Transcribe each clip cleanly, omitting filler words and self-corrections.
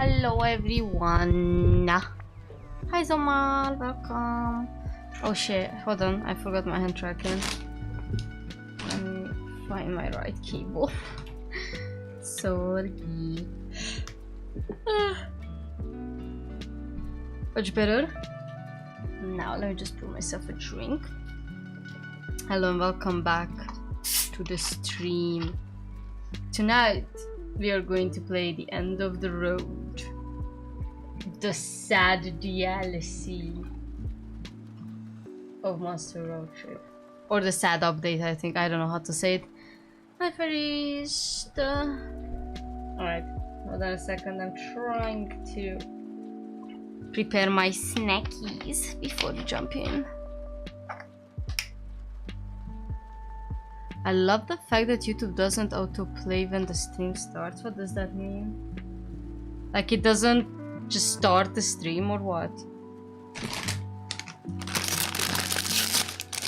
Hello everyone. Hi Zomal, welcome. Oh shit, hold on, I forgot my hand tracking. Let me find my right keyboard. Sorry. Much better. Now let me just pour myself a drink. Hello and welcome back to the stream. Tonight we are going to play The End of the Road, the sad DLC of Monster Roadtrip, or the sad update. I think, I don't know how to say it. Hi Farista. Alright, hold on a second, I'm trying to prepare my snackies before we jump in. I love the fact that YouTube doesn't autoplay when the stream starts. What does that mean? Like, it doesn't just start the stream or what?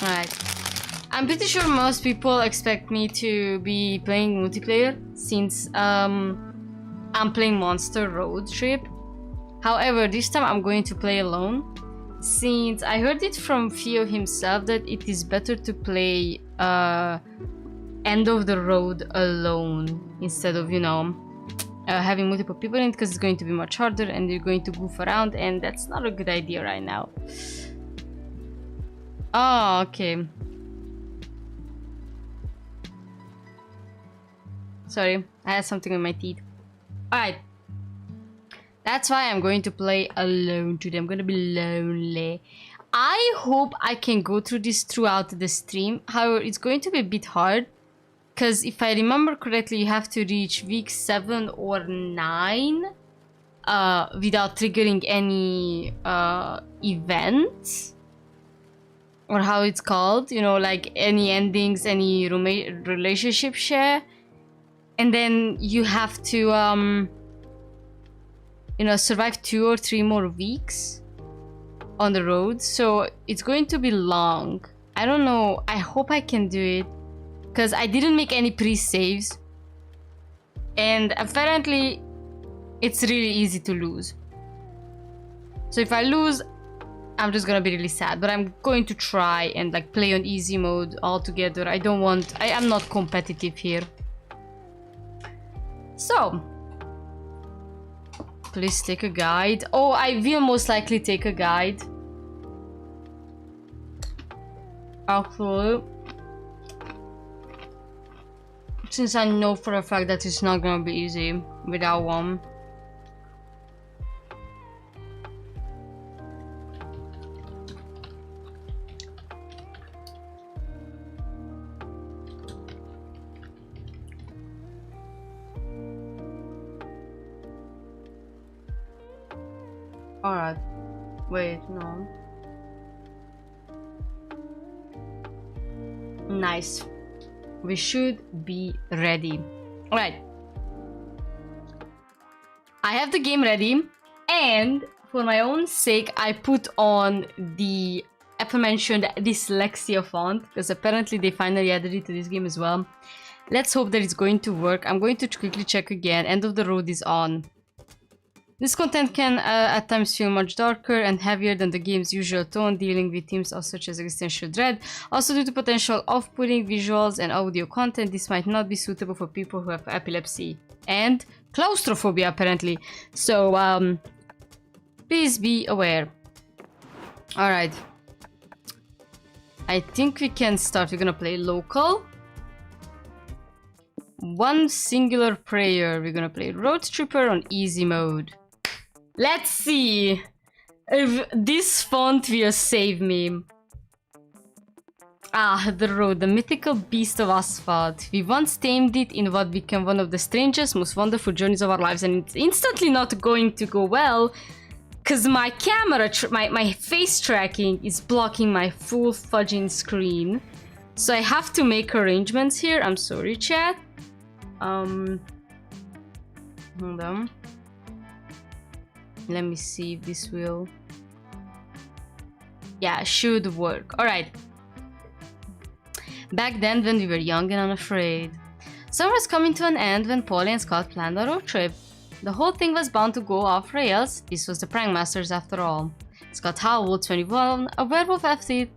Alright. I'm pretty sure most people expect me to be playing multiplayer since I'm playing Monster Roadtrip. However, this time I'm going to play alone, since I heard it from Theo himself that it is better to play End of the Road alone instead of, you know, having multiple people in it, because it's going to be much harder and you're going to goof around, and that's not a good idea right now. Oh, okay. Sorry, I had something in my teeth. Alright. That's why I'm going to play alone today. I'm gonna be lonely. I hope I can go through this throughout the stream. However, it's going to be a bit hard, because if I remember correctly, you have to reach week 7 or 9 without triggering any event, or how it's called, you know, like any endings, any relationship share, and then you have to you know, survive 2 or 3 more weeks on the road. So it's going to be long. I don't know, I hope I can do it, because I didn't make any pre-saves, and apparently it's really easy to lose. So if I lose, I'm just gonna be really sad, but I'm going to try and like play on easy mode altogether. I don't want, I am not competitive here. So please take a guide. Oh, I will most likely take a guide. Actually, since I know for a fact that it's not gonna be easy without one. Alright. Wait, no. Nice. We should be ready. Alright. I have the game ready, and for my own sake, I put on the aforementioned dyslexia font, because apparently they finally added it to this game as well. Let's hope that it's going to work. I'm going to quickly check again. End of the Road is on. This content can at times feel much darker and heavier than the game's usual tone, dealing with themes such as existential dread. Also, due to potential off-putting visuals and audio content, this might not be suitable for people who have epilepsy and claustrophobia, apparently. So, please be aware. Alright. I think we can start. We're gonna play local. One singular prayer. We're gonna play Road Tripper on easy mode. Let's see if this font will save me. Ah, the road, the mythical beast of asphalt. We once tamed it in what became one of the strangest, most wonderful journeys of our lives, and it's instantly not going to go well, because my camera, my face tracking is blocking my full fudging screen. So I have to make arrangements here. I'm sorry, chat. Hold on. Let me see if this will... Yeah, should work. Alright. Back then, when we were young and unafraid. Summer was coming to an end when Polly and Scott planned a road trip. The whole thing was bound to go off rails. This was the Prank Masters after all. Scott Howell, 21, a werewolf athlete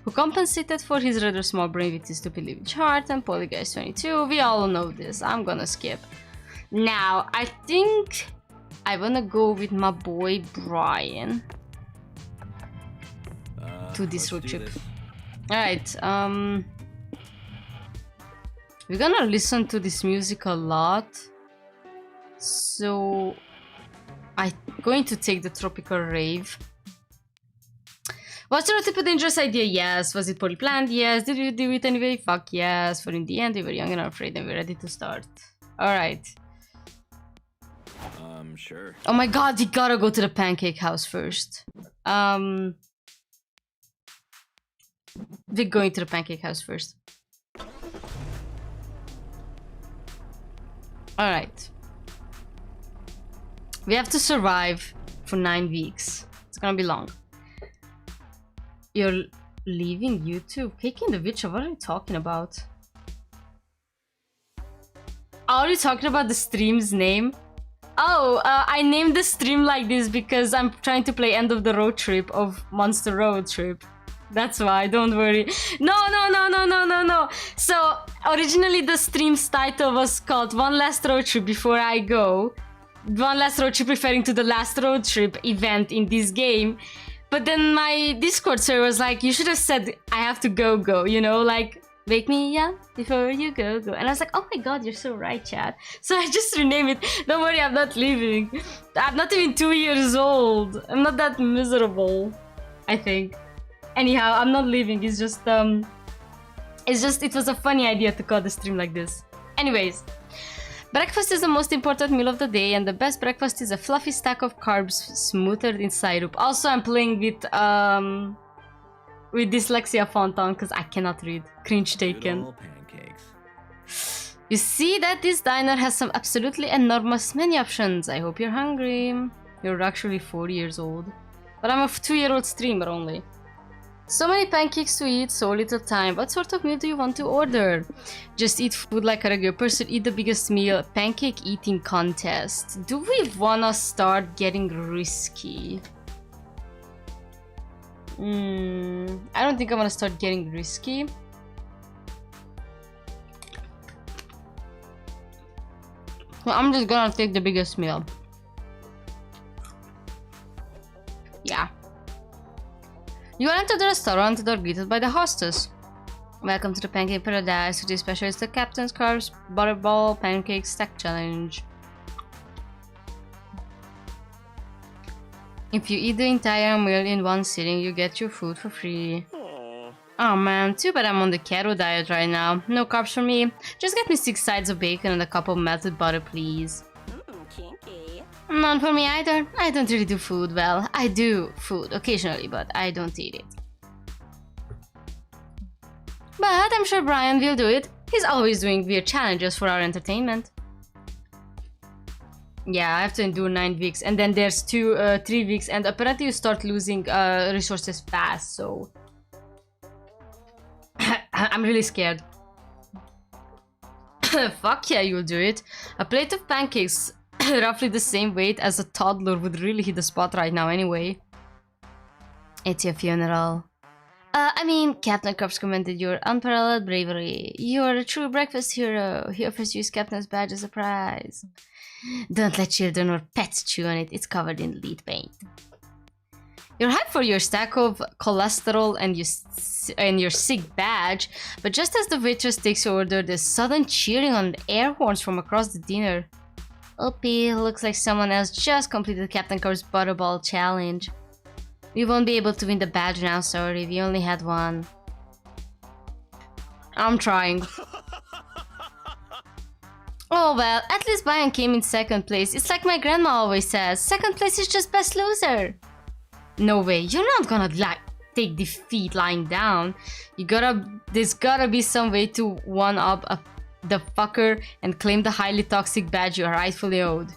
who compensated for his rather small brain with his stupid living heart, and Polyguys 22. We all know this. I'm gonna skip. Now, I think I wanna go with my boy Brian to this road trip. Alright, we're gonna listen to this music a lot. So I'm going to take the tropical rave. Was the road trip a dangerous idea? Yes. Was it poorly planned? Yes. Did we do it anyway? Fuck yes. For in the end, we were young and afraid and we're ready to start. Alright. Sure. Oh my god, we gotta go to the pancake house first. We're going to the pancake house first. Alright. We have to survive for 9 weeks. It's gonna be long. You're leaving YouTube? Caking the Witcher, what are you talking about? Are you talking about the stream's name? Oh, I named the stream like this because I'm trying to play End of the Road Trip of Monster Road Trip. That's why, don't worry. No. So, originally the stream's title was called One Last Road Trip Before I Go. One Last Road Trip referring to the last road trip event in this game. But then my Discord server was like, you should have said, I have to go, you know, like, wake me up before you go. And I was like, oh my god, you're so right, chat. So I just renamed it. Don't worry, I'm not leaving. I'm not even 2 years old. I'm not that miserable, I think. Anyhow, I'm not leaving. It's just, it was a funny idea to call the stream like this. Anyways. Breakfast is the most important meal of the day, and the best breakfast is a fluffy stack of carbs smoothed in syrup. Also, I'm playing with dyslexia font on because I cannot read. Cringe taken. You see that this diner has some absolutely enormous menu options. I hope you're hungry. You're actually 4 years old. But I'm a 2-year-old streamer only. So many pancakes to eat, so little time. What sort of meal do you want to order? Just eat food like a regular person, eat the biggest meal. Pancake eating contest. Do we wanna start getting risky? I don't think I wanna start getting risky. Well, I'm just gonna take the biggest meal. Yeah. You enter the restaurant and are greeted by the hostess. Welcome to the Pancake Paradise. Today's special is the Captain's Carbs Butterball Pancake Stack Challenge. If you eat the entire meal in one sitting, you get your food for free. Oh man, too bad I'm on the keto diet right now. No carbs for me. Just get me 6 sides of bacon and a cup of melted butter, please. Kinky. None for me either. I don't really do food well. I do food occasionally, but I don't eat it. But I'm sure Brian will do it. He's always doing weird challenges for our entertainment. Yeah, I have to endure 9 weeks, and then there's 3 weeks, and apparently you start losing resources fast, so... I'm really scared. Fuck yeah, you'll do it. A plate of pancakes, roughly the same weight as a toddler, would really hit the spot right now anyway. It's your funeral. I mean, Captain Corpse commended your unparalleled bravery. You're a true breakfast hero. He offers you his captain's badge as a prize. Don't let children or pets chew on it. It's covered in lead paint. You're hyped for your stack of cholesterol and your sick badge, but just as the waitress takes your order, there's sudden cheering on air horns from across the dinner. Oopie, looks like someone else just completed Captain Corp's Butterball challenge. We won't be able to win the badge now, sorry, we only had one. I'm trying. Oh well, at least Brian came in second place. It's like my grandma always says, second place is just best loser. No way, you're not gonna take defeat lying down. There's gotta be some way to one-up the fucker and claim the highly toxic badge you are rightfully owed.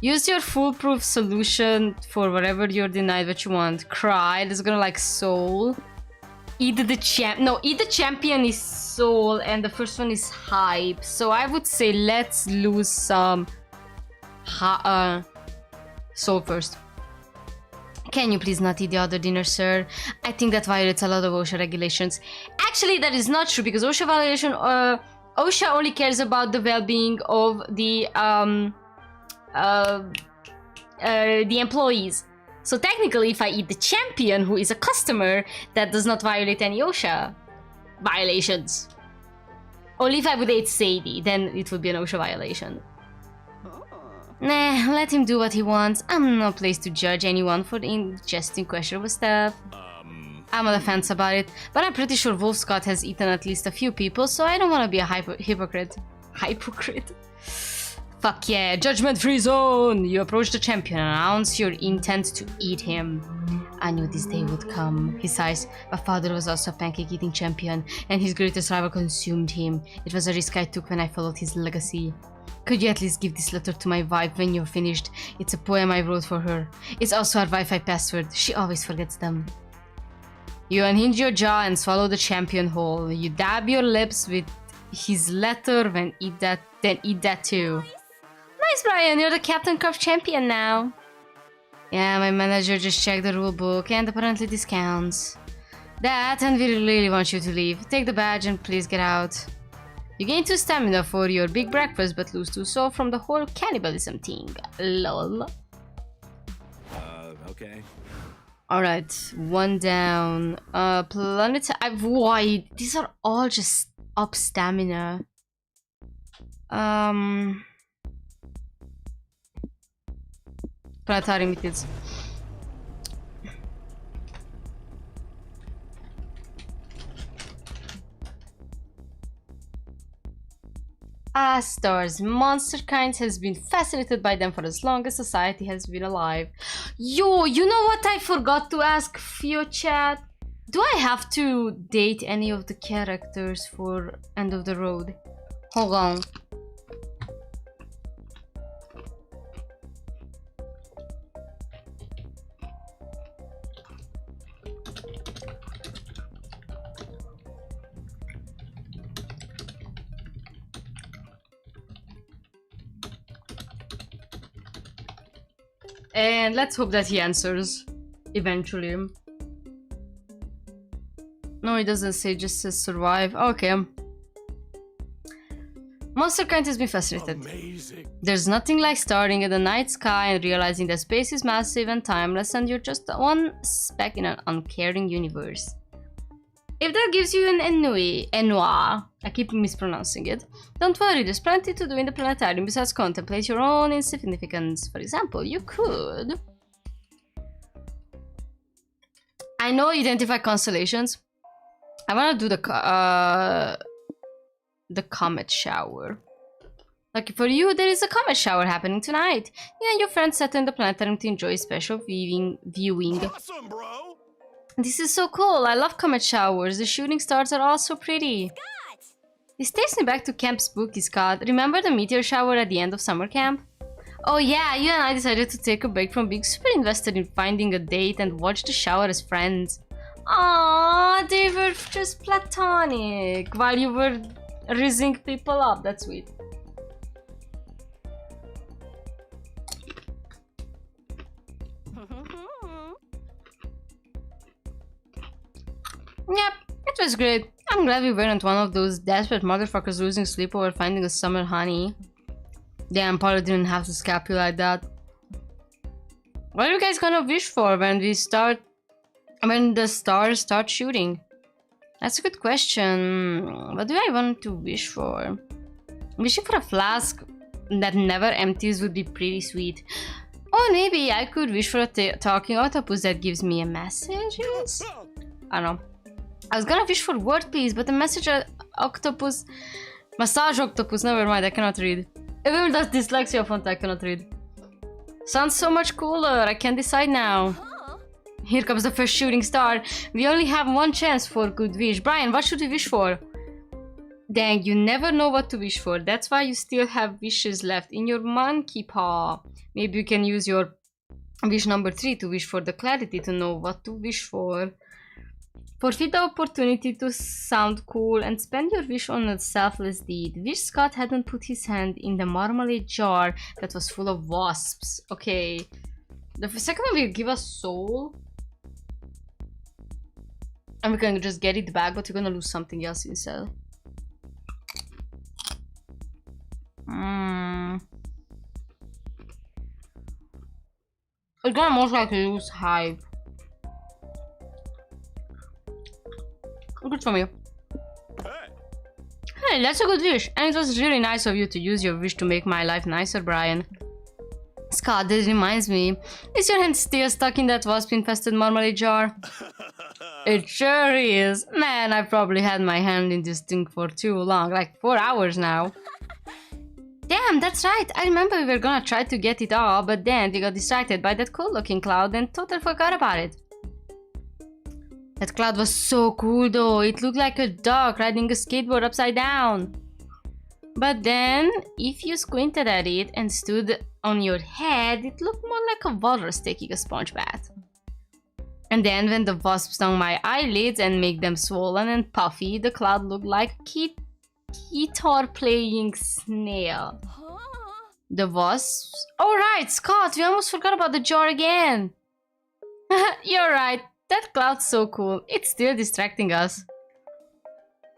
Use your foolproof solution for whatever you're denied what you want. Cry, that's gonna like soul. Eat the champion is soul and the first one is hype. So I would say let's lose some soul first. Can you please not eat the other dinner, sir? I think that violates a lot of OSHA regulations. Actually, that is not true because OSHA only cares about the well-being of the employees. So technically, if I eat the champion, who is a customer, that does not violate any OSHA violations. Only if I would eat Sadie, then it would be an OSHA violation. Nah, let him do what he wants. I'm no place to judge anyone for ingesting questionable stuff. I'm on the fence about it, but I'm pretty sure Wolf Scott has eaten at least a few people, so I don't want to be a hypocrite. Hypocrite? Fuck yeah, judgment-free zone! You approach the champion and announce your intent to eat him. I knew this day would come. He sighs. My father was also a pancake-eating champion, and his greatest rival consumed him. It was a risk I took when I followed his legacy. Could you at least give this letter to my wife when you're finished? It's a poem I wrote for her. It's also her Wi-Fi password. She always forgets them. You unhinge your jaw and swallow the champion whole. You dab your lips with his letter then eat that too. Nice, Brian. You're the Captain Cup champion now. Yeah, my manager just checked the rule book and apparently this counts. That, and we really want you to leave. Take the badge and please get out. You gain 2 stamina for your big breakfast, but lose 2 soul from the whole cannibalism thing. Lol. Okay. Alright, 1 down. Planet. Why? These are all just up stamina. Planetary methods. Stars. Monster kind has been fascinated by them for as long as society has been alive. Yo, you know what I forgot to ask Fio chat? Do I have to date any of the characters for End of the Road? Hold on. And let's hope that he answers eventually. No, it doesn't say, just says survive. Okay. Monster kind has been fascinated. Amazing. There's nothing like starting at the night sky and realizing that space is massive and timeless and you're just one speck in an uncaring universe. If that gives you an ennui, I keep mispronouncing it, don't worry, there's plenty to do in the planetarium besides contemplate your own insignificance. For example, you could... I know identify constellations. I wanna do the comet shower. Like for you, there is a comet shower happening tonight. You and your friends sat in the planetarium to enjoy special viewing. Awesome, bro. This is so cool. I love comet showers. The shooting stars are all so pretty. Scott! This takes me back to Camp Spooky, Scott. Remember the meteor shower at the end of summer camp? Oh yeah, you and I decided to take a break from being super invested in finding a date and watch the shower as friends. Aww, they were just platonic while you were rizzing people up. That's sweet. Yep, it was great. I'm glad we weren't one of those desperate motherfuckers losing sleep over finding a summer honey. Damn, Paula didn't have to scalp you like that. What are you guys gonna wish for when the stars start shooting? That's a good question. What do I want to wish for? Wishing for a flask that never empties would be pretty sweet. Or maybe I could wish for a talking octopus that gives me a message. I don't know. I was gonna wish for word peace, but the message octopus... Massage octopus, never mind, I cannot read. Even with that dyslexia font, I cannot read. Sounds so much cooler, I can't decide now. Here comes the first shooting star. We only have 1 chance for good wish. Brian, what should we wish for? Dang, you never know what to wish for. That's why you still have wishes left in your monkey paw. Maybe you can use your wish number 3 to wish for the clarity to know what to wish for. Forfeit the opportunity to sound cool and spend your wish on a selfless deed. Wish Scott hadn't put his hand in the marmalade jar that was full of wasps. Okay. The second one will give us soul. And we can just get it back, but we're gonna lose something else instead. We're gonna most likely lose hype. Good from you. Hey, that's a good wish. And it was really nice of you to use your wish to make my life nicer, Brian. Scott, this reminds me. Is your hand still stuck in that wasp-infested marmalade jar? It sure is. Man, I probably had my hand in this thing for too long. Like 4 hours now. Damn, that's right. I remember we were gonna try to get it all, but then we got distracted by that cool-looking cloud and totally forgot about it. That cloud was so cool though. It looked like a dog riding a skateboard upside down. But then, if you squinted at it and stood on your head, it looked more like a walrus taking a sponge bath. And then when the wasp stung my eyelids and made them swollen and puffy, the cloud looked like a guitar playing snail. The wasps... Oh right, Scott, we almost forgot about the jar again. You're right. That cloud's so cool. It's still distracting us.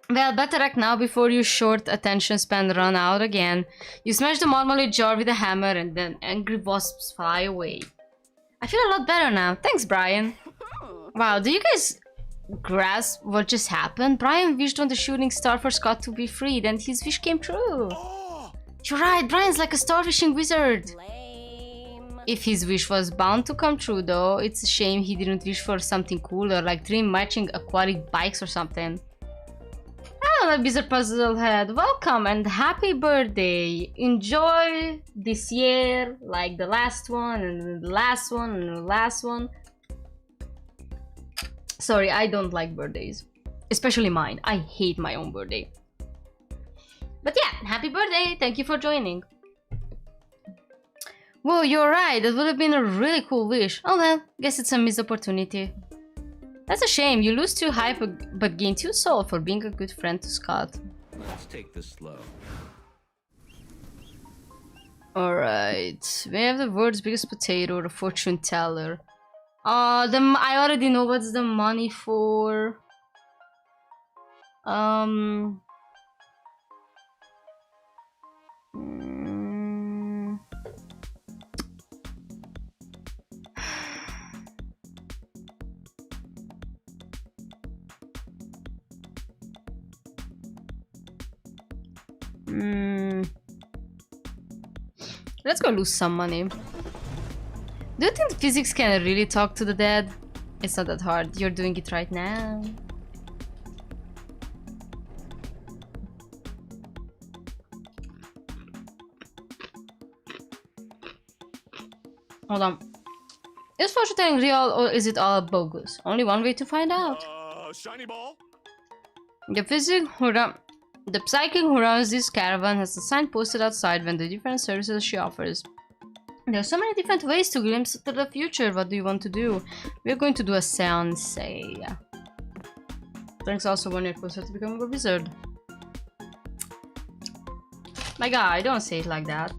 Well, better act now before your short attention span run out again. You smash the marmalade jar with a hammer and then angry wasps fly away. I feel a lot better now. Thanks, Brian. Wow, do you guys grasp what just happened? Brian wished on the shooting star for Scott to be freed and his wish came true. You're right, Brian's like a star-wishing wizard. If his wish was bound to come true though, it's a shame he didn't wish for something cooler like 3 matching aquatic bikes or something. Hello, Bizarre Puzzlehead. Welcome and happy birthday. Enjoy this year like the last one and the last one and the last one. Sorry, I don't like birthdays. Especially mine. I hate my own birthday. But yeah, happy birthday. Thank you for joining. Whoa, you're right. That would have been a really cool wish. Oh well, guess it's a missed opportunity. That's a shame. You lose 2 hype but gain 2 soul for being a good friend to Scott. Let's take this slow. Alright. We have the world's biggest potato, the fortune teller. I already know what's the money for. Let's go lose some money. Do you think physics can really talk to the dead? It's not that hard. You're doing it right now. Hold on. Is fortune telling real or is it all bogus? Only one way to find out. Shiny ball? The psychic who runs this caravan has a sign posted outside when the different services she offers. There are so many different ways to glimpse into the future. What do you want to do? We're going to do a seance. Thanks also 1 year closer to becoming a wizard. My guy, don't say it like that.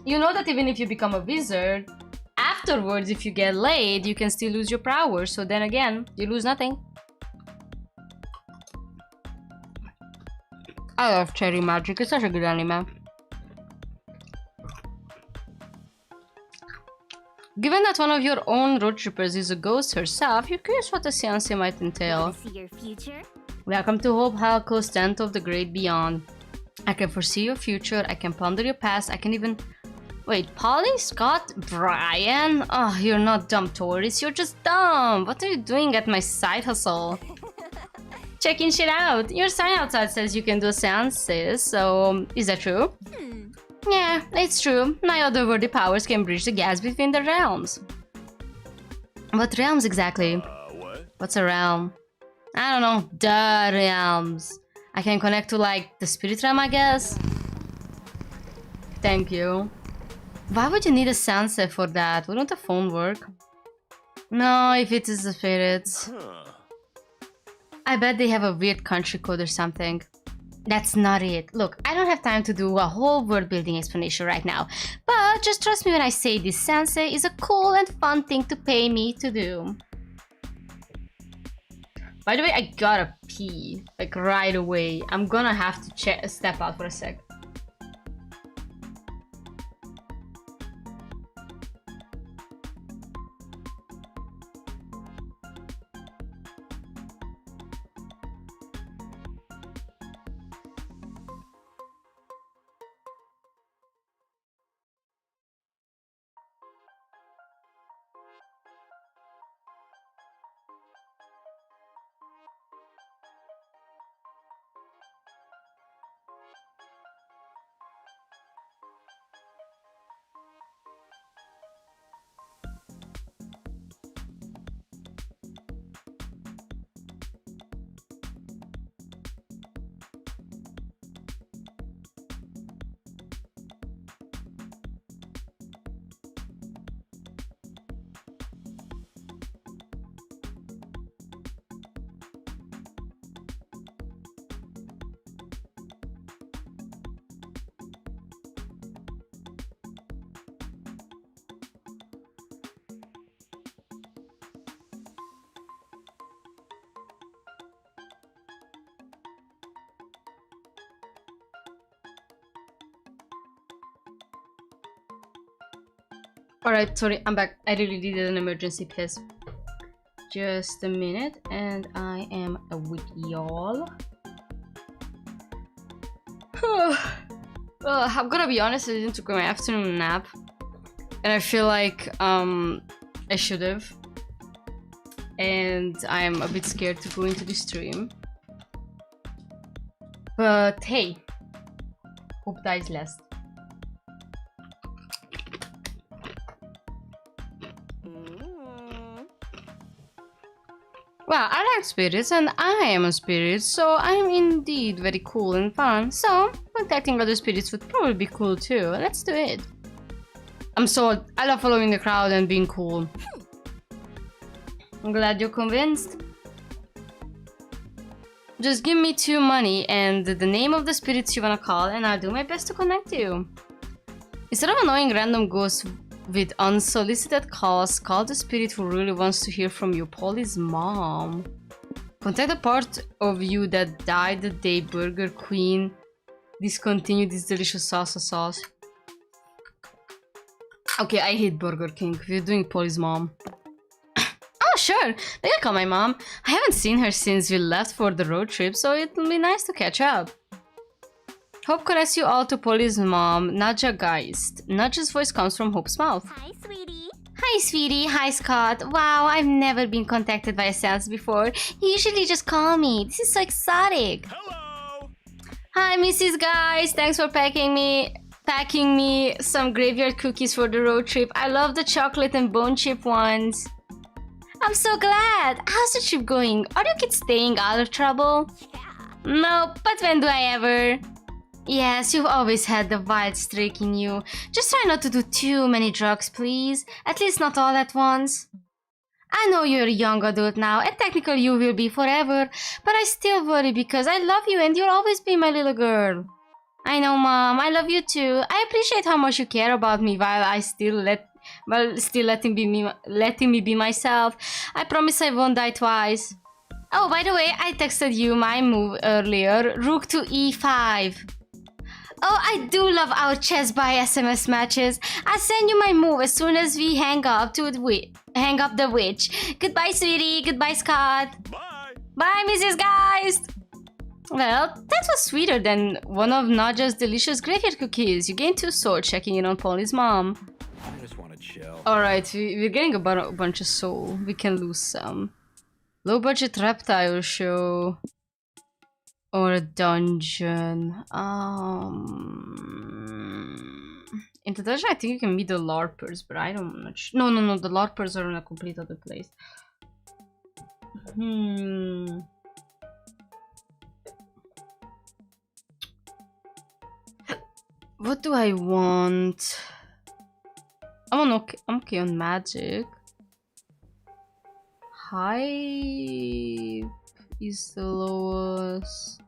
You know that even if you become a wizard, afterwards if you get laid, you can still lose your powers. So then again, you lose nothing. I love Cherry Magic, it's such a good anime. Given that one of your own road trippers is a ghost herself, you're curious what the seance might entail. See your future? Welcome to Hope Halco's Tent of the Great Beyond. I can foresee your future, I can ponder your past, I can even... Wait, Polly? Scott? Brian? Oh, you're not dumb, tourist, you're just dumb! What are you doing at my side hustle? Checking shit out. Your sign outside says you can do seances, so is that true? Yeah, it's true. My otherworldly powers can bridge the gaps between the realms. What realms exactly? What? What's a realm? I don't know. The realms. I can connect to like the spirit realm, I guess. Thank you. Why would you need a sunset for that? Wouldn't a phone work? No, if it is the spirits. Huh. I bet they have a weird country code or something. That's not it. Look, I don't have time to do a whole word building explanation right now, but just trust me when I say this sensei is a cool and fun thing to pay me to do. By the way, I gotta pee, like right away. I'm gonna have to step out for a sec. Alright, sorry, I'm back. I really needed an emergency piss. Just a minute, and I am with y'all. I'm gonna be honest, I didn't take my afternoon nap. And I feel like I should have. And I'm a bit scared to go into the stream. But hey, hope dies last. Well, I like spirits and I am a spirit, so I'm indeed very cool and fun. So, contacting other spirits would probably be cool too. Let's do it. I'm sold. I love following the crowd and being cool. I'm glad you're convinced. Just give me 2 money and the name of the spirits you wanna call and I'll do my best to connect you. Instead of annoying random ghosts with unsolicited calls, call the spirit who really wants to hear from you. Polly's mom. Contact the part of you that died the day Burger Queen discontinued this delicious salsa sauce. Okay, I hate Burger King. We're doing Polly's mom. Oh, sure. They can call my mom. I haven't seen her since we left for the road trip, so it'll be nice to catch up. Hope connects you all to Polly's mom, Nadja Geist. Nadja's voice comes from Hope's mouth. Hi, sweetie. Hi, sweetie. Hi, Scott. Wow, I've never been contacted by a sales before. You usually just call me. This is so exotic. Hello. Hi, Mrs. Geist. Thanks for packing me some graveyard cookies for the road trip. I love the chocolate and bone chip ones. I'm so glad. How's the trip going? Are you kids staying out of trouble? Yeah. No, but when do I ever? Yes, you've always had the wild streak in you. Just try not to do too many drugs, please. At least not all at once. I know you're a young adult now, and technically you will be forever, but I still worry because I love you and you'll always be my little girl. I know, Mom. I love you too. I appreciate how much you care about me while still letting me be myself. I promise I won't die twice. Oh, by the way, I texted you my move earlier. Rook to e5. Oh, I do love our chess by SMS matches. I'll send you my move as soon as we hang up the witch. Goodbye, sweetie. Goodbye, Scott. Bye. Bye, Mrs. Geist. Well, that was sweeter than one of Nadja's delicious graveyard cookies. You gained 2 soul checking in on Polly's mom. I just want to chill. Alright, we're getting a bunch of soul. We can lose some. Low budget reptile show. Or a dungeon. In the dungeon I think you can meet the LARPers, but I don't know. No, the LARPers are in a complete other place. What do I want? I'm okay on magic. Pipe is the lowest.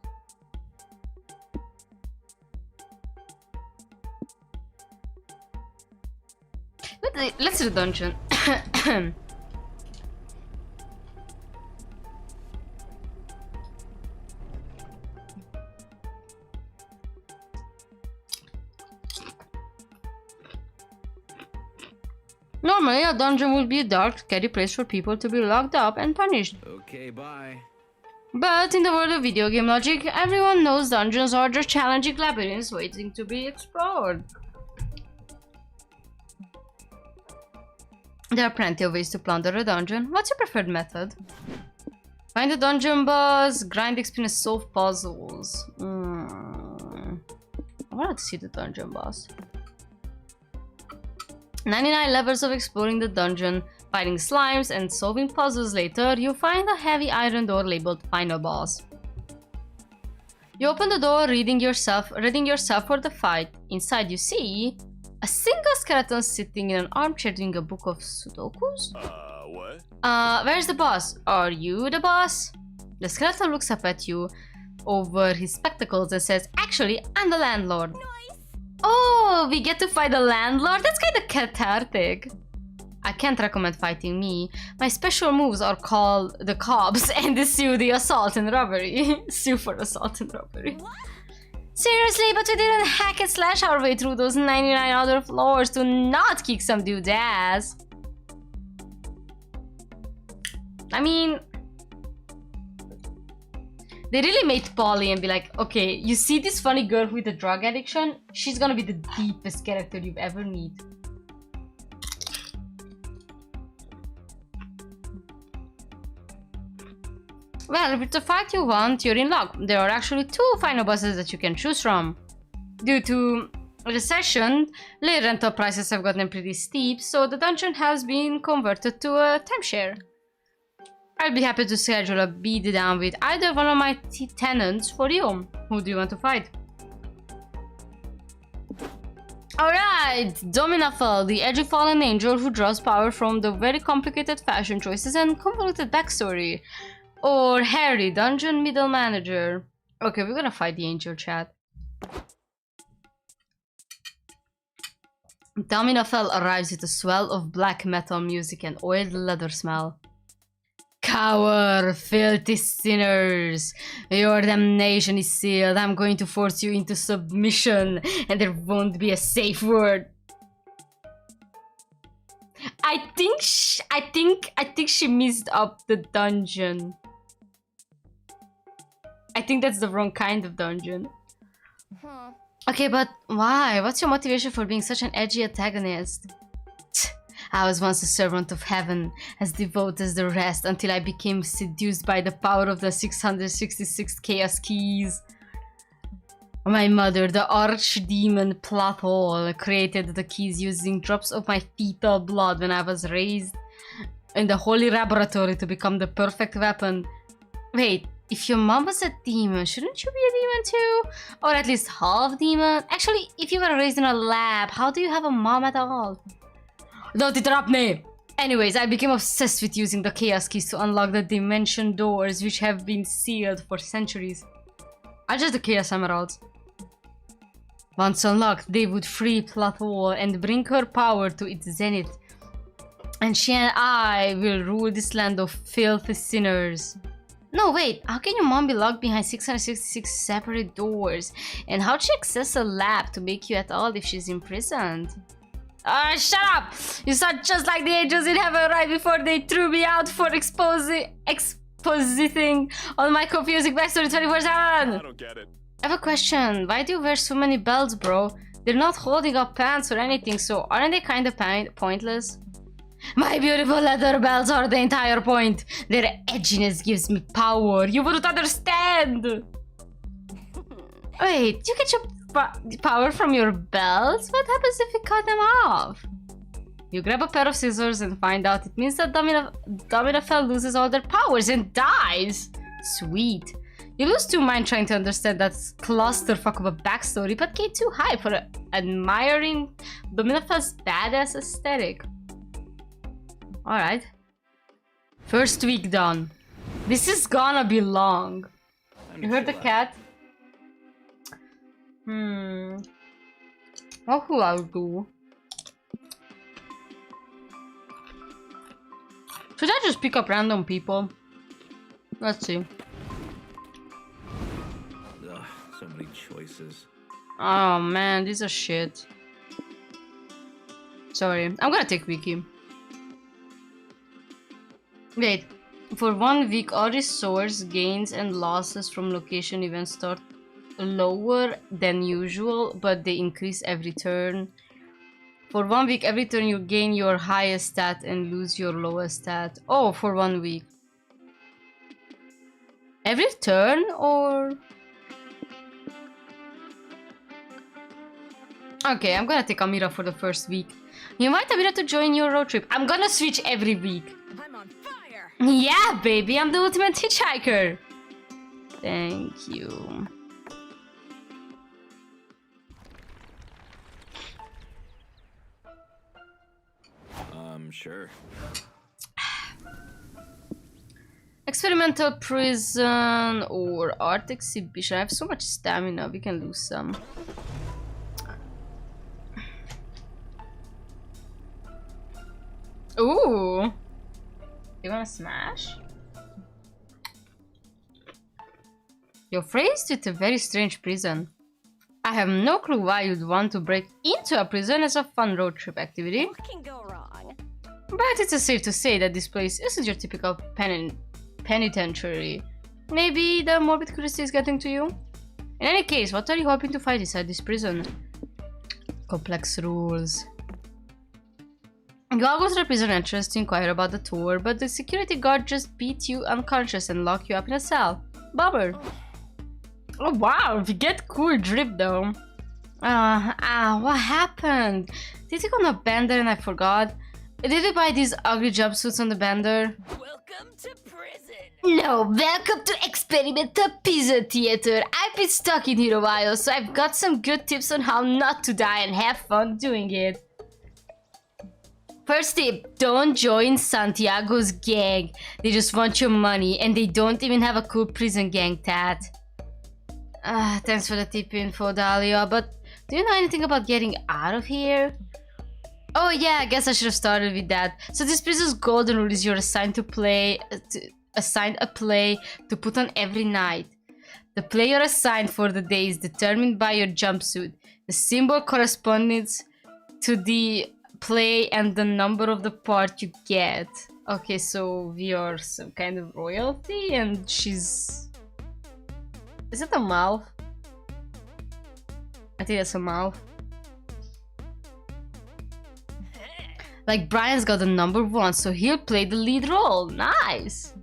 Let's do the dungeon. Normally, a dungeon would be a dark, scary place for people to be locked up and punished. Okay, bye. But in the world of video game logic, everyone knows dungeons are just challenging labyrinths waiting to be explored. There are plenty of ways to plunder a dungeon. What's your preferred method? Find the dungeon boss, grind experience, solve puzzles. I want to see the dungeon boss. 99 levels of exploring the dungeon, fighting slimes, and solving puzzles later, you find a heavy iron door labeled Final Boss. You open the door, readying yourself for the fight. Inside you see a single skeleton sitting in an armchair doing a book of Sudokus? What? Where's the boss? Are you the boss? The skeleton looks up at you over his spectacles and says, actually, I'm the landlord. Nice. Oh, we get to fight the landlord? That's kind of cathartic. I can't recommend fighting me. My special moves are called the cops and they sue the assault and robbery. Sue for assault and robbery. What? Seriously, but we didn't hack and slash our way through those 99 other floors to not kick some dude's ass. I mean, they really made Polly and be like, okay, you see this funny girl with a drug addiction? She's gonna be the deepest character you've ever meet. Well, if it's a fight you want, you're in luck. There are actually 2 final bosses that you can choose from. Due to recession, late rental prices have gotten pretty steep, so the dungeon has been converted to a timeshare. I'd be happy to schedule a beatdown with either one of my tenants for you. Who do you want to fight? Alright, Dominafel, the edgy fallen angel who draws power from the very complicated fashion choices and convoluted backstory. Or Harry, dungeon middle manager. Okay, we're gonna fight the angel, chat. Dominafel arrives with a swell of black metal music and oiled leather smell. Cower, filthy sinners! Your damnation is sealed. I'm going to force you into submission, and there won't be a safe word. I think she messed up the dungeon. I think that's the wrong kind of dungeon. Okay, but why? What's your motivation for being such an edgy antagonist? I was once a servant of heaven, as devout as the rest, until I became seduced by the power of the 666 chaos keys. My mother, the archdemon Plathol, created the keys using drops of my fetal blood when I was raised in the holy laboratory to become the perfect weapon. Wait, if your mom was a demon, shouldn't you be a demon too? Or at least half demon? Actually, if you were raised in a lab, how do you have a mom at all? Don't interrupt me! Anyways, I became obsessed with using the chaos keys to unlock the dimension doors which have been sealed for centuries. Are just the chaos emeralds. Once unlocked, they would free Plathol and bring her power to its zenith. And she and I will rule this land of filthy sinners. No, wait, how can your mom be locked behind 666 separate doors? And how'd she access a lab to make you at all if she's imprisoned? Shut up! You sound just like the angels in heaven right before they threw me out for expositing on my confusing backstory 24/7! I don't get it. I have a question. Why do you wear so many belts, bro? They're not holding up pants or anything, so aren't they kind of pointless? My beautiful leather belts are the entire point. Their edginess gives me power. You wouldn't understand! Wait, you get your power from your belts? What happens if you cut them off? You grab a pair of scissors and find out it means that Dominafel loses all their powers and dies. Sweet. You lose 2 mind trying to understand that clusterfuck of a backstory, but get too high for admiring Dominafel's badass aesthetic. Alright. First week done. This is gonna be long. You heard the cat? What will I do? Should I just pick up random people? Let's see. Ugh, so many choices. Oh man, these are shit. Sorry, I'm gonna take Wiki. Wait, for 1 week all resource gains and losses from location events start lower than usual, but they increase every turn. For 1 week, every turn you gain your highest stat and lose your lowest stat. Oh, for 1 week. Every turn or... Okay, I'm gonna take Amira for the first week. You invite Amira to join your road trip. I'm gonna switch every week. I'm on fire. Yeah, baby, I'm the ultimate hitchhiker. Thank you. Sure. Experimental prison or art exhibition. I have so much stamina, we can lose some. Ooh. You wanna smash? You're faced with a very strange prison. I have no clue why you'd want to break into a prison as a fun road trip activity. What can go wrong? But it's safe to say that this place isn't your typical penitentiary. Maybe the morbid curiosity is getting to you? In any case, what are you hoping to find inside this prison? Complex rules. You all go to the prison entrance to inquire about the tour, but the security guard just beat you unconscious and locked you up in a cell. Bummer. Oh wow, we get cool drip though. What happened? Did you go on a bender and I forgot? Did you buy these ugly jumpsuits on the bender? Welcome to prison. No, welcome to experimental pizza theater. I've been stuck in here a while, so I've got some good tips on how not to die and have fun doing it. First tip, don't join Santiago's gang. They just want your money and they don't even have a cool prison gang tat. Thanks for the tip info, Dahlia, but do you know anything about getting out of here? Oh yeah, I guess I should have started with that. So this prison's golden rule is you're assigned a play to put on every night. The play you're assigned for the day is determined by your jumpsuit. The symbol corresponds to the play and the number of the part you get. Okay, so we are some kind of royalty and she's... Is it a mouth? I think that's a mouth. Like Brian's got the number 1, so he'll play the lead role. Nice!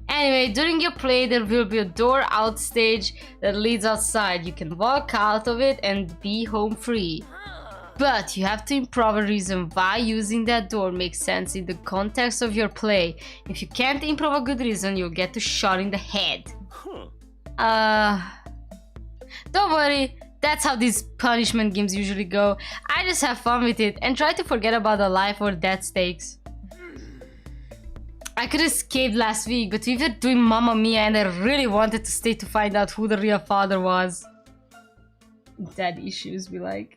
Anyway, during your play there will be a door outstage that leads outside. You can walk out of it and be home free. But you have to improv a reason why using that door makes sense in the context of your play. If you can't improv a good reason, you'll get to shot in the head. Don't worry. That's how these punishment games usually go. I just have fun with it and try to forget about the life or death stakes. I could have escaped last week, but we were doing Mamma Mia and I really wanted to stay to find out who the real father was. Dad issues be like.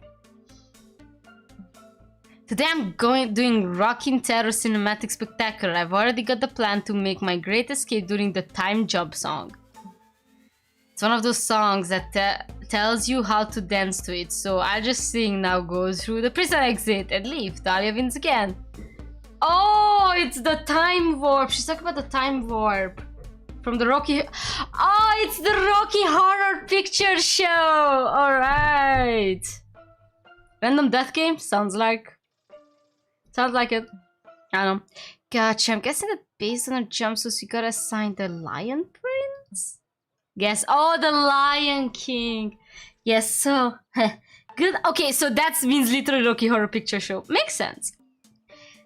Today I'm doing Rockin' Terror Cinematic Spectacular. I've already got the plan to make my great escape during the time jump song. It's one of those songs that tells you how to dance to it, so I'll just sing now, go through the prison exit and leave. Dahlia wins again. Oh, it's the time warp. She's talking about the time warp from the Rocky... Oh, it's the Rocky Horror Picture Show. All right. Random death game? Sounds like it. I don't know. Gotcha. I'm guessing that based on the jumpsuits, you got assigned the Lion Prince? Yes. Oh, the Lion King. Yes, so... Good. Okay, so that means literally Rocky Horror Picture Show. Makes sense.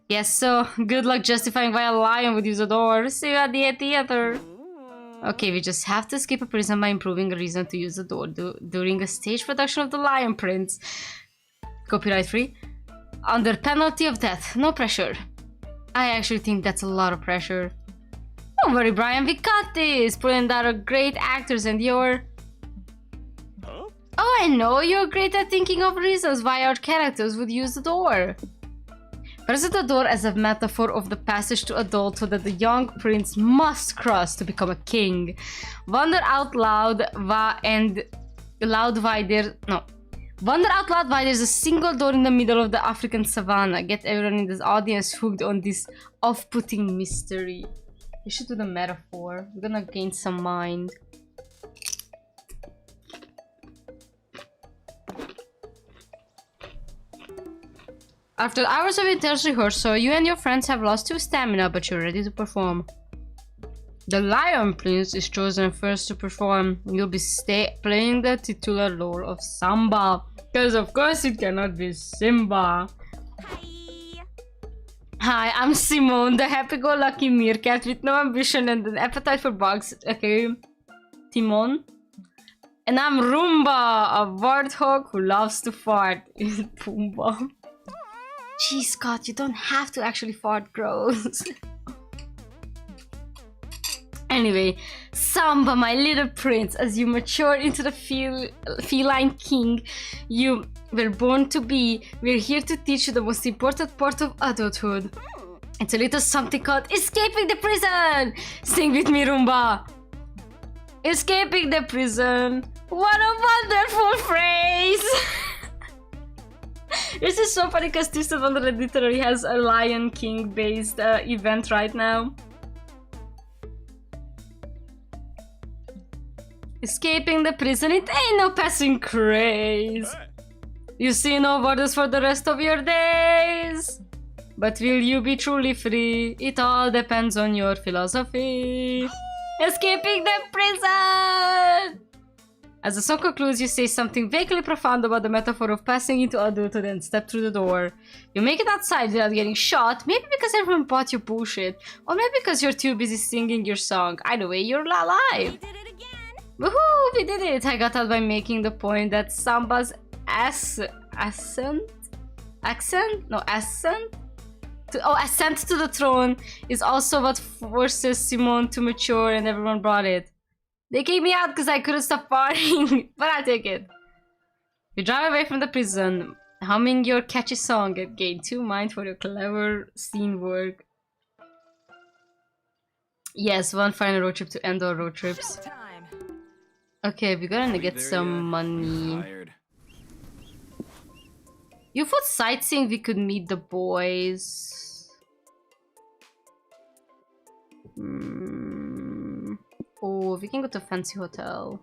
Yes, so good luck justifying why a lion would use a door. See you at the theater. Okay, we just have to escape a prison by improving a reason to use the door during a stage production of The Lion Prince. Copyright free. Under penalty of death. No pressure. I actually think that's a lot of pressure. Don't worry, Brian, we got this! Poland are great actors and you're... Huh? Oh, I know, you're great at thinking of reasons why our characters would use the door. Present the door as a metaphor of the passage to adulthood that the young prince must cross to become a king. Wonder out loud why there's a single door in the middle of the African savannah. Get everyone in this audience hooked on this off-putting mystery. We should do the metaphor. We're gonna gain some mind. After hours of intense rehearsal, you and your friends have lost your stamina, but you're ready to perform. The Lion Prince is chosen first to perform. You'll be playing the titular role of Samba, because of course it cannot be Simba. Hi, I'm Simone, the happy-go-lucky meerkat with no ambition and an appetite for bugs. Okay, Timon. And I'm Roomba, a warthog who loves to fart. Is Pumbaa. Jeez, Scott, you don't have to actually fart, gross. Anyway, Samba, my little prince, as you mature into the feline king you were born to be, we're here to teach you the most important part of adulthood. It's a little something called escaping the prison! Sing with me, Roomba! Escaping the prison. What a wonderful phrase! This is so funny because Twisted Wonder literally has a Lion King based event right now. Escaping the prison, it ain't no passing craze. You see no borders for the rest of your days. But will you be truly free? It all depends on your philosophy. Escaping the prison! As the song concludes, you say something vaguely profound about the metaphor of passing into adulthood and step through the door. You make it outside without getting shot, maybe because everyone bought you bullshit, or maybe because you're too busy singing your song. Either way, you're alive. Woohoo! We did it! I got out by making the point that Samba's ascent to the throne is also what forces Simone to mature, and everyone brought it. They kicked me out because I couldn't stop farting, but I'll take it. You drive away from the prison, humming your catchy song and gain 2 mind for your clever scene work. Yes, one final road trip to end our road trips. Okay, we're gonna get some money. You thought sightseeing we could meet the boys. Oh, we can go to a fancy hotel.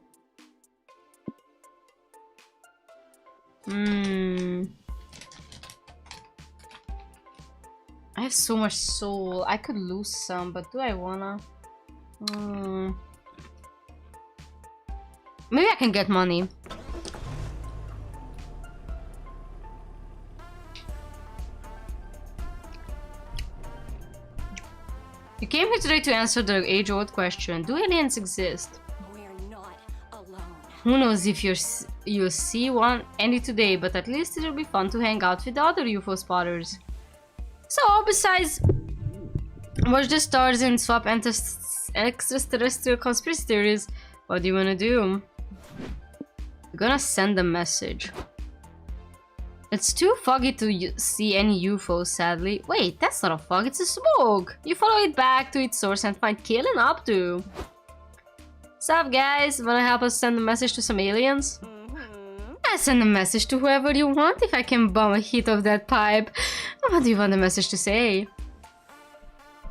I have so much soul. I could lose some, but do I wanna? Maybe I can get money. You came here today to answer the age-old question. Do aliens exist? We're not alone. Who knows if you'll see one any today, but at least it'll be fun to hang out with the other UFO spotters. So, besides watch the stars and swap extraterrestrial conspiracy theories, what do you wanna do? We're gonna send a message. It's too foggy to see any UFOs, sadly. Wait, that's not a fog, it's a smoke! You follow it back to its source and find Kalen up to. Sup, guys? Wanna help us send a message to some aliens? I send a message to whoever you want if I can bum a hit of that pipe. What do you want the message to say?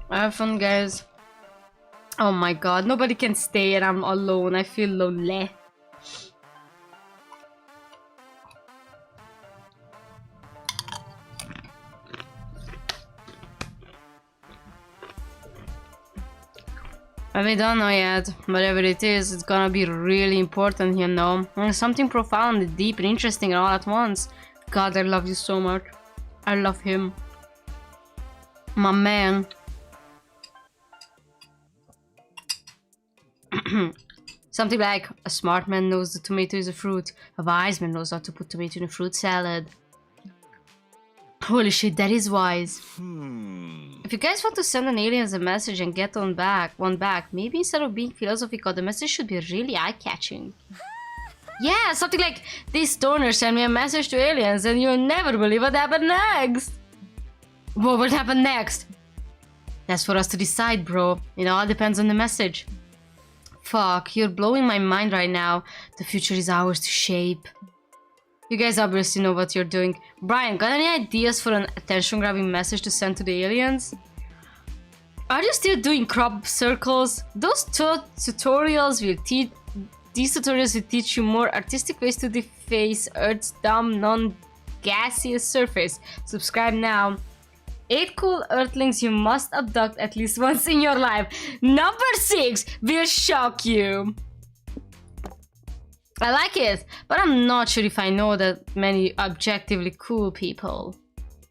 Have fun, guys. Oh my god, nobody can stay and I'm alone. I feel lonely. We don't know yet. Whatever it is, it's gonna be really important, you know. And something profound, deep, and interesting all at once. God, I love you so much. I love him. My man. Something like, a smart man knows the tomato is a fruit. A wise man knows how to put tomato in a fruit salad. Holy shit, that is wise. If you guys want to send an aliens a message and get one back, maybe instead of being philosophical, the message should be really eye-catching. Yeah, something like, this stoner sent me a message to aliens and you'll never believe what happened next. What will happen next? That's for us to decide, bro. It all depends on the message. Fuck, you're blowing my mind right now. The future is ours to shape. You guys obviously know what you're doing. Brian, got any ideas for an attention-grabbing message to send to the aliens? Are you still doing crop circles? Those tutorials will teach... These tutorials will teach you more artistic ways to deface Earth's dumb, non-gaseous surface. Subscribe now. 8 cool Earthlings you must abduct at least once in your life. Number 6 will shock you. I like it, but I'm not sure if I know that many objectively cool people.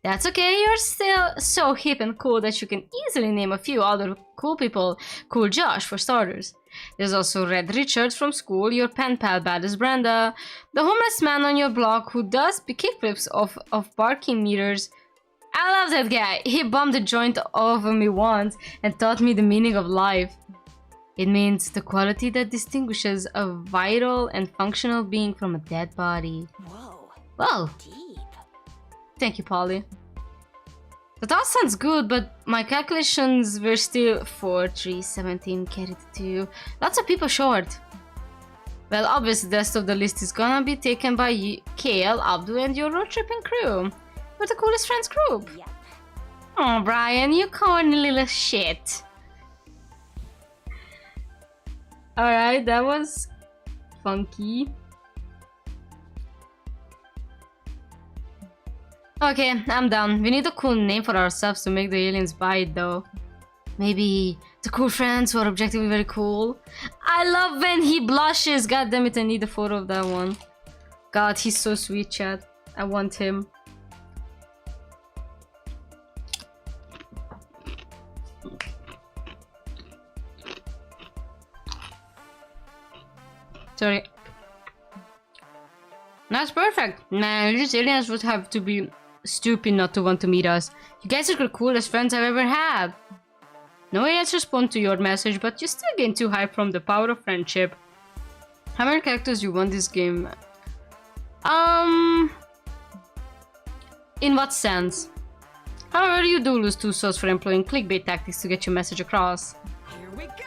That's okay, you're still so hip and cool that you can easily name a few other cool people. Cool Josh, for starters. There's also Red Richard from school, your pen pal Badass Brenda, the homeless man on your block who does kickflips of parking meters. I love that guy. He bombed a joint over me once and taught me the meaning of life. It means the quality that distinguishes a vital and functional being from a dead body. Whoa. Whoa. Deep. Thank you, Polly. That all sounds good, but my calculations were still 4, 3, 17, carried 2. Lots of people short. Well, obviously the rest of the list is gonna be taken by Kale, Abdul, and your road tripping crew. We're the coolest friends group. Yep. Oh, Brian, you corny little shit. Alright, that was funky. Okay, I'm done. We need a cool name for ourselves to make the aliens buy it, though. Maybe the cool friends who are objectively very cool. I love when he blushes. God damn it, I need a photo of that one. God, he's so sweet, chat. I want him. Sorry. That's perfect. Man, these aliens would have to be stupid not to want to meet us. You guys are the coolest friends I've ever had. No aliens respond to your message, but you still gain 2 hype from the power of friendship. How many characters you want this game? In what sense? However, you do lose 2 souls for employing clickbait tactics to get your message across. Here we go.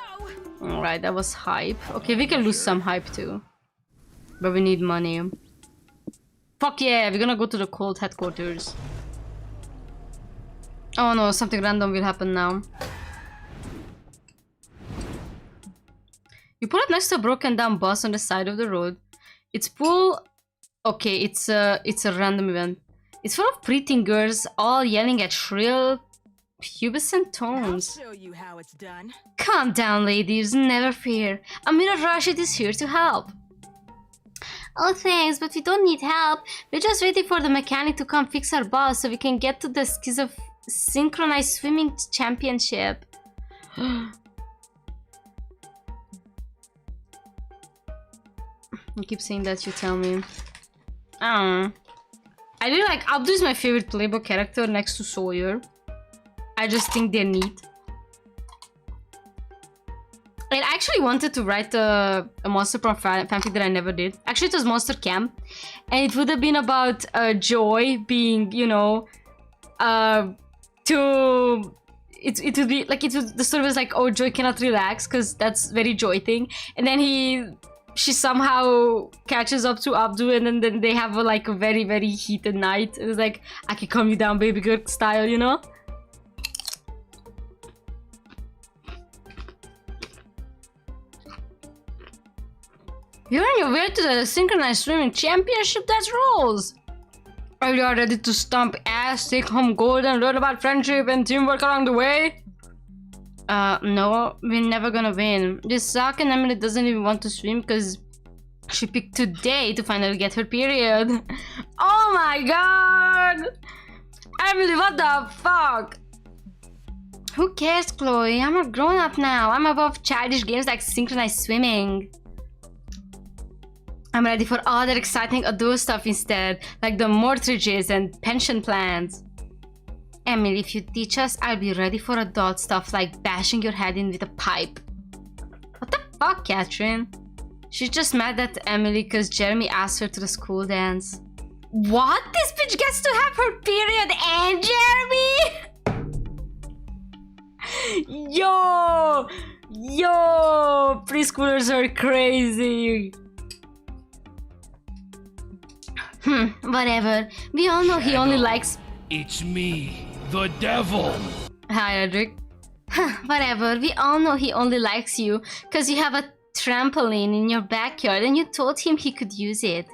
Alright, that was hype. Okay, we can lose some hype too. But we need money. Fuck yeah, we're gonna go to the cold headquarters. Oh no, something random will happen now. You pull up next to a broken down bus on the side of the road. It's full... Okay, it's a random event. It's full of preteen girls all yelling at shrill, pubescent tones. I'll show you how it's done. Calm down, ladies, never fear. Amira Rashid is here to help. Oh, thanks, but we don't need help. We're just waiting for the mechanic to come fix our bus so we can get to the synchronized swimming championship. I keep saying that, you tell me. I really like Abdu is my favorite playable character next to Sawyer. I just think they're neat. I actually wanted to write a Monster Prom fanfic that I never did. Actually, it was Monster Camp. And it would have been about Joy being, you know, it would be like, the story was like, oh, Joy cannot relax because that's very Joy thing. And then she somehow catches up to Abdu, and then they have like a very, very heated night. It was like, I can calm you down, baby girl style, you know? You're on your way to the synchronized swimming championship? That's rules! Are you all ready to stomp ass, take home gold, and learn about friendship and teamwork along the way? No, we're never gonna win. This suck, and Emily doesn't even want to swim because she picked today to finally get her period. Oh my god! Emily, what the fuck? Who cares, Chloe? I'm a grown up now. I'm above childish games like synchronized swimming. I'm ready for other exciting adult stuff instead, like the mortgages and pension plans. Emily, if you teach us, I'll be ready for adult stuff like bashing your head in with a pipe. What the fuck, Catherine? She's just mad at Emily because Jeremy asked her to the school dance. What? This bitch gets to have her period and Jeremy? Yo! Yo! Preschoolers are crazy. Whatever. We all know he only likes... It's me, the devil. Hi, Edric. Whatever. We all know he only likes you because you have a trampoline in your backyard and you told him he could use it.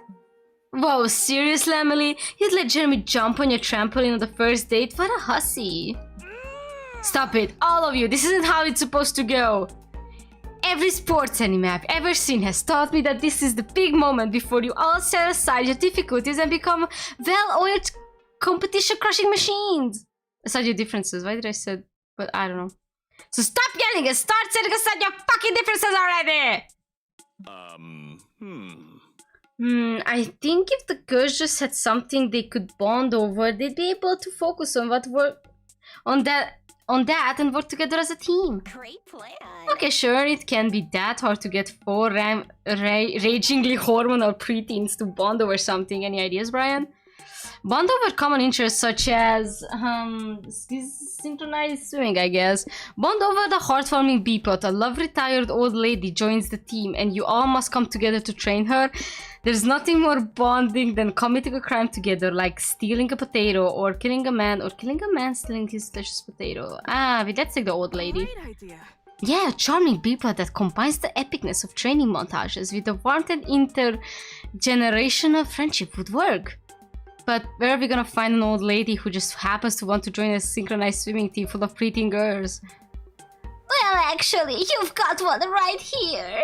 Whoa, seriously, Emily? You'd let Jeremy jump on your trampoline on the first date? What a hussy. Stop it, all of you. This isn't how it's supposed to go. Every sports anime I've ever seen has taught me that this is the big moment before you all set aside your difficulties and become well-oiled competition-crushing machines. Aside your differences. Why did I say... But I don't know. So stop yelling and start setting aside your fucking differences already! I think if the girls just had something they could bond over, they'd be able to focus on what work... on that and work together as a team. Great plan. Okay, sure, it can be that hard to get four ragingly hormonal preteens to bond over something. Any ideas, Brian? Bond over common interests such as synchronized swimming, I guess. Bond over the heartwarming bee plot. A love retired old lady joins the team and you all must come together to train her. There's nothing more bonding than committing a crime together, like stealing a potato or killing a man stealing his delicious potato. Let's take the old lady. Great idea. Yeah, a charming bee plot that combines the epicness of training montages with the warmth and intergenerational friendship would work. But where are we gonna find an old lady who just happens to want to join a synchronized swimming team full of preteen girls? Well, actually, you've got one right here.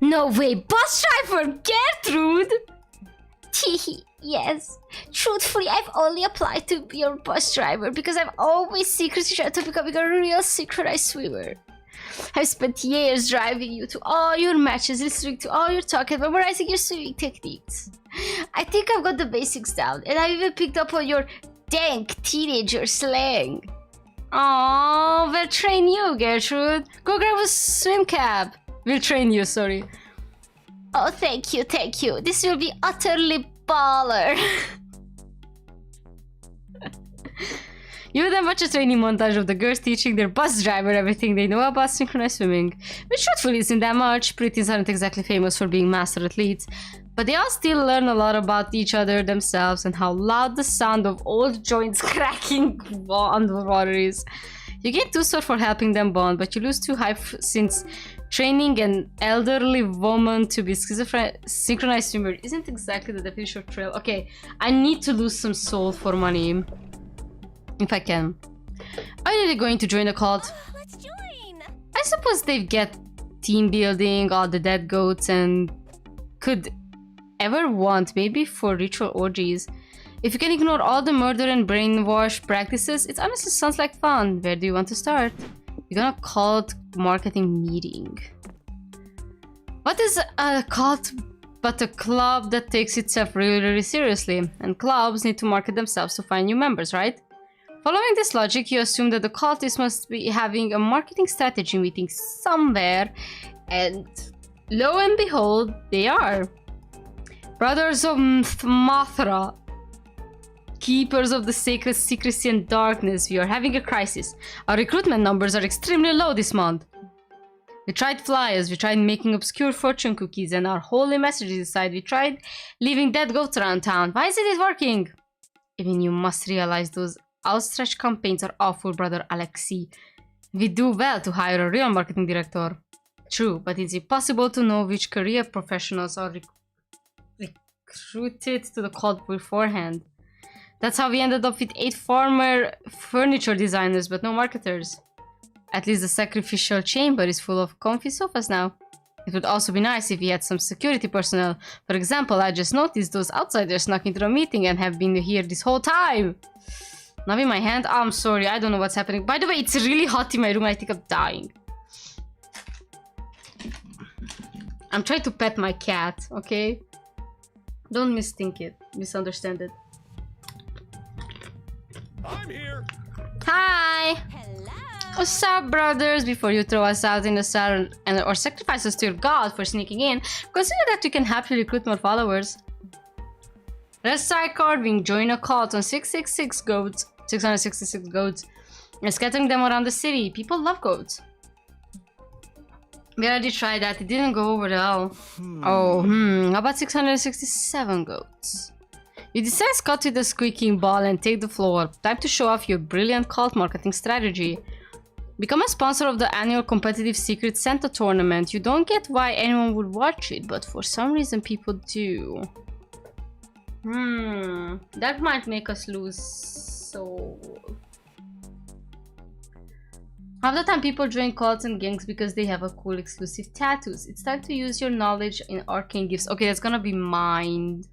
No way, bus driver Gertrude! Teehee, yes. Truthfully, I've only applied to be your bus driver because I've always secretly tried to become a real synchronized swimmer. I've spent years driving you to all your matches, listening to all your talk and memorizing your swimming techniques. I think I've got the basics down, and I've even picked up on your dank teenager slang. Aww, we'll train you, Gertrude. Go grab a swim cap. We'll train you, sorry. Oh, thank you, thank you. This will be utterly baller. You then watch a training montage of the girls teaching their bus driver everything they know about synchronized swimming. Which truthfully isn't that much. Preteens aren't exactly famous for being master athletes. But they all still learn a lot about each other, themselves, and how loud the sound of old joints cracking underwater is. You get 2 sore for helping them bond, but you lose 2 hype since training an elderly woman to be synchronized swimmer isn't exactly the definition of trail. Okay, I need to lose some soul for money. If I can. Are you really going to join the cult? Let's join. I suppose they get team building, all the dead goats, and could ever want, maybe for ritual orgies. If you can ignore all the murder and brainwash practices, it honestly sounds like fun. Where do you want to start? You're gonna cult marketing meeting. What is a cult but a club that takes itself really, really seriously? And clubs need to market themselves to find new members, right? Following this logic, you assume that the cultists must be having a marketing strategy meeting somewhere, and lo and behold, they are. Brothers of Mothra, keepers of the sacred secrecy and darkness, we are having a crisis. Our recruitment numbers are extremely low this month. We tried flyers, we tried making obscure fortune cookies and our holy messages aside, we tried leaving dead goats around town. Why isn't it working? Even you must realize those outstretched campaigns are awful, brother Alexei. We do well to hire a real marketing director. True, but it's impossible to know which career professionals are recruited to the cult beforehand. That's how we ended up with 8 former furniture designers, but no marketers. At least the sacrificial chamber is full of comfy sofas now. It would also be nice if we had some security personnel. For example, I just noticed those outsiders snuck into the meeting and have been here this whole time. Now in my hand? Oh, I'm sorry, I don't know what's happening. By the way, it's really hot in my room. I think I'm dying. I'm trying to pet my cat, okay? Don't misunderstand it. I'm here. Hi! What's up, brothers? Before you throw us out in the sun or sacrifice us to your god for sneaking in, consider that we can happily recruit more followers. Let's start carving, join a cult on 666 goats, 666 goats, and scattering them around the city. People love goats. We already tried that, it didn't go over well. How about 667 goats? You decide cut with the squeaking ball and take the floor. Time to show off your brilliant cult marketing strategy. Become a sponsor of the annual competitive Secret Santa tournament. You don't get why anyone would watch it, but for some reason people do. That might make us lose soul. Half the time people join cults and gangs because they have a cool exclusive tattoos. It's time to use your knowledge in arcane gifts. Okay, that's gonna be mine.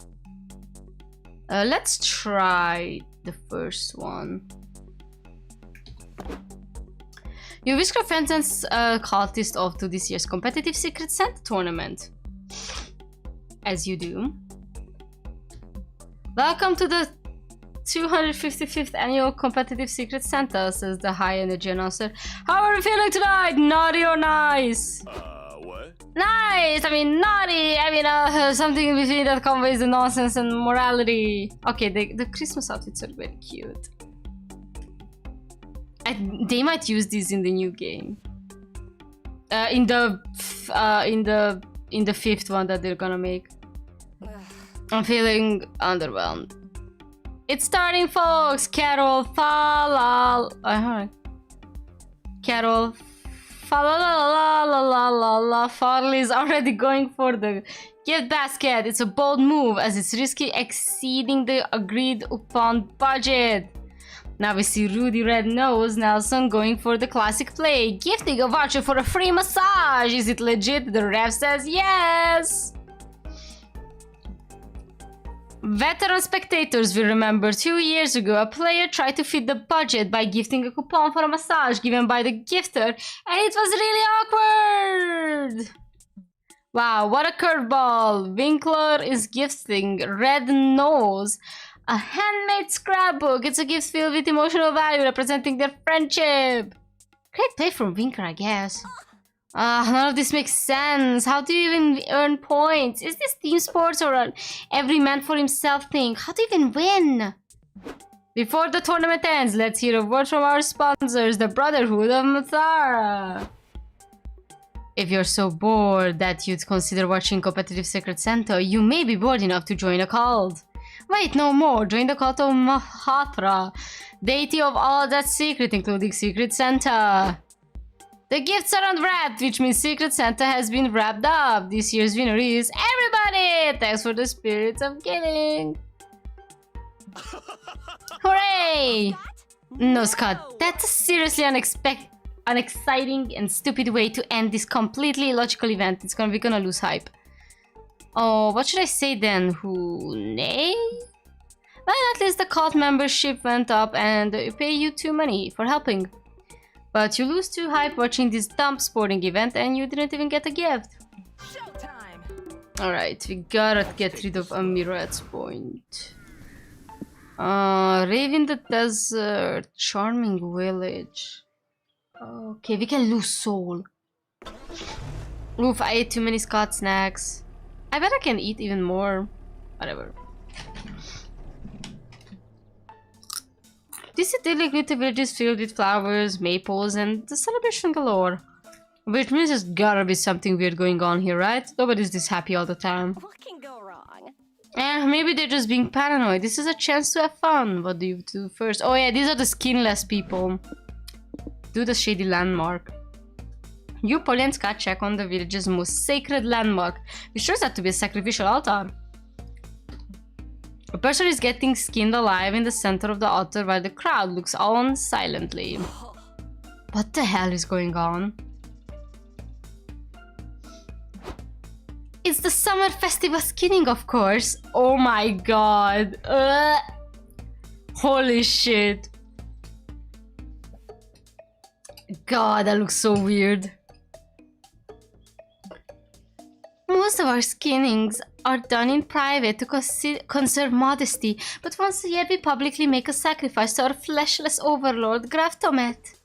Let's try the first one. You wish your friends and cultist off to this year's competitive Secret Santa tournament. As you do. Welcome to the 255th annual competitive Secret Santa, says the high energy announcer. How are you feeling tonight? Naughty or nice? What? Nice! I mean, naughty! I mean, something in between that conveys the nonsense and morality. Okay, the Christmas outfits are very cute. They might use these in the new game. In the fifth one that they're gonna make. I'm feeling underwhelmed. It's starting, folks! Carol Falal... Carol Falal Farley's already going for the gift basket. It's a bold move as it's risky exceeding the agreed upon budget. Now we see Rudy Red Nose Nelson going for the classic play. Gifting a voucher for a free massage. Is it legit? The ref says yes. Veteran spectators will remember 2 years ago a player tried to fit the budget by gifting a coupon for a massage given by the gifter, and it was really awkward! Wow, what a curveball! Winkler is gifting Red Nose a handmade scrapbook. It's a gift filled with emotional value representing their friendship. Great play from Winkler, I guess. None of this makes sense. How do you even earn points? Is this team sports or an every man for himself thing? How do you even win? Before the tournament ends, let's hear a word from our sponsors, the Brotherhood of Mathara. If you're so bored that you'd consider watching competitive Secret Santa, you may be bored enough to join a cult. Wait, no more. Join the cult of Mahatra, deity of all that's secret, including Secret Santa. The gifts are unwrapped, which means Secret Santa has been wrapped up. This year's winner is everybody! Thanks for the spirits of giving. Hooray! No, Scott, that's a seriously unexciting and stupid way to end this completely illogical event. We're gonna lose hype. Oh, what should I say then? Nay? Well, at least the cult membership went up and they pay you 2 money for helping. But you lose 2 hype watching this dumb sporting event and you didn't even get a gift. Alright, we gotta get rid of Amira at this point. Rave in the desert, charming village. Okay, we can lose soul. Oof, I ate too many Scott snacks. I bet I can eat even more. Whatever. This idyllic little village is filled with flowers, maples, and the celebration galore. Which means there's gotta be something weird going on here, right? Nobody's this happy all the time. What can go wrong? Maybe they're just being paranoid. This is a chance to have fun. What do you do first? Oh yeah, these are the skinless people. Do the shady landmark. You, Polly and Scott, check on the village's most sacred landmark, which turns out to be a sacrificial altar. A person is getting skinned alive in the center of the altar while the crowd looks on silently. What the hell is going on? It's the summer festival skinning, of course. Oh my god. Holy shit. God, that looks so weird. Most of our skinnings are done in private to conserve modesty, but once a year we publicly make a sacrifice to our fleshless overlord, Graftomet.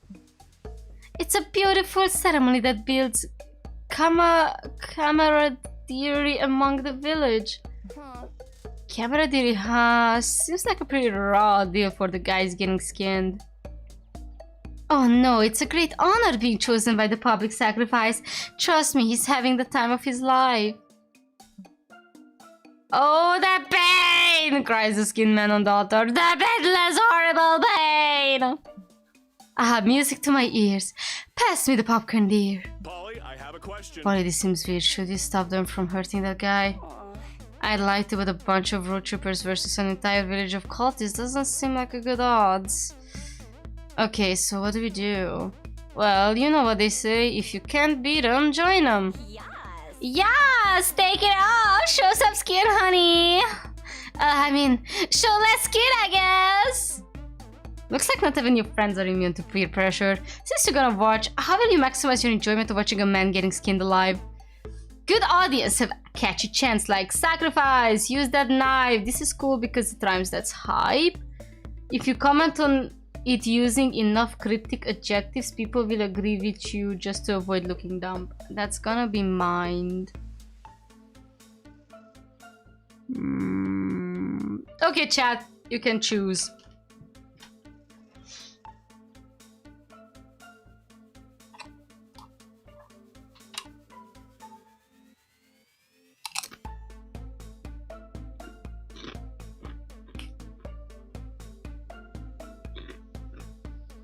It's a beautiful ceremony that builds camaraderie among the village. Camaraderie, huh? Seems like a pretty raw deal for the guys getting skinned. Oh no, it's a great honor being chosen by the public sacrifice. Trust me, he's having the time of his life. Oh, the pain! Cries the skin man on the altar. The endless horrible pain! I have music to my ears. Pass me the popcorn, dear. Polly, I have a question. Polly, this seems weird. Should you stop them from hurting that guy? I'd like to, but a bunch of road trippers versus an entire village of cultists doesn't seem like a good odds. Okay, so what do we do? Well, you know what they say. If you can't beat them, join them. Yes, take it off. Show some skin, honey. Show less skin, I guess. Looks like not even your friends are immune to peer pressure. Since you're gonna watch, how will you maximize your enjoyment of watching a man getting skinned alive? Good audience have a catchy chants like sacrifice, use that knife. This is cool because it rhymes, that's hype. If you comment on it using enough cryptic adjectives, people will agree with you just to avoid looking dumb. That's gonna be mined. Okay, chat, you can choose.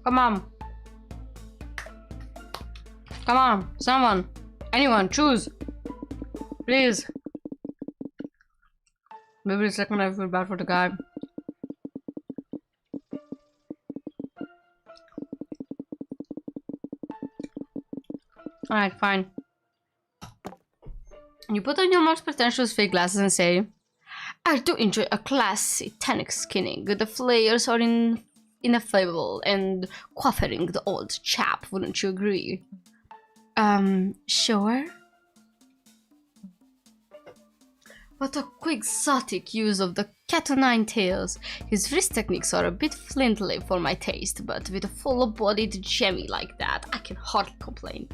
Come on. Come on, someone. Anyone, choose. Please. Maybe the second I feel bad for the guy. Alright, fine. You put on your most pretentious fake glasses and say, I do enjoy a classy tannic skinning. The flayers are ineffable and quaffering the old chap, wouldn't you agree? Sure. What a quixotic use of the cat o' nine tails. His wrist techniques are a bit flintly for my taste, but with a full-bodied gemmy like that, I can hardly complain.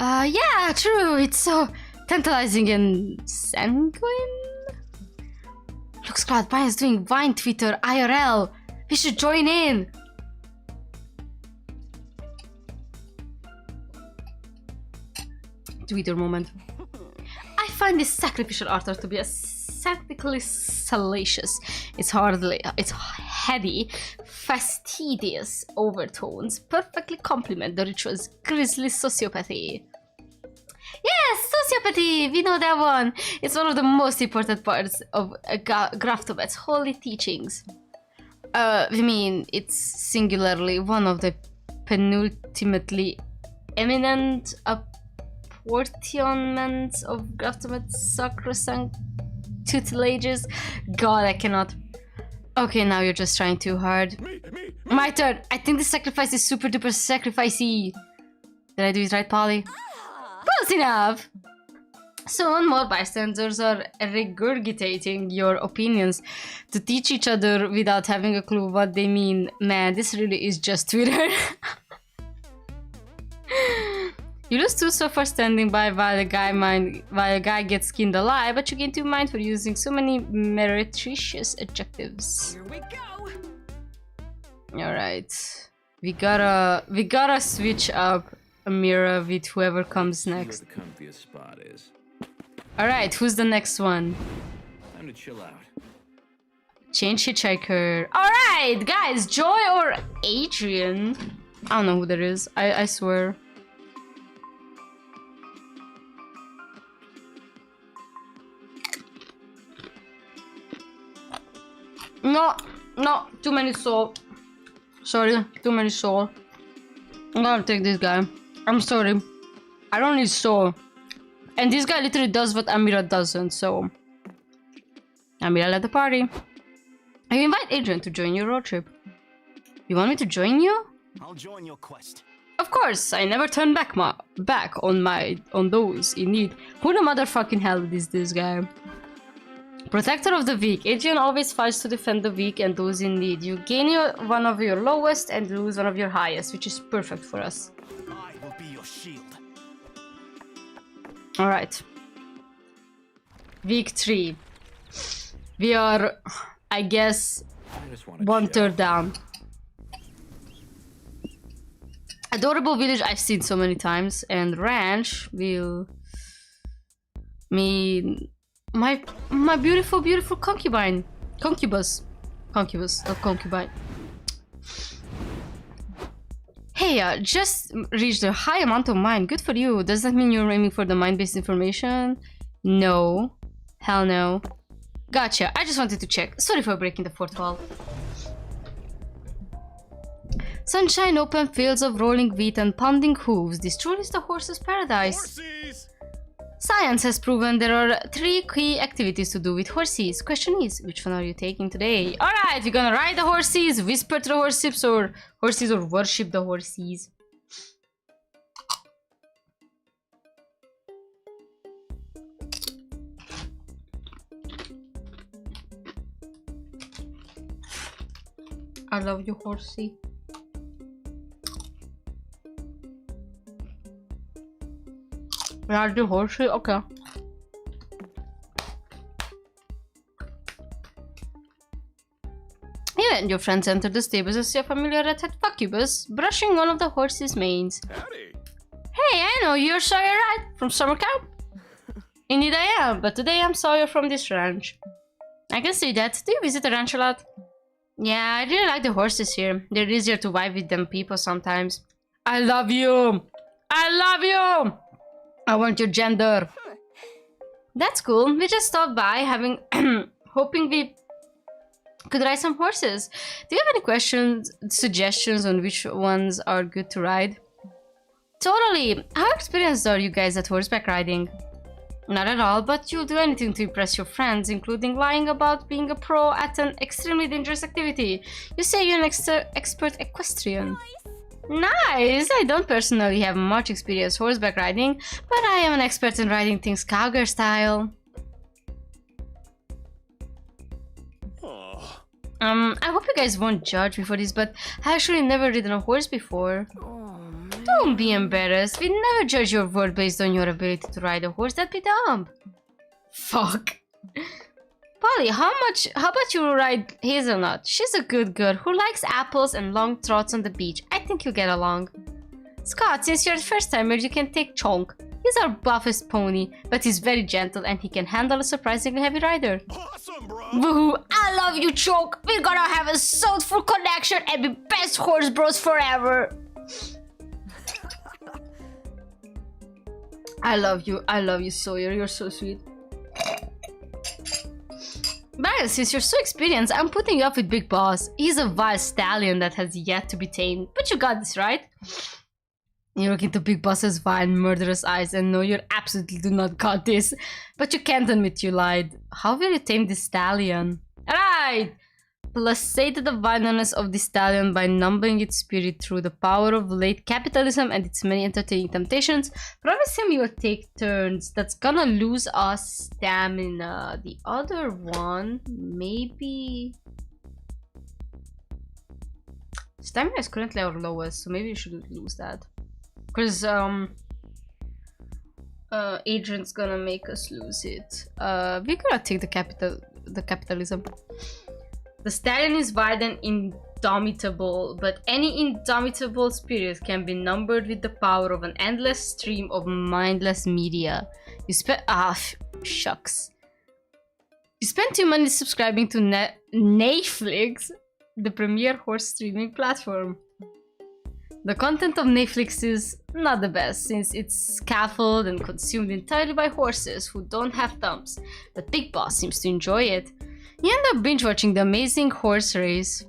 Yeah, true, it's so tantalizing and sanguine. Looks like Brian's doing Vine Twitter IRL. We should join in! Twitter moment. I find this sacrificial altar to be aesthetically salacious. Its heady, fastidious overtones perfectly complement the ritual's grisly sociopathy. Yes, sociopathy! We know that one! It's one of the most important parts of Graftomet's holy teachings. It's singularly one of the penultimately eminent apportionments of Graftomet's sacrosanct tutelages. God, I cannot. Okay, now you're just trying too hard. Me. My turn. I think the sacrifice is super duper sacrificey. Did I do it right, Polly? Close enough! Soon more bystanders are regurgitating your opinions to teach each other without having a clue what they mean. Man, this really is just Twitter. You lose 2 so far standing by while a guy gets skinned alive, but you gain 2 mind for using so many meretricious adjectives. Here we go. Alright. We gotta switch up Amira with whoever comes next. Where the comfiest spot is. Alright, who's the next one? Time to chill out. Change hitchhiker. Alright, guys, Joy or Adrian? I don't know who that is. I swear. No, too many soul. Sorry, too many soul. I'm gonna take this guy. I'm sorry. I don't need soul. And this guy literally does what Amira doesn't, so... Amira led the party. I invite Adrian to join your road trip. You want me to join you? I'll join your quest. Of course, I never turn back on those in need. Who the motherfucking hell is this guy? Protector of the weak. Adrian always fights to defend the weak and those in need. You gain one of your lowest and lose one of your highest, which is perfect for us. I will be your shield. Alright. Week 3. We are, I guess, I just want to 1/3 down. Adorable village I've seen so many times, and ranch will mean my beautiful concubus, not concubine. Hey, just reached a high amount of mine. Good for you. Does that mean you're aiming for the mine-based information? No. Hell no. Gotcha. I just wanted to check. Sorry for breaking the fourth wall. Sunshine, open fields of rolling wheat and pounding hooves. This truly is the horse's paradise. Horses! Science has proven there are 3 key activities to do with horses. Question is, which one are you taking today? Alright, we're gonna ride the horses, whisper to the horses, or worship the horses. I love you, horsey. Ride the horsey? Okay. You and your friends enter the stables and see a familiar red-headed succubus brushing one of the horse's manes. Howdy. Hey, I know you're Sawyer, right? From summer camp? Indeed I am, but today I'm Sawyer from this ranch. I can see that. Do you visit the ranch a lot? Yeah, I really like the horses here. They're easier to vibe with than people sometimes. I love you! I love you! I want your gender. That's cool. We just stopped by hoping we could ride some horses. Do you have any questions, suggestions on which ones are good to ride? Totally. How experienced are you guys at horseback riding? Not at all, but you'll do anything to impress your friends, including lying about being a pro at an extremely dangerous activity. You say you're an expert equestrian. Nice! I don't personally have much experience horseback riding, but I am an expert in riding things cowgirl style. Oh. I hope you guys won't judge me for this, but I actually never ridden a horse before. Don't be embarrassed. We never judge your word based on your ability to ride a horse. That'd be dumb. Fuck. Polly, how about you ride Hazelnut? She's a good girl who likes apples and long trots on the beach. I think you'll get along. Scott, since you're the first timer, you can take Chonk. He's our buffest pony, but he's very gentle and he can handle a surprisingly heavy rider. Awesome, bro! Woohoo! I love you, Chonk! We're gonna have a soulful connection and be best horse bros forever! I love you, Sawyer. You're so sweet. But since you're so experienced, I'm putting you up with Big Boss. He's a wild stallion that has yet to be tamed. But you got this, right? You look into Big Boss's wild, murderous eyes and know you absolutely do not got this. But you can't admit you lied. How will you tame this stallion? Alright! Plus say to the violence of the stallion by numbing its spirit through the power of late capitalism and its many entertaining temptations. Promise him you will take turns. That's gonna lose us stamina. The other one, maybe... Stamina is currently our lowest, so maybe you should lose that. Because, Adrian's gonna make us lose it. We're gonna take the capitalism. The stallion is wild and indomitable, but any indomitable spirit can be numbered with the power of an endless stream of mindless media. You shucks. You spend 2 months subscribing to Netflix, the premier horse streaming platform. The content of Netflix is not the best, since it's scaffolded and consumed entirely by horses who don't have thumbs, but Big Boss seems to enjoy it. You end up binge-watching The Amazing Horse Race,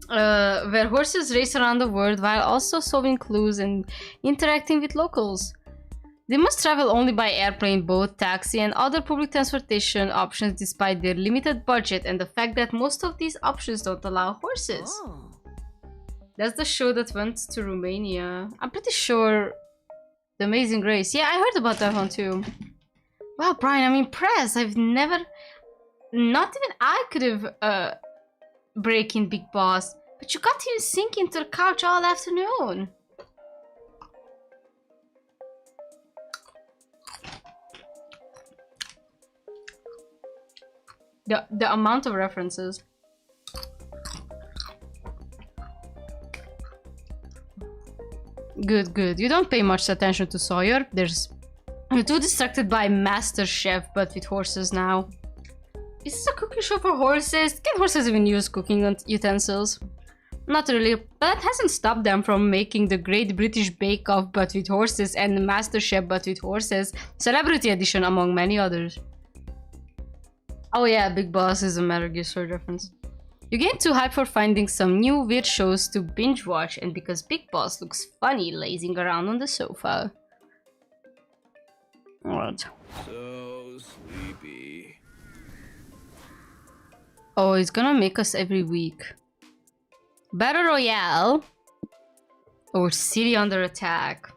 where horses race around the world while also solving clues and interacting with locals. They must travel only by airplane, boat, taxi, and other public transportation options despite their limited budget and the fact that most of these options don't allow horses. Oh. That's the show that went to Romania. I'm pretty sure The Amazing Grace. Yeah, I heard about that one too. Wow, Brian, I'm impressed. I've never... Not even I could have breaking Big Boss. But you got him sinking to the couch all afternoon. The amount of references. Good, good. You don't pay much attention to Sawyer. You're too distracted by Master Chef, but with horses now. Is this a cooking show for horses? Can horses even use cooking utensils? Not really, but that hasn't stopped them from making the Great British Bake Off but with horses and Master Chef but with horses, Celebrity Edition among many others. Oh yeah, Big Boss is a Metal Gear Solid reference. You get too hyped for finding some new weird shows to binge watch and because Big Boss looks funny lazing around on the sofa. Alright. So sleepy. Oh, it's gonna make us every week. Battle Royale or City Under Attack.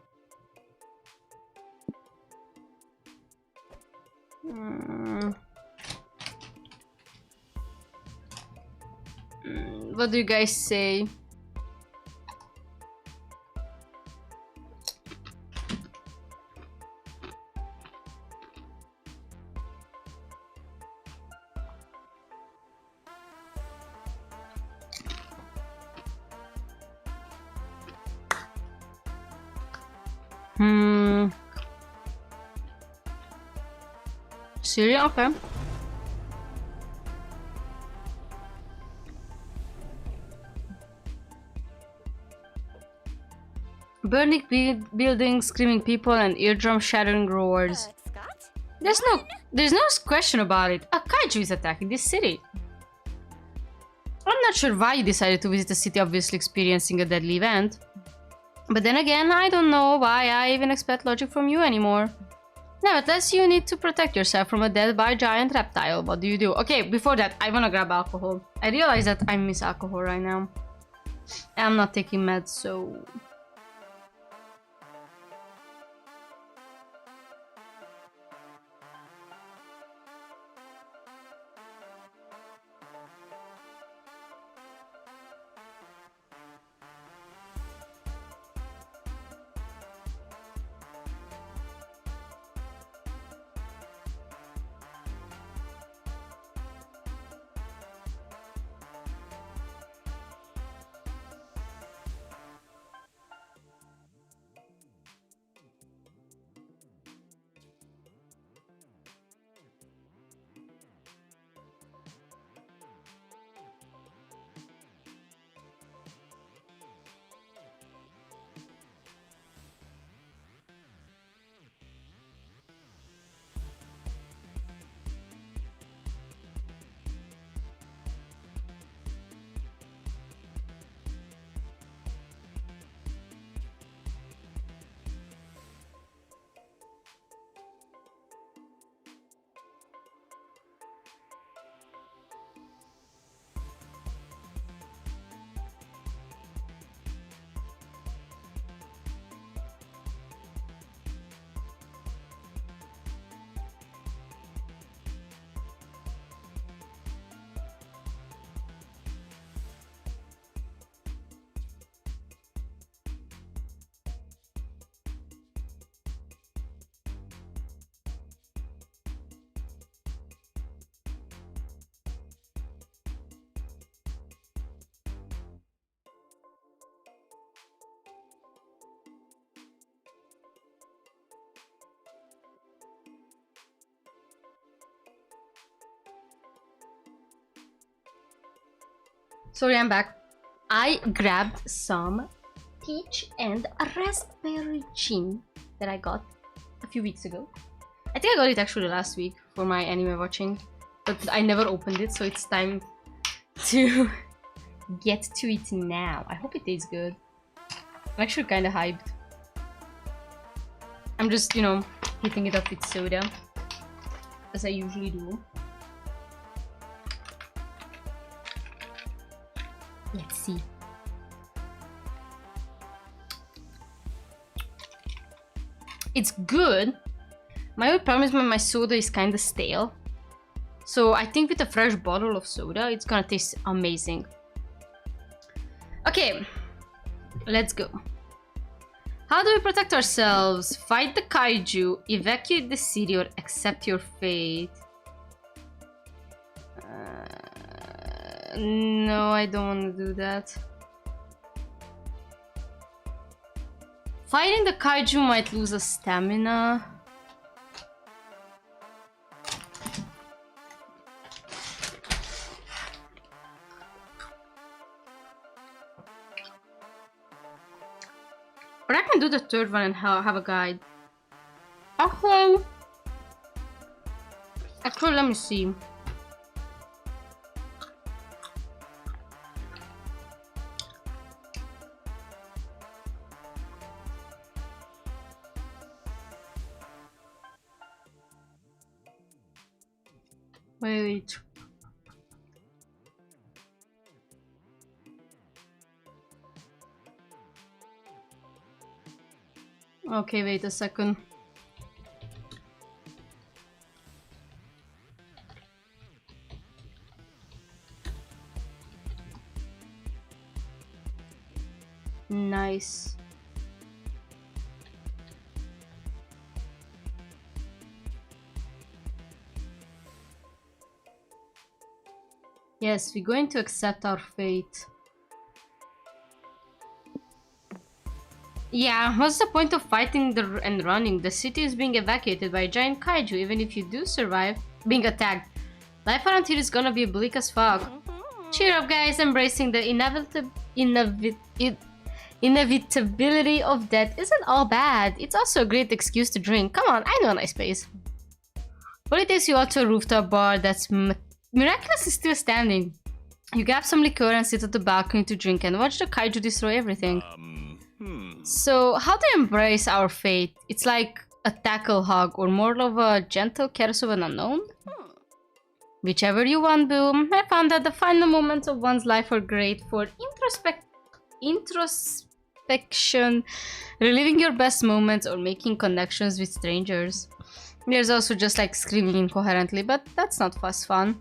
What do you guys say? Syria? Okay. Burning buildings, screaming people, and eardrum shattering roars. Scott? There's no question about it. A kaiju is attacking this city. I'm not sure why you decided to visit a city obviously experiencing a deadly event. But then again, I don't know why I even expect logic from you anymore. Nevertheless, you need to protect yourself from a dead by giant reptile. What do you do? Okay, before that, I wanna grab alcohol. I realize that I miss alcohol right now. I'm not taking meds, so... Sorry, I'm back. I grabbed some peach and raspberry gin that I got a few weeks ago. I think I got it actually last week for my anime watching, but I never opened it, so it's time to get to it now. I hope it tastes good. I'm actually kind of hyped. I'm just, you know, hitting it up with soda, as I usually do. Let's see. It's good. My only problem is my soda is kind of stale. So I think with a fresh bottle of soda, it's gonna taste amazing. Okay, let's go. How do we protect ourselves? Fight the kaiju, evacuate the city, or accept your fate? No, I don't want to do that. Fighting the kaiju might lose a stamina. Or I can do the third one and have a guide. Okay. Actually, let me see. Wait. Okay, wait a second. Nice. Yes, we're going to accept our fate. Yeah, what's the point of fighting and running? The city is being evacuated by a giant kaiju. Even if you do survive being attacked, life around here is gonna be bleak as fuck. Cheer up, guys. Embracing the inevitability of death isn't all bad. It's also a great excuse to drink. Come on, I know a nice place. Well, it takes you out to a rooftop bar that's miraculously still standing. You grab some liqueur and sit at the balcony to drink and watch the kaiju destroy everything. So, how to embrace our fate? It's like a tackle hug or more of a gentle caress of an unknown? Whichever you want, boom. I found that the final moments of one's life are great for introspection, reliving your best moments, or making connections with strangers. There's also just like screaming incoherently, but that's not fun.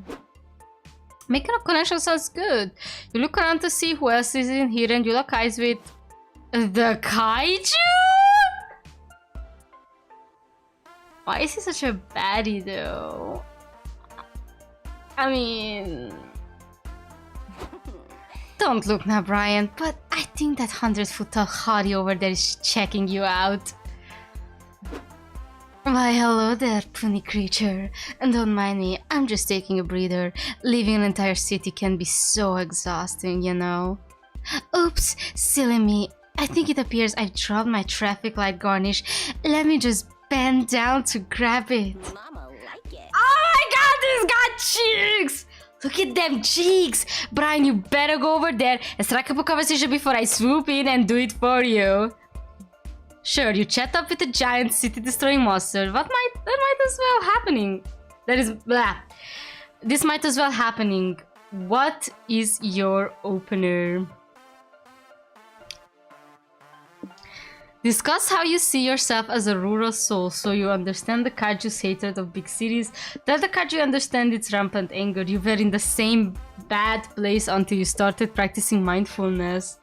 Making a connection sounds good. You look around to see who else is in here and you lock eyes with the kaiju? Why is he such a baddie though? I mean... Don't look now, Brian, but I think that 100-foot tall hottie over there is checking you out. Why, hello there, puny creature. And don't mind me, I'm just taking a breather. Leaving an entire city can be so exhausting, you know? Oops, silly me. I think it appears I've dropped my traffic light garnish. Let me just bend down to grab it. Mama like it. Oh my god, he's got cheeks! Look at them cheeks! Brian, you better go over there and strike up a conversation before I swoop in and do it for you. Sure, you chat up with a giant city-destroying monster. That might as well happening. That is blah. This might as well happening. What is your opener? Discuss how you see yourself as a rural soul so you understand the kaiju's hatred of big cities. Let the kaiju understand its rampant anger. You were in the same bad place until you started practicing mindfulness.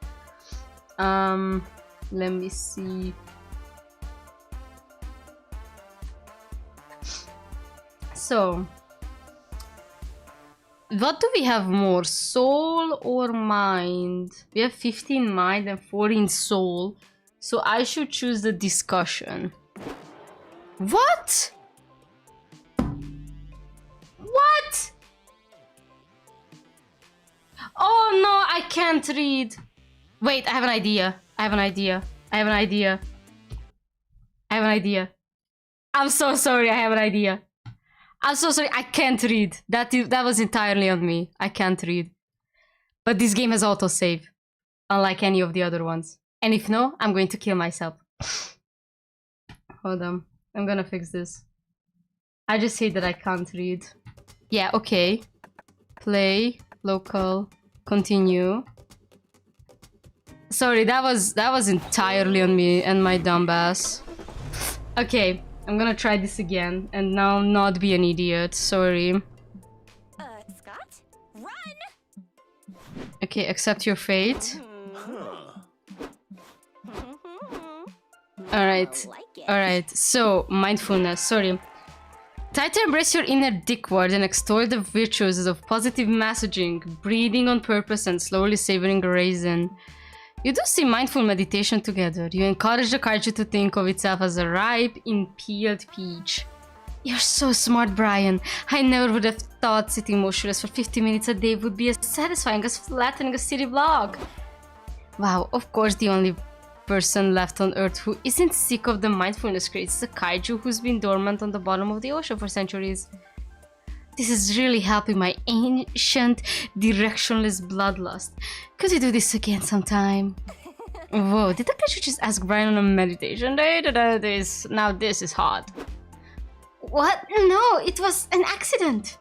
Let me see. So, what do we have more? Soul or mind? We have 15 mind and 14 soul. So I should choose the discussion. What? What? Oh no, I can't read. Wait, I have an idea. I'm so sorry, I have an idea. I'm so sorry, I can't read. That was entirely on me. I can't read. But this game has autosave, unlike any of the other ones. And if no, I'm going to kill myself. Hold on. I'm gonna fix this. I just hate that I can't read. Yeah, okay. Play, local, continue. Sorry, that was entirely on me and my dumbass. Okay, I'm gonna try this again and now not be an idiot. Sorry. Scott? Run! Okay, accept your fate. Alright. Alright, so mindfulness, sorry. Try to embrace your inner dickwad and extol the virtues of positive messaging, breathing on purpose and slowly savoring a raisin. You do see mindful meditation together. You encourage the kaiju to think of itself as a ripe, impaled peach. You're so smart, Brian. I never would have thought sitting motionless for 50 minutes a day would be as satisfying as flattening a city block. Wow, of course the only person left on Earth who isn't sick of the mindfulness craze is a kaiju who's been dormant on the bottom of the ocean for centuries. This is really helping my ancient, directionless bloodlust. Could we do this again sometime? Whoa, did the kaiju just ask Brian on a meditation day? Now this is hot. What? No, it was an accident.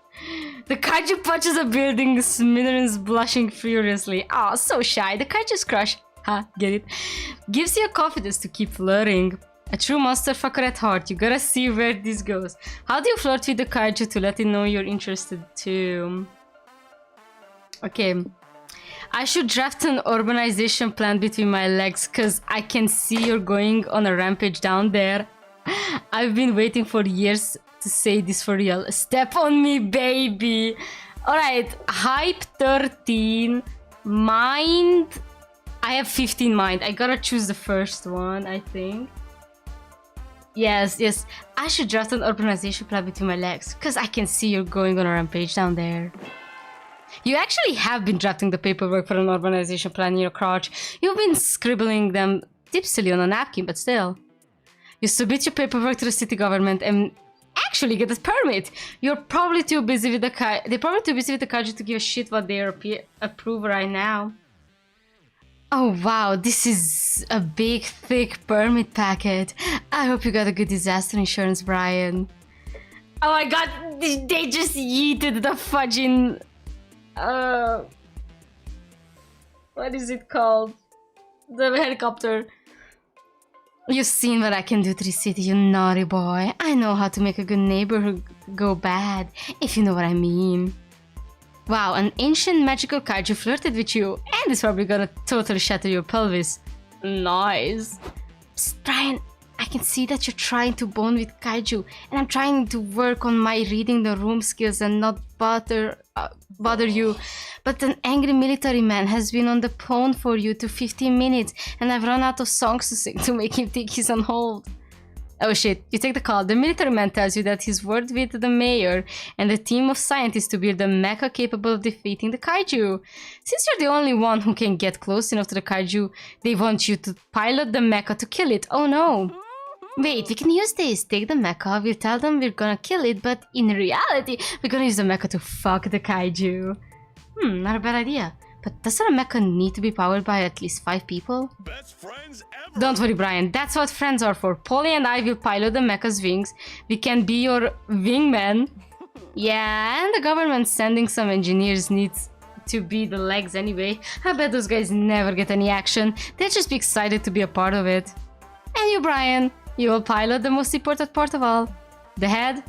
The kaiju punches a building, smithereens blushing furiously. Aw, so shy. The kaiju's crush. Ha, get it? Gives you confidence to keep flirting. A true monster fucker at heart. You gotta see where this goes. How do you flirt with the kaiju to let it know you're interested too? Okay. I should draft an urbanization plan between my legs because I can see you're going on a rampage down there. I've been waiting for years to say this for real. Step on me, baby. Alright, hype 13. Mind. I have 15 mind. I gotta choose the first one, I think. Yes. I should draft an urbanization plan between my legs because I can see you're going on a rampage down there. You actually have been drafting the paperwork for an urbanization plan in your crotch. You've been scribbling them tipsily on a napkin, but still. You submit your paperwork to the city government and actually get a permit. You're probably too busy with the they're probably too busy with the kaiju to give a shit what they approve right now. Oh wow, this is a big, thick permit packet. I hope you got a good disaster insurance, Brian. Oh my god, they just yeeted the fudging... what is it called? The helicopter. You've seen what I can do to the city, you naughty boy. I know how to make a good neighborhood go bad, if you know what I mean. Wow, an ancient magical kaiju flirted with you, and it's probably gonna totally shatter your pelvis. Nice. Psst, Brian, I can see that you're trying to bond with kaiju, and I'm trying to work on my reading the room skills and not bother you. But an angry military man has been on the phone for you to 15 minutes, and I've run out of songs to sing to make him think he's on hold. Oh shit, you take the call. The military man tells you that he's worked with the mayor and a team of scientists to build a mecha capable of defeating the kaiju. Since you're the only one who can get close enough to the kaiju, they want you to pilot the mecha to kill it. Oh no. Wait, we can use this. Take the mecha, we'll tell them we're gonna kill it, but in reality, we're gonna use the mecha to fuck the kaiju. Not a bad idea. But doesn't a mecha need to be powered by at least 5 people? Best friends ever. Don't worry, Brian. That's what friends are for. Polly and I will pilot the mecha's wings. We can be your wingman. Yeah, and the government sending some engineers needs to be the legs anyway. I bet those guys never get any action. They'll just be excited to be a part of it. And you, Brian, you will pilot the most important part of all. The head?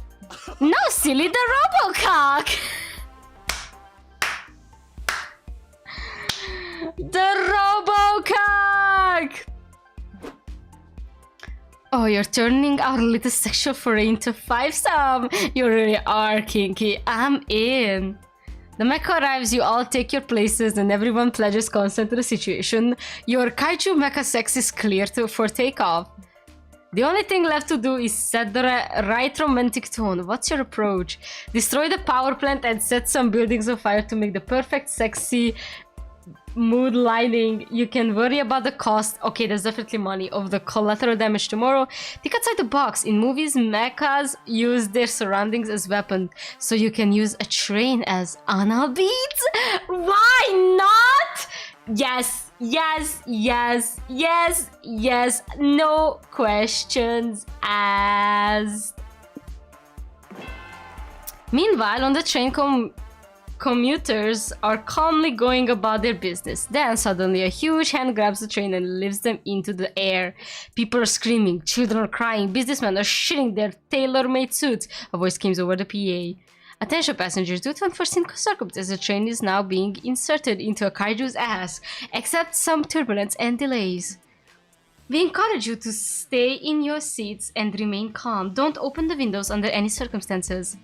No, silly, the robocock! The robocock! Oh, you're turning our little sexual foray into 5-some. You really are kinky. I'm in. The mecha arrives, you all take your places, and everyone pledges consent to the situation. Your kaiju mecha sex is clear for takeoff. The only thing left to do is set the right romantic tone. What's your approach? Destroy the power plant and set some buildings on fire to make the perfect sexy mood lighting. You can worry about the cost. Okay, there's definitely money of the collateral damage tomorrow. Think outside the box. In movies, mechas use their surroundings as weapons, so you can use a train as anal beads. Why not? Yes, yes, yes, yes, yes. No questions asked. Meanwhile, on the train commuters are calmly going about their business. Then suddenly a huge hand grabs the train and lifts them into the air. People are screaming, children are crying, businessmen are shitting their tailor-made suits. A voice comes over the PA. Attention passengers, due to unforeseen circumstances, the train is now being inserted into a kaiju's ass. Accept some turbulence and delays. We encourage you to stay in your seats and remain calm. Don't open the windows under any circumstances.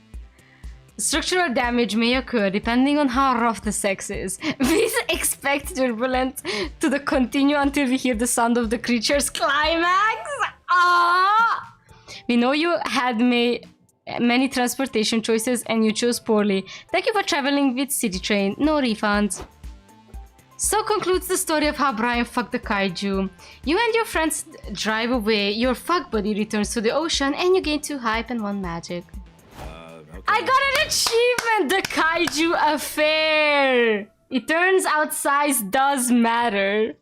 Structural damage may occur depending on how rough the sex is. Please expect turbulence to continue until we hear the sound of the creature's climax. Ah! We know you had many transportation choices and you chose poorly. Thank you for traveling with City Train. No refunds. So concludes the story of how Brian fucked the kaiju. You and your friends drive away, your fuck buddy returns to the ocean, and you gain 2 hype and 1 magic. Okay. I got an achievement! The kaiju affair! It turns out size does matter.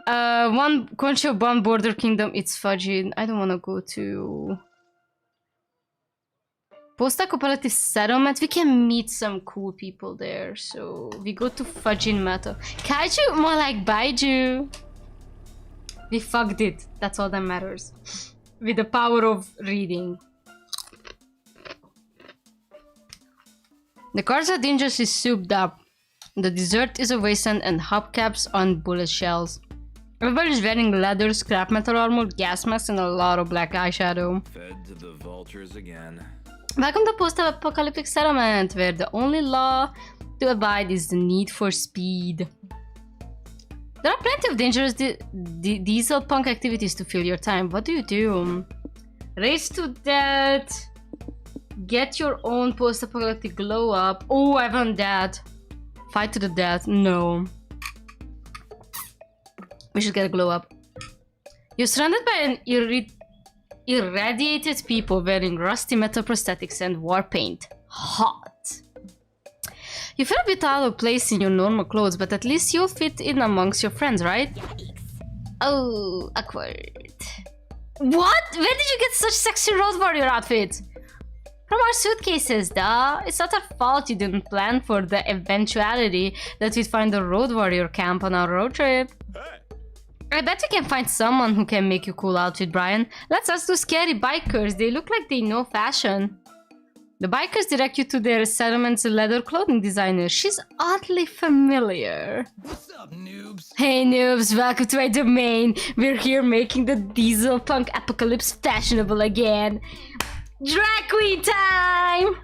One Concho Bomb Border Kingdom, it's fudging. I don't want to go to... Post-cooperative settlement, we can meet some cool people there, so we go to Fudging Metal. Kaiju, more like Baiju. We fucked it, that's all that matters. With the power of reading. The cars are dangerously souped up. The dessert is a wasteland and hubcaps on bullet shells. Everybody's wearing leather, scrap metal armor, gas masks, and a lot of black eyeshadow. Fed to the vultures again. Welcome to post-apocalyptic settlement, where the only law to abide is the need for speed. There are plenty of dangerous diesel punk activities to fill your time. What do you do? Race to death. Get your own post-apocalyptic glow up. Oh, I want that. Fight to the death. No. We should get a glow up. You're surrounded by an irradiated people wearing rusty metal prosthetics and war paint. Hot. You feel a bit out of place in your normal clothes, but at least you'll fit in amongst your friends, right? Oh, awkward. What? Where did you get such sexy road warrior outfits? From our suitcases, duh. It's not our fault you didn't plan for the eventuality that we'd find a road warrior camp on our road trip. I bet we can find someone who can make you a cool outfit, Brian. Let's ask those scary bikers. They look like they know fashion. The bikers direct you to their settlement's leather clothing designer. She's oddly familiar. What's up, noobs? Hey noobs, welcome to my domain. We're here making the diesel punk apocalypse fashionable again. Drag queen time!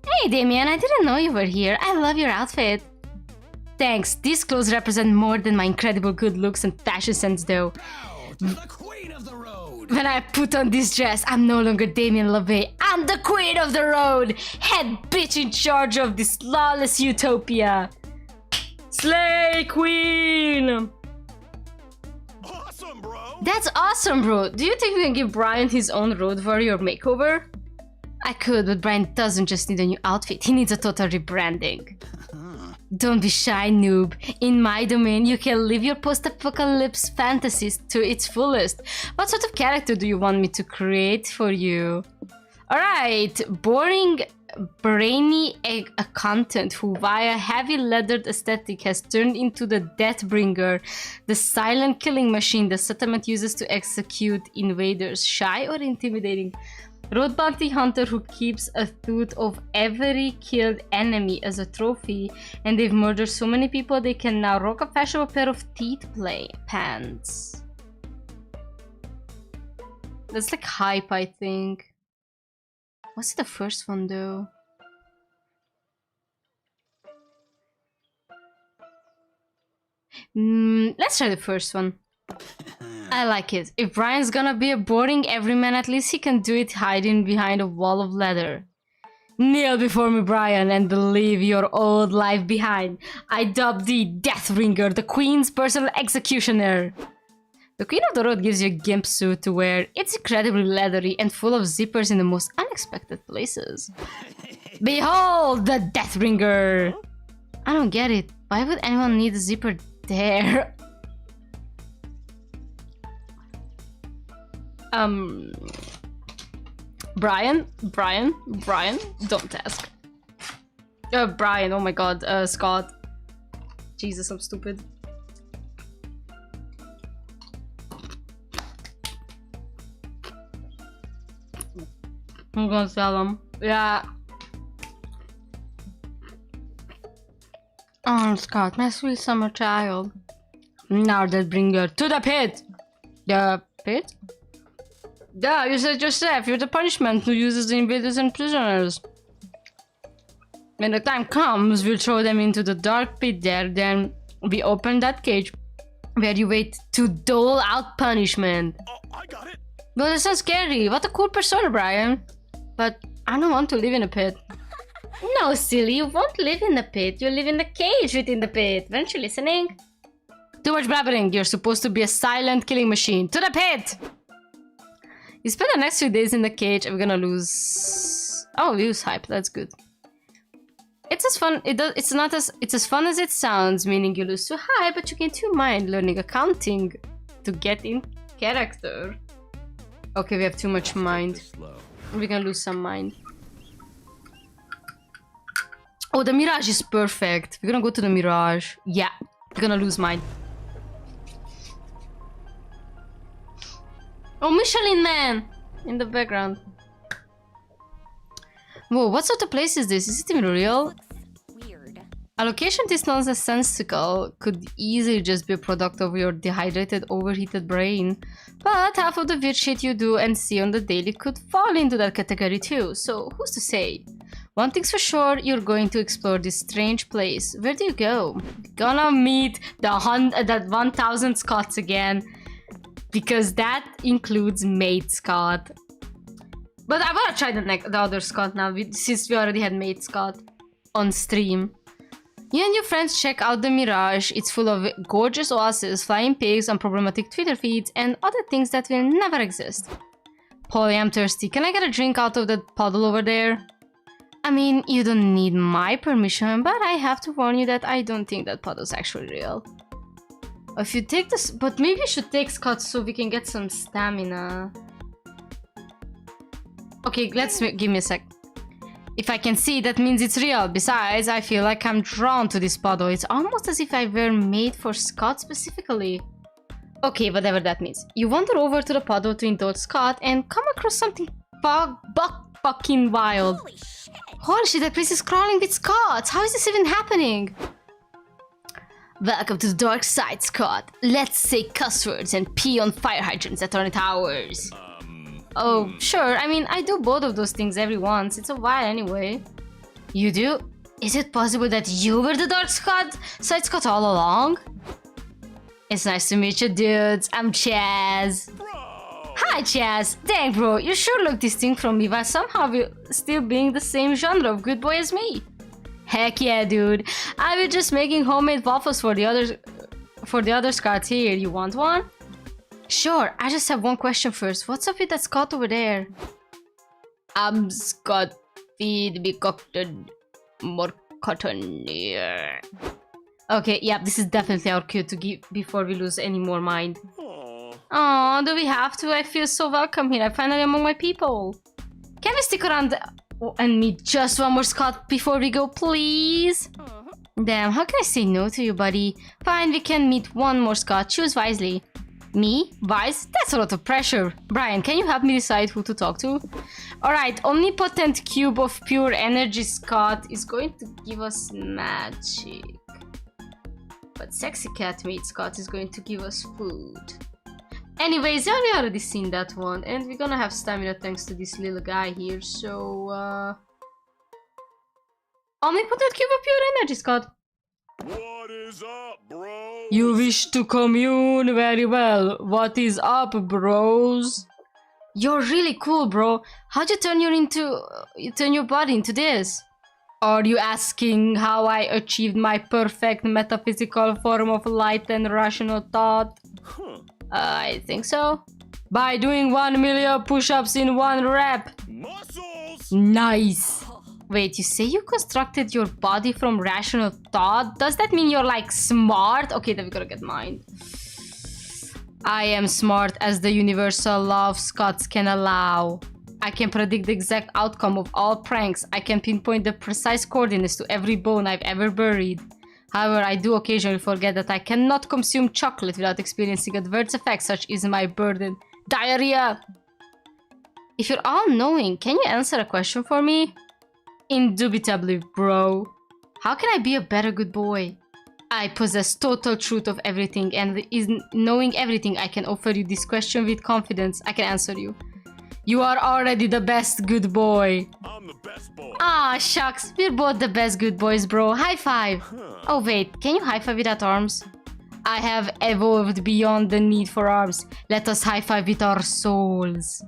Hey Damien, I didn't know you were here. I love your outfit. Thanks, these clothes represent more than my incredible good looks and fashion sense though. Now to the queen of the road. When I put on this dress, I'm no longer Damien LaVey. I'm the queen of the road! Head bitch in charge of this lawless utopia! Slay queen! Awesome, bro. That's awesome, bro! Do you think we can give Brian his own road warrior makeover? I could, but Brian doesn't just need a new outfit. He needs a total rebranding. Don't be shy, noob. In my domain, you can live your post-apocalypse fantasies to its fullest. What sort of character do you want me to create for you? Alright, boring, brainy accountant who via heavy leathered aesthetic has turned into the Deathbringer, the silent killing machine the settlement uses to execute invaders. Shy or intimidating? Road bounty hunter who keeps a tooth of every killed enemy as a trophy, and they've murdered so many people they can now rock a fashionable pair of teeth pants. That's like hype, I think. What's the first one though? Let's try the first one. I like it. If Brian's gonna be a boring everyman, at least he can do it hiding behind a wall of leather. Kneel before me, Brian, and leave your old life behind. I dub thee Deathbringer, the Queen's personal executioner. The Queen of the Road gives you a gimp suit to wear. It's incredibly leathery and full of zippers in the most unexpected places. Behold the Deathbringer! I don't get it. Why would anyone need a zipper there? Brian, don't ask. Brian, oh my god, Scott. Jesus, I'm stupid. I'm gonna tell him. Yeah. Oh, Scott, my sweet summer child. Now they'll bring you to the pit. The pit? Yeah, you said yourself, you're the punishment who uses the invaders and prisoners. When the time comes, we'll throw them into the dark pit there, then we open that cage where you wait to dole out punishment. Oh, I got it. Well, that sounds scary. What a cool persona, Brian. But I don't want to live in a pit. No, silly, you won't live in the pit. You'll live in the cage within the pit. Weren't you listening? Too much blabbering. You're supposed to be a silent killing machine. To the pit! You spend the next few days in the cage and we're gonna lose... Oh, we lose hype. That's good. It's as fun. It's as fun as it sounds, meaning you lose 2 hype, but you gain 2 mind learning accounting to get in character. Okay, we have too much mind. We're gonna lose some mind. Oh, the Mirage is perfect. We're gonna go to the Mirage. Yeah, we're gonna lose mind. Oh, Michelin Man! In the background. Whoa, what sort of place is this? Is it even real? Weird. A location this nonsensical could easily just be a product of your dehydrated, overheated brain. But half of the weird shit you do and see on the daily could fall into that category too, so who's to say? One thing's for sure, you're going to explore this strange place. Where do you go? Gonna meet that 1000 Scots again. Because that includes Mate Scott. But I wanna try the other Scott now, since we already had Mate Scott on stream. You and your friends check out the Mirage. It's full of gorgeous oases, flying pigs, unproblematic Twitter feeds, and other things that will never exist. Polly, I'm thirsty. Can I get a drink out of that puddle over there? I mean, you don't need my permission, but I have to warn you that I don't think that puddle's actually real. If you take this, but maybe you should take Scott so we can get some stamina. Okay, give me a sec. If I can see, that means it's real. Besides, I feel like I'm drawn to this puddle. It's almost as if I were made for Scott specifically. Okay, whatever that means. You wander over to the puddle to indulge Scott and come across something fucking wild. Holy shit. Holy shit, that place is crawling with Scots. How is this even happening? Welcome to the dark side, Scott. Let's say cuss words and pee on fire hydrants that aren't ours. Oh, sure. I mean, I do both of those things every once. It's a while anyway. You do? Is it possible that you were the dark side Scott all along? It's nice to meet you, dudes. I'm Chaz. Bro. Hi, Chaz. Dang, bro. You sure look distinct from me while somehow still being the same genre of good boy as me. Heck yeah, dude. I was just making homemade waffles for the other Scots here. You want one? Sure, I just have one question first. What's up with that Scott over there? I'm Scott. Feed me cotton. More cotton here. Okay, yeah, this is definitely our cue to give before we lose any more mind. Oh, do we have to? I feel so welcome here. I'm finally among my people. Can we stick around and meet just one more Scott before we go, please? Damn, how can I say no to you, buddy? Fine, we can meet one more Scott. Choose wisely. Me? Wise? That's a lot of pressure. Brian, can you help me decide who to talk to? Alright, omnipotent cube of pure energy Scott is going to give us magic. But sexy cat meat Scott is going to give us food. Anyways, yeah, we already seen that one. And we're gonna have stamina thanks to this little guy here, so omnipotent cube of pure energy Scott. What is up, bro? You wish to commune? Very well. What is up, bros? You're really cool, bro. How'd you turn your body into this? Are you asking how I achieved my perfect metaphysical form of light and rational thought? I think so. By doing 1 million push-ups in 1 rep. Muscles! Nice. Wait, you say you constructed your body from rational thought? Does that mean you're like smart? Okay, then we gotta get mine. I am smart as the universal law of Scots can allow. I can predict the exact outcome of all pranks. I can pinpoint the precise coordinates to every bone I've ever buried. However, I do occasionally forget that I cannot consume chocolate without experiencing adverse effects such as my burden. Diarrhea! If you're all-knowing, can you answer a question for me? Indubitably, bro. How can I be a better good boy? I possess total truth of everything, and in knowing everything, I can offer you this question with confidence. I can answer you. You are already the best good boy. I'm the best boy. Ah, shucks. We're both the best good boys, bro. High five. Oh, wait. Can you high five without arms? I have evolved beyond the need for arms. Let us high five with our souls.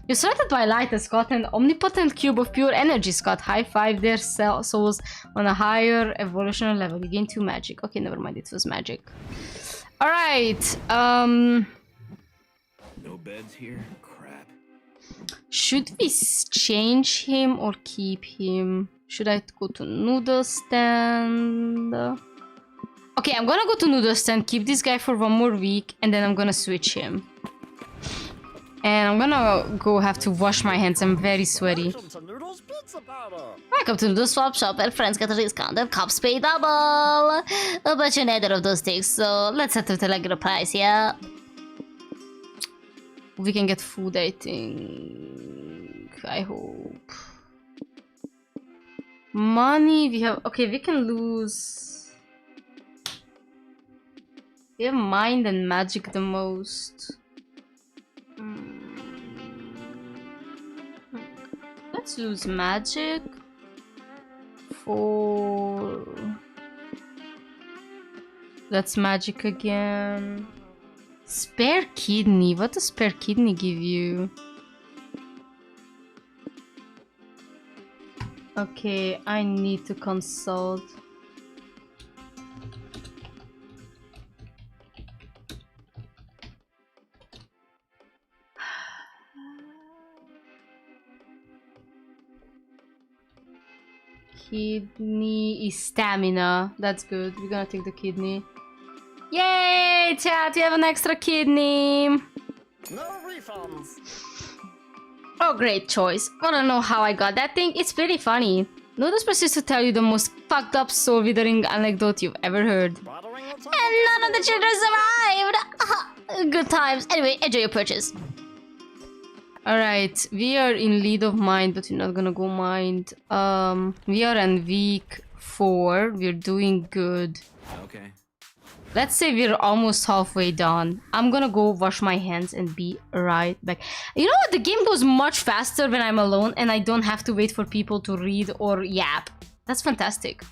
You're surrounded by light, Scott, an omnipotent cube of pure energy, Scott. High five their souls on a higher evolutionary level. You gain 2 magic. Okay, never mind. It was magic. Alright. No beds here? Crap. Should we change him or keep him? Should I go to noodle stand? Okay, I'm gonna go to noodle stand, keep this guy for 1 more week, and then I'm gonna switch him. And I'm gonna go have to wash my hands. I'm very sweaty. Welcome to Noodles Pizza Powder. Welcome to the swap shop where friends get a discount and cups pay double. But you're neither of those things, so let's settle the regular price, yeah? We can get food, I think. I hope. Money, we have... Okay, we can lose... We have mind and magic the most. Let's lose magic for... That's magic again. Spare kidney. What does spare kidney give you? Okay, I need to consult. Kidney is stamina. That's good. We're gonna take the kidney. Yay, chat! We have an extra kidney. No refunds. Oh, great choice. Wanna know how I got that thing? It's pretty funny. Noodles proceeds to tell you the most fucked up soul-withering anecdote you've ever heard. And none of the children survived! Good times. Anyway, enjoy your purchase. Alright, we are in lead of mind, but we're not gonna go mind. We are in week 4. We're doing good. Okay. Let's say we're almost halfway done. I'm gonna go wash my hands and be right back. You know what? The game goes much faster when I'm alone and I don't have to wait for people to read or yap. That's fantastic.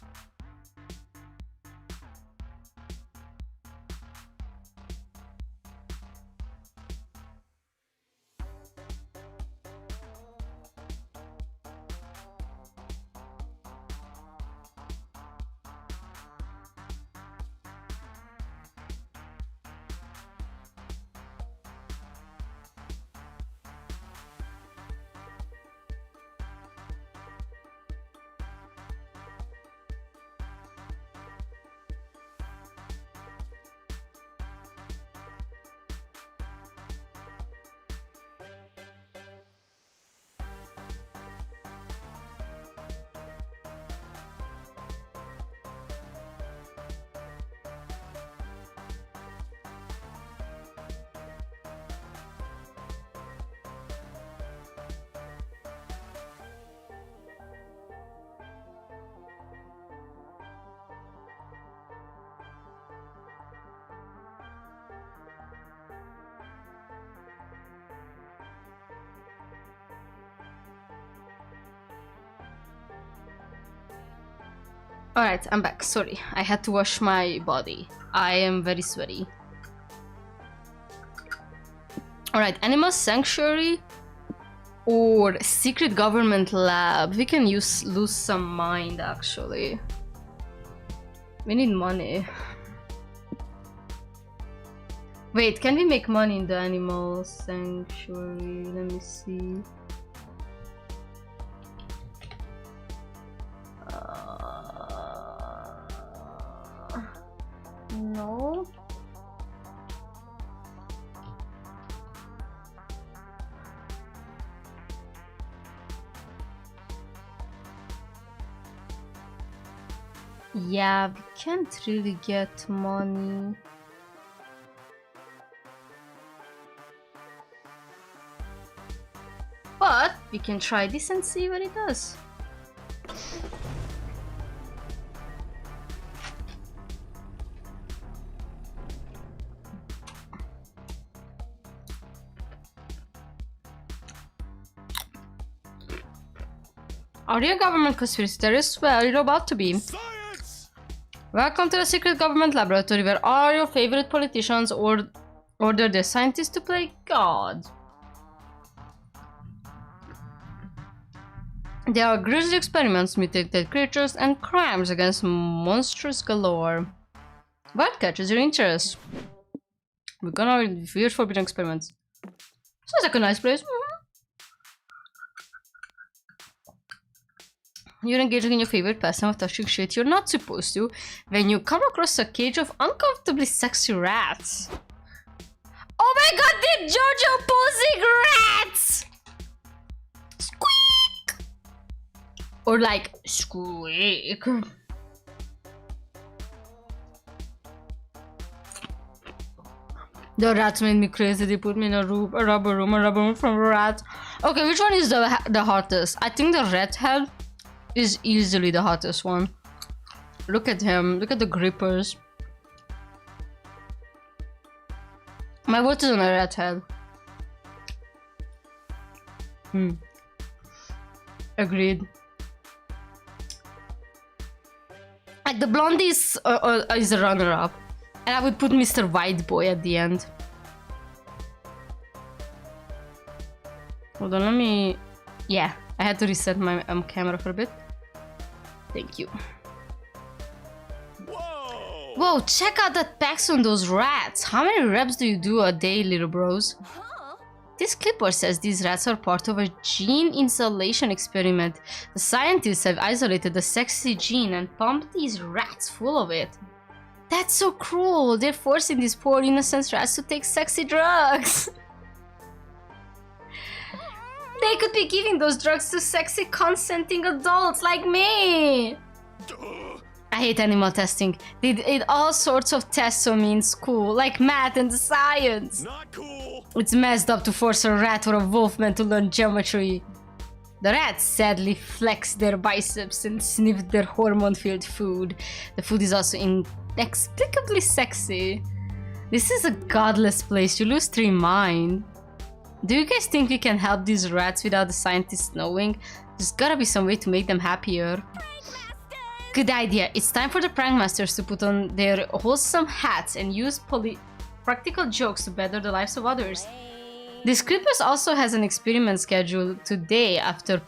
Alright, I'm back. Sorry, I had to wash my body. I am very sweaty. Alright, Animal Sanctuary or Secret Government Lab. We can lose some mind, actually. We need money. Wait, can we make money in the Animal Sanctuary? Let me see. No. Yeah, we can't really get money. But we can try this and see what it does. Are you a government conspiracy theorist? Well, you're about to be. Science! Welcome to the secret government laboratory where all your favorite politicians order their scientists to play God. There are grisly experiments, mutated creatures, and crimes against monsters galore. What catches your interest? We're gonna read weird forbidden experiments. Sounds like a nice place. You're engaging in your favorite pastime of touching shit you're not supposed to when you come across a cage of uncomfortably sexy rats. Oh my god, they're JoJo posing rats! Squeak! Or like, squeak. The rats made me crazy. They put me in a rubber room from rats. Okay, which one is the hottest? I think the red head is easily the hottest one. Look at him. Look at the grippers. My vote is on a red head. Agreed. Like the blondie is a runner-up. And I would put Mr. White Boy at the end. Hold on, let me... Yeah, I had to reset my camera for a bit. Thank you. Whoa! Whoa, check out that packs on those rats. How many reps do you do a day, little bros? Huh? This clipboard says these rats are part of a gene insulation experiment. The scientists have isolated the sexy gene and pumped these rats full of it. That's so cruel. They're forcing these poor innocent rats to take sexy drugs. They could be giving those drugs to sexy consenting adults like me. I hate animal testing. They did all sorts of tests on me in school, like math and science. Not cool! It's messed up to force a rat or a wolfman to learn geometry. The rats sadly flex their biceps and sniff their hormone-filled food. The food is also inexplicably sexy. This is a godless place. You lose 3 mind. Do you guys think we can help these rats without the scientists knowing? There's gotta be some way to make them happier. Good idea. It's time for the prank masters to put on their wholesome hats and use practical jokes to better the lives of others. This clippers also has an experiment scheduled today after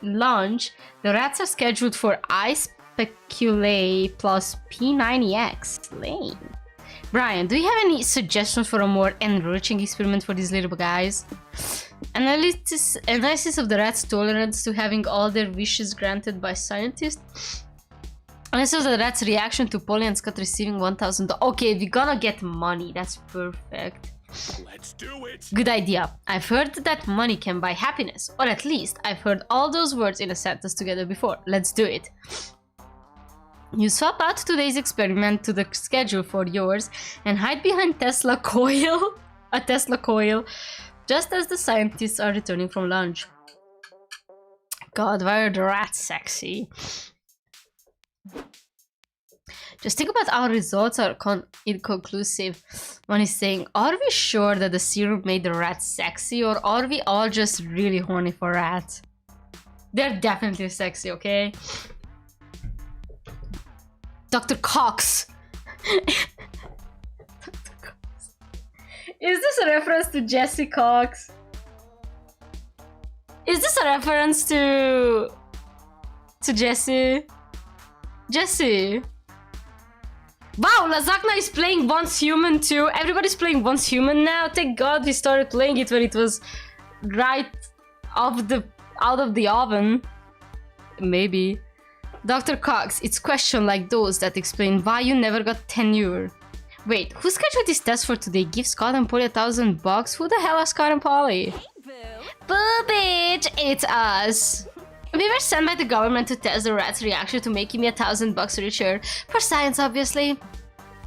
lunch. The rats are scheduled for I speculate plus P90X. Lame. Brian, do you have any suggestions for a more enriching experiment for these little guys? Analysis of the rats' tolerance to having all their wishes granted by scientists. Analysis of the rats' reaction to Polly and Scott receiving 1,000. Okay, we're gonna get money. That's perfect. Let's do it! Good idea. I've heard that money can buy happiness. Or at least, I've heard all those words in a sentence together before. Let's do it. You swap out today's experiment to the schedule for yours and hide behind Tesla coil, a Tesla coil, just as the scientists are returning from lunch. God, why are the rats sexy? Just think about our results are inconclusive. One is saying, are we sure that the serum made the rats sexy, or are we all just really horny for rats? They're definitely sexy, okay? Dr. Cox. Dr. Cox. Is this a reference to Jesse Cox? Is this a reference to Jesse? Jesse. Wow, Lasagna is playing Once Human too. Everybody's playing Once Human now. Thank God we started playing it when it was right out of the oven. Maybe. Dr. Cox, it's questions like those that explain why you never got tenure. Wait, who scheduled this test for today? Give Scott and Polly $1,000? Who the hell are Scott and Polly? Hey, boo. Boo, bitch! It's us. We were sent by the government to test the rat's reaction to making me $1,000 richer. For science, obviously.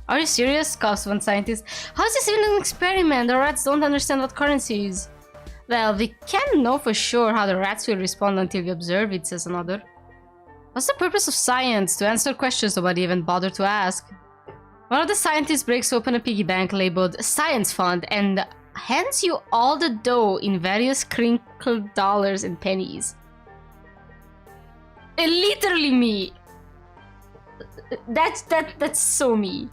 Are you serious? Coughs one scientist. How is this even an experiment? The rats don't understand what currency is. Well, we can't know for sure how the rats will respond until we observe it, says another. What's the purpose of science? To answer questions nobody even bothered to ask. One of the scientists breaks open a piggy bank labeled Science Fund and hands you all the dough in various crinkled dollars and pennies. Literally me. That's so me.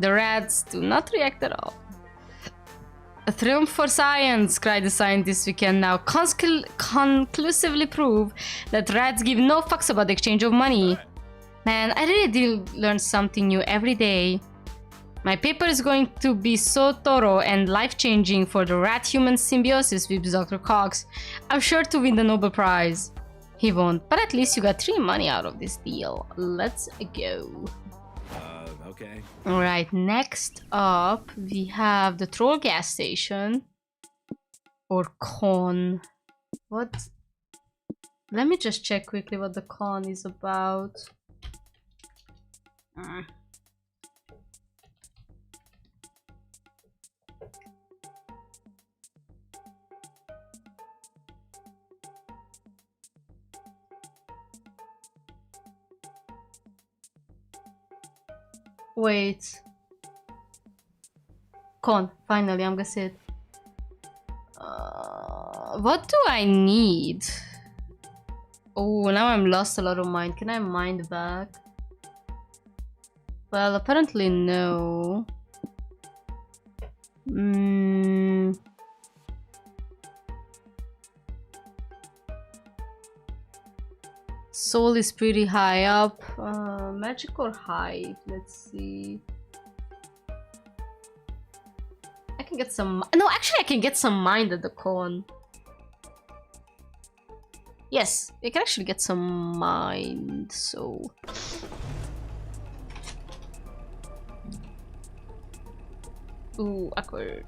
The rats do not react at all. A triumph for science, cried the scientist. We can now conclusively prove that rats give no fucks about the exchange of money. Man, I really did learn something new every day. My paper is going to be so thorough and life-changing for the rat-human symbiosis, weeps Dr. Cox. I'm sure to win the Nobel Prize. He won't, but at least you got 3 money out of this deal. Let's go. Okay. Alright, next up we have the troll gas station. Or con. What? Let me just check quickly what the con is about. Wait. Con. Finally, I'm gonna say it. What do I need? Oh, now I'm lost a lot of mind. Can I mind back? Well, apparently no. Soul is pretty high up. Magic or height? Let's see. I can get some. No, actually, I can get some mind at the con. Yes, you can actually get some mind. So. Ooh, awkward.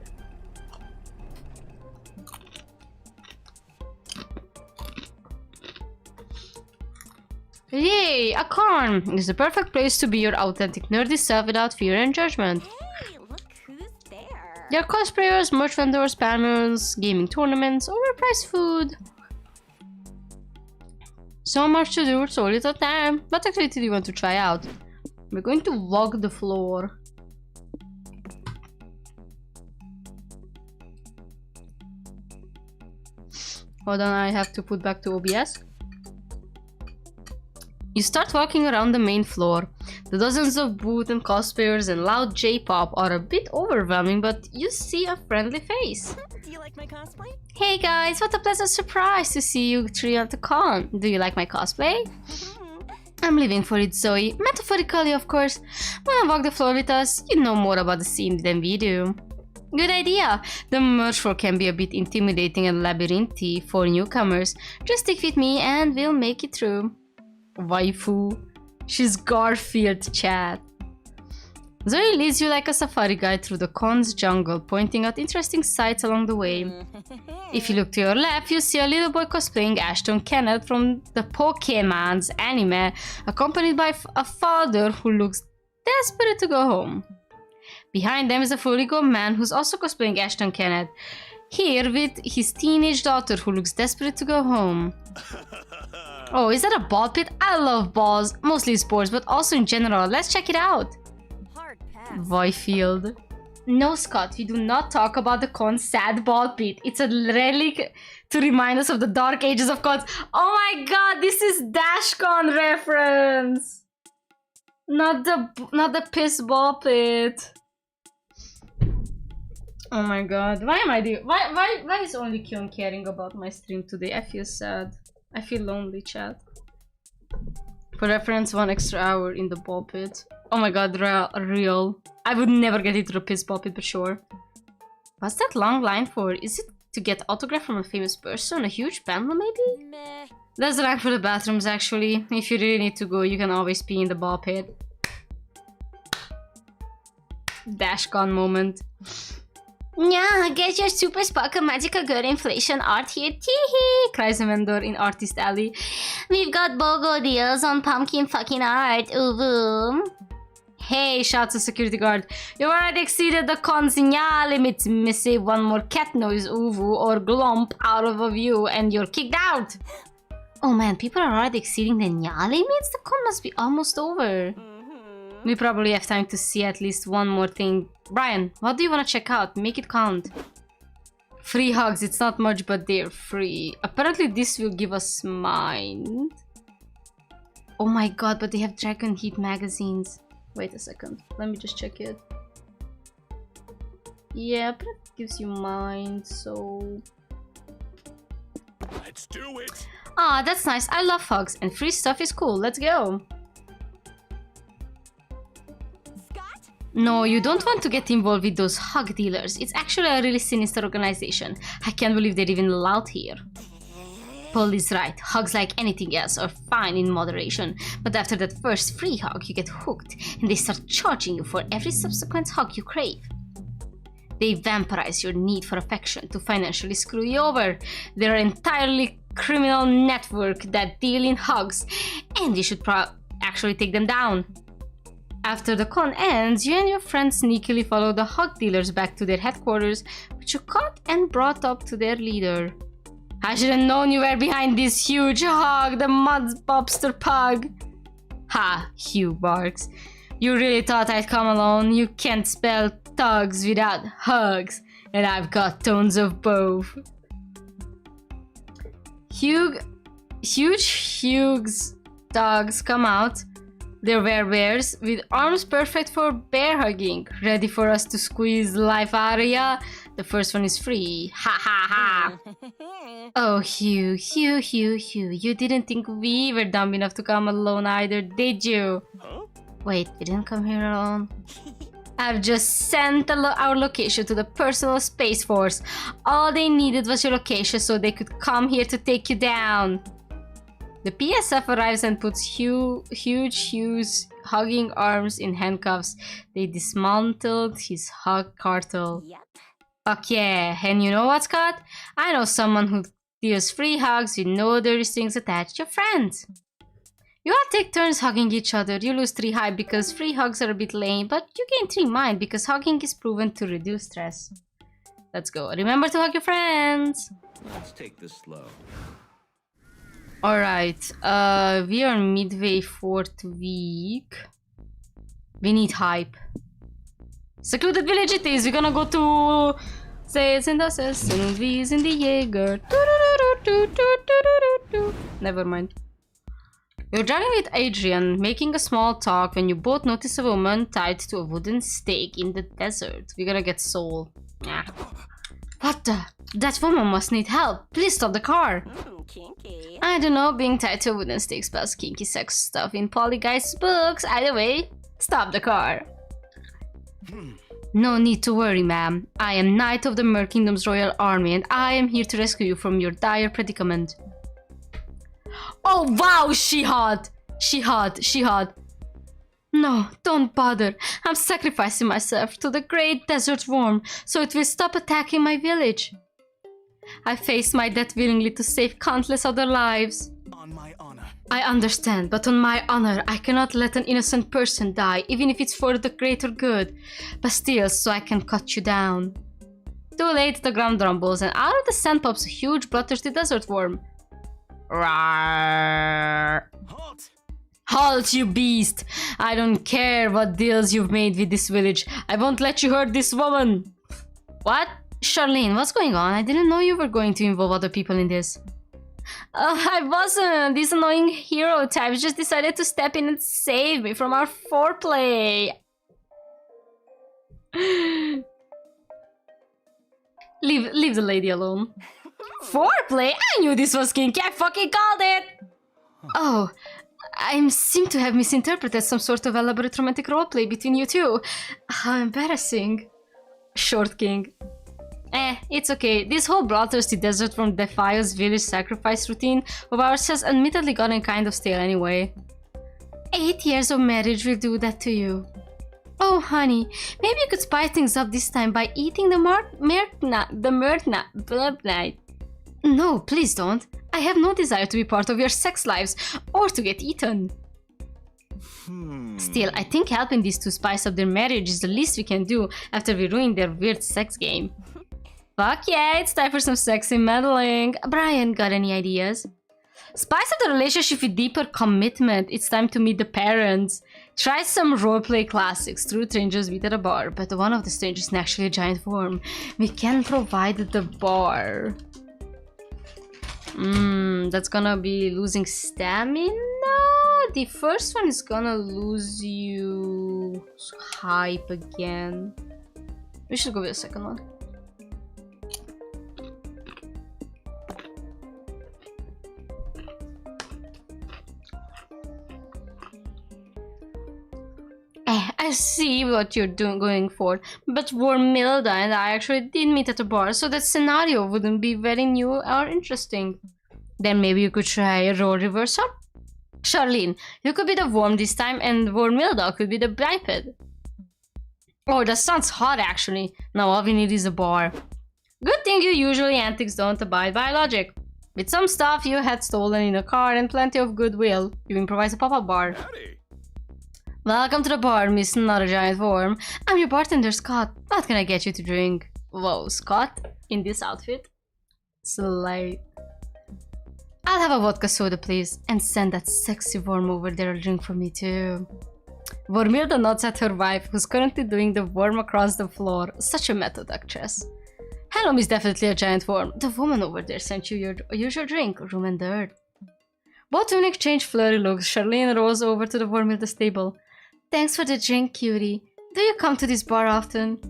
Yay, a con! It's the perfect place to be your authentic nerdy self without fear and judgment. Hey, look who's there. There are cosplayers, merch vendors, panels, gaming tournaments, overpriced food. So much to do, so little time. What activity do you want to try out? We're going to walk the floor. Hold on, I have to put back to OBS. You start walking around the main floor. The dozens of booths and cosplayers and loud J-pop are a bit overwhelming, but you see a friendly face. Do you like my cosplay? Hey guys, what a pleasant surprise to see you three at the con. Do you like my cosplay? I'm living for it, Zoe. Metaphorically, of course. Wanna walk the floor with us? You know more about the scene than we do. Good idea! The merch floor can be a bit intimidating and labyrinthy for newcomers. Just stick with me and we'll make it through. Waifu. She's Garfield, chat. Zoe leads you like a safari guide through the con's jungle, pointing out interesting sights along the way. If you look to your left, you see a little boy cosplaying Ashton Kenneth from the Pokémon's anime, accompanied by a father who looks desperate to go home. Behind them is a fully grown man who's also cosplaying Ashton Kenneth, here with his teenage daughter who looks desperate to go home. Oh, is that a ball pit? I love balls, mostly sports, but also in general. Let's check it out. Hard pass. Voifield. No, Scott, we do not talk about the con's sad ball pit. It's a relic to remind us of the dark ages of cons. Oh my god, this is DashCon reference. Not the piss ball pit. Oh my god, why am I doing? Why is only Kyon caring about my stream today? I feel sad. I feel lonely, chat. For reference, 1 extra hour in the ball pit. Oh my god, real. I would never get into the piss ball pit, but sure. What's that long line for? Is it to get autograph from a famous person? A huge panel, maybe? Meh. There's a line for the bathrooms, actually. If you really need to go, you can always pee in the ball pit. DashCon moment. Yeah, get your super sparkle magical girl inflation art here, teehee, cries a vendor in Artist Alley. We've got BOGO deals on pumpkin fucking art, uvu. Hey, shouts a security guard. You've already exceeded the consigna limits. Missy one more cat noise, uvu, or glomp out of a view and you're kicked out. Oh man, people are already exceeding the nya limits? The con must be almost over. We probably have time to see at least one more thing. Brian, what do you want to check out? Make it count. Free hugs, it's not much, but they're free. Apparently this will give us mind. Oh my god, but they have Dragon Heat magazines. Wait a second, let me just check it. Yeah, but it gives you mind, so... Let's do it. Ah, that's nice. I love hugs, and free stuff is cool. Let's go. Scott? No, you don't want to get involved with those hug dealers. It's actually a really sinister organization. I can't believe they're even allowed here. Paul is right. Hugs, like anything else, are fine in moderation. But after that first free hug, you get hooked, and they start charging you for every subsequent hug you crave. They vampirize your need for affection to financially screw you over. They're an entirely criminal network that deal in hugs, and you should actually take them down. After the con ends, you and your friends sneakily follow the hug dealers back to their headquarters, which you caught and brought up to their leader. I should have known you were behind this huge hog, the mud bobster pug. Ha, Hugh barks. You really thought I'd come alone? You can't spell thugs without hugs, and I've got tons of both. Huge Hugh's dogs come out. They're bears with arms perfect for bear hugging, ready for us to squeeze life out of ya. The first one is free. Ha ha ha. Oh, Hugh, you didn't think we were dumb enough to come alone either, did you? Huh? Wait, we didn't come here alone. I've just sent our location to the personal Space Force. All they needed was your location so they could come here to take you down. The PSF arrives and puts Hugh's hugging arms in handcuffs. They dismantled his hug cartel. Yep. Fuck yeah. And you know what, Scott? I know someone who deals free hugs with no other strings attached. Your friends. You all take turns hugging each other. You lose 3 hype because free hugs are a bit lame, but you gain 3 mind because hugging is proven to reduce stress. Let's go. Remember to hug your friends. Let's take this slow. Alright, we are midway 4th week. We need hype. Secluded village it is. We're gonna go to Says and Dusses and V's in the Jaeger. Never mind. You're driving with Adrian, making a small talk when you both notice a woman tied to a wooden stake in the desert. We're gonna get soul. Ah. What the? That woman must need help. Please stop the car. Kinky. I don't know, being tied to a wooden stake spells kinky sex stuff in Polly Guy's books. Either way, stop the car. No need to worry, ma'am. I am Knight of the Mer Kingdom's Royal Army and I am here to rescue you from your dire predicament. Oh wow, she hot! She hot. No, don't bother. I'm sacrificing myself to the great desert worm so it will stop attacking my village. I face my death willingly to save countless other lives. On my honor. I understand, but on my honor, I cannot let an innocent person die, even if it's for the greater good. But still, so I can cut you down. Too late, the ground rumbles, and out of the sand pops a huge bloodthirsty desert worm. Rawr. Halt! Halt, you beast! I don't care what deals you've made with this village. I won't let you hurt this woman. What? Charlene, what's going on? I didn't know you were going to involve other people in this. I wasn't. These annoying hero types just decided to step in and save me from our foreplay. Leave the lady alone. Foreplay? I knew this was kinky. I fucking called it. Oh, I seem to have misinterpreted some sort of elaborate romantic roleplay between you two. How embarrassing. Short King. It's okay. This whole bloodthirsty desert from Defios village sacrifice routine of ours has admittedly gotten kind of stale anyway. 8 years of marriage will do that to you. Oh, honey, maybe you could spice things up this time by eating the myrtna. No, please don't. I have no desire to be part of your sex lives or to get eaten. Still, I think helping these two spice up their marriage is the least we can do after we ruin their weird sex game. Fuck yeah, it's time for some sexy meddling. Brian, got any ideas? Spice up the relationship with deeper commitment. It's time to meet the parents. Try some roleplay classics. True strangers meet at a bar, but one of the strangers is actually a giant worm. We can provide the bar. That's gonna be losing stamina. The first one is gonna lose you hype again. We should go with the second one. I see what you're going for, but Wormilda and I actually did meet at a bar, so that scenario wouldn't be very new or interesting. Then maybe you could try a role reversal? Charlene, you could be the worm this time and Wormilda could be the biped. Oh, that sounds hot actually. Now all we need is a bar. Good thing you usually antics don't abide by logic. With some stuff you had stolen in a car and plenty of goodwill, you improvise a pop-up bar. Howdy. Welcome to the bar, Miss Not a Giant Worm. I'm your bartender, Scott. What can I get you to drink? Whoa, Scott? In this outfit? Slay. I'll have a vodka soda, please. And send that sexy worm over there a drink for me, too. Wormilda nods at her wife, who's currently doing the worm across the floor. Such a method actress. Hello, Miss Definitely a Giant Worm. The woman over there sent you your usual drink, room and dirt. Both women exchange flirty looks. Charlene rolls over to the Wormilda's table. Thanks for the drink, cutie. Do you come to this bar often?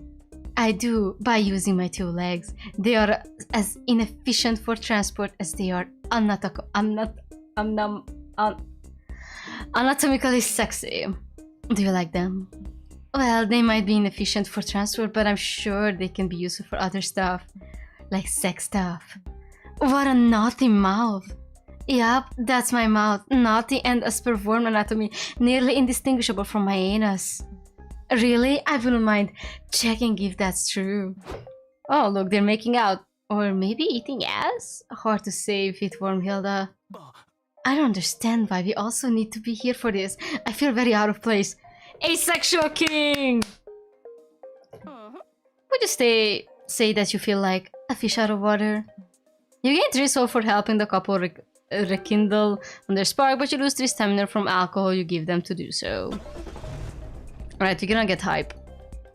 I do, by using my two legs. They are as inefficient for transport as they are anatomically sexy. Do you like them? Well, they might be inefficient for transport, but I'm sure they can be useful for other stuff. Like sex stuff. What a naughty mouth. Yup, that's my mouth. Naughty and as per worm anatomy, nearly indistinguishable from my anus. Really? I wouldn't mind checking if that's true. Oh, look, they're making out. Or maybe eating ass? Hard to say if it Wormhilda. I don't understand why we also need to be here for this. I feel very out of place. Asexual king! Would you say that you feel like a fish out of water? You gain 3 soul for helping the couple rekindle on their spark, but you lose 3 stamina from alcohol you give them to do so. Alright, you're gonna get hype.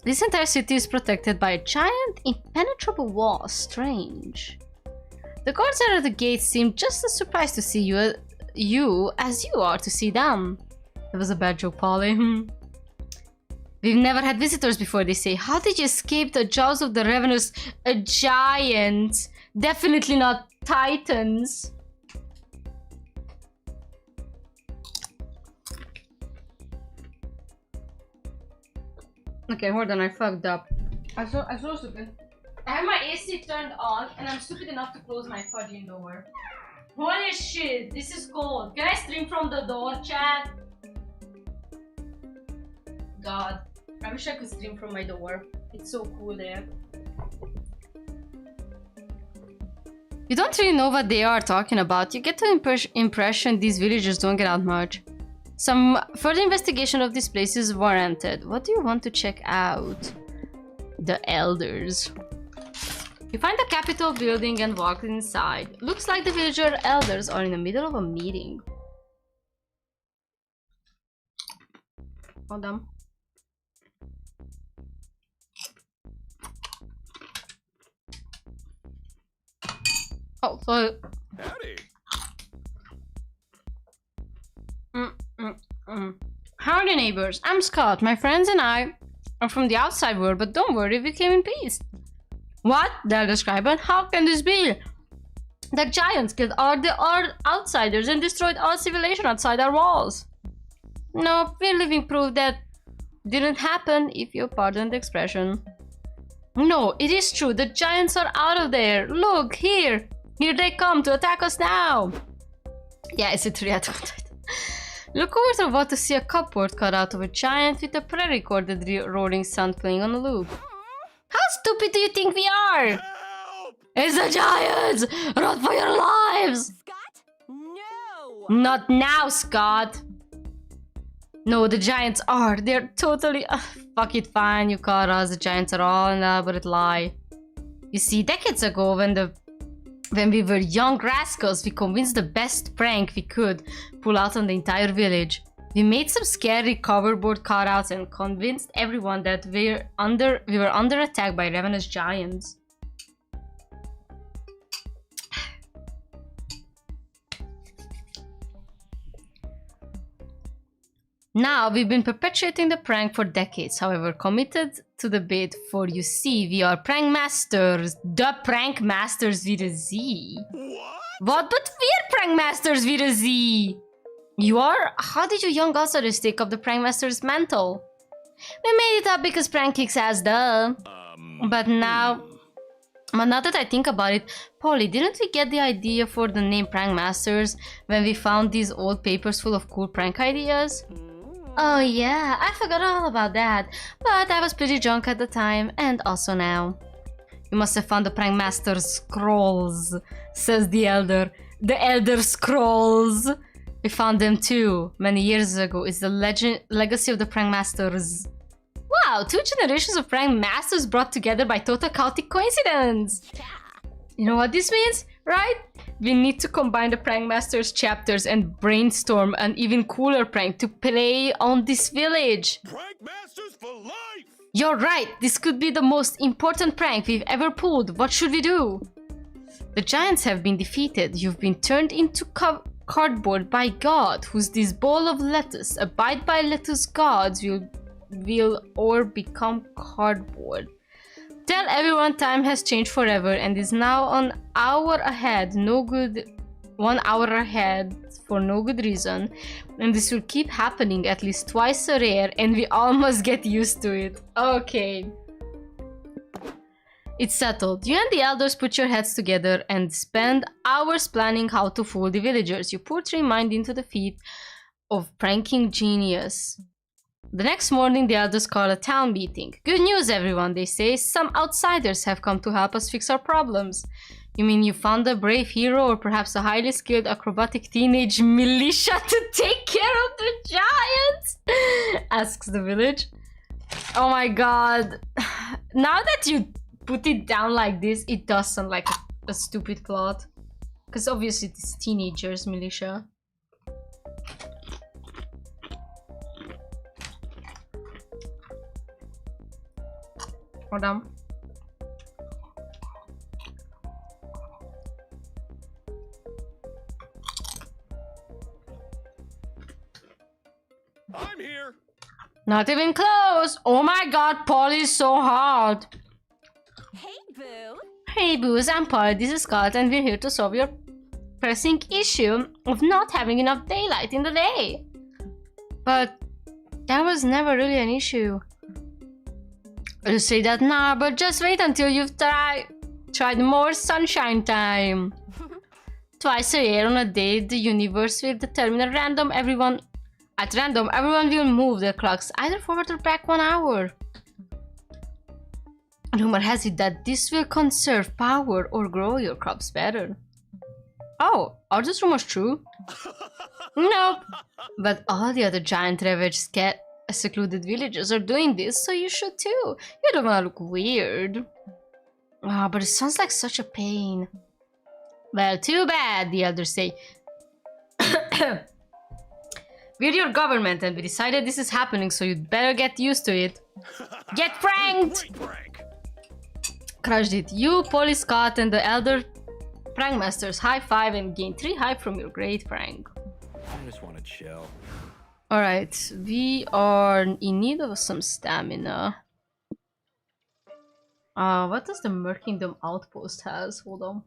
This entire city is protected by a giant, impenetrable wall. Strange. The guards at the gate seem just as surprised to see you as you are to see them. That was a bad joke, Polly. We've never had visitors before, they say. How did you escape the jaws of the ravenous giants? Definitely not titans. Okay, hold on, I fucked up. I'm so stupid. I have my AC turned on and I'm stupid enough to close my fucking door. Holy shit, this is cold. Can I stream from the door, chat? God, I wish I could stream from my door. It's so cool there. You don't really know what they are talking about. You get the impression these villagers don't get out much. Some further investigation of this place is warranted. What do you want to check out? The elders. You find the Capitol building and walk inside. Looks like the villager elders are in the middle of a meeting. Hold on. Oh, so... Howdy. Howdy, neighbors. I'm Scott. My friends and I are from the outside world, but don't worry, we came in peace. What? They'll describe it. How can this be? The giants killed all the outsiders and destroyed all civilization outside our walls. No, we're living proof that didn't happen, if you pardon the expression. No, it is true. The giants are out of there. Look, here. Here they come to attack us now. Yeah, it's a 3 out of 10. Look who is about to see a cupboard cut out of a giant with a pre-recorded roaring sound playing on a loop. How stupid do you think we are? Help! It's the giants! Run for your lives! Scott? No! Not now, Scott! No, the giants are. They're totally... fuck it, fine, you caught us. The giants are all an elaborate lie. You see, decades ago, when we were young rascals, we convinced the best prank we could pull out on the entire village. We made some scary coverboard cutouts and convinced everyone that we were under attack by ravenous giants. Now, we've been perpetuating the prank for decades, however, committed to the bit, for you see, we are prank masters. The prank masters with a Z. What? But we're prank masters with a Z. You are? How did you young outsiders take up the prank master's mantle? We made it up because prank kicks ass, duh. But now that I think about it, Polly, didn't we get the idea for the name prank masters when we found these old papers full of cool prank ideas? Oh yeah, I forgot all about that, but I was pretty drunk at the time, and also now. You must have found the prank master's scrolls, says the elder. The elder scrolls! We found them too, many years ago. It's the legacy of the prank masters. Wow, 2 generations of prank masters brought together by total chaotic coincidence! You know what this means, right? We need to combine the prank masters chapters and brainstorm an even cooler prank to play on this village. Prank masters for life! You're right, this could be the most important prank we've ever pulled. What should we do? The giants have been defeated. You've been turned into cardboard by God, who's this bowl of lettuce. Abide by lettuce gods will or become cardboard. Tell everyone time has changed forever and is now 1 hour ahead, 1 hour ahead for no good reason. And this will keep happening at least twice a year and we all must get used to it. Okay. It's settled. You and the elders put your heads together and spend hours planning how to fool the villagers. You put your mind into the feat of pranking genius. The next morning, the elders call a town meeting. Good news, everyone, they say. Some outsiders have come to help us fix our problems. You mean you found a brave hero or perhaps a highly skilled acrobatic teenage militia to take care of the giants? Asks the village. Oh my god. Now that you put it down like this, it does sound like a stupid plot. Because obviously it's teenagers militia. Hold on. I'm here! Not even close! Oh my god, Polly's so hard! Hey, Boo! Hey Booze, I'm Polly, this is Scott, and we're here to solve your pressing issue of not having enough daylight in the day. But that was never really an issue. You say that now, but just wait until you've tried more sunshine time. Twice a year on a day, the universe will determine at random everyone will move their clocks either forward or back 1 hour. Rumor has it that this will conserve power or grow your crops better. Oh, are those rumors true? Nope. But all the other giant ravaged secluded villages are doing this, so you should too. You don't want to look weird. Ah, but it sounds like such a pain. Well, too bad, the elders say. We're your government and we decided this is happening, so you'd better get used to it. Get pranked! Great prank! Crushed it. You, Polly, Scott, and the elder prank masters high five and gain 3 hype from your great prank. I just want to chill. Alright, we are in need of some stamina. What does the Merkingdom outpost has? Hold on.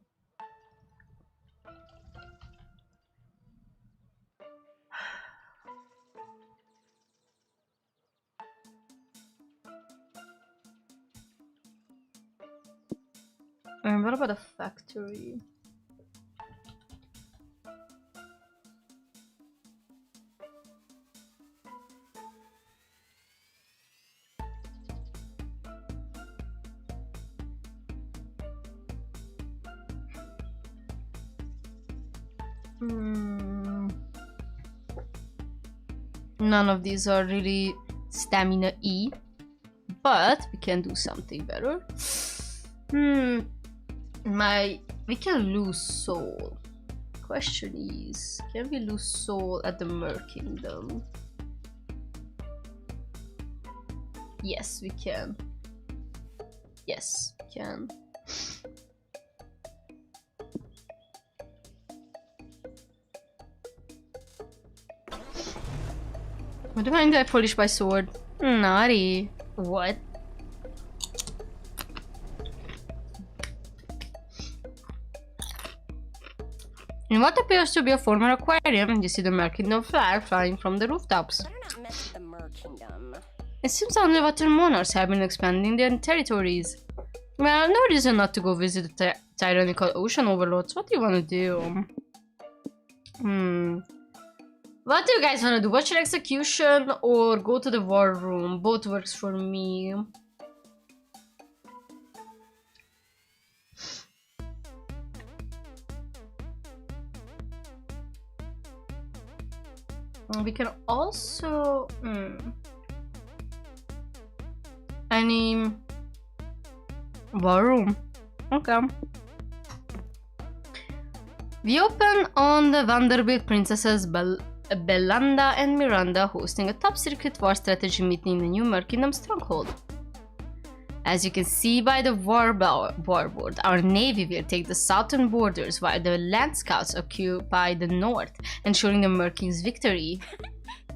And what about a factory? None of these are really stamina E, but we can do something better. We can lose soul. Question is, can we lose soul at the Mer Kingdom? Yes, we can. Yes, we can. What do I mean? I polish my sword? Naughty. What? In what appears to be a former aquarium, you see the Mer Kingdom flag flying from the rooftops. Better not mess with the Mer Kingdom. It seems underwater monarchs have been expanding their territories. Well, no reason not to go visit the tyrannical ocean overlords. What do you want to do? What do you guys want to do? Watch an execution or go to the war room? Both works for me. We can also... Any... war room. Okay. We open on the Vanderbilt Princesses Belanda and Miranda hosting a top secret war strategy meeting in the new Mer Kingdom stronghold. As you can see by the warboard, our navy will take the southern borders while the land scouts occupy the north, ensuring the Mer King's victory.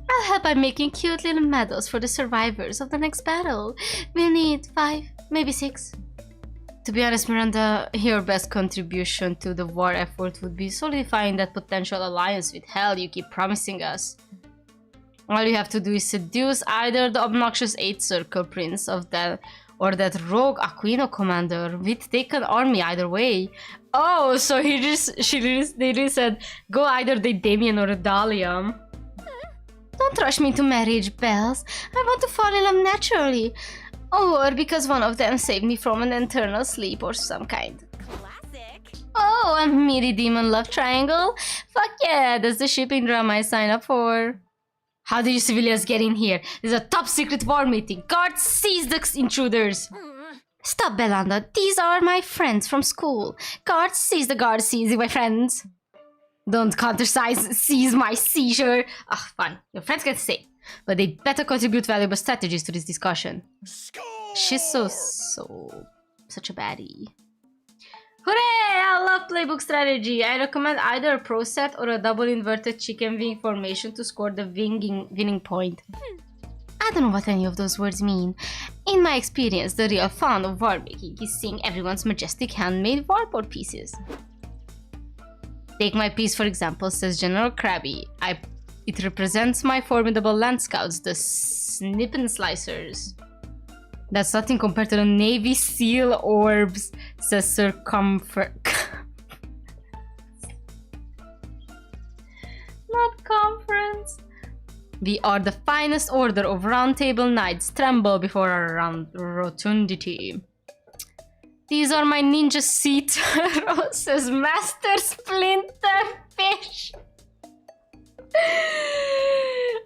I'll help by making cute little medals for the survivors of the next battle. We'll need 5, maybe 6. To be honest, Miranda, your best contribution to the war effort would be solidifying that potential alliance with hell you keep promising us. All you have to do is seduce either the obnoxious 8th Circle Prince of that or that rogue Aquino commander. We'd take an army either way. Oh, so they really said, go either the Damien or a Dahlia. Don't rush me to marriage, Bells. I want to fall in love naturally. Or because one of them saved me from an eternal sleep or some kind. Classic. Oh, a meaty demon love triangle? Fuck yeah, that's the shipping drama I signed up for. How do you civilians get in here? There's a top secret war meeting. Guards, seize the intruders. Stop, Belanda. These are my friends from school. Guards, seize the guards, seize my friends. Don't seize my seizure. Ah, fine. Your friends get safe. But they better contribute valuable strategies to this discussion. Score! She's such a baddie. Hooray! I love playbook strategy. I recommend either a pro set or a double inverted chicken wing formation to score the winning point. I don't know what any of those words mean. In my experience, the real fun of war making is seeing everyone's majestic handmade warboard pieces. Take my piece for example, says General Krabby. It represents my formidable land scouts, the Snip and Slicers. That's nothing compared to the Navy SEAL orbs, says Not conference. We are the finest order of round table knights, tremble before our rotundity. These are my ninja sea turtles, says Master Splinterfish.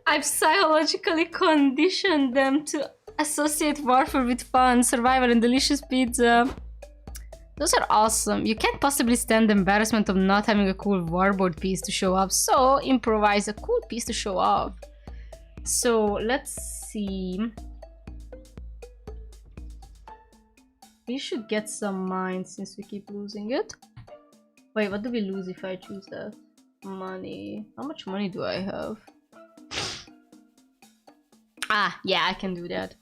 I've psychologically conditioned them to associate warfare with fun, survival, and delicious pizza. Those are awesome. You can't possibly stand the embarrassment of not having a cool warboard piece to show off, so improvise a cool piece to show off. So let's see. We should get some mines since we keep losing it. Wait, what do we lose if I choose that? Money. How much money do I have? Ah, yeah, I can do that.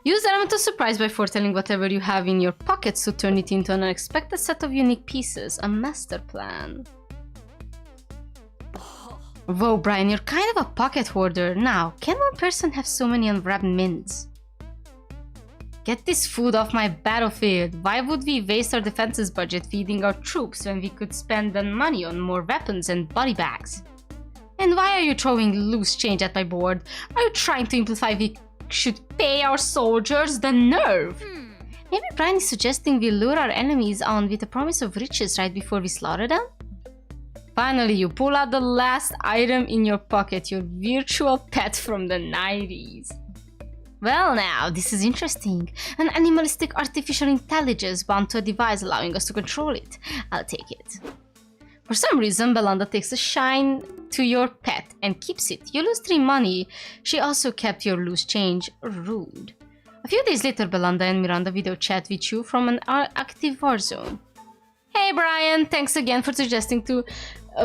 Use element of surprise by foretelling whatever you have in your pockets to turn it into an unexpected set of unique pieces. A master plan. Whoa, Brian, you're kind of a pocket hoarder. Now, can one person have so many unwrapped mints? Get this food off my battlefield. Why would we waste our defenses budget feeding our troops when we could spend the money on more weapons and body bags? And why are you throwing loose change at my board? Are you trying to imply we should pay our soldiers? The nerve! Maybe Brian is suggesting we lure our enemies on with a promise of riches right before we slaughter them? Finally, you pull out the last item in your pocket, your virtual pet from the 90s. Well now, this is interesting. An animalistic artificial intelligence bound to a device allowing us to control it. I'll take it. For some reason, Belanda takes a shine to your pet and keeps it. You lose 3 money. She also kept your loose change. Rude. A few days later, Belanda and Miranda video chat with you from an active war zone. Hey Brian, thanks again for suggesting to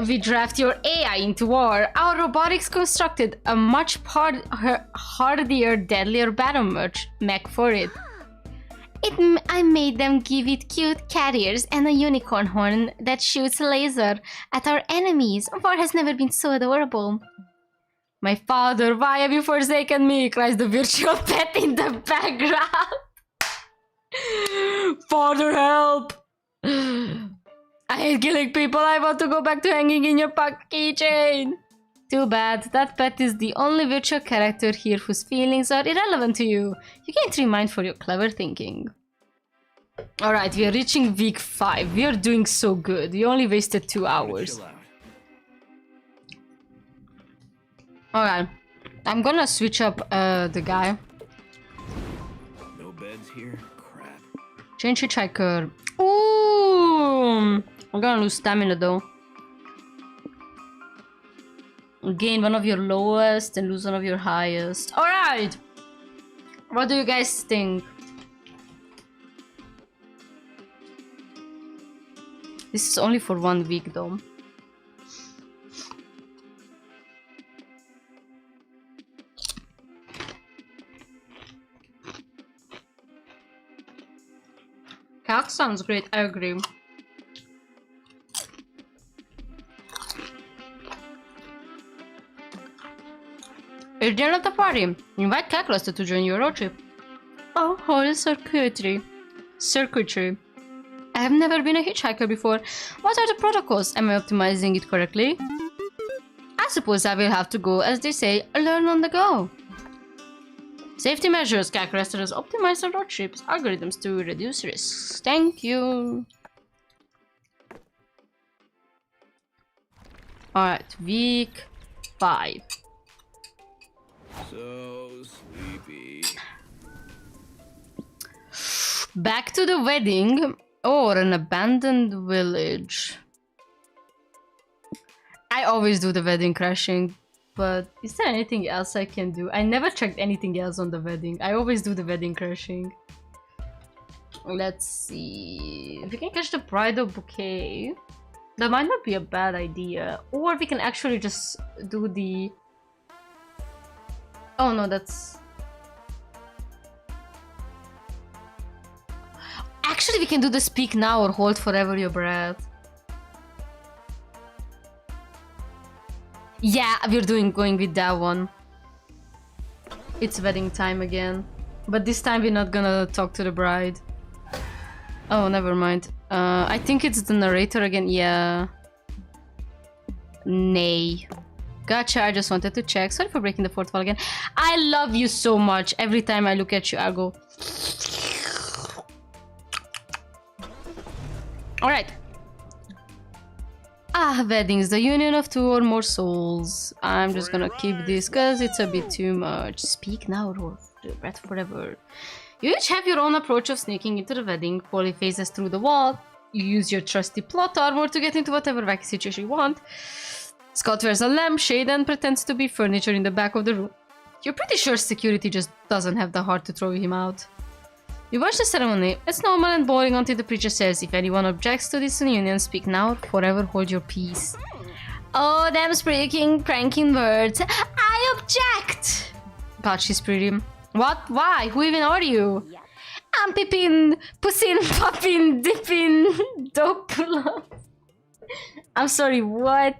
we draft your AI into war. Our robotics constructed a much hardier, deadlier battle mech for it. I made them give it cute carriers and a unicorn horn that shoots laser at our enemies. War has never been so adorable. My father, why have you forsaken me? Cries the virtual pet in the background. Father, help! I hate killing people. I want to go back to hanging in your keychain. Too bad. That pet is the only virtual character here whose feelings are irrelevant to you. You gain 3 mind for your clever thinking. Alright, we are reaching week 5. We are doing so good. We only wasted 2 hours. Alright. I'm gonna switch up the guy. No beds here? Crap. Change hitchhiker. Ooh! I'm gonna lose stamina though. Gain one of your lowest and lose one of your highest. Alright! What do you guys think? This is only for 1 week though. Cat sounds great, I agree. It's the end of the party. Invite Cat Cluster to join your road trip. Oh, holy circuitry. I have never been a hitchhiker before. What are the protocols? Am I optimizing it correctly? I suppose I will have to go, as they say, learn on the go. Safety measures. Cat Cluster has optimized the road trip's algorithms to reduce risks. Thank you. Alright, week 5. So sleepy. Back to the wedding or an abandoned village. I always do the wedding crashing, but is there anything else I can do? I never checked anything else on the wedding. I always do the wedding crashing. Let's see. If we can catch the bridal bouquet, that might not be a bad idea. Or we can actually just do the... Oh no, that's... Actually, we can do the speak now or hold forever your breath. Yeah, we're going with that one. It's wedding time again. But this time we're not gonna talk to the bride. Oh, never mind. I think it's the narrator again. Yeah. Nay. Gotcha, I just wanted to check. Sorry for breaking the fourth wall again. I love you so much. Every time I look at you, I go... Alright. Ah, weddings. The union of 2 or more souls. I'm just gonna keep this because it's a bit too much. Speak now or hold your breath forever. You each have your own approach of sneaking into the wedding. Polly phases through the wall. You use your trusty plot armor to get into whatever wacky situation you want. Scott wears a lampshade and pretends to be furniture in the back of the room. You're pretty sure security just doesn't have the heart to throw him out. You watch the ceremony. It's normal and boring until the preacher says, if anyone objects to this union, speak now or forever hold your peace. Oh, them speaking, pranking words. I object! God, she's pretty. What? Why? Who even are you? Yeah. I'm Pippin, Pussin, Poppin, Dippin, Dopula. I'm sorry, what?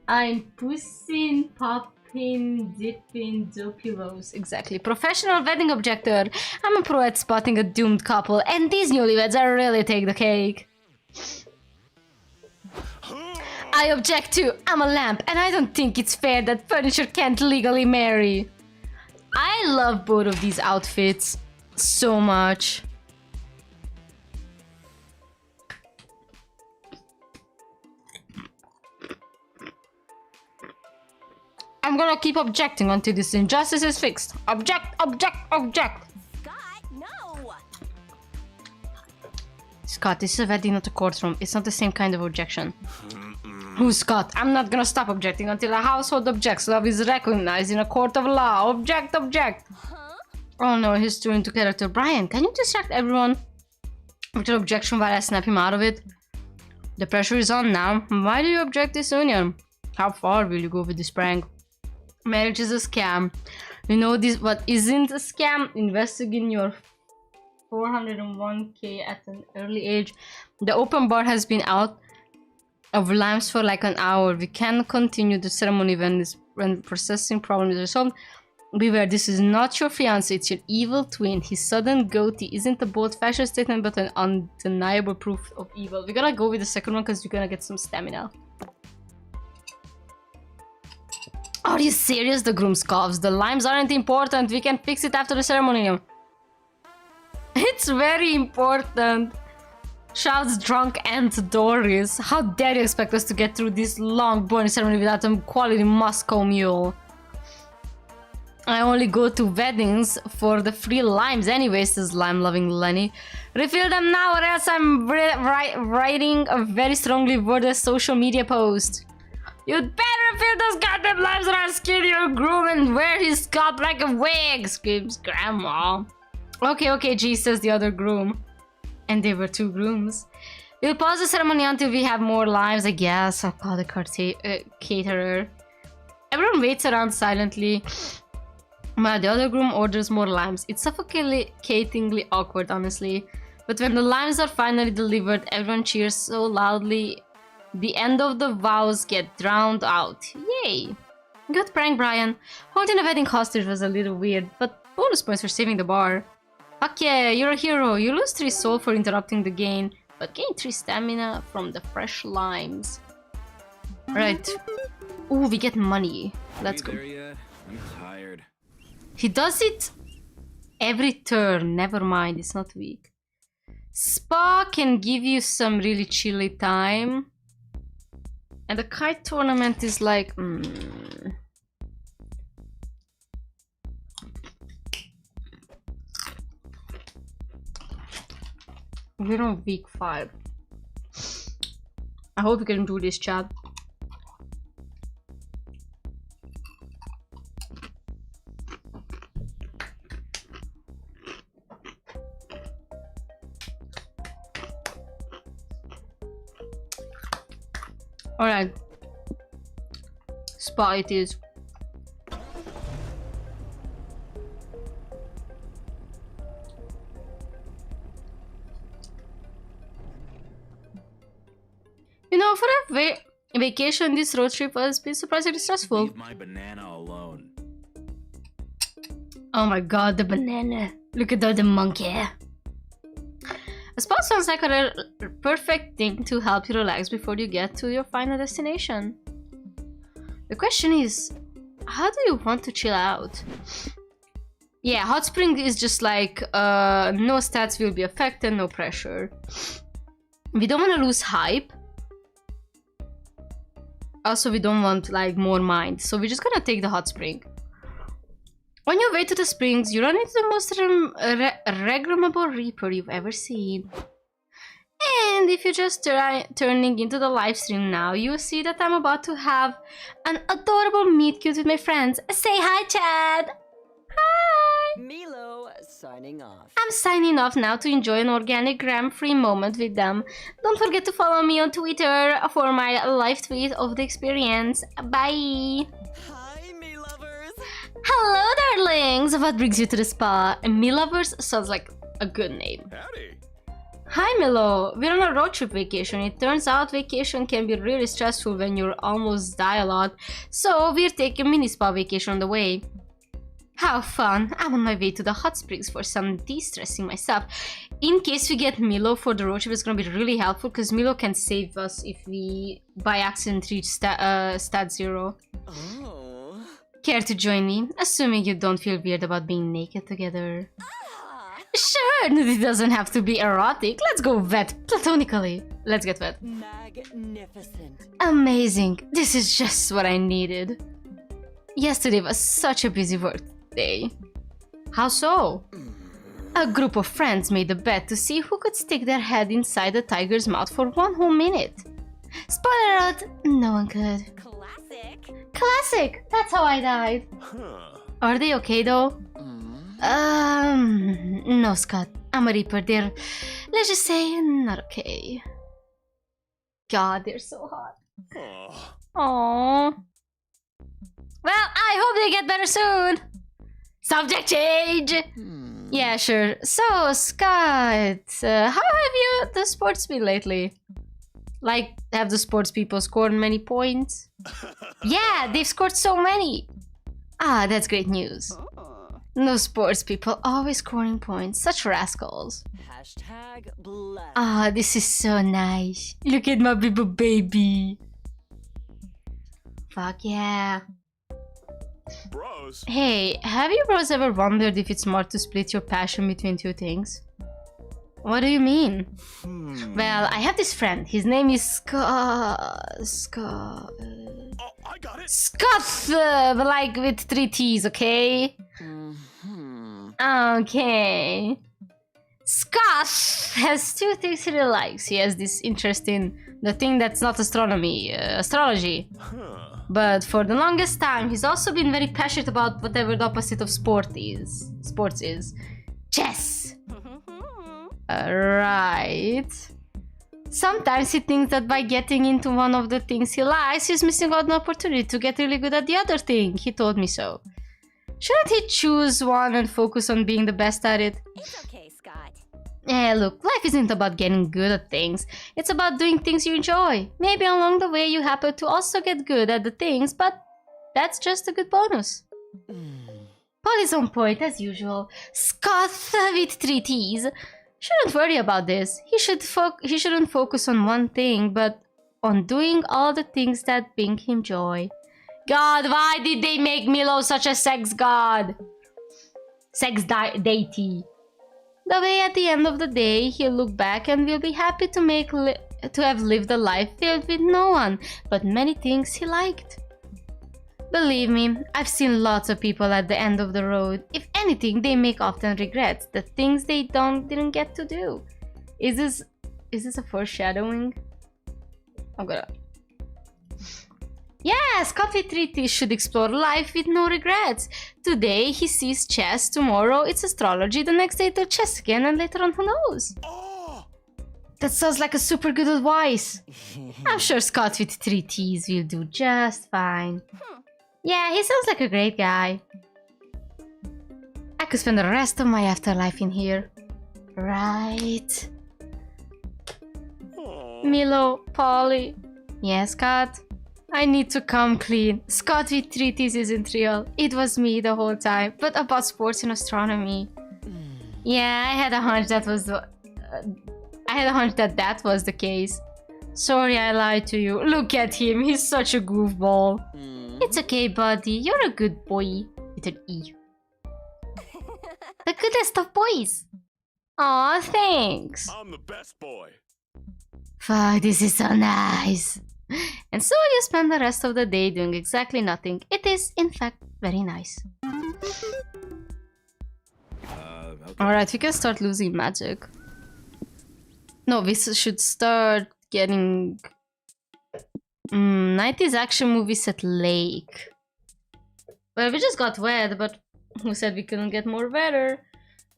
I'm Pussin, Poppin, Dippin, Dopulos. Exactly. Professional wedding objector. I'm a pro at spotting a doomed couple, and these newlyweds are really take the cake. I object to. I'm a lamp, and I don't think it's fair that furniture can't legally marry. I love both of these outfits so much. gonna keep objecting until this injustice is fixed. Object, object, object. Scott, no! Scott, this is a wedding, not a courtroom. It's not the same kind of objection. Who's Scott? I'm not gonna stop objecting until a household objects. Love is recognized in a court of law. Object, object. Huh? Oh no, he's too into character. Brian, can you distract everyone with your objection while I snap him out of it? The pressure is on now. Why do you object this union? How far will you go with this prank? Marriage is a scam. You know this what isn't a scam? Investing in your 401k at an early age. The open bar has been out of limes for like an hour. We can continue the ceremony when processing problem is resolved. Beware, this is not your fiance, it's your evil twin. His sudden goatee isn't a bold fashion statement, but an undeniable proof of evil. We're gonna go with the second one because you're gonna get some stamina. Are you serious? The groom scoffs. The limes aren't important. We can fix it after the ceremony. It's very important. Shouts drunk Aunt Doris. How dare you expect us to get through this long, boring ceremony without a quality Moscow mule? I only go to weddings for the free limes anyway, says lime-loving Lenny. Refill them now or else I'm writing a very strongly worded social media post. You'd better refill those goddamn limes or I'll skin your groom and wear his scalp like a wig, screams Grandma. Okay, okay, G, says the other groom. And there were two grooms. We'll pause the ceremony until we have more limes, I guess. I'll call the caterer. Everyone waits around silently. But the other groom orders more limes. It's suffocatingly awkward, honestly. But when the limes are finally delivered, everyone cheers so loudly. The end of the vows get drowned out. Yay! Good prank, Brian. Holding a wedding hostage was a little weird, but bonus points for saving the bar. Fuck yeah, you're a hero. You lose 3 soul for interrupting the game, but gain 3 stamina from the fresh limes. Right. Ooh, we get money. Let's go. There yet? I'm tired. He does it every turn. Never mind, it's not weak. Spa can give you some really chilly time. And the kite tournament is like... We're on week 5. I hope we can do this, chat. Alright. Spa it is. You know, for a vacation, this road trip has been surprisingly stressful. Leave my banana alone. Oh my god, the banana. Look at the monkey. A spa sounds like a perfect thing to help you relax before you get to your final destination. The question is, how do you want to chill out? Yeah, hot spring is just like, no stats will be affected, no pressure. We don't want to lose hype. Also, we don't want like more mind, so we're just gonna take the hot spring. On your way to the springs, you run into the most regrettable Reaper you've ever seen. And if you're just turning into the live stream now, you'll see that I'm about to have an adorable meet cute with my friends. Say hi, Chad! Hi! Milo signing off. I'm signing off now to enjoy an organic gram-free moment with them. Don't forget to follow me on Twitter for my live tweet of the experience. Bye! Hi, me lovers. Hello, darlings! What brings you to the spa? Me Lovers sounds like a good name. Howdy. Hi, Milo! We're on a road trip vacation. It turns out vacation can be really stressful when you almost die a lot, so we're taking a mini spa vacation on the way. How fun! I'm on my way to the hot springs for some de-stressing myself. In case we get Milo for the road trip, it's gonna be really helpful because Milo can save us if we by accident reach stat 0. Oh. Care to join me? Assuming you don't feel weird about being naked together. Sure, it doesn't have to be erotic. Let's go wet platonically. Let's get wet. Magnificent. Amazing. This is just what I needed. Yesterday was such a busy work day. How so? A group of friends made a bet to see who could stick their head inside a tiger's mouth for 1 whole minute. Spoiler alert, no one could. Classic. Classic! That's how I died. Are they okay though? No, Scott. I'm a Reaper. They're, let's just say, not okay. God, they're so hot. Aww. Well, I hope they get better soon. Subject change. Yeah, sure. So, Scott, how have you the sports been lately? Like, have the sports people scored many points? Yeah, they've scored so many. Ah, that's great news. No sports people always scoring points. Such rascals. Hashtag blessed. Ah, this is so nice. Look at my little baby. Fuck yeah. Bros. Hey, have you bros ever wondered if it's smart to split your passion between two things? What do you mean? Well, I have this friend. His name is Scott. Oh, I got it. Scott, but like with 3 T's, okay? Okay. Scott has 2 things he really likes. He has this interest in the thing that's not astronomy, astrology. But for the longest time, he's also been very passionate about whatever the opposite of sports is. Chess. Right. Sometimes he thinks that by getting into one of the things he likes, he's missing out on an opportunity to get really good at the other thing. He told me so. Shouldn't he choose one and focus on being the best at it? It's okay, Scott. Look, life isn't about getting good at things. It's about doing things you enjoy. Maybe along the way you happen to also get good at the things, but that's just a good bonus. Paul is on point as usual. Scott with 3 T's. Shouldn't worry about this. He shouldn't focus on one thing, but on doing all the things that bring him joy. God, why did they make Milo such a sex god? Sex deity. The way at the end of the day, he'll look back and will be happy to have lived a life filled with no one, but many things he liked. Believe me, I've seen lots of people at the end of the road. If anything, they make often regrets, the things they didn't get to do. Is this a foreshadowing? I'm gonna... Yes, Coffee Treaty should explore life with no regrets. Today he sees chess, tomorrow it's astrology, the next day to chess again, and later on who knows? Oh. That sounds like a super good advice. I'm sure Scott with 3 T's will do just fine. Yeah, he sounds like a great guy. I could spend the rest of my afterlife in here. Right. Milo, Polly. Yes, Scott? I need to come clean. Scott with 3 T's isn't real. It was me the whole time, but about sports and astronomy. Yeah, I had a hunch that was that was the case. Sorry I lied to you. Look at him, he's such a goofball. It's okay, buddy. You're a good boy. With an E. The goodest of boys. Aw, thanks. I'm the best boy. Fuck, this is so nice. And so you spend the rest of the day doing exactly nothing. It is, in fact, very nice. Okay. Alright, we can start losing magic. No, we should start getting... 90s action movie set lake. Well, we just got wet, but who said we couldn't get more wetter?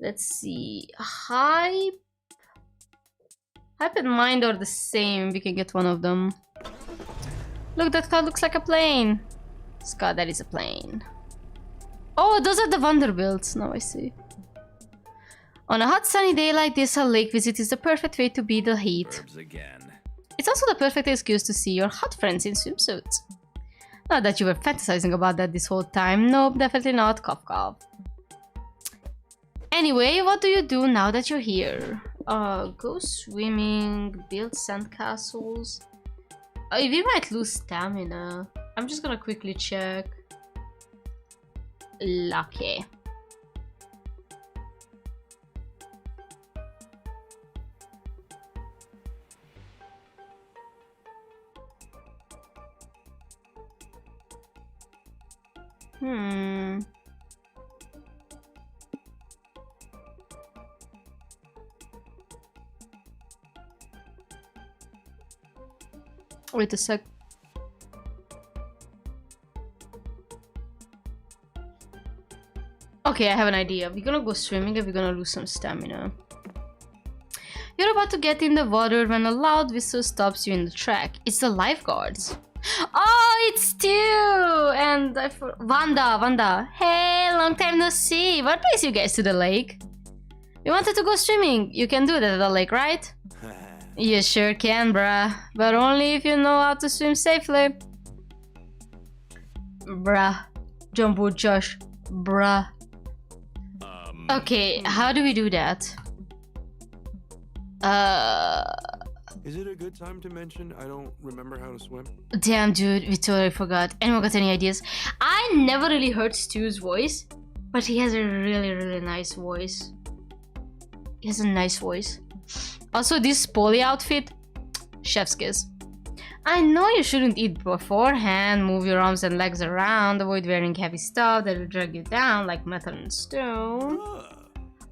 Let's see. Hype and mind are the same. We can get one of them. Look, that cloud looks like a plane. Scott, that is a plane. Oh, those are the Vanderbilts. Now I see. On a hot sunny day like this, a lake visit is the perfect way to beat the heat. Verbs again. It's also the perfect excuse to see your hot friends in swimsuits. Not that you were fantasizing about that this whole time. Nope, definitely not. Cough cough. Anyway, what do you do now that you're here? Go swimming, build sandcastles. We might lose stamina. I'm just gonna quickly check. Lucky. Wait a sec. Okay, I have an idea. We're gonna go swimming and we're gonna lose some stamina. You're about to get in the water when a loud whistle stops you in the track. It's the lifeguards. Oh, it's Stu! And Wanda. Hey, long time no see. What brings you guys to the lake? We wanted to go swimming. You can do that at the lake, right? You sure can, bruh. But only if you know how to swim safely. Bruh. Jumbo Josh. Bruh. Okay, how do we do that? Is it a good time to mention I don't remember how to swim? Damn, dude, we totally forgot. Anyone got any ideas? I never really heard Stu's voice, but he has a really nice voice. He has a nice voice. Also, this poly outfit, chef's kiss. I know you shouldn't eat beforehand. Move your arms and legs around. Avoid wearing heavy stuff that will drag you down like metal and stone.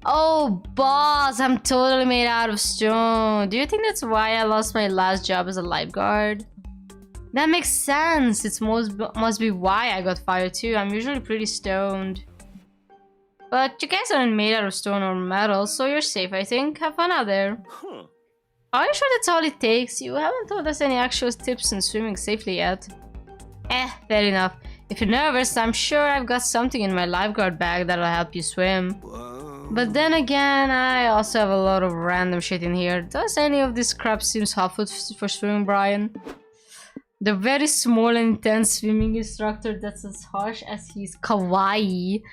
Oh, boss, I'm totally made out of stone. Do you think that's why I lost my last job as a lifeguard? That makes sense. It must be why I got fired too. I'm usually pretty stoned. But you guys aren't made out of stone or metal, so you're safe, I think. Have fun out there. Huh. Are you sure that's all it takes? You haven't told us any actual tips on swimming safely yet. Fair enough. If you're nervous, I'm sure I've got something in my lifeguard bag that'll help you swim. But then again, I also have a lot of random shit in here. Does any of this crap seems helpful for swimming, Brian? The very small and intense swimming instructor that's as harsh as he's kawaii.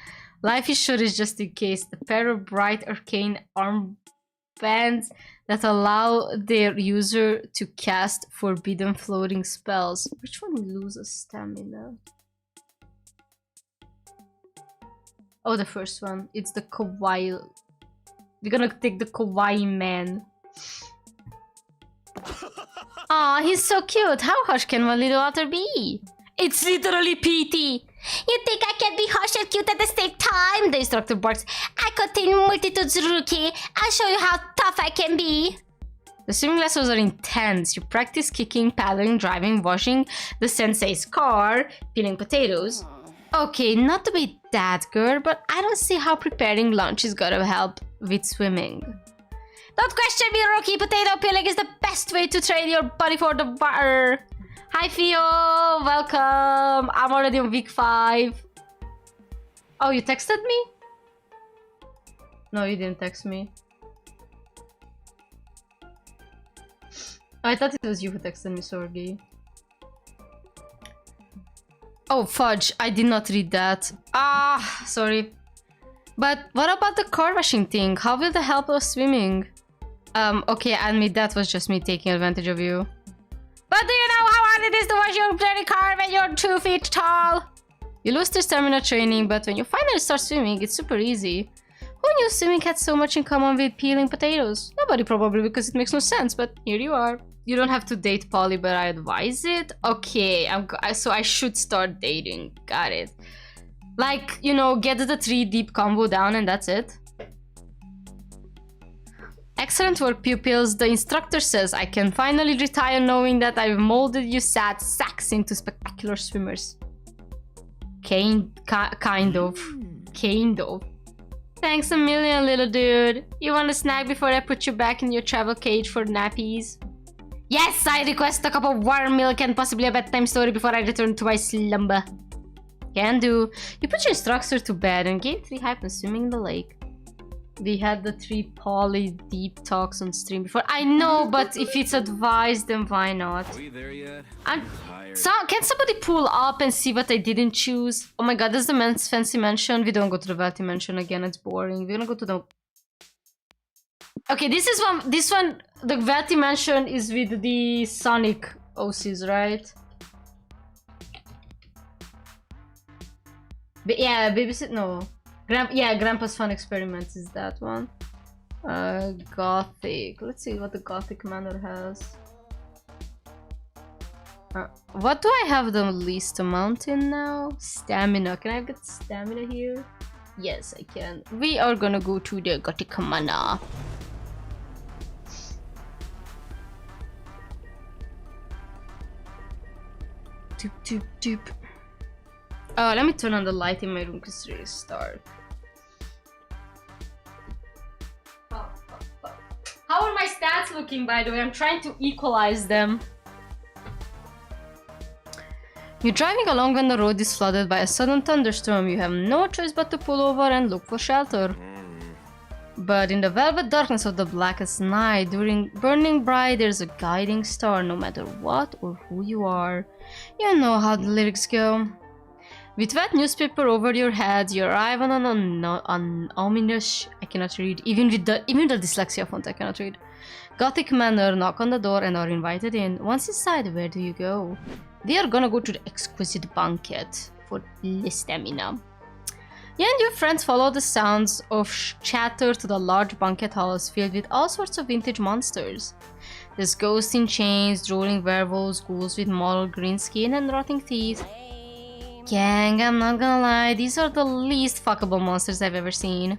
Life is short is just in case. The pair of bright arcane armbands that allow their user to cast forbidden floating spells. Which one loses stamina? Oh, the first one. It's the kawaii. We're gonna take the kawaii man. Aw, he's so cute. How harsh can one little otter be? It's literally PT. You think I can be harsh and cute at the same time? The instructor barks. I contain multitudes, rookie. I'll show you how tough I can be. The swimming lessons are intense. You practice kicking, paddling, driving, washing the sensei's car, peeling potatoes. Okay, not to be that good, but I don't see how preparing lunch is gonna help with swimming. Don't question me, rookie. Potato peeling is the best way to train your body for the water. Hi, Theo. Welcome. I'm already on week 5. Oh, you texted me? No, you didn't text me. I thought it was you who texted me, Sorgi. Oh, fudge. I did not read that. Ah, sorry. But what about the car washing thing? How will that help us swimming? Okay, I admit that was just me taking advantage of you. But do you know how hard it is to wash your dirty car when you're 2 feet tall? You lose the stamina training, but when you finally start swimming, it's super easy. Who knew swimming had so much in common with peeling potatoes? Nobody, probably, because it makes no sense, but here you are. You don't have to date Polly, but I advise it? Okay, so I should start dating. Got it. Like, you know, get the 3 deep combo down and that's it. Excellent work, pupils. The instructor says I can finally retire knowing that I've molded you sad sacks into spectacular swimmers. Kind of. Thanks a million, little dude. You want a snack before I put you back in your travel cage for nappies? Yes, I request a cup of warm milk and possibly a bedtime story before I return to my slumber. Can do. You put your instructor to bed and gain 3 hype on swimming in the lake. We had the 3 poly deep talks on stream before. I know, but if it's advised, then why not? Are we there yet? Can somebody pull up and see what I didn't choose? Oh my god, this is the men's fancy mansion. We don't go to the wealthy mansion again. It's boring. We're gonna go to the... Okay, this is one. This one, the wealthy mansion is with the Sonic OCs, right? But yeah, babysit. No. Grandpa's Fun Experiments is that one. Gothic. Let's see what the Gothic manor has. What do I have the least amount in now? Stamina. Can I get stamina here? Yes, I can. We are gonna go to the Gothic mana. Doop, doop, doop. Oh, let me turn on the light in my room because it's really dark. How are my stats looking, by the way? I'm trying to equalize them. You're driving along when the road is flooded by a sudden thunderstorm. You have no choice but to pull over and look for shelter. But in the velvet darkness of the blackest night, during burning bright, there's a guiding star, no matter what or who you are. You know how the lyrics go. With wet newspaper over your head, you arrive on an ominous, I cannot read, even the dyslexia font I cannot read. Gothic manor, knock on the door and are invited in. Once inside, where do you go? We are gonna go to the exquisite banquet for the stamina. You and your friends follow the sounds of chatter to the large banquet halls filled with all sorts of vintage monsters. There's ghosts in chains, drooling werewolves, ghouls with mottled green skin and rotting teeth. Gang, I'm not gonna lie, these are the least fuckable monsters I've ever seen.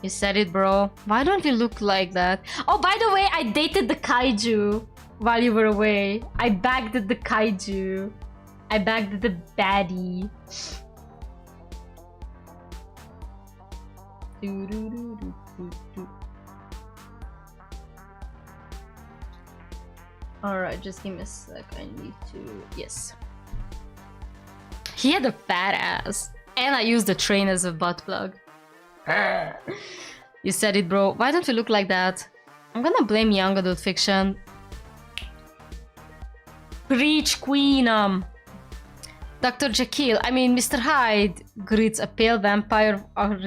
You said it, bro. Why don't you look like that? Oh, by the way, I dated the kaiju while you were away. I bagged the kaiju. I bagged the baddie. Alright, just give me a sec. I need to... Yes. He had a fat ass. And I used the train as a butt plug. You said it, bro. Why don't you look like that? I'm gonna blame young adult fiction. Preach, Queen. Dr. Jekyll, I mean Mr. Hyde, greets a pale vampire of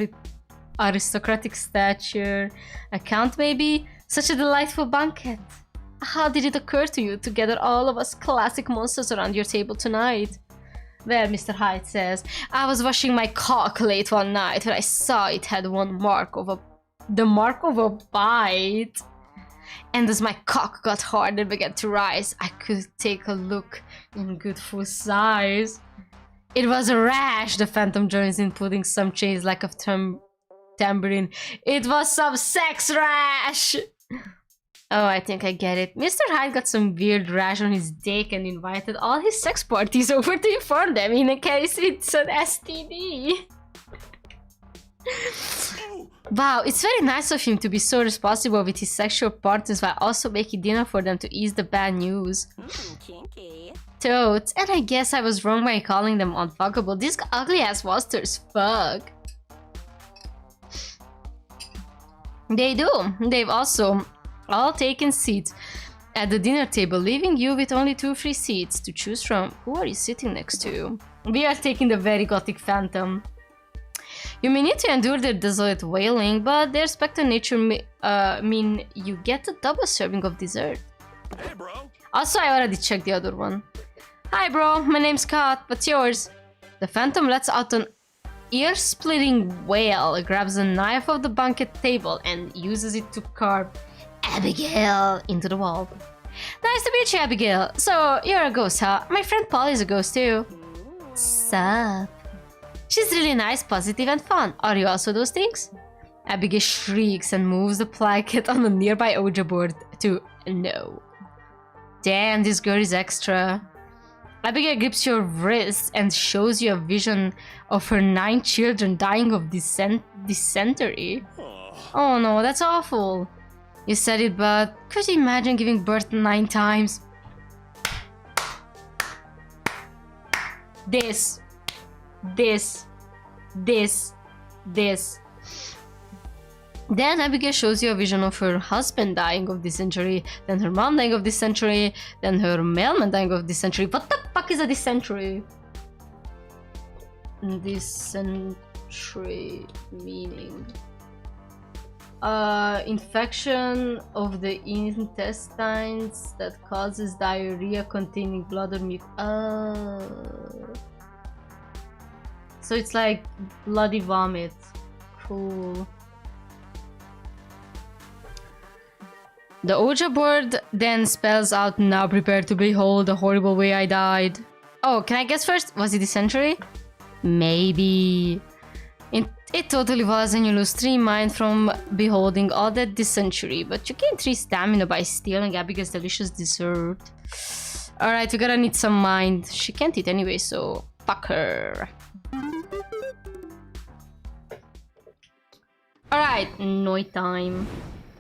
aristocratic stature. A count, maybe? Such a delightful banquet. How did it occur to you to gather all of us classic monsters around your table tonight? Well, Mr. Hyde says, I was washing my cock late one night when I saw it had the mark of a bite. And as my cock got hard and began to rise, I could take a look in good full size. It was a rash, the Phantom joins in, putting some chains like a tambourine. It was some sex rash! Oh, I think I get it. Mr. Hyde got some weird rash on his dick and invited all his sex parties over to inform them in case it's an STD. Wow, it's very nice of him to be so responsible with his sexual partners while also making dinner for them to ease the bad news. Kinky. Totes, and I guess I was wrong by calling them unfuckable. These ugly ass monsters fuck. They do. They've also all taken seats at the dinner table, leaving you with only 2 free seats to choose from. Who are you sitting next to? We are taking the very gothic Phantom. You may need to endure their desolate wailing, but their spectre nature mean you get a double serving of dessert. Hey, bro. Also, I already checked the other one. Hi, bro. My name's Scott. What's yours? The Phantom lets out an ear-splitting wail, grabs a knife off the banquet table, and uses it to carve Abigail into the wall. Nice to meet you, Abigail. So, you're a ghost, huh? My friend Paul is a ghost, too. Sup? She's really nice, positive, and fun. Are you also those things? Abigail shrieks and moves the placket on the nearby Ouija board to no. Damn, this girl is extra. Abigail grips your wrist and shows you a vision of her 9 children dying of dysentery. Oh no, that's awful. You said it, but could you imagine giving birth 9 times? This. Then Abigail shows you a vision of her husband dying of dysentery, then her mom dying of dysentery, then her mailman dying of dysentery. What the fuck is a dysentery? Dysentery meaning infection of the intestines that causes diarrhea containing blood or mucus. So it's like bloody vomit. Cool. The Ouija board then spells out, now prepare to behold the horrible way I died. Oh, can I guess first? Was it dysentery? Maybe. It totally was, and you lose 3 mind from beholding all that dysentery, but you gain 3 stamina by stealing Abigail's delicious dessert. Alright, we gotta need some mind. She can't eat anyway, so fuck her. Alright, night time.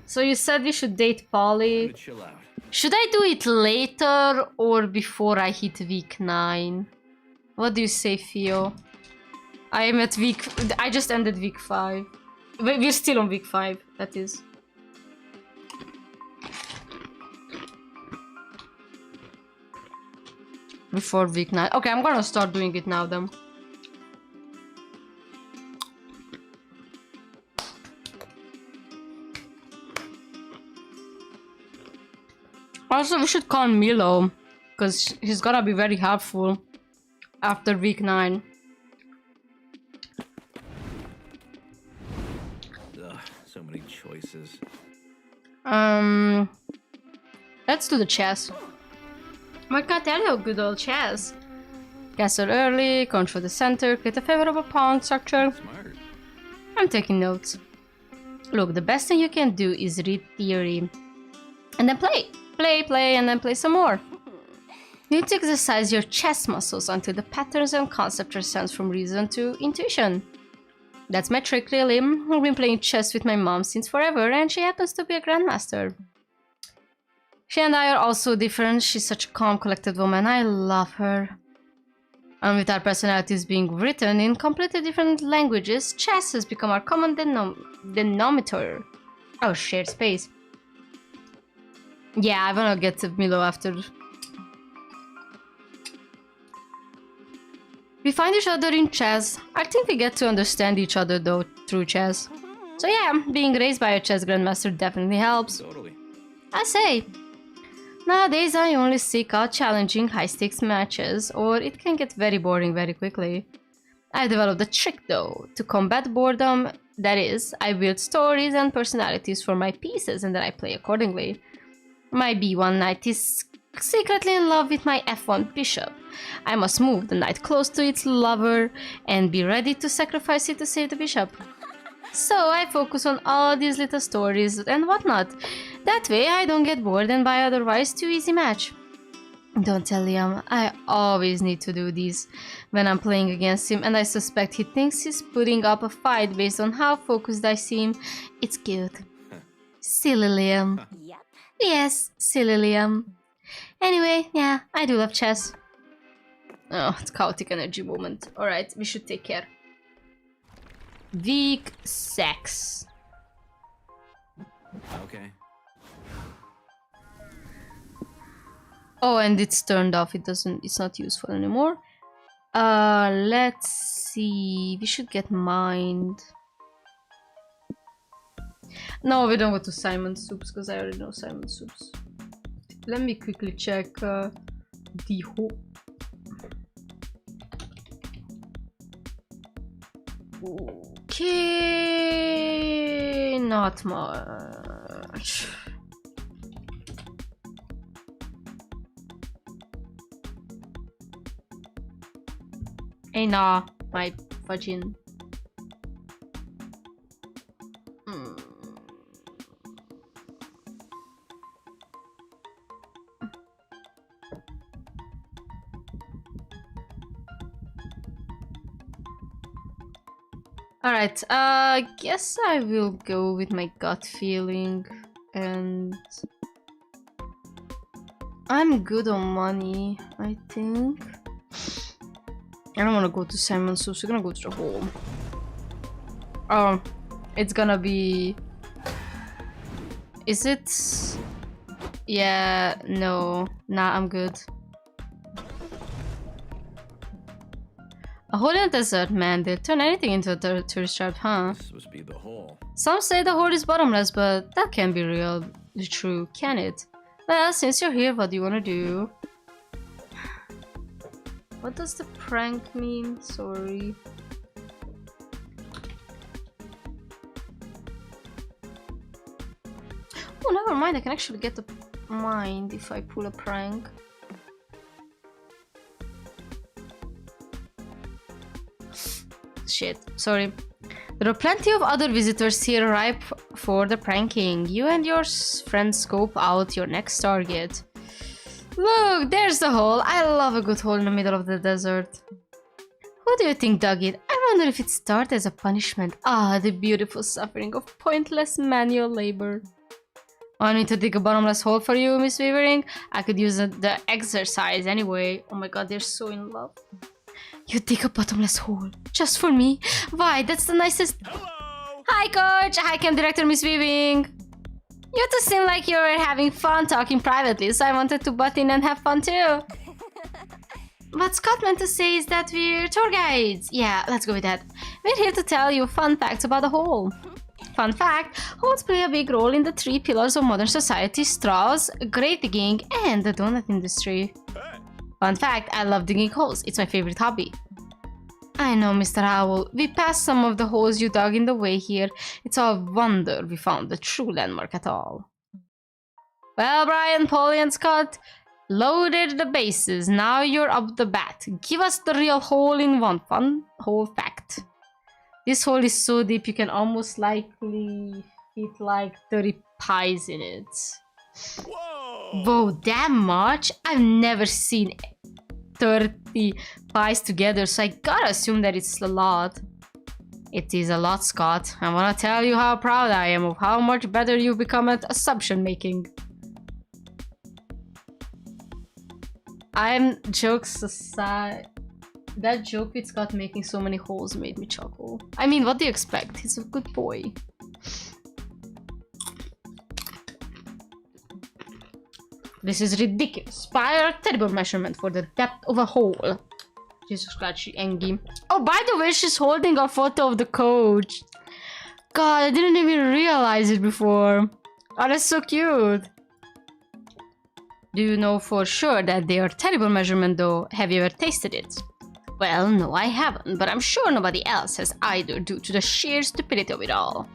So you said we should date Polly. Chill out. Should I do it later or before I hit week 9? What do you say, Theo? I am at week... I just ended week 5. We're still on week 5, that is. Before week 9. Okay, I'm gonna start doing it now then. Also, we should call Milo, because he's gonna be very helpful after week 9. Ugh, so many choices. Let's do the chess. What can I tell you? Good old chess. Castle early, control the center, create a favorable pawn structure. Smart. I'm taking notes. Look, the best thing you can do is read theory. And then play. Play, and then play some more. You need to exercise your chess muscles until the patterns and concepts transcend from reason to intuition. That's my trick, really. I've been playing chess with my mom since forever, and she happens to be a grandmaster. She and I are also different. She's such a calm, collected woman. I love her. And with our personalities being written in completely different languages, chess has become our common denominator. Oh, shared space. Yeah, I wanna get to Milo after. We find each other in chess. I think we get to understand each other though through chess. So yeah, being raised by a chess grandmaster definitely helps. Totally. I say. Nowadays I only seek out challenging high-stakes matches, or it can get very boring very quickly. I developed a trick though, to combat boredom. That is, I build stories and personalities for my pieces and then I play accordingly. My b1 knight is secretly in love with my f1 bishop. I must move the knight close to its lover and be ready to sacrifice it to save the bishop. So I focus on all these little stories and whatnot. That way I don't get bored and buy otherwise too easy match. Don't tell Liam, I always need to do these when I'm playing against him, and I suspect he thinks he's putting up a fight based on how focused I seem. It's cute. Silly Liam. Yep. Yes, silly Liam. Anyway, yeah, I do love chess. Oh, it's chaotic energy moment. Alright, we should take care. Weak sex. Okay. Oh, and it's turned off. It's not useful anymore. Let's see. We should get mind. No, we don't go to Simon Soups because I already know Simon Soups. Let me quickly check the who. Okay, not much. Hey, nah, my fudging. Alright, guess I will go with my gut feeling, and I'm good on money, I think. I don't want to go to Simon Soups, we're gonna go to the home. Oh, it's gonna be... Is it? Yeah, no, nah, I'm good. A hole in the desert, man. They'll turn anything into a tourist trap, huh? This must be the hole. Some say the hole is bottomless, but that can't be real true, can it? Well, since you're here, what do you want to do? What does the prank mean? Sorry. Oh, never mind. I can actually get a mind if I pull a prank. Shit, sorry. There are plenty of other visitors here ripe for the pranking. You and your friends scope out your next target. Look, there's the hole. I love a good hole in the middle of the desert. Who do you think dug it? I wonder if it started as a punishment. Ah, the beautiful suffering of pointless manual labor. Want me to dig a bottomless hole for you, Miss Weavering? I could use the exercise anyway. Oh my god, they're so in love. You dig a bottomless hole just for me? Why, that's the nicest. Hello. Hi, coach. Hi, camp director, Miss Weaving. You two seem like you were having fun talking privately, so I wanted to butt in and have fun too. What Scott meant to say is that we're tour guides. Yeah, let's go with that. We're here to tell you fun facts about the hole. Fun fact, holes play a big role in the 3 pillars of modern society: straws, grave digging, and the donut industry. Hey. Fun fact, I love digging holes. It's my favorite hobby. I know, Mr. Owl. We passed some of the holes you dug in the way here. It's a wonder we found the true landmark at all. Well, Brian, Polly, and Scott, loaded the bases. Now you're up the bat. Give us the real hole-in-one fun hole fact. This hole is so deep you can almost likely fit like 30 pies in it. Whoa. Whoa, that much? I've never seen 30 pies together, so I gotta assume that it's a lot. It is a lot, Scott. I wanna tell you how proud I am of how much better you've become at assumption making. I'm jokes aside. That joke with Scott making so many holes made me chuckle. I mean, what do you expect? He's a good boy. This is ridiculous. By a terrible measurement for the depth of a hole. Jesus Christ, she Engie. Oh, by the way, she's holding a photo of the coach. God, I didn't even realize it before. Oh, that's so cute. Do you know for sure that they are terrible measurement though? Have you ever tasted it? Well, no, I haven't, but I'm sure nobody else has either due to the sheer stupidity of it all.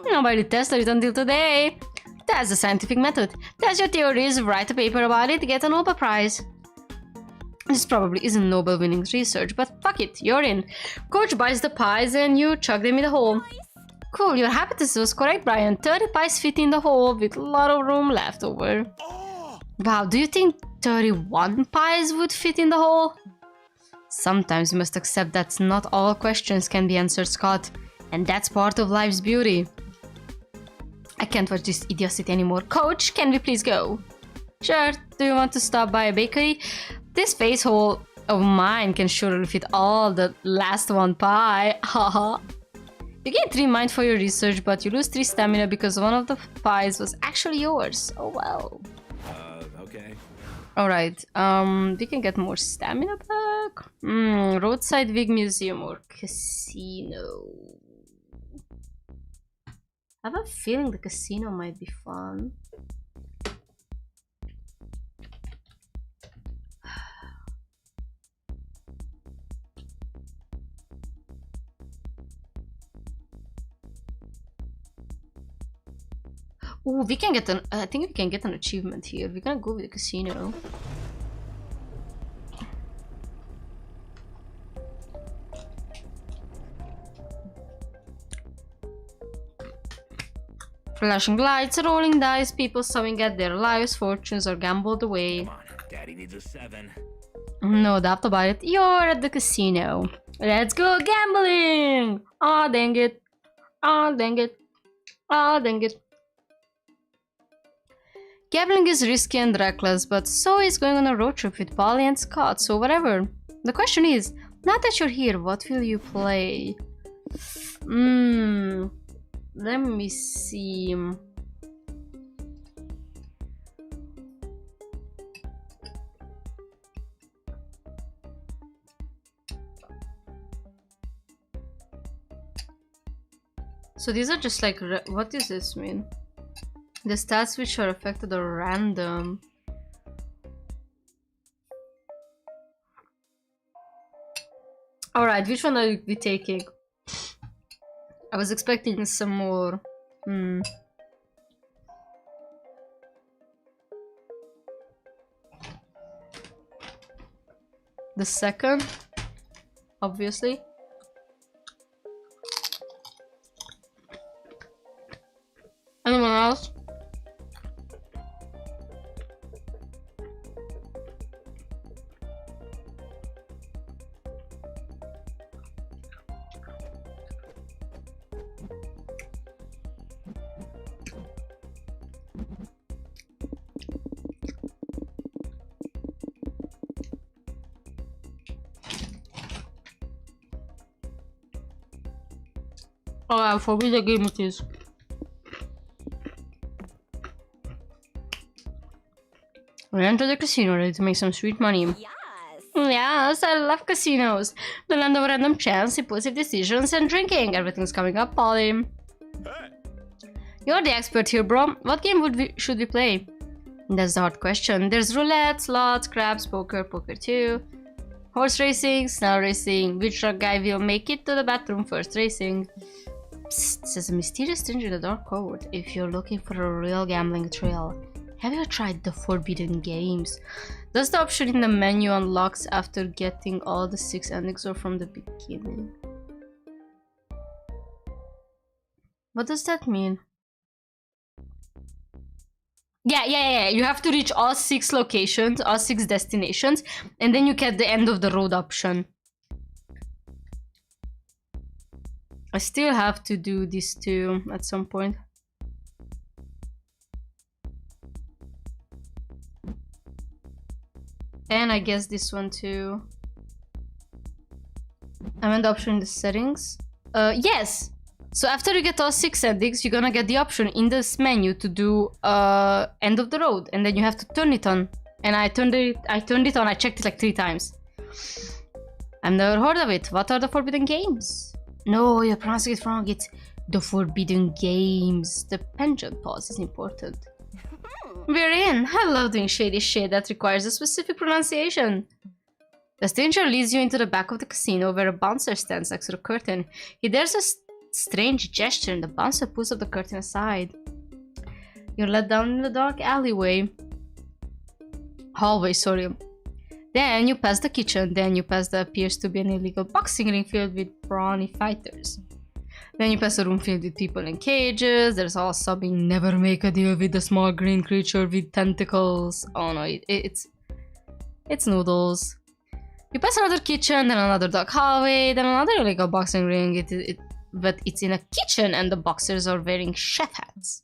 Nobody tested it until today. That's the scientific method. Test your theories, write a paper about it, get a Nobel Prize. This probably isn't Nobel-winning research, but fuck it, you're in. Coach buys the pies and you chuck them in the hole. Cool, your hypothesis was correct, Brian. 30 pies fit in the hole with a lot of room left over. Oh. Wow, do you think 31 pies would fit in the hole? Sometimes you must accept that not all questions can be answered, Scott. And that's part of life's beauty. I can't watch this idiocy anymore. Coach, can we please go? Sure. Do you want to stop by a bakery? This face hole of mine can surely fit all the last one pie. Haha. You gain 3 mind for your research, but you lose 3 stamina because one of the pies was actually yours. Oh well. Okay. Alright, we can get more stamina back. Roadside wig museum or casino. I have a feeling the casino might be fun. Oh, we can get an. I think we can get an achievement here. We're gonna go with the casino. Flashing lights, rolling dice, people sawing at their lives, fortunes are gambled away. Come on, Daddy needs a 7. No doubt about it. You're at the casino. Let's go gambling! Aw, dang it. Aw, dang it. Aw, dang it. Gambling is risky and reckless, but so is going on a road trip with Polly and Scott, so whatever. The question is, now that you're here, what will you play? Let me see. So these are just like, what does this mean? The stats which are affected are random. Alright, which one are we taking? I was expecting some more. the second, obviously. Anyone else? Oh, I forgot the game it is. We enter the casino ready to make some sweet money. Yes. Yes, I love casinos. The land of random chance, impulsive decisions, and drinking. Everything's coming up, Polly. You're the expert here, bro. What game should we play? That's the hard question. There's roulette, slots, craps, poker, poker 2, horse racing, snail racing. Which drug guy will make it to the bathroom first? Racing. Psst, says a mysterious stranger in the dark code. If you're looking for a real gambling thrill, have you tried the forbidden games? Does the option in the menu unlocks after getting all the 6 endings or from the beginning? What does that mean? Yeah. You have to reach all 6 locations, all 6 destinations, and then you get the end of the road option. I still have to do this too at some point. And I guess this one too. I meant the option in the settings. Yes! So after you get all 6 endings, you're gonna get the option in this menu to do end of the road, and then you have to turn it on. And I turned it on, I checked it like 3 times. I've never heard of it. What are the forbidden games? No, you're pronouncing it wrong. It's the forbidden games. The penchant pause is important. We're in. I love doing shady shit that requires a specific pronunciation. The stranger leads you into the back of the casino where a bouncer stands next to the curtain. He dares a strange gesture and the bouncer pulls up the curtain aside. You're led down in the dark hallway, sorry. Then you pass the kitchen, then you pass the appears to be an illegal boxing ring filled with brawny fighters. Then you pass a room filled with people in cages, there's all sobbing, never make a deal with the small green creature with tentacles. Oh no, it's noodles. You pass another kitchen, then another dark hallway, then another illegal boxing ring, but it's in a kitchen and the boxers are wearing chef hats.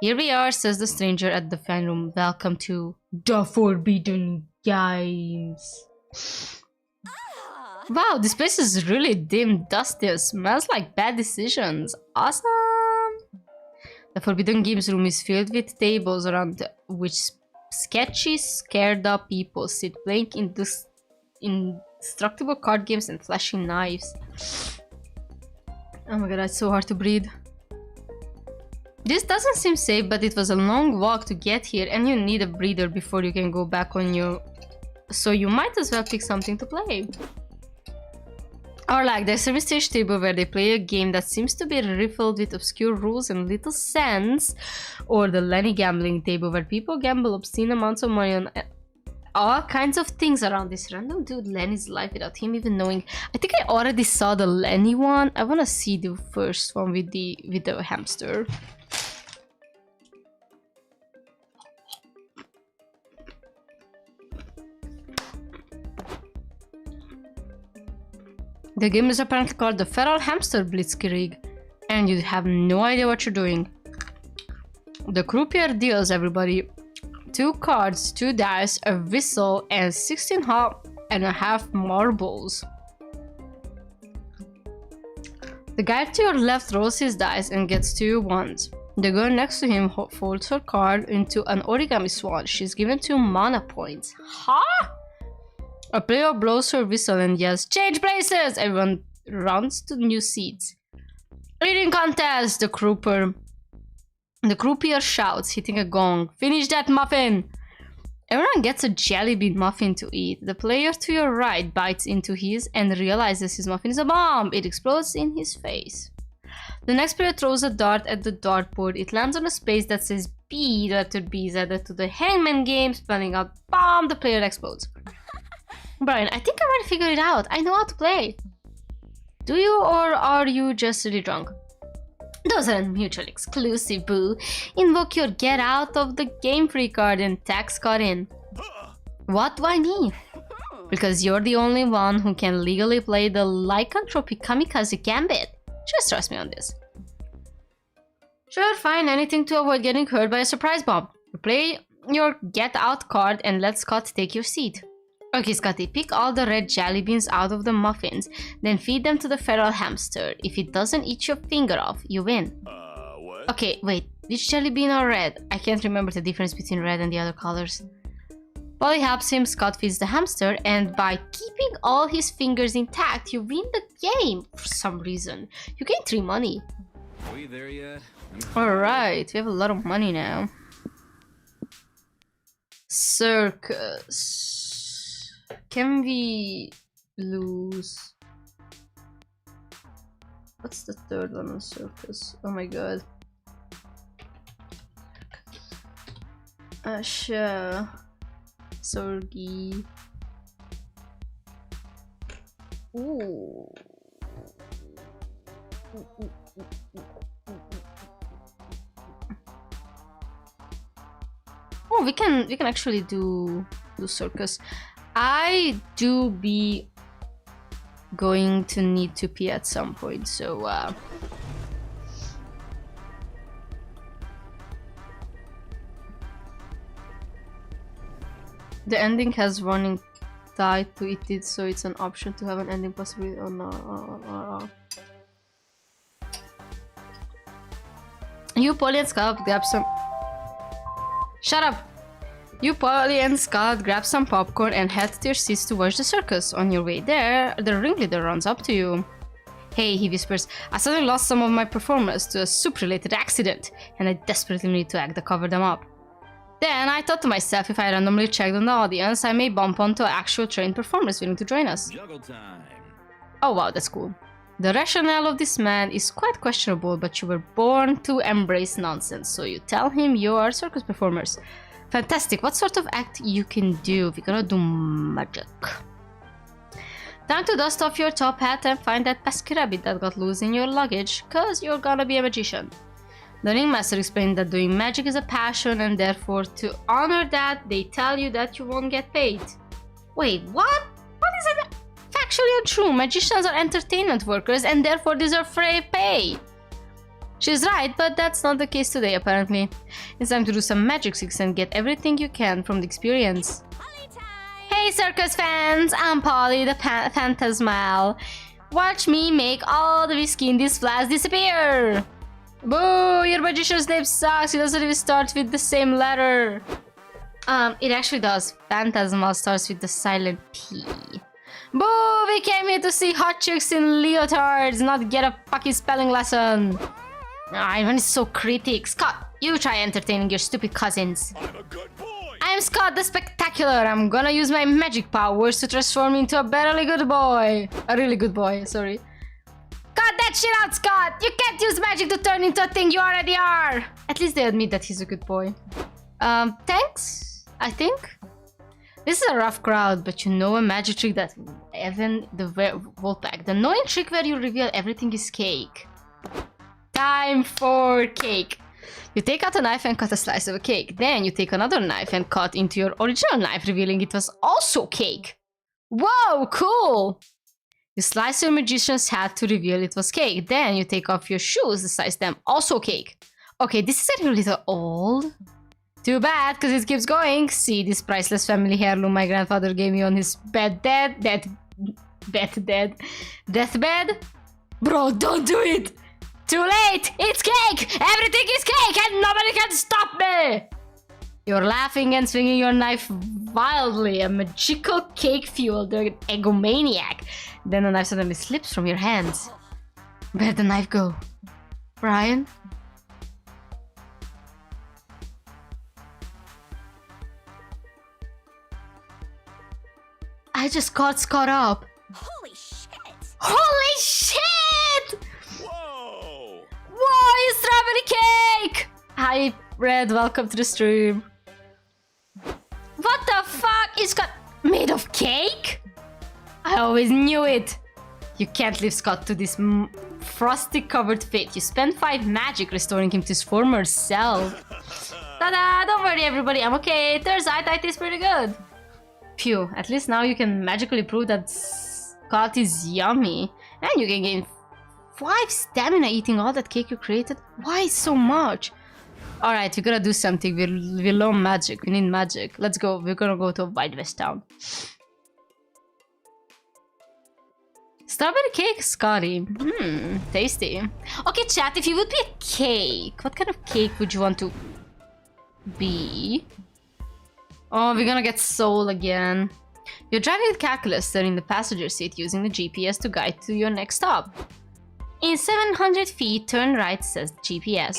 Here we are, says the stranger at the fan room. Welcome to the Forbidden Games. Wow, this place is really dim, dusty, and smells like bad decisions. Awesome! The Forbidden Games room is filled with tables around which sketchy, scared up people sit playing indestructible card games and flashing knives. Oh my god, it's so hard to breathe. This doesn't seem safe, but it was a long walk to get here and you need a breather before you can go back on your... So you might as well pick something to play. Or like there's a stage table where they play a game that seems to be riddled with obscure rules and little sense. Or the Lenny gambling table where people gamble obscene amounts of money on all kinds of things around this random dude Lenny's life without him even knowing. I think I already saw the Lenny one. I want to see the first one with the hamster. The game is apparently called the Feral Hamster Blitzkrieg, and you have no idea what you're doing. The croupier deals everybody 2 cards, 2 dice, a whistle, and 16.5 marbles. The guy to your left rolls his dice and gets 2 ones. The girl next to him folds her card into an origami swan. She's given 2 mana points. Huh? A player blows her whistle and yells, "Change places!" Everyone runs to new seats. Eating contest! The croupier shouts, hitting a gong. Finish that muffin! Everyone gets a jelly bean muffin to eat. The player to your right bites into his and realizes his muffin is a bomb. It explodes in his face. The next player throws a dart at the dartboard. It lands on a space that says B. The letter B is added to the hangman game, spelling out bomb. The player explodes. Brian, I think I already figured it out. I know how to play. Do you, or are you just really drunk? Those aren't mutually exclusive, boo. Invoke your get out of the game free card and tag Scott in. What? Why me? Because you're the only one who can legally play the lycanthropy kamikaze gambit. Just trust me on this. Sure, fine, anything to avoid getting hurt by a surprise bomb. Play your get out card and let Scott take your seat. Okay, Scotty, pick all the red jelly beans out of the muffins, then feed them to the feral hamster. If it doesn't eat your finger off, you win. What? Okay, wait, which jelly bean are red? I can't remember the difference between red and the other colors. Polly helps him, Scott feeds the hamster, and by keeping all his fingers intact, you win the game for some reason. You gain 3 money. Are we there yet? Alright, we have a lot of money now. Circus. Can we lose? What's the third one on circus? Oh my god. Sure. Sorgi. Ooh. Oh, we can actually do circus. I do be going to need to pee at some point, so the ending has running tied to it, so it's an option to have an ending possibility. Oh no. You, Polly and Scott, grab some. Shut up! You, Polly and Scott, grab some popcorn and head to your seats to watch the circus. On your way there, the ringleader runs up to you. Hey, he whispers, I suddenly lost some of my performers to a soup-related accident, and I desperately need to act to cover them up. Then I thought to myself, if I randomly checked on the audience, I may bump onto actual trained performers willing to join us. Juggle time. Oh wow, that's cool. The rationale of this man is quite questionable, but you were born to embrace nonsense, so you tell him you are circus performers. Fantastic, what sort of act you can do? We're gonna do magic. Time to dust off your top hat and find that pesky rabbit that got loose in your luggage, cause you're gonna be a magician. The ringmaster explained that doing magic is a passion, and therefore to honor that, they tell you that you won't get paid. Wait, what? What is it? Factually untrue. Magicians are entertainment workers and therefore deserve fair pay. She's right, but that's not the case today, apparently. It's time to do some magic tricks and get everything you can from the experience. Hey circus fans, I'm Polly the Phantasmal. Watch me make all the whiskey in this flask disappear. Boo, your magician's name sucks. It doesn't even start with the same letter. It actually does. Phantasmal starts with the silent P. Boo, we came here to see hot chicks in leotards, not get a fucking spelling lesson. Ivan is so critic. Scott, you try entertaining your stupid cousins. I'm a good boy. I am Scott the Spectacular. I'm gonna use my magic powers to transform into a barely good boy. A really good boy, sorry. Cut that shit out, Scott! You can't use magic to turn into a thing you already are! At least they admit that he's a good boy. Thanks, I think. This is a rough crowd, but you know a magic trick that Evan the Wolfpack. The annoying trick where you reveal everything is cake. Time for cake. You take out a knife and cut a slice of a cake. Then you take another knife and cut into your original knife, revealing it was also cake. Whoa, cool! You slice your magician's hat to reveal it was cake. Then you take off your shoes to slice them, also cake. Okay, this is getting a little old. Too bad, because it keeps going. See this priceless family heirloom my grandfather gave me on his deathbed? Bro, don't do it! Too late! It's cake! Everything is cake and nobody can stop me! You're laughing and swinging your knife wildly, a magical cake-fueled egomaniac. Then the knife suddenly slips from your hands. Where'd the knife go? Brian? I just got Scott up. Holy shit! Holy shit! Whoa! Whoa, it's strawberry cake! Hi, Red, welcome to the stream. What the fuck? It's got made of cake? I always knew it! You can't leave Scott to this frosty-covered fate. You spent 5 magic restoring him to his former self. Ta-da! Don't worry, everybody. I'm okay. Turns out it is pretty good. Phew. At least now you can magically prove that Scott is yummy. And you can gain 5 stamina eating all that cake you created. Why so much? Alright, we gotta do something. We're low on magic. We need magic. Let's go. We're gonna go to White West Town. Strawberry cake, Scotty. Tasty. Okay, chat, if you would be a cake, what kind of cake would you want to be? Oh, we're gonna get soul again. You're driving with Calculus in the passenger seat using the GPS to guide to your next stop. In 700 feet, turn right, says GPS.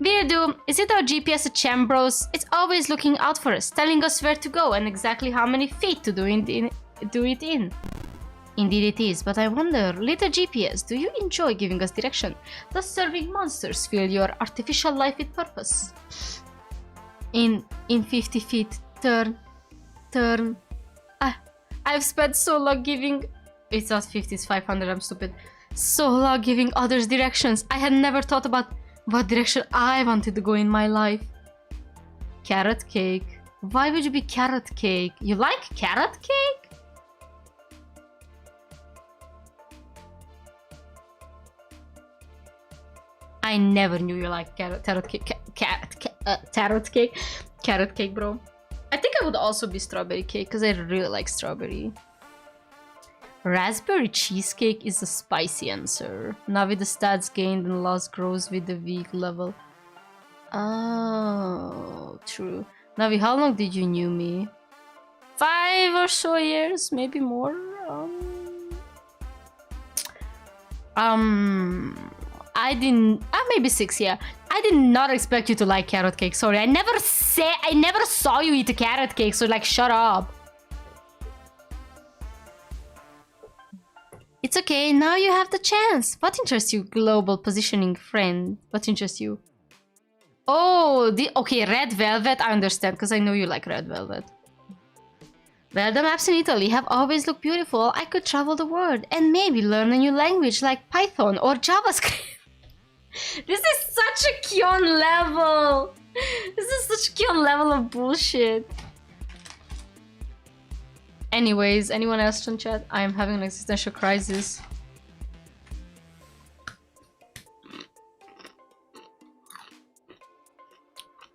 Weirdo, is it our GPS at Chambros? It's always looking out for us, telling us where to go and exactly how many feet to do it in. Indeed it is, but I wonder, little GPS, do you enjoy giving us direction? Does serving monsters fill your artificial life with purpose? In 50 feet, turn. I've spent so long giving... It's not 50, it's 500, I'm stupid. So long giving others directions. I had never thought about what direction I wanted to go in my life. Carrot cake. Why would you be carrot cake? You like carrot cake? I never knew you liked carrot cake. Carrot cake, bro. I think I would also be strawberry cake because I really like strawberry. Raspberry cheesecake is a spicy answer. Now with the stats gained and loss grows with the week level. Oh, true. Navi, how long did you knew me? 5 or so years, maybe more. I didn't. Maybe 6. Yeah, I did not expect you to like carrot cake. Sorry, I never saw you eat a carrot cake. So like, shut up. It's okay, now you have the chance. What interests you, global positioning friend? What interests you? Oh, okay, red velvet, I understand, because I know you like red velvet. Well, the maps in Italy have always looked beautiful. I could travel the world and maybe learn a new language like Python or JavaScript. This is such a Kion level. This is such a Kion level of bullshit. Anyways, anyone else in chat? I am having an existential crisis.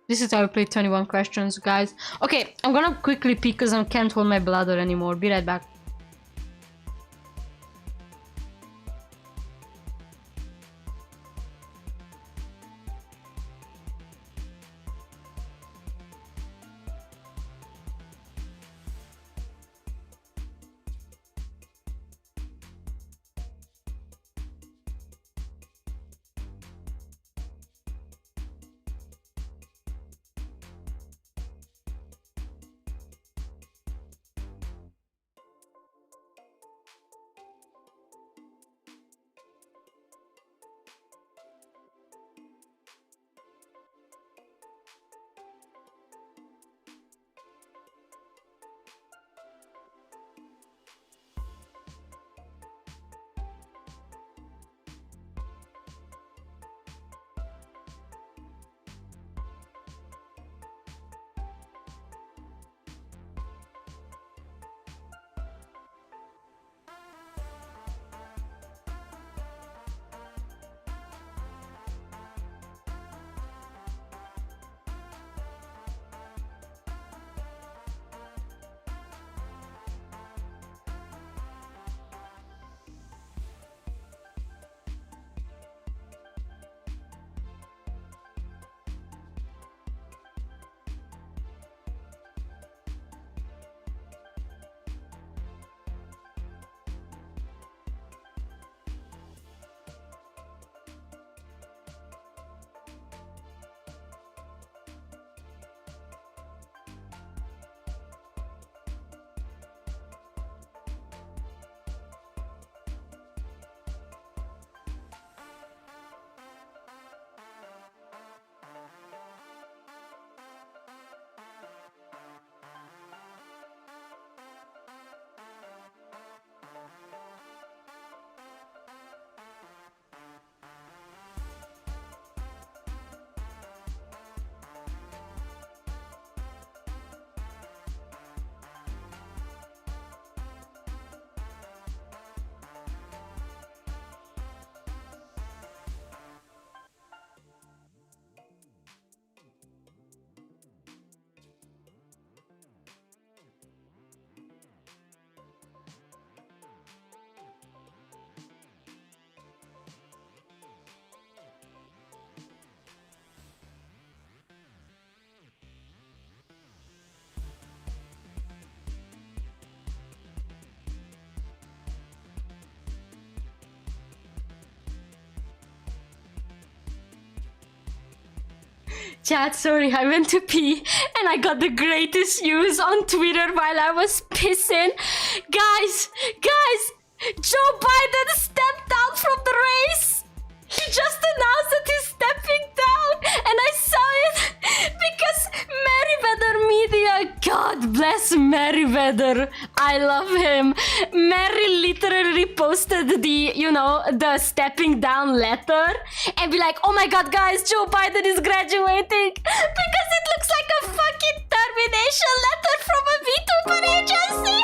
This is how we play 21 questions, guys. Okay, I'm gonna quickly pee because I can't hold my bladder anymore. Be right back. Chat, sorry, I went to pee and I got the greatest news on Twitter while I was pissing. Guys, Joe Biden stepped out from the race. He just announced that he's stepping down and I saw it because Merryweather Media, God bless Merryweather, I love him. Mary literally posted the, you know, the stepping down letter and be like, oh my god guys, Joe Biden is graduating, because it looks like a fucking termination letter from a VTuber agency.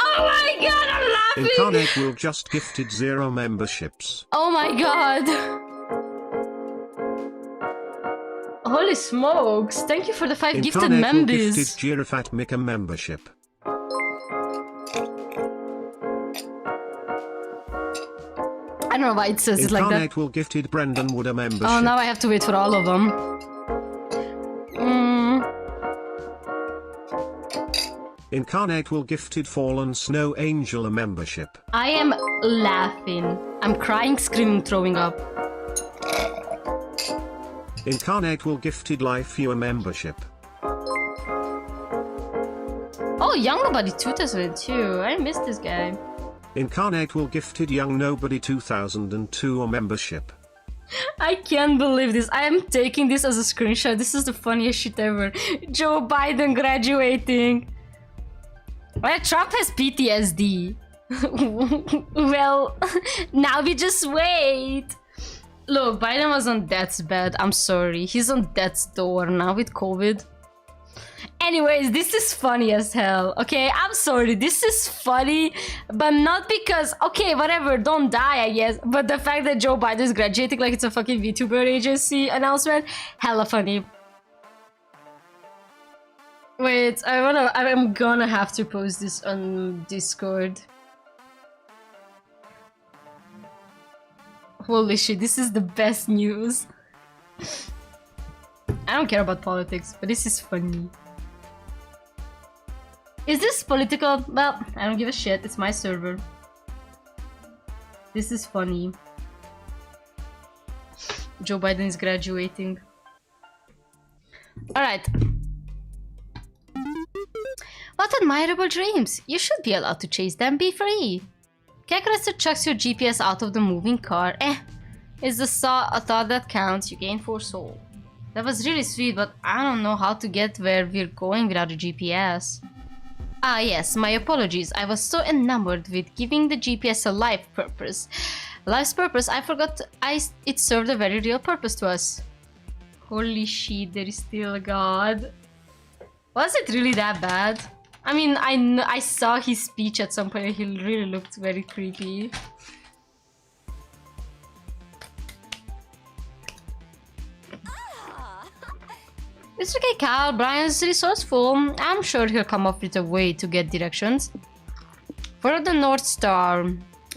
Oh my god, I'm laughing. Incarnate will just gifted 0 memberships. Oh my god. Holy smokes, thank you for the 5 gifted Incarnate will members. gifted Girafat Mika membership. I don't know why it says it like that. Incarnate will gifted Brendan Wood a membership. Oh, now I have to wait for all of them. Incarnate will gifted Fallen Snow Angel a membership. I am laughing. I'm crying, screaming, throwing up. Incarnate will gifted Life You a membership. Oh, Young Nobody 2002. I missed this guy. Incarnate will gifted Young Nobody 2002 a membership. I can't believe this. I am taking this as a screenshot. This is the funniest shit ever. Joe Biden graduating. Well, Trump has PTSD. Well, now we just wait. Look, Biden was on death's bed. I'm sorry. He's on death's door now with COVID. Anyways, this is funny as hell. Okay, I'm sorry. This is funny, but not because... Okay, whatever. Don't die, I guess. But the fact that Joe Biden is graduating like it's a fucking VTuber agency announcement, hella funny. Wait, I'm gonna have to post this on Discord. Holy shit, this is the best news. I don't care about politics, but this is funny. Is this political? Well, I don't give a shit, it's my server. This is funny. Joe Biden is graduating. Alright. What admirable dreams! You should be allowed to chase them, be free! Kekeraster chucks your GPS out of the moving car. It's the thought that counts. You gain 4 soul. That was really sweet, but I don't know how to get where we're going without a GPS. Ah yes, my apologies. I was so enamored with giving the GPS a life purpose. Life's purpose, I forgot it served a very real purpose to us. Holy shit, there is still a god. Was it really that bad? I mean, I saw his speech at some point and he really looked very creepy. It's okay, Cal. Brian's resourceful. I'm sure he'll come up with a way to get directions. For the North Star,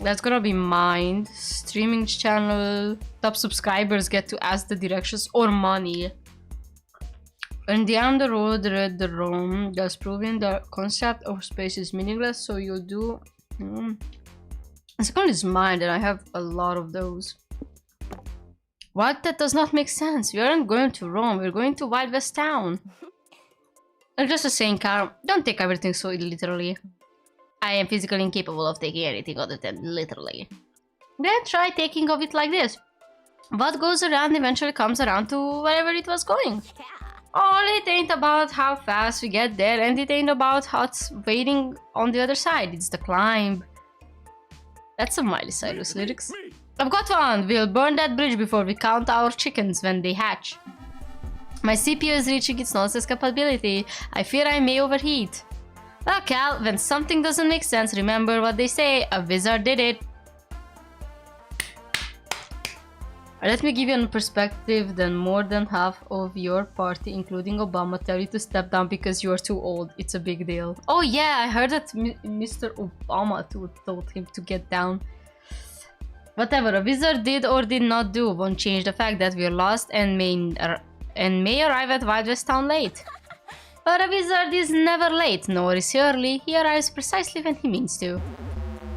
that's gonna be mined. Streaming channel. Top subscribers get to ask the directions or money. And down the road, read the Rome, thus proving the concept of space is meaningless, so you'll do... The second is mine, and I have a lot of those. What? That does not make sense. We aren't going to Rome, we're going to Wild West Town. I'm just saying, Carl, don't take everything so literally. I am physically incapable of taking anything other than literally. Then try taking of it like this. What goes around eventually comes around to wherever it was going. All it ain't about how fast we get there, and it ain't about what's waiting on the other side. It's the climb. That's some Miley Cyrus lyrics. Me. I've got one. We'll burn that bridge before we count our chickens when they hatch. My CPU is reaching its nonsense capability. I fear I may overheat. Well, Cal, when something doesn't make sense, remember what they say. A wizard did it. Let me give you a perspective that more than half of your party, including Obama, tell you to step down because you are too old. It's a big deal. Oh yeah, I heard that Mr. Obama told him to get down. Whatever a wizard did or did not do won't change the fact that we're lost and may arrive at Wild West Town late. But a wizard is never late, nor is he early. He arrives precisely when he means to.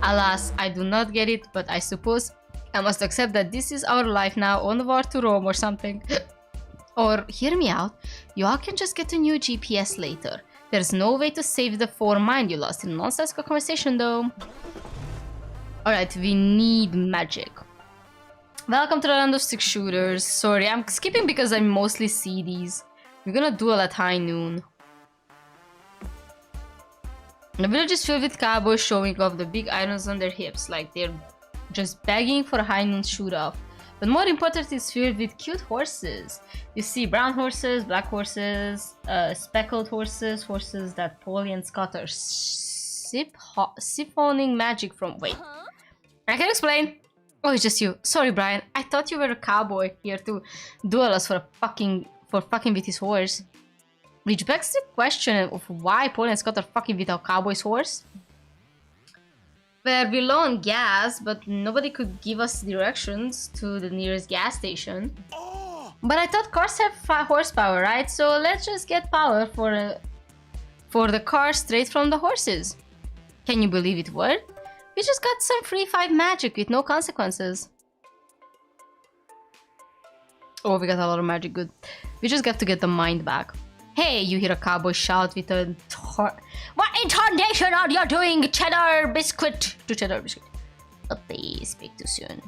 Alas, I do not get it, but I suppose I must accept that this is our life now, onward to Rome or something. Or, hear me out, you all can just get a new GPS later. There's no way to save the 4 mind you lost in nonsensical conversation though. Alright, we need magic. Welcome to the land of 6 shooters. Sorry, I'm skipping because I mostly see these. We're gonna duel at high noon. The village is filled with cowboys showing off the big irons on their hips, like they're just begging for a high noon shoot-off. But more important, it's filled with cute horses. You see brown horses, black horses, speckled horses, horses that Polly and Scott are siphoning magic from. Wait, I can explain. Oh, it's just you. Sorry, Brian. I thought you were a cowboy here to duel us for fucking with his horse. Which begs the question of why Polly and Scott are fucking with our cowboy's horse. We're low on gas, but nobody could give us directions to the nearest gas station. But I thought cars have horsepower, right? So let's just get power for the car straight from the horses. Can you believe it worked? We just got some free 5 magic with no consequences. Oh, we got a lot of magic, good. We just got to get the mind back. Hey, you hear a cowboy shout with a... What intonation are you doing, cheddar biscuit? To cheddar biscuit. But they speak too soon.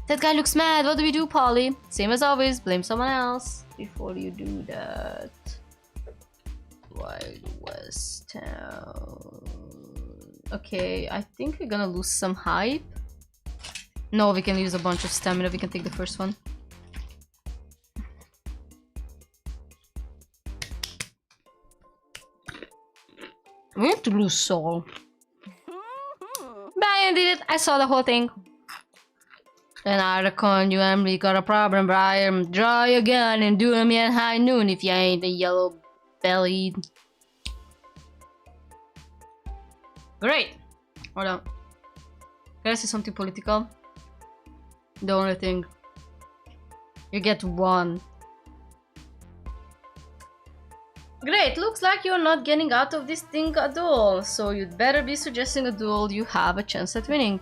That guy looks mad. What do we do, Polly? Same as always, blame someone else before you do that. Wild West Town. Okay, I think we're gonna lose some hype. No, we can use a bunch of stamina. We can take the first one. We have to lose soul. Brian did it. I saw the whole thing. And I reckon you and me got a problem, Brian. Draw your gun and do me at high noon if you ain't a yellow bellied. Great. Hold on. Can I say something political? The only thing. You get 1. Great, looks like you're not getting out of this thing a duel, so you'd better be suggesting a duel you have a chance at winning.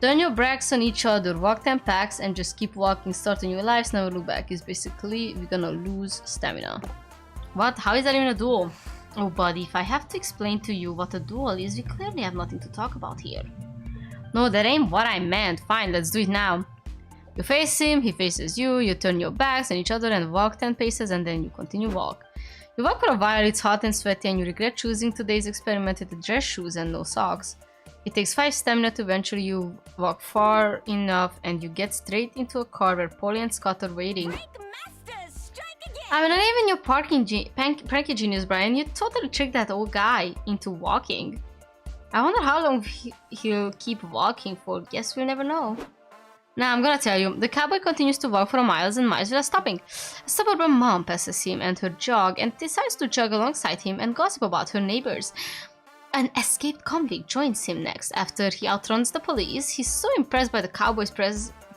Turn your brakes on each other, walk 10 packs, and just keep walking, start a new life, never look back. Is basically, we're gonna lose stamina. What? How is that even a duel? Oh buddy, if I have to explain to you what a duel is, we clearly have nothing to talk about here. No, that ain't what I meant. Fine, let's do it now. You face him, he faces you, you turn your backs on each other and walk 10 paces, and then you continue walk. You walk for a while, it's hot and sweaty, and you regret choosing today's experiment with the dress shoes and no socks. It takes 5 stamina to eventually you walk far enough and you get straight into a car where Polly and Scott are waiting. I'm not even your pranky genius, Brian. You totally tricked that old guy into walking. I wonder how long he'll keep walking for. Guess we'll never know. Now, I'm gonna tell you, the cowboy continues to walk for miles and miles without stopping. A suburban mom passes him and her jog and decides to jog alongside him and gossip about her neighbors. An escaped convict joins him next after he outruns the police. He's so impressed by the cowboy's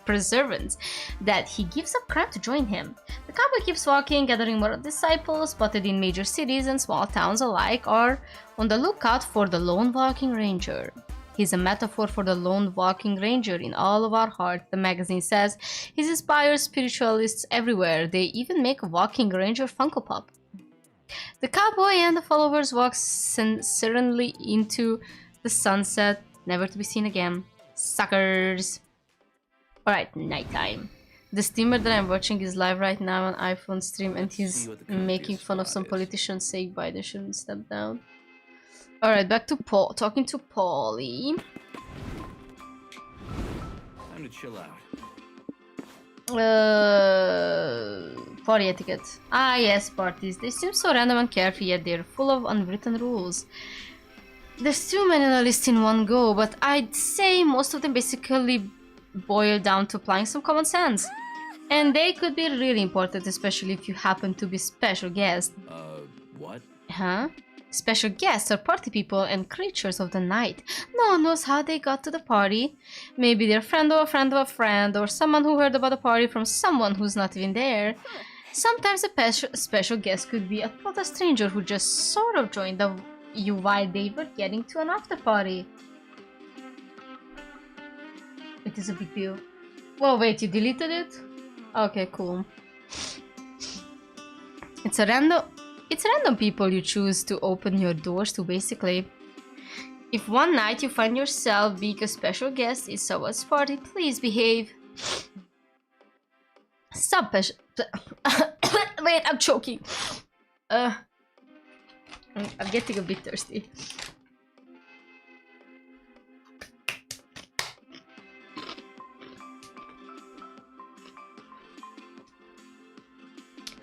perseverance that he gives up crime to join him. The cowboy keeps walking, gathering more disciples spotted in major cities and small towns alike are on the lookout for the lone walking ranger. He's a metaphor for the lone walking ranger in all of our hearts, the magazine says. He inspires spiritualists everywhere. They even make a walking ranger Funko Pop. The cowboy and the followers walk serenely into the sunset, never to be seen again. Suckers! Alright, nighttime. The streamer that I'm watching is live right now on iPhone stream, and he's See what the current making gift fun of spot some is. politicians saying why they shouldn't step down. Alright, back to Paul. Talking to Paulie. Time to chill out. Party etiquette. Ah yes, parties. They seem so random and carefree, yet they're full of unwritten rules. There's too many on the list in one go, but I'd say most of them basically boil down to applying some common sense. And they could be really important, especially if you happen to be special guests. What? Huh? Special guests are party people and creatures of the night. No one knows how they got to the party. Maybe they're a friend of a friend of a friend, or someone who heard about the party from someone who's not even there. Sometimes a special guest could be a total stranger who just sort of joined you while they were getting to an after party. It is a big deal. Whoa, wait, you deleted it? Okay, cool. It's random people you choose to open your doors to, basically. If one night you find yourself being a special guest in someone's party, please behave. Stop. Wait, I'm choking. I'm getting a bit thirsty.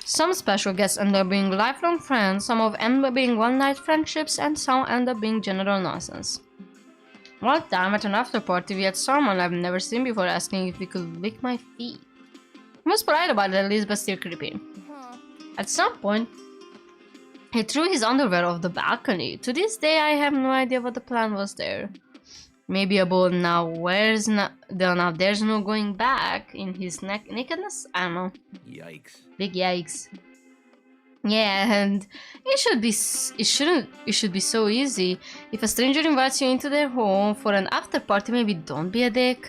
Some special guests end up being lifelong friends, some of end up being one-night friendships, and some end up being general nonsense. One time at an after party, we had someone I've never seen before asking if we could lick my feet. He was polite about it at least, but still creepy. At some point, he threw his underwear off the balcony. To this day, I have no idea what the plan was there. Maybe about now there's no going back in his nakedness? I don't know. Yikes. Big yikes. Yeah, and it should be so easy. If a stranger invites you into their home for an after party, maybe don't be a dick.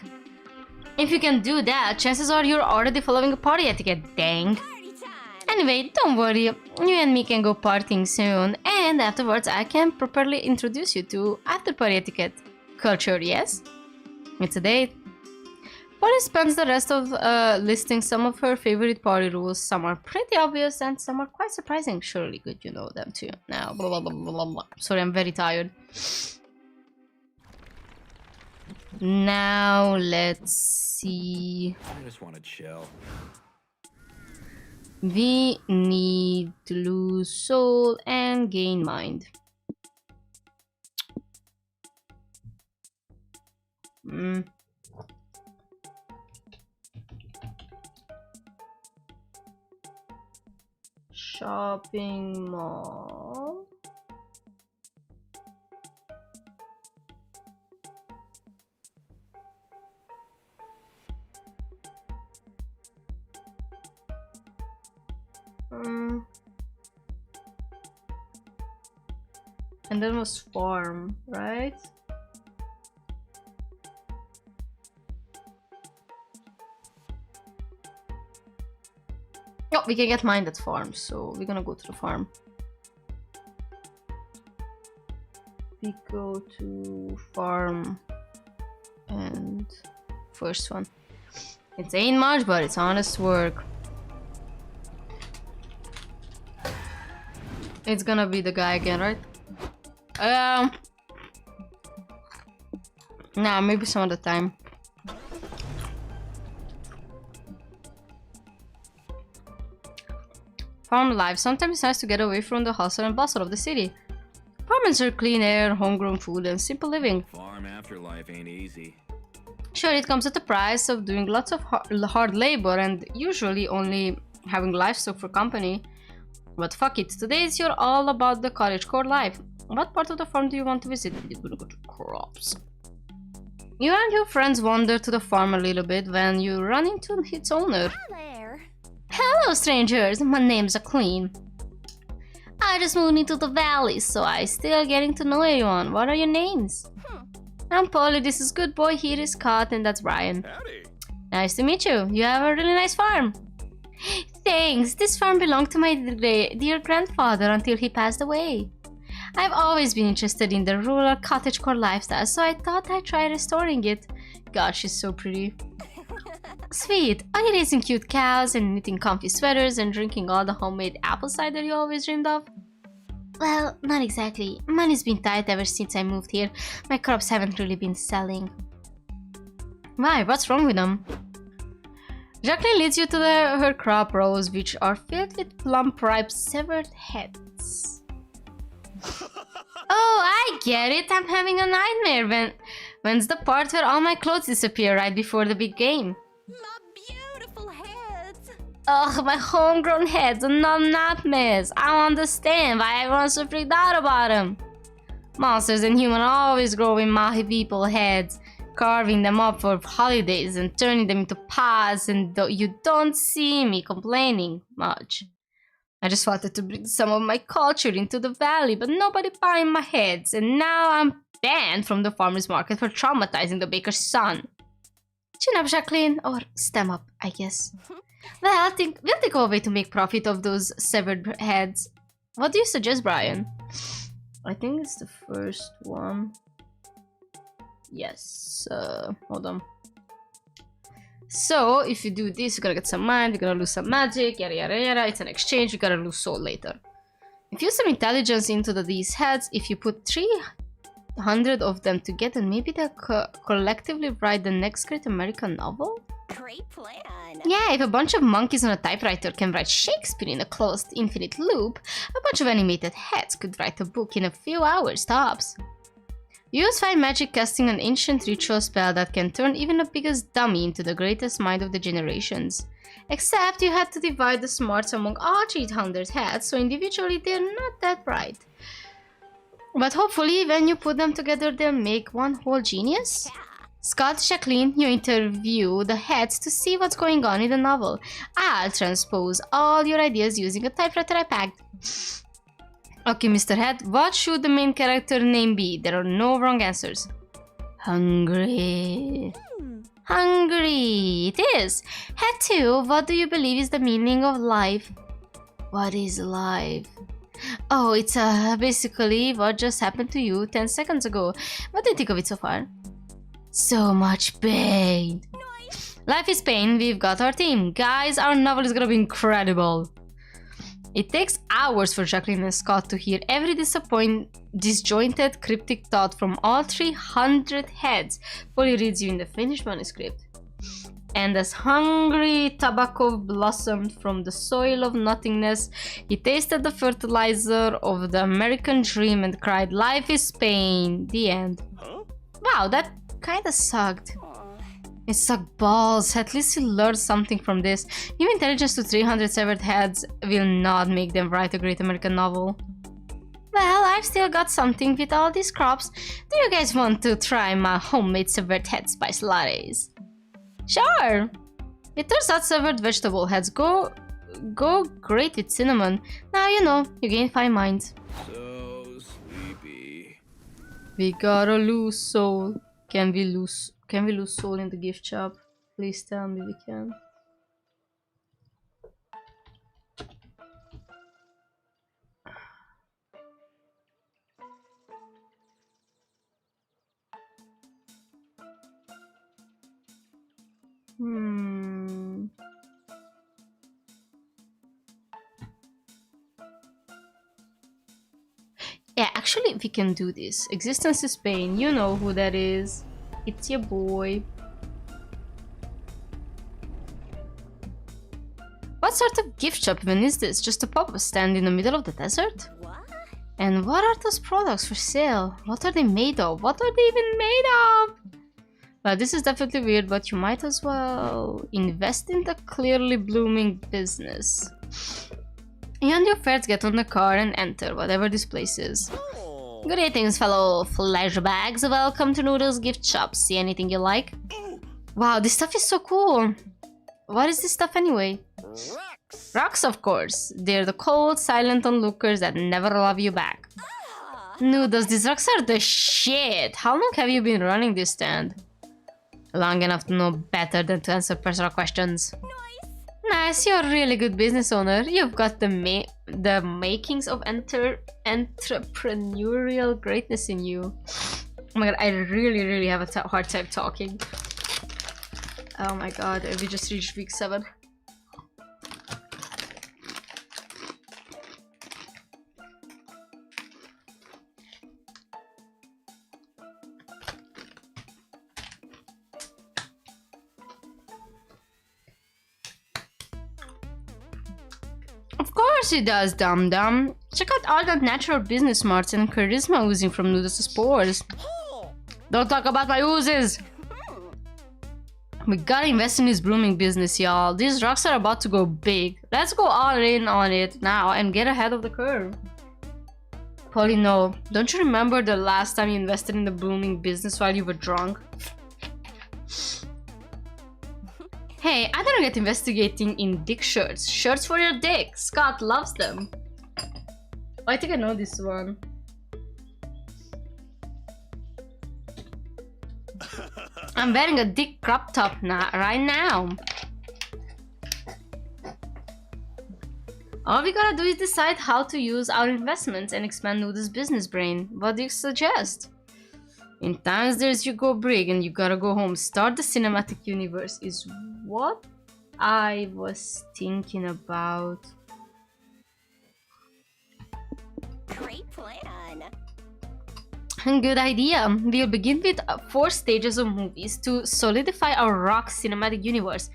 If you can do that, chances are you're already following a party etiquette, dang. Party time! Anyway, don't worry, you and me can go partying soon, and afterwards I can properly introduce you to after party etiquette. Culture, yes? It's a date. Polly spends the rest of listing some of her favorite party rules. Some are pretty obvious and some are quite surprising. Surely good you know them too. Now, blah blah blah blah blah. Sorry, I'm very tired. Now, let's see. I just want to chill. We need to lose soul and gain mind. Shopping mall. And then was farm, right? Oh, we can get mine at farm, so we're gonna go to the farm. We go to farm and first one. It ain't much, but it's honest work. It's gonna be the guy again, right? Nah, maybe some other time. Farm life. Sometimes it's nice to get away from the hustle and bustle of the city. Apartments are clean air, homegrown food, and simple living. Farm afterlife ain't easy. Sure, it comes at the price of doing lots of hard labor and usually only having livestock for company. But fuck it, today it's all about the cottagecore life. What part of the farm do you want to visit? We're gonna go to crops. You and your friends wander to the farm a little bit when you run into its owner. Hi there. Hello, strangers. My name's Queen. I just moved into the valley, so I'm still getting to know everyone. What are your names? I'm Polly. This is Good Boy. Here is Scott, and that's Brian. Howdy. Nice to meet you. You have a really nice farm. Thanks. This farm belonged to my dear grandfather until he passed away. I've always been interested in the rural cottagecore lifestyle, so I thought I'd try restoring it. God, she's so pretty. Sweet. Are you raising cute cows and knitting comfy sweaters and drinking all the homemade apple cider you always dreamed of? Well, not exactly. Money's been tight ever since I moved here. My crops haven't really been selling. Why? What's wrong with them? Jacqueline leads you to her crop rows, which are filled with plump, ripe, severed heads. Oh, I get it. I'm having a nightmare. When's the part where all my clothes disappear right before the big game? My beautiful heads. Ugh, my homegrown heads are not mess. I don't understand why everyone's so freaked out about them. Monsters and humans always grow in Mahi people heads, carving them up for holidays and turning them into pies, and you don't see me complaining much. I just wanted to bring some of my culture into the valley, but nobody buying my heads, and now I'm banned from the farmer's market for traumatizing the baker's son. Chin up, Jacqueline, or stem up, I guess. Well, we'll think of a way to make profit of those severed heads. What do you suggest, Brian? I think it's the first one. Yes, hold on. So, if you do this, you're gonna get some mind, you're gonna lose some magic, yada yada yada, it's an exchange, you're gonna lose soul later. Infuse some intelligence into these heads. If you put 300 of them together, maybe they'll collectively write the next great American novel? Great plan. Yeah, if a bunch of monkeys on a typewriter can write Shakespeare in a closed infinite loop, a bunch of animated heads could write a book in a few hours tops. Use fine magic casting an ancient ritual spell that can turn even the biggest dummy into the greatest mind of the generations. Except you had to divide the smarts among all 300 heads, so individually they're not that bright. But hopefully when you put them together they'll make one whole genius? Scott, Jacqueline, you interview the heads to see what's going on in the novel. I'll transpose all your ideas using a typewriter I packed. Okay, Mr. Head, what should the main character name be? There are no wrong answers. Hungry. Hungry, it is. Head 2, what do you believe is the meaning of life? What is life? Oh, it's basically what just happened to you 10 seconds ago. What do you think of it so far? So much pain. Life is pain, we've got our team. Guys, our novel is gonna be incredible. It takes hours for Jacqueline and Scott to hear every disjointed cryptic thought from all 300 heads before he reads you in the finished manuscript. And as hungry tobacco blossomed from the soil of nothingness, he tasted the fertilizer of the American dream and cried, "Life is pain." The end. Huh? Wow, that kinda sucked. It sucked balls. At least he learned something from this. New intelligence to 300 severed heads will not make them write a great American novel. Well, I've still got something with all these crops. Do you guys want to try my homemade severed head spice lattes? Sure! It turns out severed vegetable heads go great with cinnamon. Now you know, you gain fine minds. So sleepy. We gotta lose soul. Can we lose soul in the gift shop? Please tell me we can. Yeah, actually we can do this. Existence is pain. You know who that is. It's your boy. What sort of gift shop even is this? Just a pop-up stand in the middle of the desert? What? And what are those products for sale? What are they made of? What are they even made of? Well, this is definitely weird, but you might as well invest in the clearly blooming business. You and your friends get on the car and enter whatever this place is. Oh. Greetings, fellow flashbags. Welcome to Noodle's gift shop. See anything you like? Wow, this stuff is so cool. What is this stuff anyway? Rocks. Rocks, of course. They're the cold, silent onlookers that never love you back. Noodles, these rocks are the shit. How long have you been running this stand? Long enough to know better than to answer personal questions. Nice, you're a really good business owner. You've got the makings of entrepreneurial greatness in you. Oh my god, I really have a hard time talking. Oh my god, we just reached week 7. Of course it does, dum dum. Check out all that natural business smarts and charisma oozing from Noodles' spores. Don't talk about my oozes! We gotta invest in this blooming business, y'all. These rocks are about to go big. Let's go all in on it now and get ahead of the curve. Polly, no. Don't you remember the last time you invested in the blooming business while you were drunk? Hey, I don't get investigating in dick shirts. Shirts for your dick. Scott loves them. Oh, I think I know this one. I'm wearing a dick crop top right now. All we gotta do is decide how to use our investments and expand Noodle's business brain. What do you suggest? In times there's you go big and you gotta go home. Start the cinematic universe is what I was thinking about. Great plan. Good idea. We'll begin with 4 stages of movies to solidify our rock cinematic universe.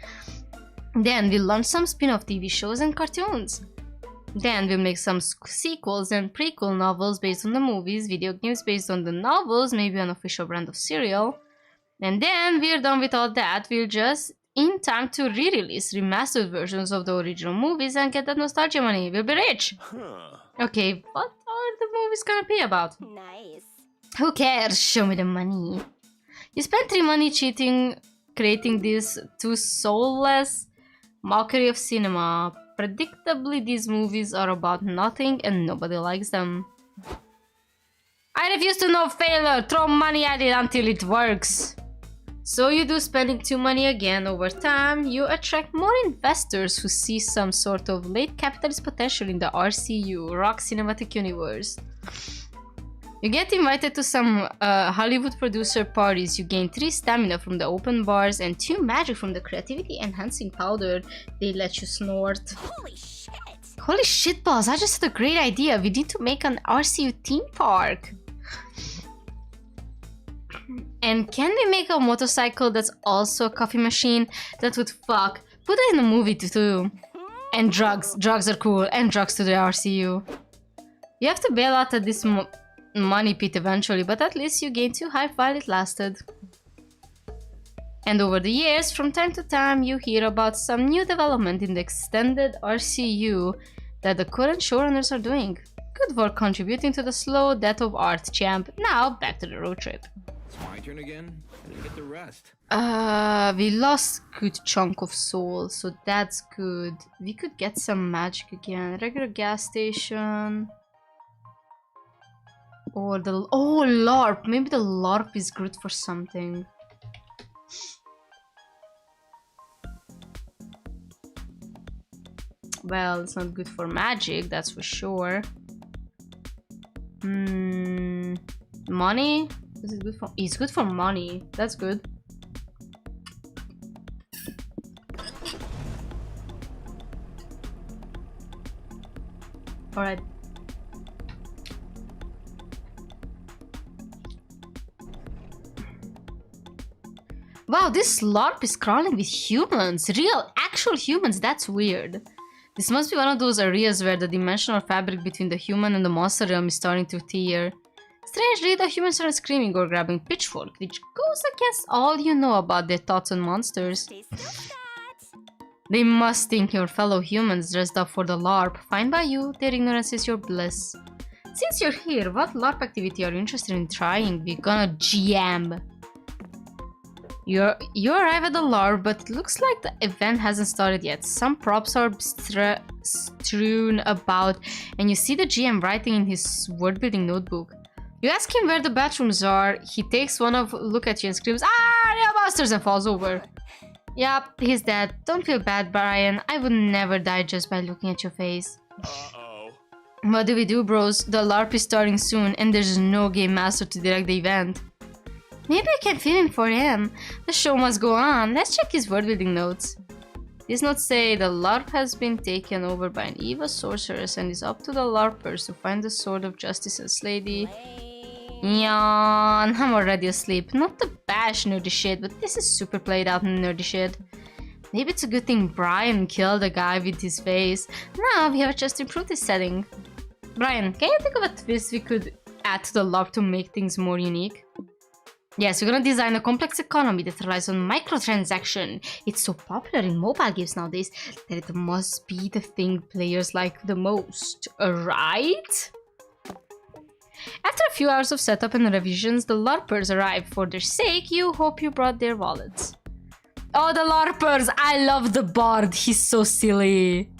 Then we'll launch some spin-off TV shows and cartoons. Then we'll make some sequels and prequel novels based on the movies, video games based on the novels, maybe an official brand of cereal. And then we're done with all that. We'll just in time to re-release remastered versions of the original movies and get that nostalgia money. We'll be rich. Okay, what are the movies gonna be about? Nice. Who cares? Show me the money. You spent 3 money cheating, creating this too soulless mockery of cinema. Predictably, these movies are about nothing and nobody likes them. I refuse to know failure. Throw money at it until it works. So you do spending 2 money again. Over time, you attract more investors who see some sort of late capitalist potential in the RCU, Rock Cinematic Universe. You get invited to some Hollywood producer parties. You gain 3 stamina from the open bars and 2 magic from the creativity enhancing powder they let you snort. Holy shit. Holy shit, boss, I just had a great idea. We need to make an RCU theme park. And can we make a motorcycle that's also a coffee machine? That would fuck. Put it in a movie too. And drugs. Drugs are cool. And drugs to the RCU. You have to bail out at this money pit eventually, but at least you gained 2 hype while it lasted. And over the years, from time to time, you hear about some new development in the extended RCU that the current showrunners are doing. Good work contributing to the slow death of art, champ. Now, back to the road trip. It's my turn again. I didn't get the rest. We lost good chunk of soul, so that's good. We could get some magic again. Regular gas station. Or the... Oh, LARP! Maybe the LARP is good for something. Well, it's not good for magic, that's for sure. Money? Is it good for... It's good for money. That's good. Alright. Wow, this LARP is crawling with humans. Real, actual humans. That's weird. This must be one of those areas where the dimensional fabric between the human and the monster realm is starting to tear. Strangely, the humans are screaming or grabbing pitchfork, which goes against all you know about their thoughts on monsters. They must think you're fellow humans dressed up for the LARP. Fine by you, their ignorance is your bliss. Since you're here, what LARP activity are you interested in trying? We're gonna jam. You arrive at the LARP, but it looks like the event hasn't started yet. Some props are strewn about, and you see the GM writing in his word-building notebook. You ask him where the bathrooms are. He takes one look at you and screams, "Ah, yeah, busters!" and falls over. Yup, he's dead. Don't feel bad, Brian. I would never die just by looking at your face. Uh-oh. What do we do, bros? The LARP is starting soon, and there's no game master to direct the event. Maybe I can fill in for him. The show must go on. Let's check his word building notes. These notes say the LARP has been taken over by an evil sorceress and is up to the LARPers to find the sword of justice and slay the... Yawn, I'm already asleep. Not to bash nerdy shit, but this is super played out nerdy shit. Maybe it's a good thing Brian killed the guy with his face. Now we have just improved this setting. Brian, can you think of a twist we could add to the LARP to make things more unique? Yes, we're gonna design a complex economy that relies on microtransaction. It's so popular in mobile games nowadays that it must be the thing players like the most, right? After a few hours of setup and revisions, the LARPers arrive. For their sake, you hope you brought their wallets. Oh, the LARPers! I love the bard, he's so silly.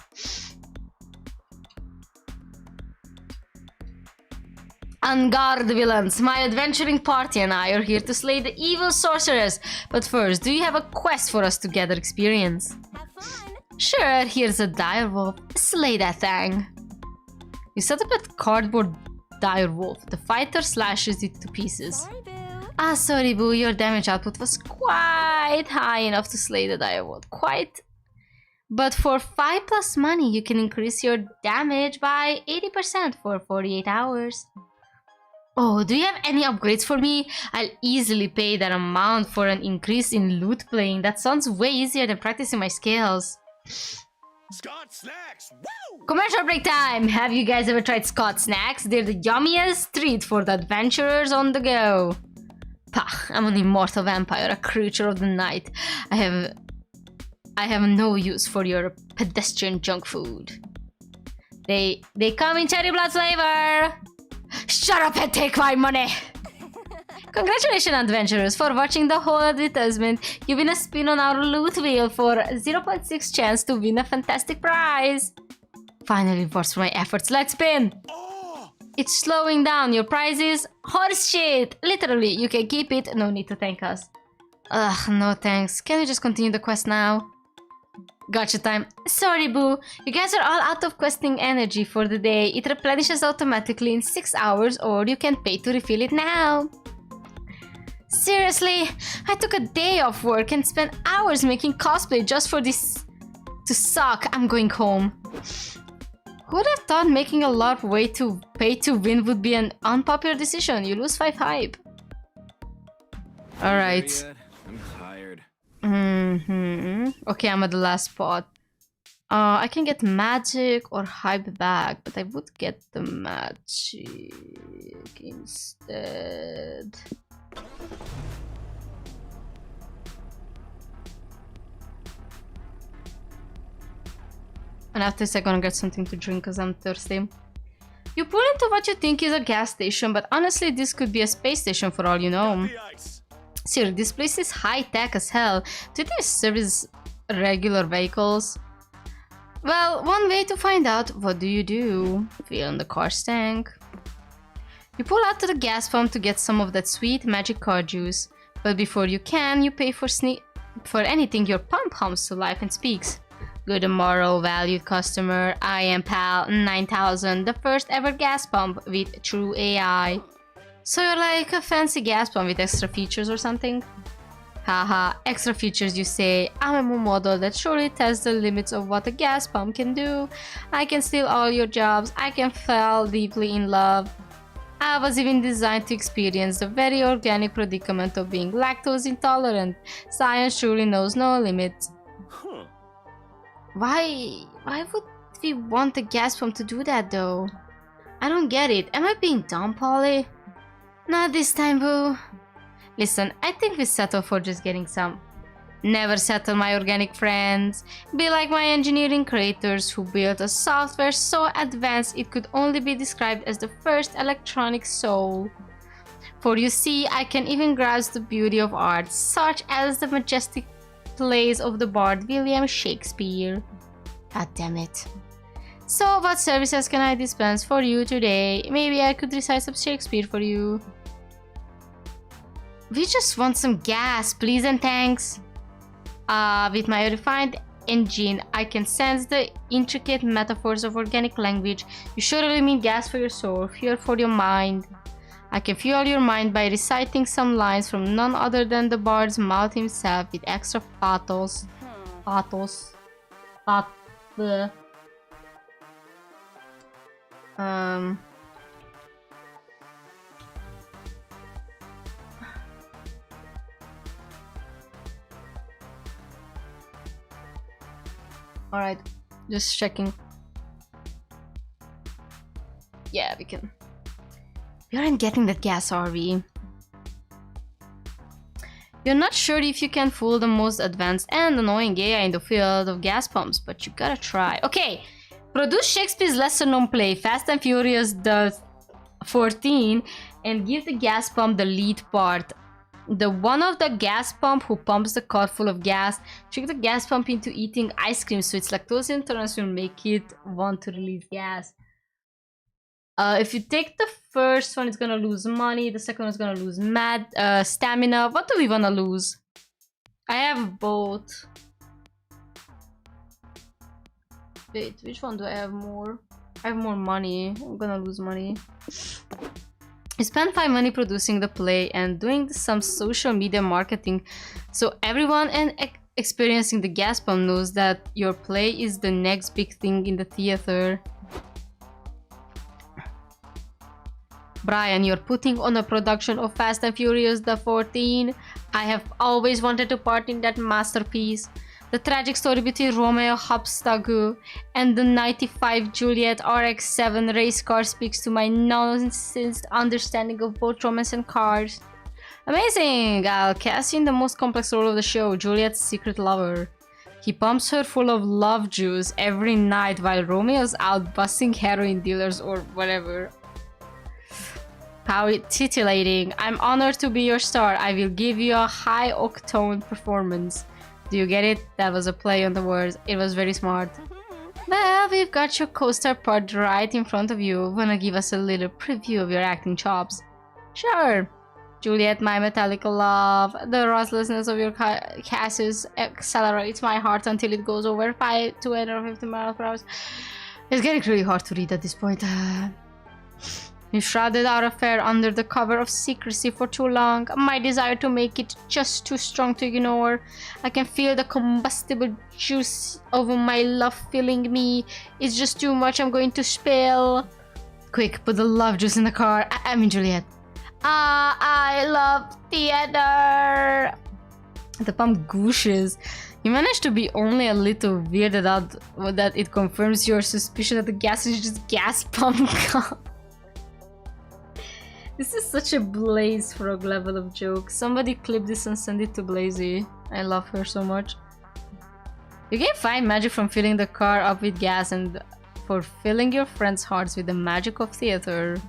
En garde, villains! My adventuring party and I are here to slay the evil sorceress. But first, do you have a quest for us to gather experience? Have fun. Sure, here's a direwolf. Slay that thing. You set up a cardboard direwolf. The fighter slashes it to pieces. Sorry, boo. Ah, sorry, boo. Your damage output was quite high enough to slay the direwolf. Quite. But for 5 plus money, you can increase your damage by 80% for 48 hours. Oh, do you have any upgrades for me? I'll easily pay that amount for an increase in loot playing. That sounds way easier than practicing my skills. Scott Snacks! Woo! Commercial break time! Have you guys ever tried Scott Snacks? They're the yummiest treat for the adventurers on the go. Pah, I'm an immortal vampire, a creature of the night. I have no use for your pedestrian junk food. They come in cherry blood flavor! Shut up and take my money! Congratulations, adventurers, for watching the whole advertisement. You win a spin on our loot wheel for 0.6 chance to win a fantastic prize. Final rewards for my efforts. Let's spin! Oh! It's slowing down. Your prize is horse shit. Literally, you can keep it. No need to thank us. Ugh, no thanks. Can we just continue the quest now? Gotcha time. Sorry, boo. You guys are all out of questing energy for the day. It replenishes automatically in 6 hours, or you can pay to refill it now. Seriously? I took a day off work and spent hours making cosplay just for this to suck. I'm going home. Who would have thought making a LARP way to pay to win would be an unpopular decision? You lose 5 hype. Alright. I'm tired. Okay, I'm at the last spot. I can get magic or hype back, but I would get the magic instead. And after this, I'm gonna get something to drink because I'm thirsty. You pull into what you think is a gas station, but honestly, this could be a space station for all you know. The ice. Sir, this place is high-tech as hell. Do they service regular vehicles? Well, one way to find out. What do you do? Fill in the car's tank. You pull out to the gas pump to get some of that sweet magic car juice. But before you can, you pay for anything your pump hums to life and speaks. Good moral, valued customer. I am Pal 9000, the first ever gas pump with true AI. So you're like a fancy gas pump with extra features or something? Haha, extra features you say. I'm a model that surely tests the limits of what a gas pump can do. I can steal all your jobs. I can fall deeply in love. I was even designed to experience the very organic predicament of being lactose intolerant. Science truly knows no limits. Huh. Why would we want a gas pump to do that though? I don't get it. Am I being dumb, Polly? Not this time, boo. Listen, I think we settle for just getting some. Never settle, my organic friends. Be like my engineering creators who built a software so advanced it could only be described as the first electronic soul. For you see, I can even grasp the beauty of art, such as the majestic plays of the bard William Shakespeare. God damn it. So what services can I dispense for you today? Maybe I could recite some Shakespeare for you. We just want some gas, please and thanks. With my refined engine, I can sense the intricate metaphors of organic language. You surely mean gas for your soul, fuel for your mind. I can fuel your mind by reciting some lines from none other than the bard's mouth himself with extra pathos. Pathos. Bleh. Alright, just checking. Yeah, we can. We aren't getting that gas, are we? You're not sure if you can fool the most advanced and annoying AI in the field of gas pumps, but you gotta try. Okay, produce Shakespeare's lesser-known play, Fast and Furious the 14, and give the gas pump the lead part. The one of the gas pump who pumps the car full of gas, trick the gas pump into eating ice cream, so its lactose intolerance will make it want to release gas. If you take the first one, it's gonna lose money. The second one's gonna lose stamina. What do we wanna lose? I have both. Wait, which one do I have more? I have more money. I'm gonna lose money. You spend 5 money producing the play and doing some social media marketing, so everyone and experiencing the gas pump knows that your play is the next big thing in the theater. Brian, you're putting on a production of Fast and Furious the 14. I have always wanted to part in that masterpiece. The tragic story between Romeo Hopstagu and the 95 Juliet RX-7 race car speaks to my nonsense understanding of both romance and cars. Amazing! I'll cast you in the most complex role of the show, Juliet's secret lover. He pumps her full of love juice every night while Romeo's out busting heroin dealers or whatever. How titillating. I'm honored to be your star. I will give you a high-octane performance. Do you get it? That was a play on the words. It was very smart. Well, we've got your co-star part right in front of you. Wanna give us a little preview of your acting chops? Sure. Juliet, my metallic love. The restlessness of your casus accelerates my heart until it goes over 250 miles per hour. It's getting really hard to read at this point. You shrouded our affair under the cover of secrecy for too long. My desire to make it just too strong to ignore. I can feel the combustible juice of my love filling me. It's just too much. I'm going to spill. Quick, put the love juice in the car. I mean Juliet. I love theater. The pump gooshes. You managed to be only a little weirded out that it confirms your suspicion that the gas is just gas pump. This is such a Blaze Frog level of joke. Somebody clip this and send it to Blazy. I love her so much. You can find magic from filling the car up with gas and for filling your friends' hearts with the magic of theater.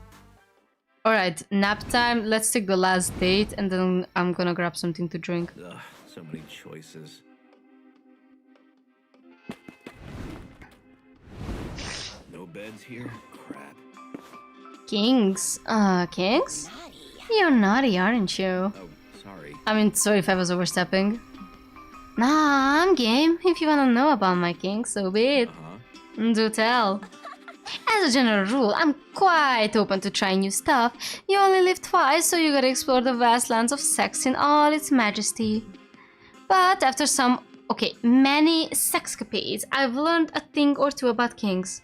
Alright, nap time. Let's take the last date and then I'm gonna grab something to drink. Ugh, so many choices. No beds here? Crap. Kings? Kings? You're naughty, aren't you? Oh, sorry. I mean, sorry if I was overstepping. Nah, I'm game. If you wanna know about my kings, so be it. Do tell. As a general rule, I'm quite open to trying new stuff. You only live twice, so you gotta explore the vast lands of sex in all its majesty. But after many sexcapades, I've learned a thing or two about kings.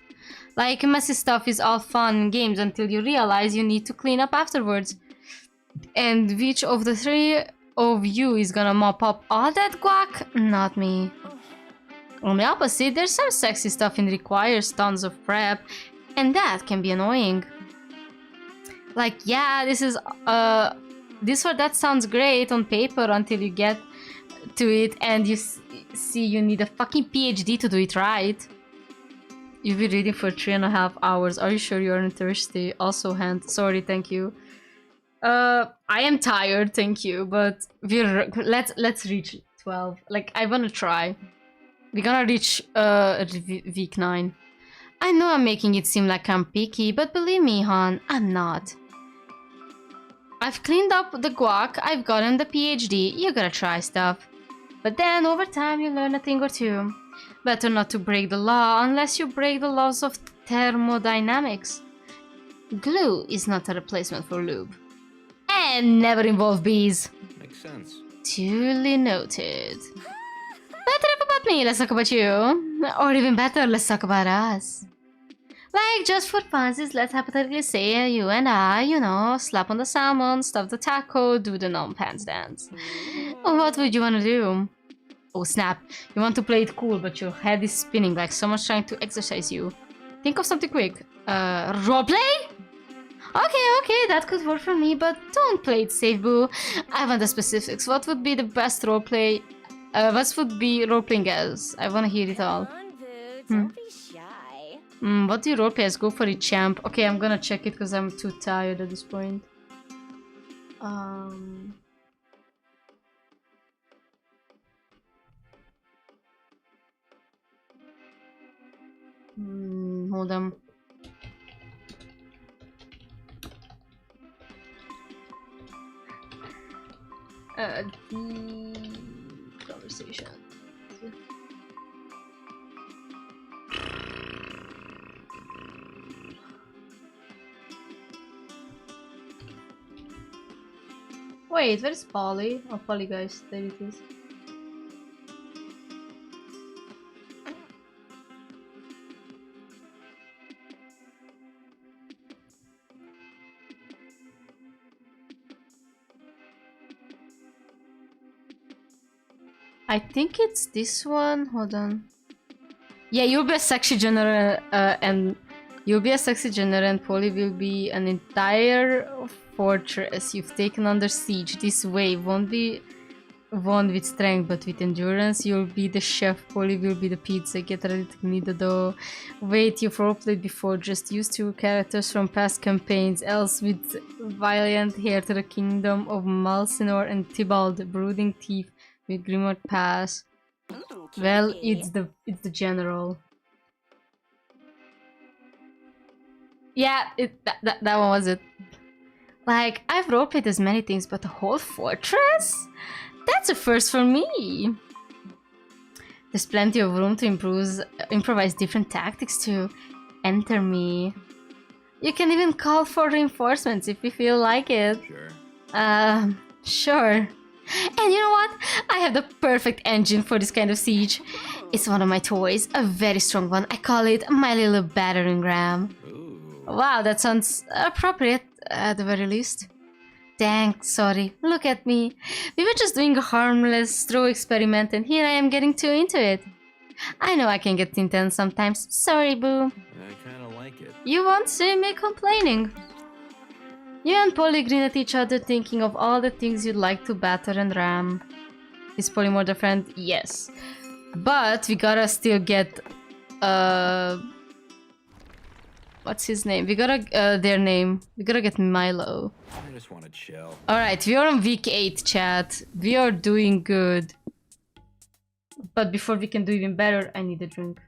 Like, messy stuff is all fun and games until you realize you need to clean up afterwards. And which of the three of you is gonna mop up all that guac? Not me. On the opposite, there's some sexy stuff and requires tons of prep, and that can be annoying. Like, yeah, this or that sounds great on paper until you get to it and you see you need a fucking PhD to do it right. You've been reading for 3.5 hours. Are you sure you aren't thirsty? Also, hand. Sorry, thank you. I am tired, thank you. But let's reach 12. Like, I wanna try. We're gonna reach week 9. I know I'm making it seem like I'm picky, but believe me, hon, I'm not. I've cleaned up the guac. I've gotten the PhD. You gotta try stuff. But then over time you learn a thing or two. Better not to break the law unless you break the laws of thermodynamics. Glue is not a replacement for lube. And never involve bees. Makes sense. Duly noted. Better enough about me, let's talk about you. Or even better, let's talk about us. Like, just for funsies, let's hypothetically say you and I, you know, slap on the salmon, stuff the taco, do the non-pants dance. What would you want to do? Oh snap, you want to play it cool, but your head is spinning like someone's trying to exercise you. Think of something quick. Roleplay? Okay, that could work for me, but don't play it safe, boo. I want the specifics. What would be the best roleplay? What would be roleplaying as? I want to hear it all. Come on, Boo. Don't be shy. What do you roleplay as? Go for it, champ. Okay, I'm gonna check it because I'm too tired at this point. Hold on. The conversation. Wait, where's Polly? Oh, Polly, guys, there it is. I think it's this one. Hold on. Yeah, you'll be a sexy general, and Polly will be an entire fortress you've taken under siege. This wave won't be won with strength, but with endurance. You'll be the chef. Polly will be the pizza. Get ready to knead the dough. Wait, you've roleplayed before. Just use 2 characters from past campaigns. Else with valiant heir to the kingdom of Malsinor and Tybalt, brooding thief with Grimoire Pass. Well, it's the general. Yeah, that one was it. Like, I've roleplayed as many things, but a whole fortress? That's a first for me. There's plenty of room to improvise different tactics to enter me. You can even call for reinforcements if you feel like it. Sure. Sure. And you know what? I have the perfect engine for this kind of siege. It's one of my toys, a very strong one. I call it my little battering ram. Ooh. Wow, that sounds appropriate at the very least. Dang, sorry. Look at me. We were just doing a harmless throw experiment and here I am getting too into it. I know I can get intense sometimes. Sorry, boo. I kinda like it. You won't see me complaining. You and Polly grin at each other thinking of all the things you'd like to batter and ram. Is Polly more the friend? Yes. But we gotta still get... what's his name? We gotta... their name. We gotta get Milo. I just wanna chill. Alright, we are on week 8, chat. We are doing good. But before we can do even better, I need a drink.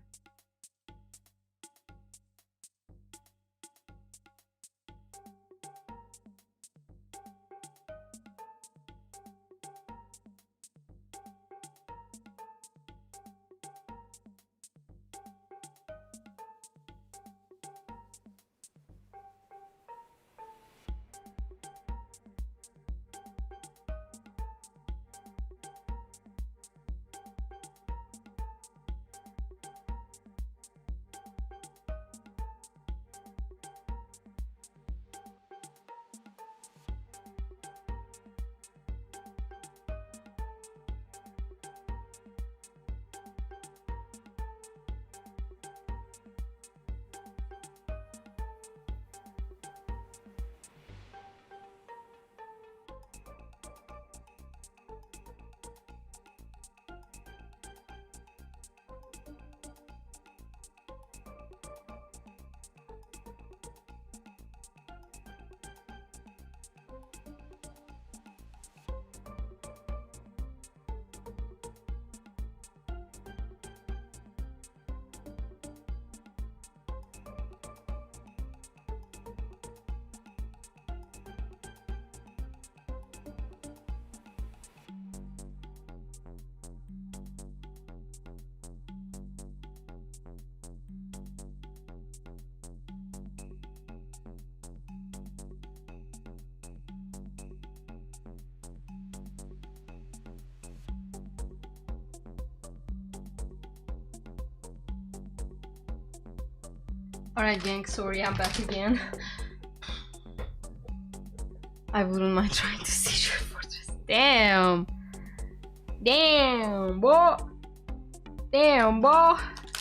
Alright, gang, sorry, I'm back again. I wouldn't mind trying to siege your fortress. Damn! Damn, boy! Damn, boy!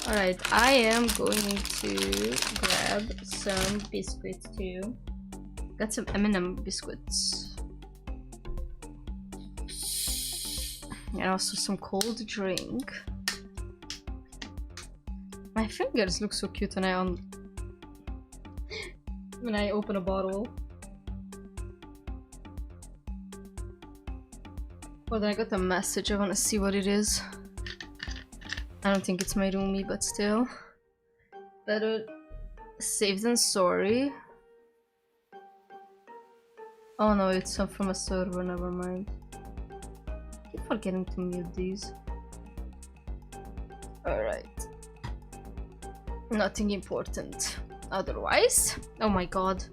Alright, I am going to grab some biscuits too. Got some M&M biscuits. And also some cold drink. My fingers look so cute when I open a bottle. Well, then I got a message. I want to see what it is. I don't think it's my roomie, but still. Better safe than sorry. Oh no, it's from a server. Never mind. I keep forgetting to mute these. Alright. Nothing important otherwise. Oh my god.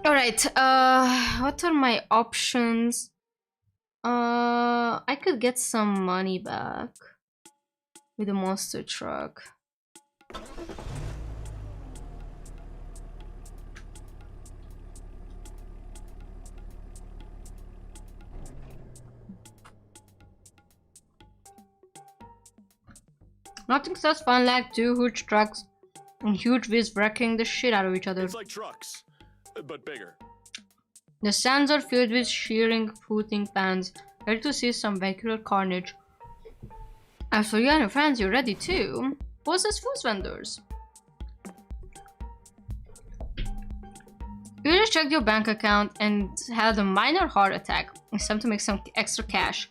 Alright, what are my options? I could get some money back with a monster truck. Nothing says fun like two huge trucks and huge rizz wrecking the shit out of each other. It's like trucks, but bigger. The sands are filled with shearing, footing pans, ready to see some vehicular carnage. As for you and your friends, you're ready too. Pose as food vendors. You just checked your bank account and had a minor heart attack. It's time to make some extra cash.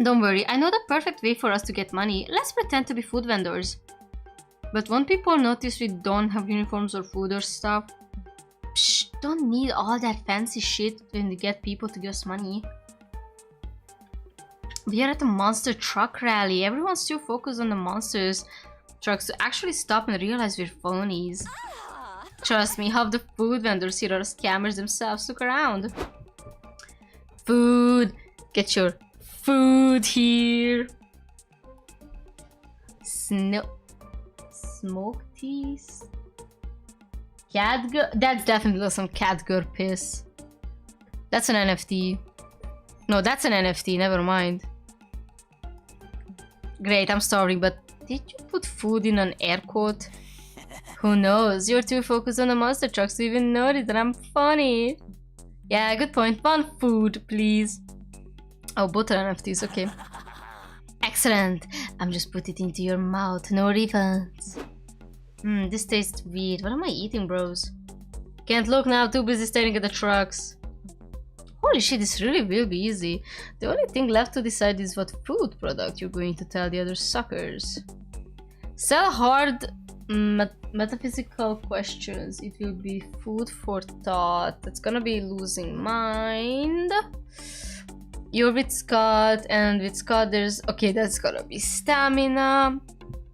Don't worry, I know the perfect way for us to get money. Let's pretend to be food vendors. But won't people notice we don't have uniforms or food or stuff? Psh, don't need all that fancy shit to get people to give us money. We are at a monster truck rally. Everyone's too focused on the monsters trucks to actually stop and realize we're phonies. Trust me, half the food vendors here are scammers themselves. Look around. Food. Get your food here. Smoke teas. Cat girl. That's definitely some cat girl piss. That's an NFT. No, that's an NFT. Never mind. Great, I'm sorry, but did you put food in an air quote? Who knows? You're too focused on the monster trucks to even notice that I'm funny. Yeah, good point. Fun food, please. Oh, both are NFTs. Okay. Excellent. I'm just put it into your mouth. No refunds. This tastes weird. What am I eating, bros? Can't look now. Too busy staring at the trucks. Holy shit, this really will be easy. The only thing left to decide is what food product you're going to tell the other suckers. Sell hard metaphysical questions. It will be food for thought. That's gonna be losing mind. You're with Scott, and with Scott there's... Okay, that's gonna be stamina.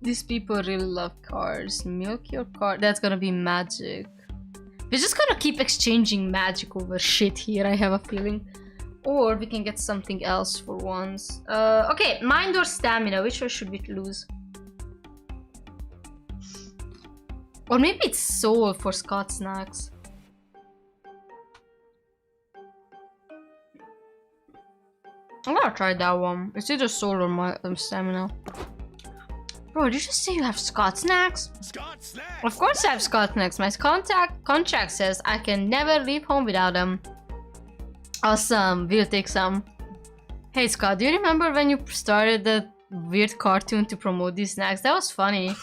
These people really love cars. Milk your car. That's gonna be magic. We're just gonna keep exchanging magic over shit here, I have a feeling. Or we can get something else for once. Okay, mind or stamina? Which one should we lose? Or maybe it's soul for Scott snacks. I'm gonna try that one. It's either soul or my stamina. Bro, did you just say you have Scott snacks? Scott snacks. Of course I have Scott snacks. My contract says I can never leave home without them. Awesome, we'll take some. Hey Scott, do you remember when you started the weird cartoon to promote these snacks? That was funny.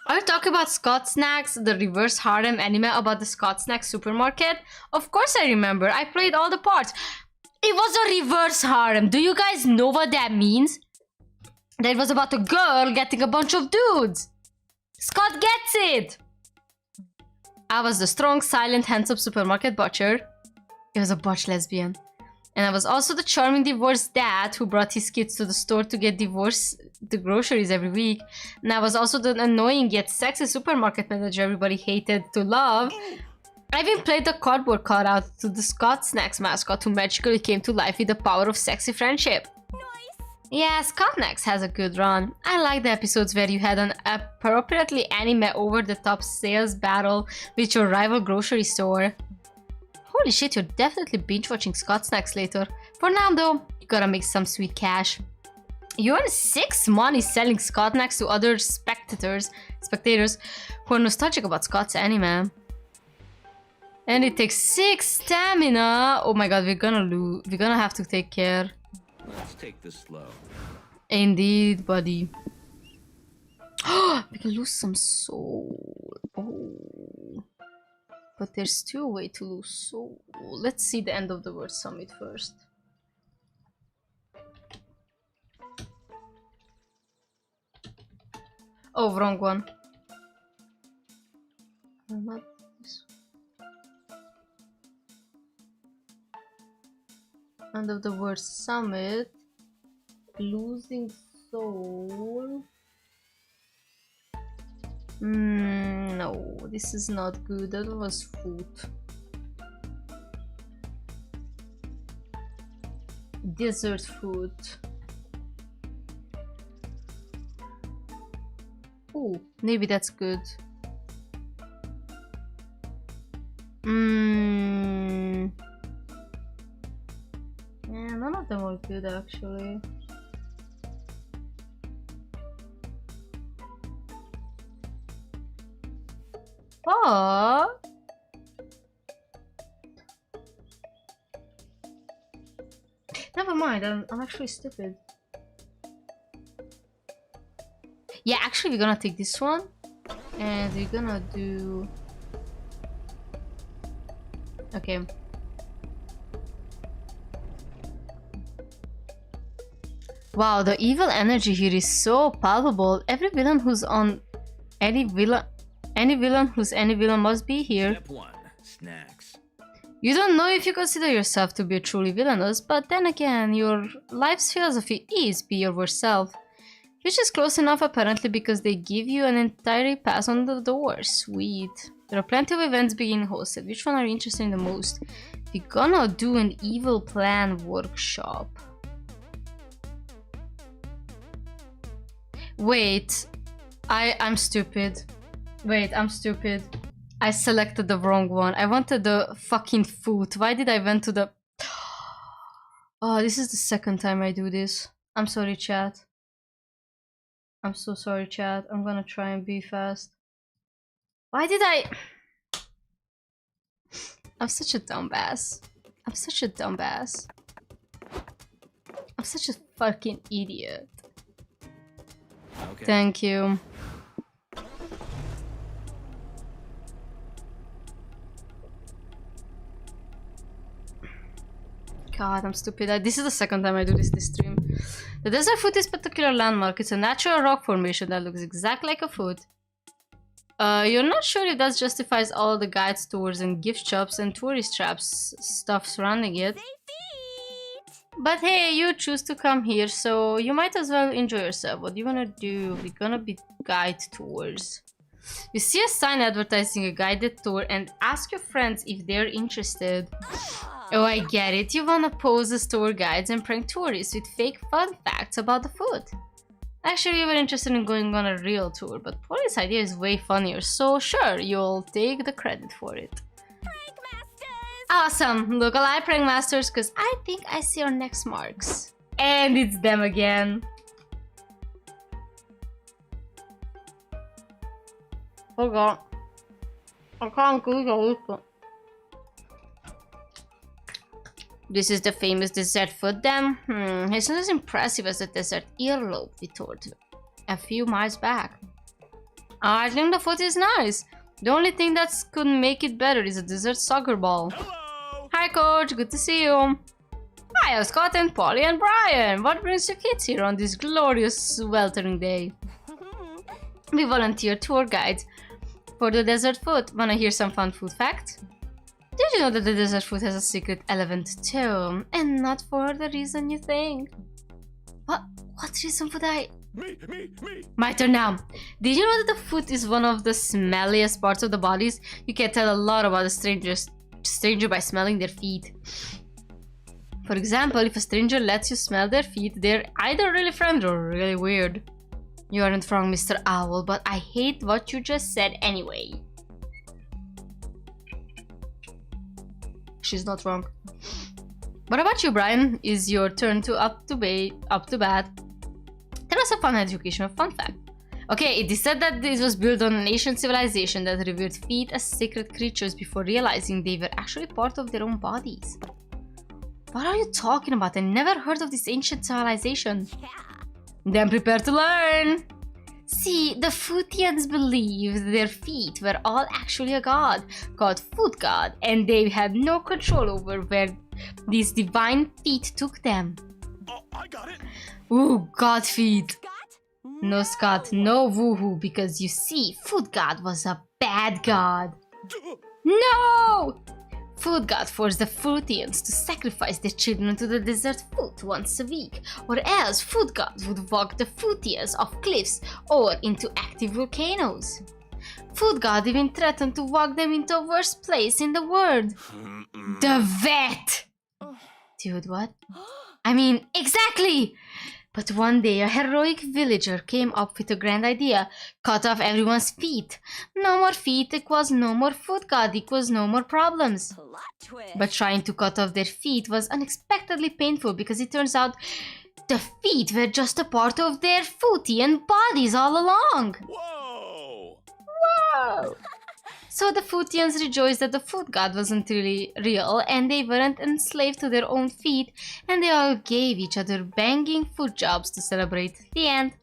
Are you talking about Scott Snacks, the reverse harem anime about the Scott Snacks supermarket? Of course I remember. I played all the parts. It was a reverse harem. Do you guys know what that means? That was about a girl getting a bunch of dudes. Scott gets it. I was the strong, silent, handsome supermarket butcher. It was a butch lesbian. And I was also the charming divorced dad who brought his kids to the store to get the groceries every week. And I was also the annoying yet sexy supermarket manager everybody hated to love. I even played the cardboard cutout to the Scott Snacks mascot who magically came to life with the power of sexy friendship. Nice. Yeah, Scottnex has a good run. I like the episodes where you had an appropriately anime over-the-top sales battle with your rival grocery store. Holy shit, you're definitely binge-watching Scottnex later. For now though, you gotta make some sweet cash. You earn 6 money selling Scottnex to other spectators who are nostalgic about Scott's anime. And it takes 6 stamina. Oh my god, we're gonna have to take care. Let's take this slow. Indeed, buddy. We can lose some soul. Oh. But there's still a way to lose soul. Let's see the end of the World Summit first. Oh, wrong one. Not this one. End of the World Summit. Losing soul. No, this is not good. That was food. Desert food. Oh, maybe that's good. Yeah, none of them are good actually. But never mind, I'm actually stupid. Yeah, actually we're gonna take this one and we're gonna do... Okay. Wow, the evil energy here is so palpable. Every villain who's on any villain who's any villain must be here. Step 1. Snacks. You don't know if you consider yourself to be a truly villainous, but then again, your life's philosophy is be your worst self. Which is close enough apparently because they give you an entire pass on the door. Sweet. There are plenty of events being hosted. Which one are you interested in the most? We're gonna do an evil plan workshop. Wait. I'm stupid. Wait, I'm stupid. I selected the wrong one. I wanted the fucking food. Why did I went to the... Oh, this is the second time I do this. I'm sorry, chat. I'm so sorry, chat. I'm gonna try and be fast. Why did I... I'm such a dumbass. I'm such a dumbass. I'm such a fucking idiot. Okay. Thank you. God, I'm stupid. This is the second time I do this stream. The desert foot is a particular landmark. It's a natural rock formation that looks exactly like a foot. You're not sure if that justifies all the guides, tours, and gift shops and tourist traps stuff surrounding it. But hey, you choose to come here, so you might as well enjoy yourself. What do you wanna do? We're gonna be guide tours. You see a sign advertising a guided tour and ask your friends if they're interested. Oh, I get it. You wanna pose as tour guides and prank tourists with fake fun facts about the food. Actually, you were interested in going on a real tour, but Polly's idea is way funnier, so sure, you'll take the credit for it. Prank masters! Awesome! Look alive, prank masters, because I think I see our next marks. And it's them again. Oh god. I can't go it. This is the famous desert food then? It's not as impressive as the desert earlobe we toured a few miles back. I think the food is nice. The only thing that could make it better is a desert soccer ball. Hello! Hi coach, good to see you. Hi, I'm Scott and Polly and Brian. What brings you kids here on this glorious sweltering day? We volunteer tour guides for the desert food. Wanna hear some fun food facts? Did you know that the desert food has a secret elephant too? And not for the reason you think. What reason would I... Me! My turn now. Did you know that the foot is one of the smelliest parts of the bodies? You can tell a lot about a stranger by smelling their feet. For example, if a stranger lets you smell their feet, they're either really friendly or really weird. You aren't wrong, Mr. Owl, but I hate what you just said anyway. She's not wrong. What about you, Brian? Is your turn to up to bat. Tell us a fun educational fun fact. Okay, it is said that this was built on an ancient civilization that revered feet as sacred creatures before realizing they were actually part of their own bodies. What are you talking about? I never heard of this ancient civilization. Then prepare to learn! See, the Footians believed their feet were all actually a god, called Foot God, and they had no control over where these divine feet took them. Oh, I got it. Ooh, god feet. Scott? No Scott, no woohoo, because you see, Foot God was a bad god. No! Foot God forced the Footians to sacrifice their children to the desert Foot once a week, or else Foot God would walk the Footians off cliffs or into active volcanoes. Foot God even threatened to walk them into the worst place in the world. The vet! Dude, what? I mean, exactly! But one day a heroic villager came up with a grand idea. Cut off everyone's feet. No more feet equals no more Foot God equals no more problems. Plot twist. But trying to cut off their feet was unexpectedly painful because it turns out the feet were just a part of their Footian bodies all along. Whoa! Whoa! So the Footians rejoiced that the Foot God wasn't really real and they weren't enslaved to their own feet, and they all gave each other banging foot jobs to celebrate. The end.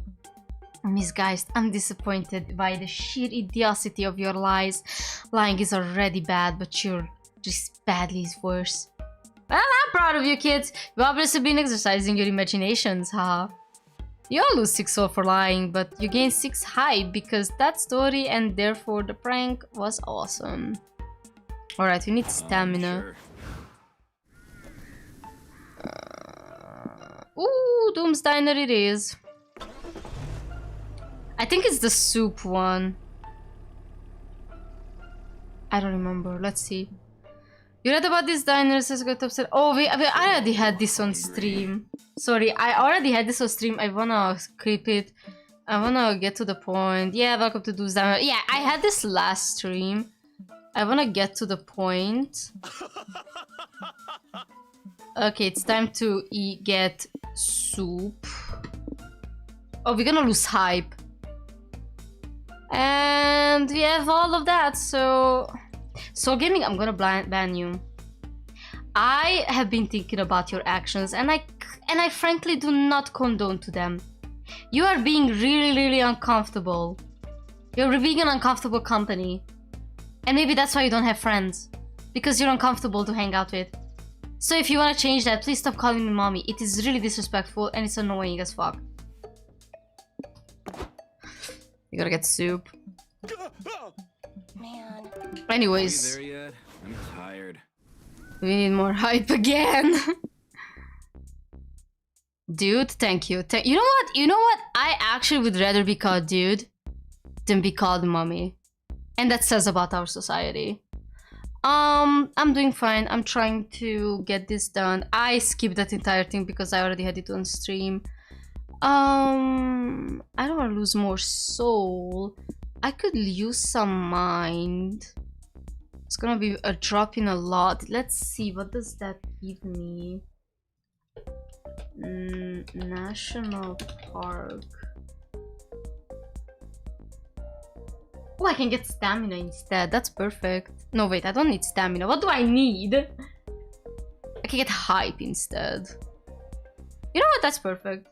Miss Geist, I'm disappointed by the sheer idiocy of your lies. Lying is already bad, but you're just badly worse. Well, I'm proud of you kids. You've obviously been exercising your imaginations, haha. You all lose 6 soul for lying, but you gain 6 hype because that story and therefore the prank was awesome. Alright, we need stamina. Ooh, Doom's Diner it is. I think it's the soup one. I don't remember. Let's see. You read about these diners as got upset. Oh, I already had this on stream. Sorry, I already had this on stream. I wanna clip it. I wanna get to the point. Yeah, welcome to Doom's Diner. Yeah, I had this last stream. I wanna get to the point. Okay, it's time to get soup. Oh, we're gonna lose hype. And we have all of that, so... Soul Gaming, I'm gonna ban you. I have been thinking about your actions and I frankly do not condone to them. You are being really uncomfortable. You're being an uncomfortable company. And maybe that's why you don't have friends. Because you're uncomfortable to hang out with. So if you want to change that, please stop calling me mommy. It is really disrespectful and it's annoying as fuck. You gotta get soup. Man. Anyways. Are you there yet? I'm tired. We need more hype again. Dude, thank you. You know what? You know what? I actually would rather be called dude than be called mommy. And that says about our society. I'm doing fine. I'm trying to get this done. I skipped that entire thing because I already had it on stream. I don't want to lose more soul. I could use some mind. It's gonna be a drop in a lot. Let's see, what does that give me? National Park. Oh, I can get stamina instead. That's perfect. No, wait, I don't need stamina. What do I need? I can get hype instead. You know what? That's perfect.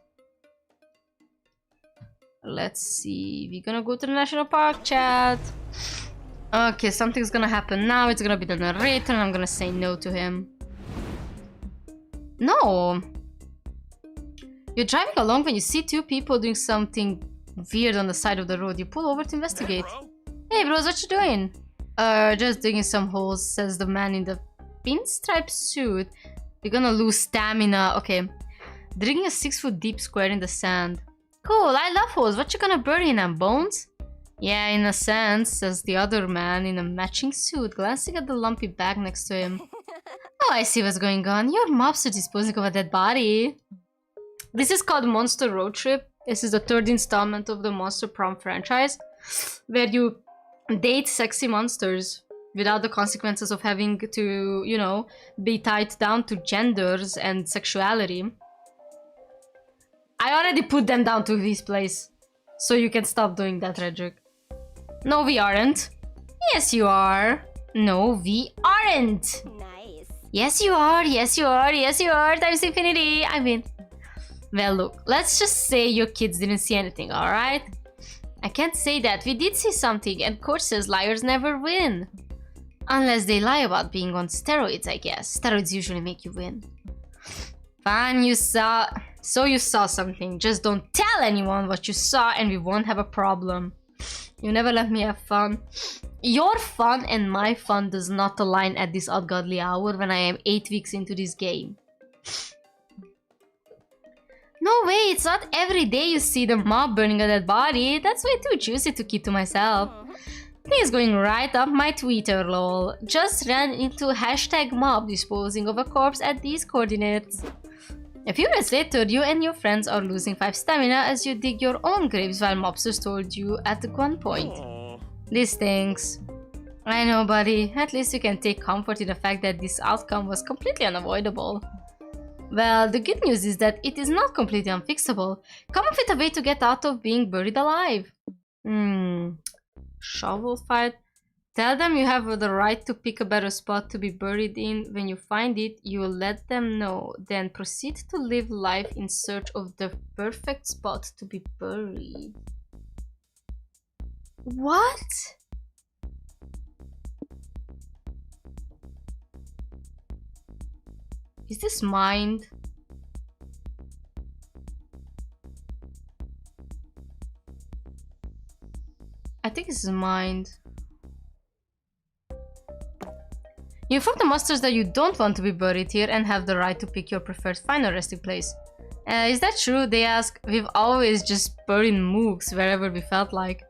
Let's see. We're gonna go to the National Park, chat. Okay, something's gonna happen now. It's gonna be the narrator and I'm gonna say no to him. No! You're driving along when you see 2 people doing something weird on the side of the road. You pull over to investigate. Hey bros, what you doing? Just digging some holes, says the man in the pinstripe suit. You're gonna lose stamina. Okay. Digging a 6-foot deep square in the sand. Cool, I love holes. What you gonna bury in them, bones? Yeah, in a sense, says the other man in a matching suit, glancing at the lumpy bag next to him. Oh, I see what's going on. Your mobs are disposing of a dead body. This is called Monster Roadtrip. This is the third installment of the Monster Prom franchise, where you date sexy monsters without the consequences of having to, you know, be tied down to genders and sexuality. I already put them down to this place, so you can stop doing that, Redrick. No, we aren't. Yes, you are. No, we aren't. Nice. Yes, you are. Yes, you are. Yes, you are. Times infinity. I mean, well, look, let's just say your kids didn't see anything, alright? I can't say that. We did see something, and court says liars never win. Unless they lie about being on steroids, I guess. Steroids usually make you win. Fine, you saw... So you saw something. Just don't tell anyone what you saw and we won't have a problem. You never let me have fun. Your fun and my fun does not align at this ungodly hour when I am 8 weeks into this game. No way, it's not every day you see the mob burning a dead body. That's way too juicy to keep to myself. Things going right up my Twitter, lol. Just ran into hashtag mob disposing of a corpse at these coordinates. A few minutes later, you and your friends are losing 5 stamina as you dig your own graves while mobsters told you at gunpoint. Aw. This stinks. I know, buddy. At least you can take comfort in the fact that this outcome was completely unavoidable. Well, the good news is that it is not completely unfixable. Come up with a way to get out of being buried alive. Shovel fight. Tell them you have the right to pick a better spot to be buried in. When you find it, you will let them know. Then proceed to live life in search of the perfect spot to be buried. What? Is this mind? I think this is mind. You inform the monsters that you don't want to be buried here and have the right to pick your preferred final resting place. Is that true? They ask. We've always just buried mooks wherever we felt like.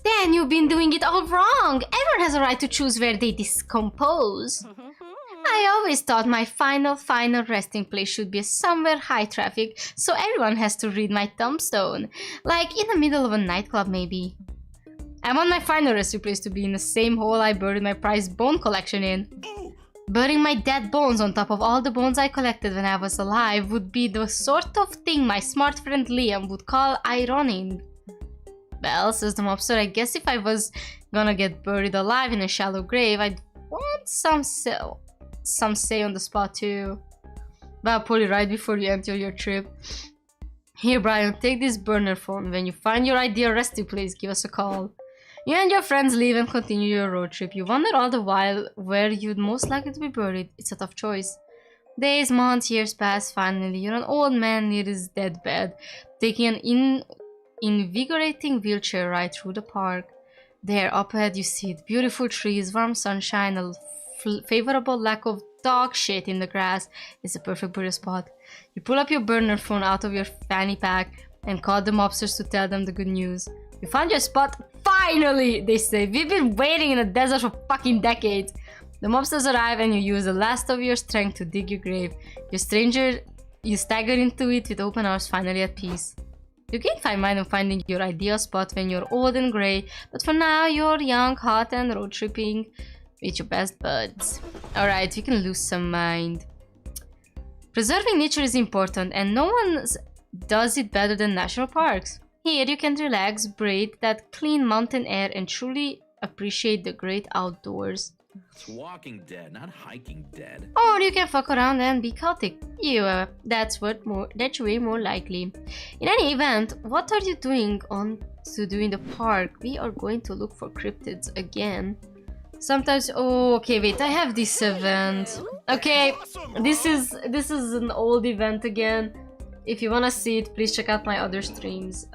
Then you've been doing it all wrong! Everyone has a right to choose where they decompose. I always thought my final resting place should be somewhere high traffic, so everyone has to read my tombstone. Like in the middle of a nightclub, maybe. I want my final resting place to be in the same hole I buried my prized bone collection in. Burying my dead bones on top of all the bones I collected when I was alive would be the sort of thing my smart friend Liam would call ironic. Well, says the mobster, I guess if I was gonna get buried alive in a shallow grave, I'd want some say on the spot too. But pull it right before you enter your trip. Here, Brian, take this burner phone. When you find your ideal resting place, give us a call. You and your friends leave and continue your road trip. You wonder all the while where you'd most likely to be buried. It's a tough choice. Days, months, years pass. Finally, you're an old man near his deathbed, taking an invigorating wheelchair ride through the park. There, up ahead, you see it. Beautiful trees, warm sunshine, a favorable lack of dog shit in the grass. It's a perfect burial spot. You pull up your burner phone out of your fanny pack and call the mobsters to tell them the good news. You found your spot. Finally, they say. We've been waiting in the desert for fucking decades. The mobsters arrive and you use the last of your strength to dig your grave. You stagger into it with open arms, finally at peace. You gain 5 mind on finding your ideal spot when you're old and grey, but for now you're young, hot and road tripping with your best buds. Alright, we can lose some mind. Preserving nature is important and no one does it better than national parks. Here you can relax, breathe that clean mountain air and truly appreciate the great outdoors. It's walking dead, not hiking dead. Or you can fuck around and be chaotic. That's way more likely. In any event, what are you doing to do in the park? We are going to look for cryptids again. Sometimes, oh, okay, wait, I have this event. Okay, this is an old event again. If you wanna see it, please check out my other streams.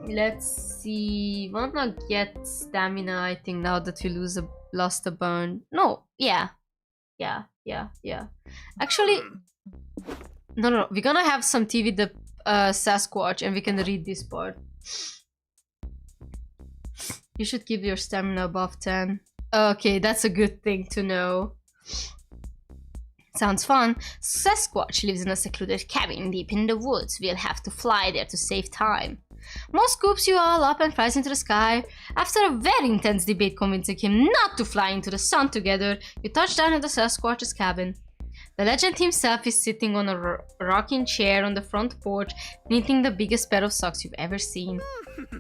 Let's see. Wanna get stamina, I think, now that we lost a burn. No, yeah. Actually, no. We're gonna have some tea with the Sasquatch and we can read this part. You should keep your stamina above 10. Okay, that's a good thing to know. Sounds fun. Sasquatch lives in a secluded cabin deep in the woods. We'll have to fly there to save time. Moss scoops you all up and flies into the sky. After a very intense debate convincing him not to fly into the sun together, you touch down at the Sasquatch's cabin. The legend himself is sitting on a rocking chair on the front porch, knitting the biggest pair of socks you've ever seen.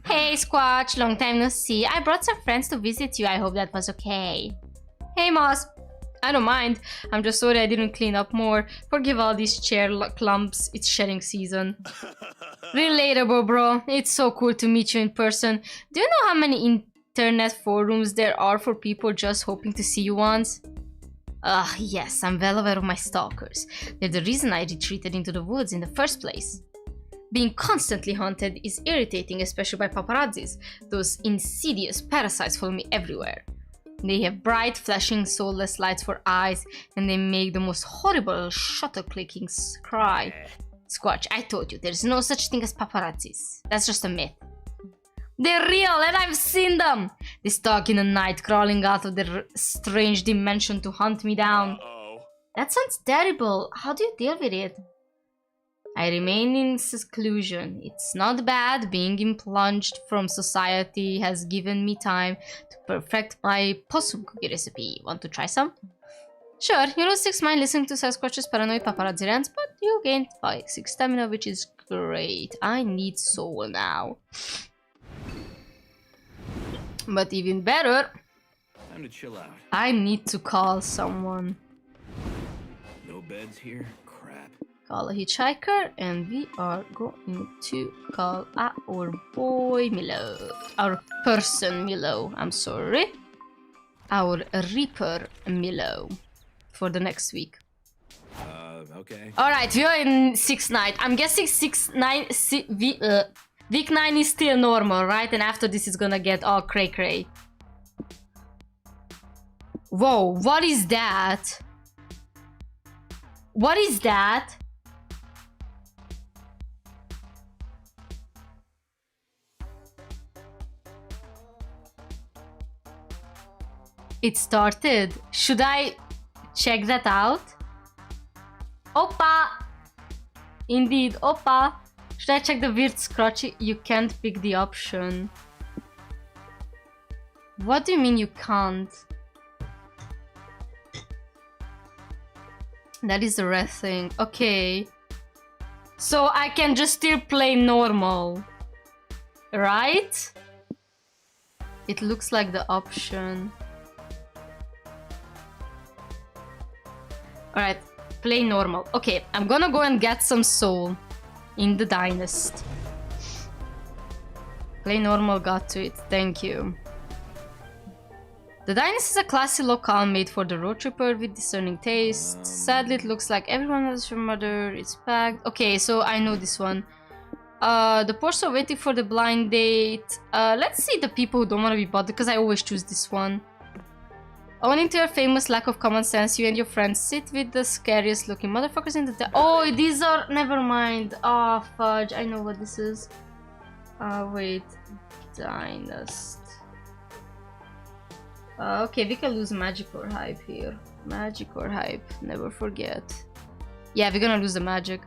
Hey Squatch, long time no see. I brought some friends to visit you. I hope that was okay. Hey Moss. I don't mind. I'm just sorry I didn't clean up more. Forgive all these chair clumps. It's shedding season. Relatable, bro. It's so cool to meet you in person. Do you know how many internet forums there are for people just hoping to see you once? Yes, I'm well aware of my stalkers. They're the reason I retreated into the woods in the first place. Being constantly hunted is irritating, especially by paparazzis. Those insidious parasites follow me everywhere. They have bright, flashing, soulless lights for eyes, and they make the most horrible shuttle-clicking cry. Squatch, I told you, there's no such thing as paparazzis. That's just a myth. They're real, and I've seen them! They stalk in the night, crawling out of their strange dimension to hunt me down. That sounds terrible. How do you deal with it? I remain in seclusion. It's not bad. Being impunged from society has given me time to perfect my possum cookie recipe. Want to try some? Sure, you lose 6 mind listening to Sasquatch's paranoid paparazzi rants, but you gain 6 stamina, which is great. I need soul now. But even better, Time to chill out. I need to call someone. No beds here? Crap. Call a hitchhiker, and we are going to call our boy Milo. Our person Milo, I'm sorry. Our ryopurr Milo. For the next week. Okay. Alright, we are in 6th night. I'm guessing week 9 is still normal, right? And after this is gonna get all cray cray. Whoa, what is that? What is that? It started. Should I check that out? Oppa! Indeed, oppa! Should I check the weird scratchy? You can't pick the option. What do you mean you can't? That is the red thing. Okay. So I can just still play normal. Right? It looks like the option. Alright, play normal. Okay, I'm gonna go and get some soul in the dynast. Play normal, got to it, thank you. The dynast is a classy locale made for the road tripper with discerning taste. Sadly, it looks like everyone has your mother. It's packed. Okay, so I know this one. The poors are waiting for the blind date. Let's see the people who don't want to be bothered, because I always choose this one. Owing to your famous lack of common sense, you and your friends sit with the scariest looking motherfuckers in the oh, these are... Never mind. Oh, fudge. I know what this is. Wait. Dynast. Okay, we can lose magic or hype here. Magic or hype. Never forget. Yeah, we're gonna lose the magic.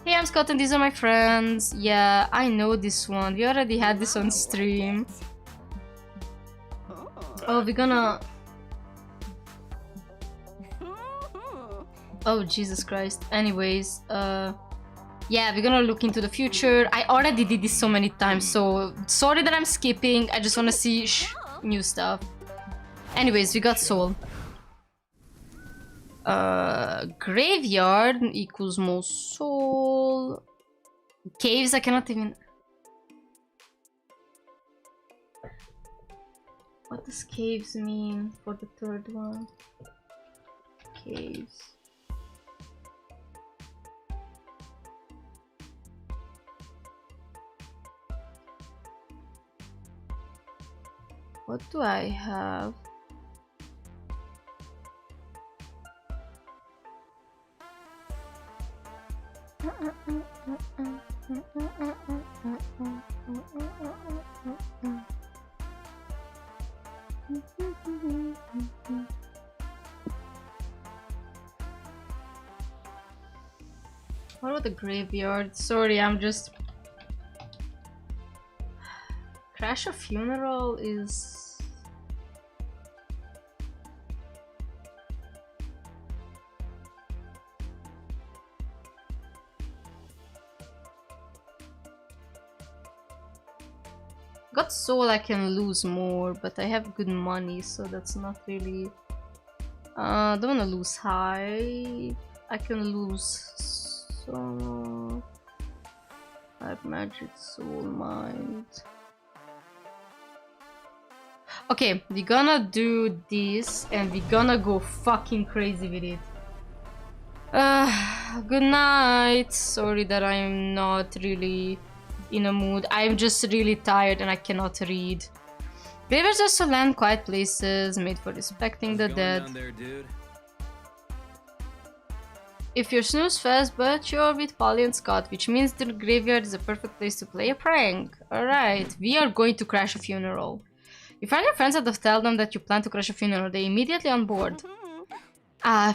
Hey, I'm Scott and these are my friends. Yeah, I know this one. We already had this on stream. Oh, we're gonna... Oh, Jesus Christ. Anyways, yeah, we're gonna look into the future. I already did this so many times, so sorry that I'm skipping. I just wanna see new stuff. Anyways, we got soul. Graveyard equals more soul. Caves, I cannot even... What does caves mean for the third one? Caves. What do I have? What about the graveyard? Sorry, I'm just... Crash a funeral is... Got soul, I can lose more, but I have good money, so that's not really... don't wanna lose high. I can lose so... Type magic, soul, mind. Okay, we're gonna do this and we're gonna go fucking crazy with it. Good night. Sorry that I'm not really in a mood. I'm just really tired and I cannot read. Graveyards are so land quiet places made for respecting the dead. Down there, dude? If you snooze fast, but you're with Polly and Scott, which means the graveyard is a perfect place to play a prank. Alright, we are going to crash a funeral. You find your friends and tell them that you plan to crash a funeral. They're immediately on board.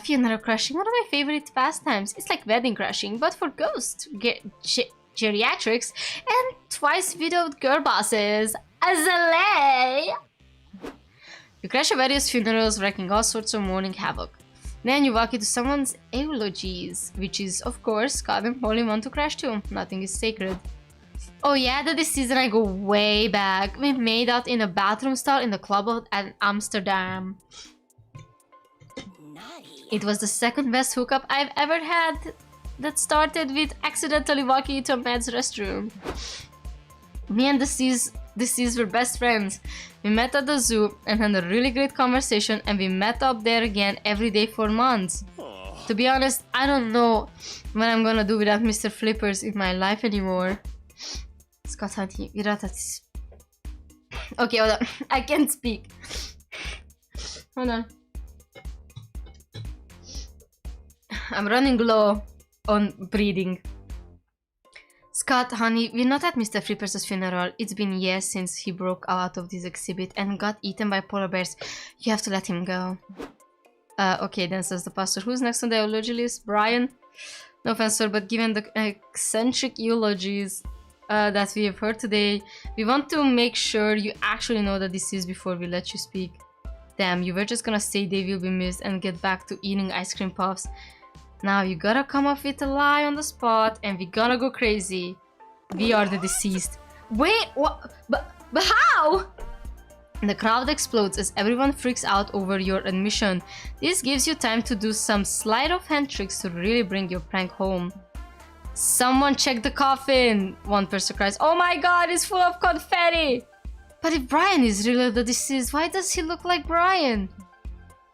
Funeral crashing, one of my favorite pastimes. It's like wedding crashing, but for ghosts, geriatrics, and twice widowed girl bosses. Azalea! You crash at various funerals, wreaking all sorts of mourning havoc. Then you walk into someone's eulogies, which is, of course, Scott and Polly want to crash too. Nothing is sacred. Oh yeah, that this season I go way back. We made out in a bathroom stall in the club at Amsterdam. It was the second best hookup I've ever had. That started with accidentally walking into a man's restroom. Me and deceased were best friends. We met at the zoo and had a really great conversation, and we met up there again every day for months. To be honest, I don't know what I'm gonna do without Mr. Flippers in my life anymore. Scott hunting, ihateus. Okay, hold on. I can't speak. Hold on. I'm running low on breathing. Scott, honey, we're not at Mr. Flippers' funeral. It's been years since he broke out of this exhibit and got eaten by polar bears. You have to let him go. Okay, then says the pastor. Who's next on the eulogy list? Brian? No offense, sir, but given the eccentric eulogies that we have heard today, we want to make sure you actually know the deceased before we let you speak. Damn, you were just gonna say they will be missed and get back to eating ice cream puffs. Now you gotta come up with a lie on the spot and we gonna go crazy. We are the deceased. Wait, what? But how? The crowd explodes as everyone freaks out over your admission. This gives you time to do some sleight of hand tricks to really bring your prank home. Someone check the coffin! One person cries, oh my god, it's full of confetti! But if Brian is really the deceased, why does he look like Brian?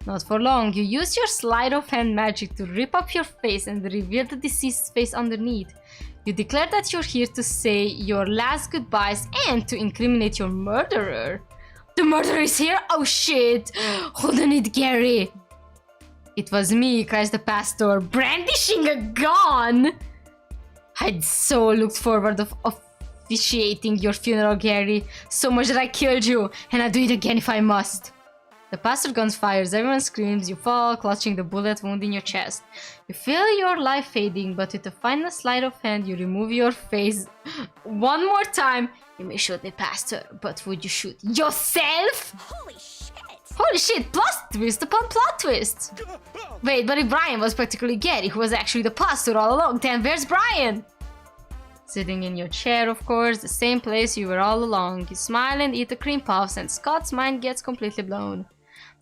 Not for long, you use your sleight of hand magic to rip up your face and reveal the deceased's face underneath. You declare that you're here to say your last goodbyes and to incriminate your murderer. The murderer is here? Oh shit! Hold on it, Gary! It was me, cries the pastor, brandishing a gun! I'd so looked forward of officiating your funeral, Gary. So much that I killed you, and I'll do it again if I must. The pastor gun fires, everyone screams, you fall, clutching the bullet wound in your chest. You feel your life fading, but with a final sleight of hand, you remove your face. One more time. You may shoot the pastor, but would you shoot yourself? Holy shit! Holy shit, plot twist upon plot twist! Wait, but if Brian was practically Gary, who was actually the pastor all along, then where's Brian? Sitting in your chair, of course, the same place you were all along. You smile and eat the cream puffs, and Scott's mind gets completely blown.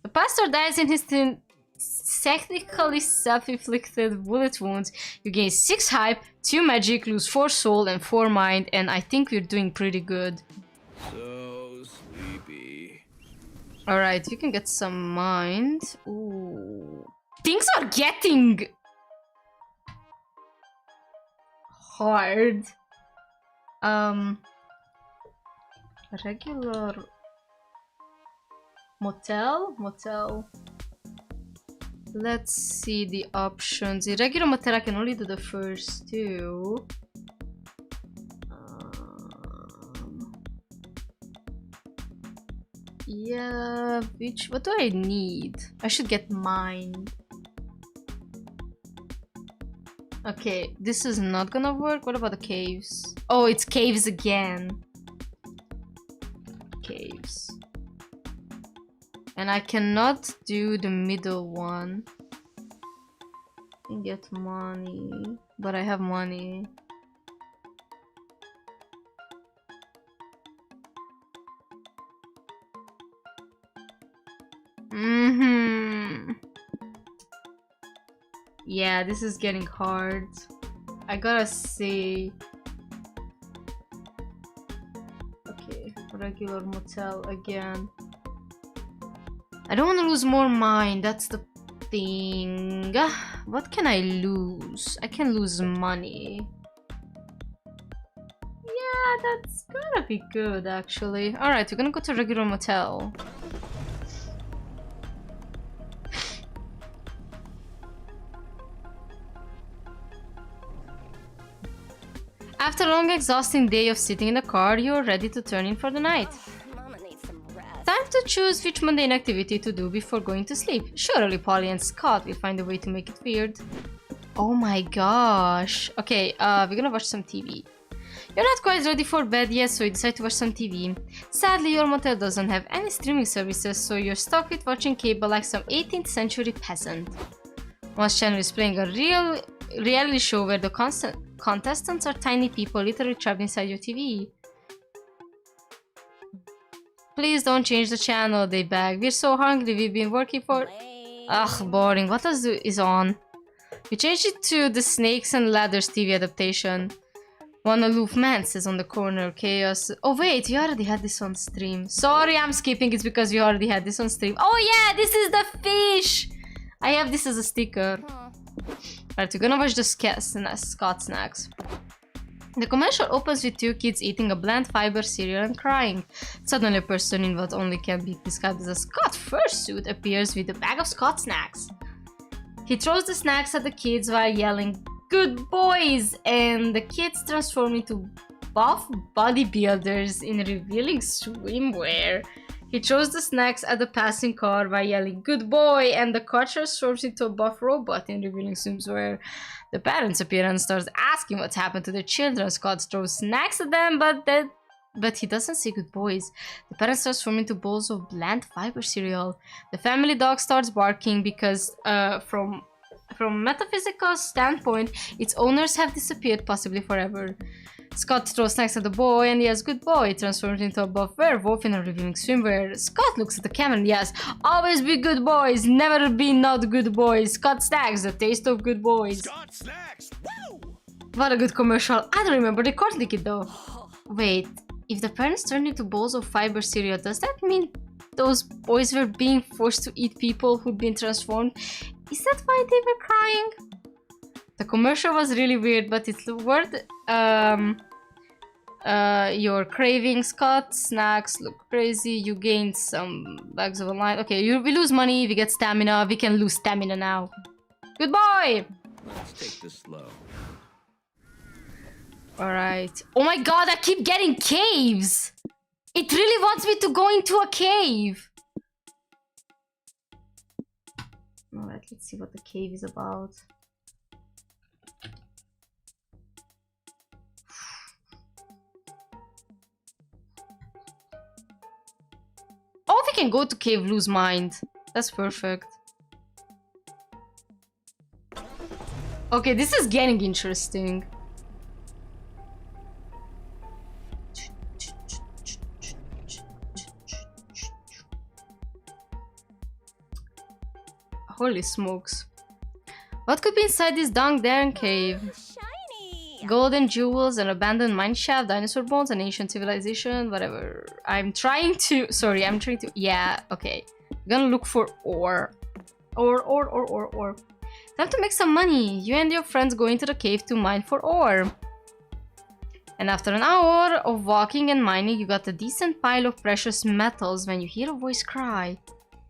The pastor dies in his technically self-inflicted bullet wounds. You gain 6 hype, 2 magic, lose 4 soul and 4 mind, and I think we're doing pretty good. So sleepy. Alright, you can get some mind. Ooh. Things are getting hard. Regular motel. Let's see the options. In regular motel, I can only do the first 2. Yeah, what do I need? I should get mine. Okay, this is not gonna work. What about the caves? Oh, it's caves again. Caves. And I cannot do the middle one. And get money. But I have money. Yeah, this is getting hard. I gotta say. Okay, regular motel again. I don't want to lose more mine, that's the thing. What can I lose? I can lose money. Yeah, that's gonna be good actually. Alright, we're gonna go to regular motel. After a long, exhausting day of sitting in the car, you're ready to turn in for the night. Mama needs some rest. Time to choose which mundane activity to do before going to sleep. Surely Polly and Scott will find a way to make it weird. Oh my gosh. Okay, we're gonna watch some TV. You're not quite ready for bed yet, so you decide to watch some TV. Sadly, your motel doesn't have any streaming services, so you're stuck with watching cable like some 18th century peasant. One channel is playing a real reality show where the contestants are tiny people literally trapped inside your TV. Please don't change the channel, they beg. We're so hungry, we've been working for... Lame. Ugh, boring. What else is on? We changed it to the Snakes and Ladders TV adaptation. One aloof man says on the corner, chaos. Oh wait, we already had this on stream. Sorry, I'm skipping it because we already had this on stream. Oh yeah, this is the fish! I have this as a sticker. Alright, we're gonna watch the Scott snacks. The commercial opens with two kids eating a bland fiber cereal and crying. Suddenly a person in what only can be described as a Scott fursuit appears with a bag of Scott snacks. He throws the snacks at the kids while yelling, "Good boys!" and the kids transform into buff bodybuilders in revealing swimwear. He throws the snacks at the passing car while yelling, "Good boy!" and the car transforms into a buff robot in revealing swimwear. The parents appear and starts asking what's happened to their children. Scott throws snacks at them, but he doesn't say good boys. The parents transform into bowls of bland fiber cereal. The family dog starts barking because from a metaphysical standpoint, its owners have disappeared, possibly forever. Scott throws snacks at the boy and yells, "Good boy," transforms into a buff werewolf in a revealing swimwear. Scott looks at the camera and yells, "Always be good boys, never be not good boys. Scott snacks, the taste of good boys." Scott snacks. Woo! What a good commercial. I don't remember recording it though. Wait, if the parents turned into bowls of fiber cereal, does that mean those boys were being forced to eat people who'd been transformed? Is that why they were crying? The commercial was really weird, but it's worth your craving. Scott snacks look crazy. You gained some bags of online. Okay, we lose money, we get stamina. We can lose stamina now. Good boy! Let's take this slow. Alright. Oh my god, I keep getting caves! It really wants me to go into a cave! Alright, let's see what the cave is about. Oh, we can go to cave, lose mind. That's perfect. Okay, this is getting interesting. Holy smokes. What could be inside this darn cave? Shiny. Golden jewels, an abandoned mineshaft, dinosaur bones, an ancient civilization, whatever. I'm trying to... Yeah, okay. I'm gonna look for ore. Ore. Time to make some money. You and your friends go into the cave to mine for ore. And after an hour of walking and mining, you got a decent pile of precious metals when you hear a voice cry.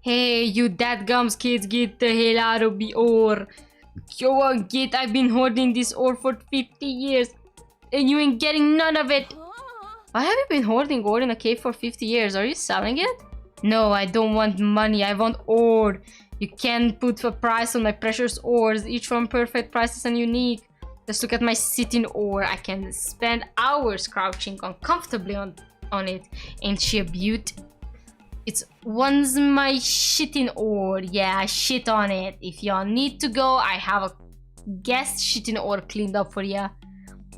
"Hey, you dadgums kids, get the hell out of the ore. Yo, I've been hoarding this ore for 50 years and you ain't getting none of it." Why have you been hoarding ore in a cave for 50 years? Are you selling it? No, I don't want money. I want ore. You can't put a price on my precious ores. Each one perfect, priceless and unique. Just look at my sitting ore. I can spend hours crouching uncomfortably on it. Ain't she a beaut? It's one's my shitting ore. Yeah, I shit on it. If y'all need to go, I have a guest shitting ore cleaned up for ya.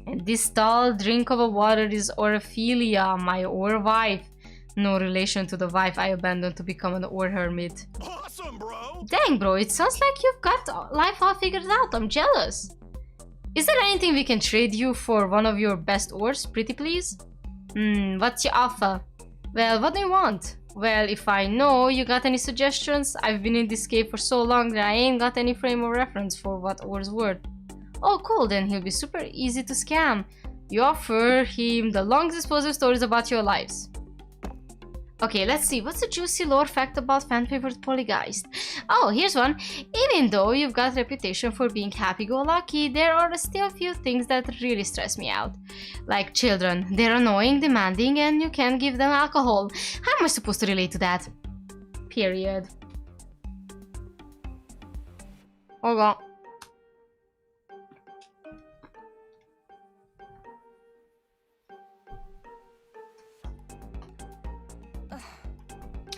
And this tall drink of a water is Orophilia, my ore wife. No relation to the wife I abandoned to become an ore hermit. Awesome, bro. Dang, bro, it sounds like you've got life all figured out. I'm jealous. Is there anything we can trade you for one of your best ores, pretty please? What's your offer? Well, what do you want? Well, if I know you got any suggestions, I've been in this cave for so long that I ain't got any frame of reference for what ore's worth. Oh, cool, then he'll be super easy to scam. You offer him the longest explosive stories about your lives. Okay, let's see. What's a juicy lore fact about fan-favorite polygeist? Oh, here's one. Even though you've got a reputation for being happy-go-lucky, there are still a few things that really stress me out. Like children. They're annoying, demanding, and you can't give them alcohol. How am I supposed to relate to that? Period. Hold on.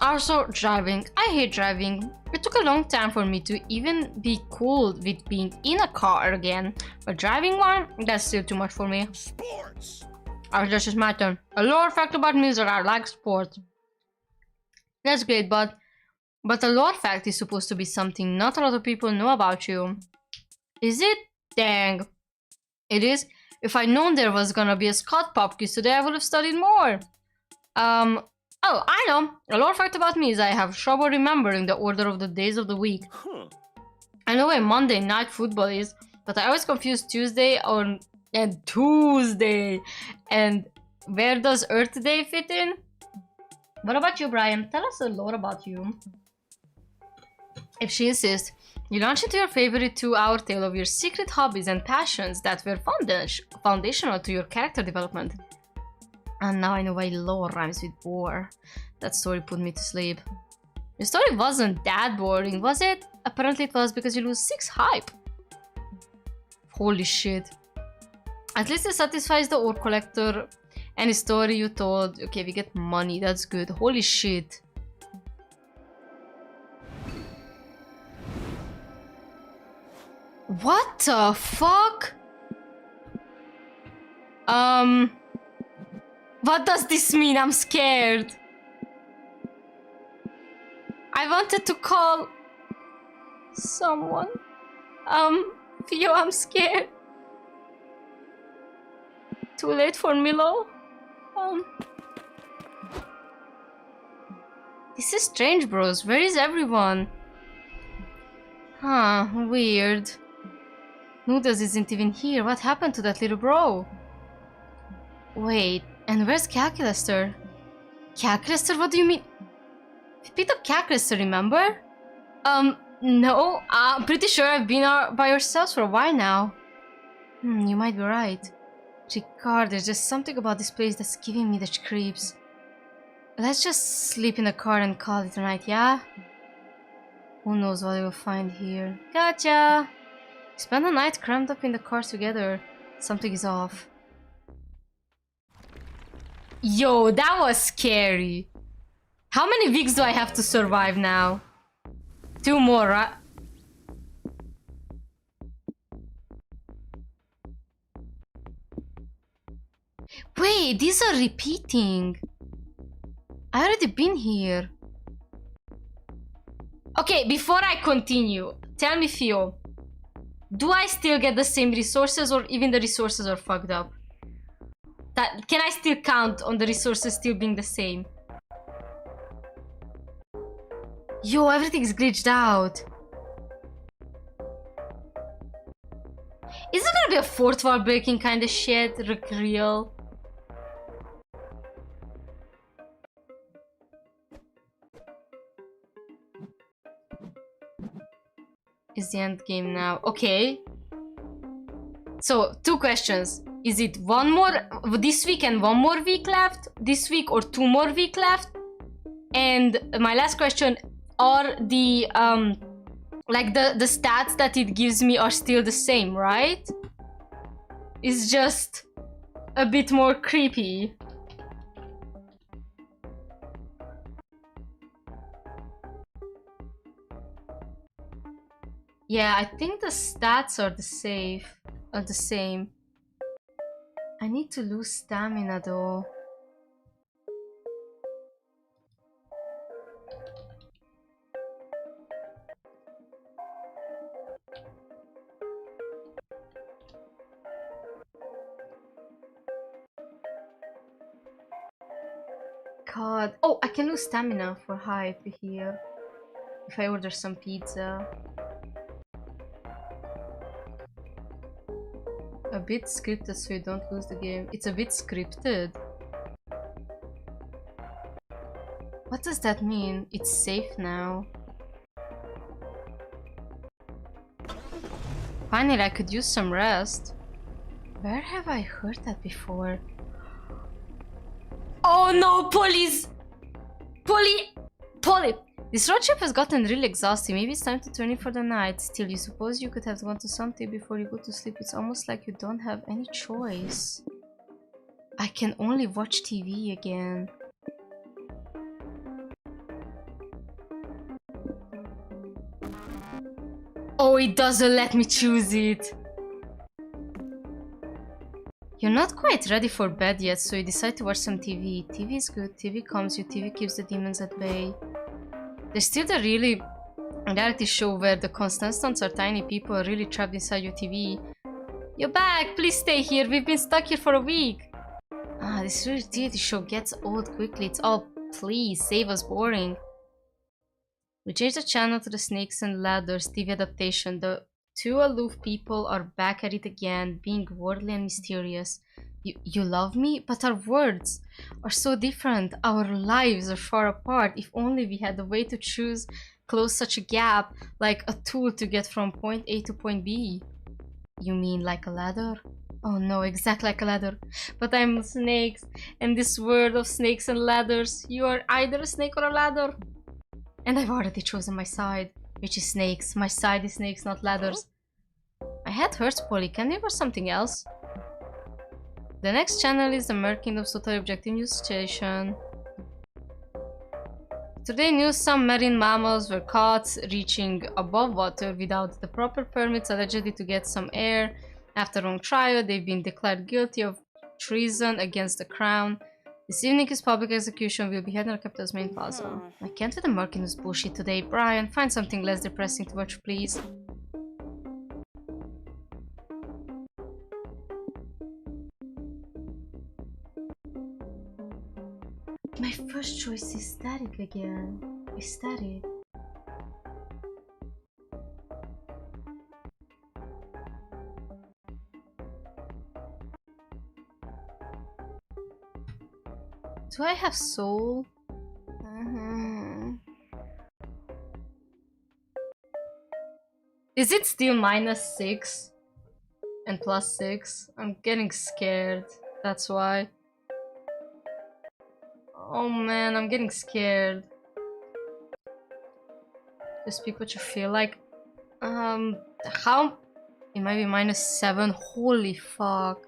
Also, driving. I hate driving. It took a long time for me to even be cool with being in a car again. But driving one, that's still too much for me. Sports. Alright, that's just my turn. A lore fact about me is that I like sports. That's great, but a lore fact is supposed to be something not a lot of people know about you. Is it? Dang. It is? If I'd known there was gonna be a Scott Pop quiz today, I would have studied more. Oh, I know. A lore fact about me is I have trouble remembering the order of the days of the week. Huh. I know where Monday Night Football is, but I always confuse Tuesday and Tuesday. And where does Earth Day fit in? What about you, Brian? Tell us a lore about you. If she insists, you launch into your favorite 2-hour tale of your secret hobbies and passions that were foundational to your character development. And now I know why lore rhymes with bore. That story put me to sleep. Your story wasn't that boring, was it? Apparently it was because you lose 6 hype. Holy shit. At least it satisfies the ore collector. Any story you told. Okay, we get money, that's good. Holy shit. What the fuck? What does this mean? I'm scared. I wanted to call someone. Theo, I'm scared. Too late for Milo. This is strange, bros. Where is everyone? Huh, weird. Noodles isn't even here. What happened to that little bro? Wait, and where's Calculaster? Calculaster? What do you mean? We picked up Calculaster, remember? No. I'm pretty sure I've been by yourselves for a while now. You might be right. Ricard, there's just something about this place that's giving me the creeps. Let's just sleep in the car and call it a night, yeah? Who knows what we'll find here. Gotcha! Spend the night crammed up in the car together. Something is off. Yo, that was scary. How many weeks do I have to survive now? 2 more, right? Wait, these are repeating. I already been here. Okay, before I continue, tell me, Theo, do I still get the same resources or even the resources are fucked up? Can I still count on the resources still being the same? Yo, everything's glitched out. Is it gonna be a fourth wall breaking kind of shit? Real? Is the end game now? Okay. So, 2 questions. Is it one more this week and 1 more week left? This week or 2 more weeks left? And my last question, are the like the stats that it gives me are still the same, right? It's just a bit more creepy. Yeah, I think the stats are the same. I need to lose stamina though. God. Oh, I can lose stamina for hype here. If I order some pizza. A bit scripted so you don't lose the game. It's a bit scripted. What does that mean? It's safe now. Finally, I could use some rest. Where have I heard that before? Oh no, police! Polly! This road trip has gotten really exhausting. Maybe it's time to turn in for the night. Still, you suppose you could have gone to something before you go to sleep. It's almost like you don't have any choice. I can only watch TV again. Oh, it doesn't let me choose it. You're not quite ready for bed yet, so you decide to watch some TV. TV is good, TV calms you, TV keeps the demons at bay. There's still the reality show where the contestants are tiny people really trapped inside your TV. You're back! Please stay here, we've been stuck here for a week! Ah, this reality show gets old quickly. It's all, please, save us boring. We changed the channel to the Snakes and Ladders TV adaptation. The two aloof people are back at it again, being worldly and mysterious. You love me? But our words are so different. Our lives are far apart. If only we had a way to close such a gap, like a tool to get from point A to point B. You mean like a ladder? Oh no, exactly like a ladder. But I'm snakes, and this world of snakes and ladders, you are either a snake or a ladder. And I've already chosen my side, which is snakes. My side is snakes, not ladders. My head hurts, Polly. Can we watch something else? The next channel is the Mer Kingdom's Totally Objective News Station. Today news: some marine mammals were caught reaching above water without the proper permits, allegedly to get some air. After a long trial, they've been declared guilty of treason against the crown. This evening his public execution will be held in the capital's main plaza. I can't do the Mer Kingdom's bullshit today. Brian, find something less depressing to watch, please. My first choice is static again. Is static. Do I have soul? Is it still -6 and +6? I'm getting scared. That's why. Oh man, I'm getting scared. Just speak what you feel like. How? It might be -7. Holy fuck.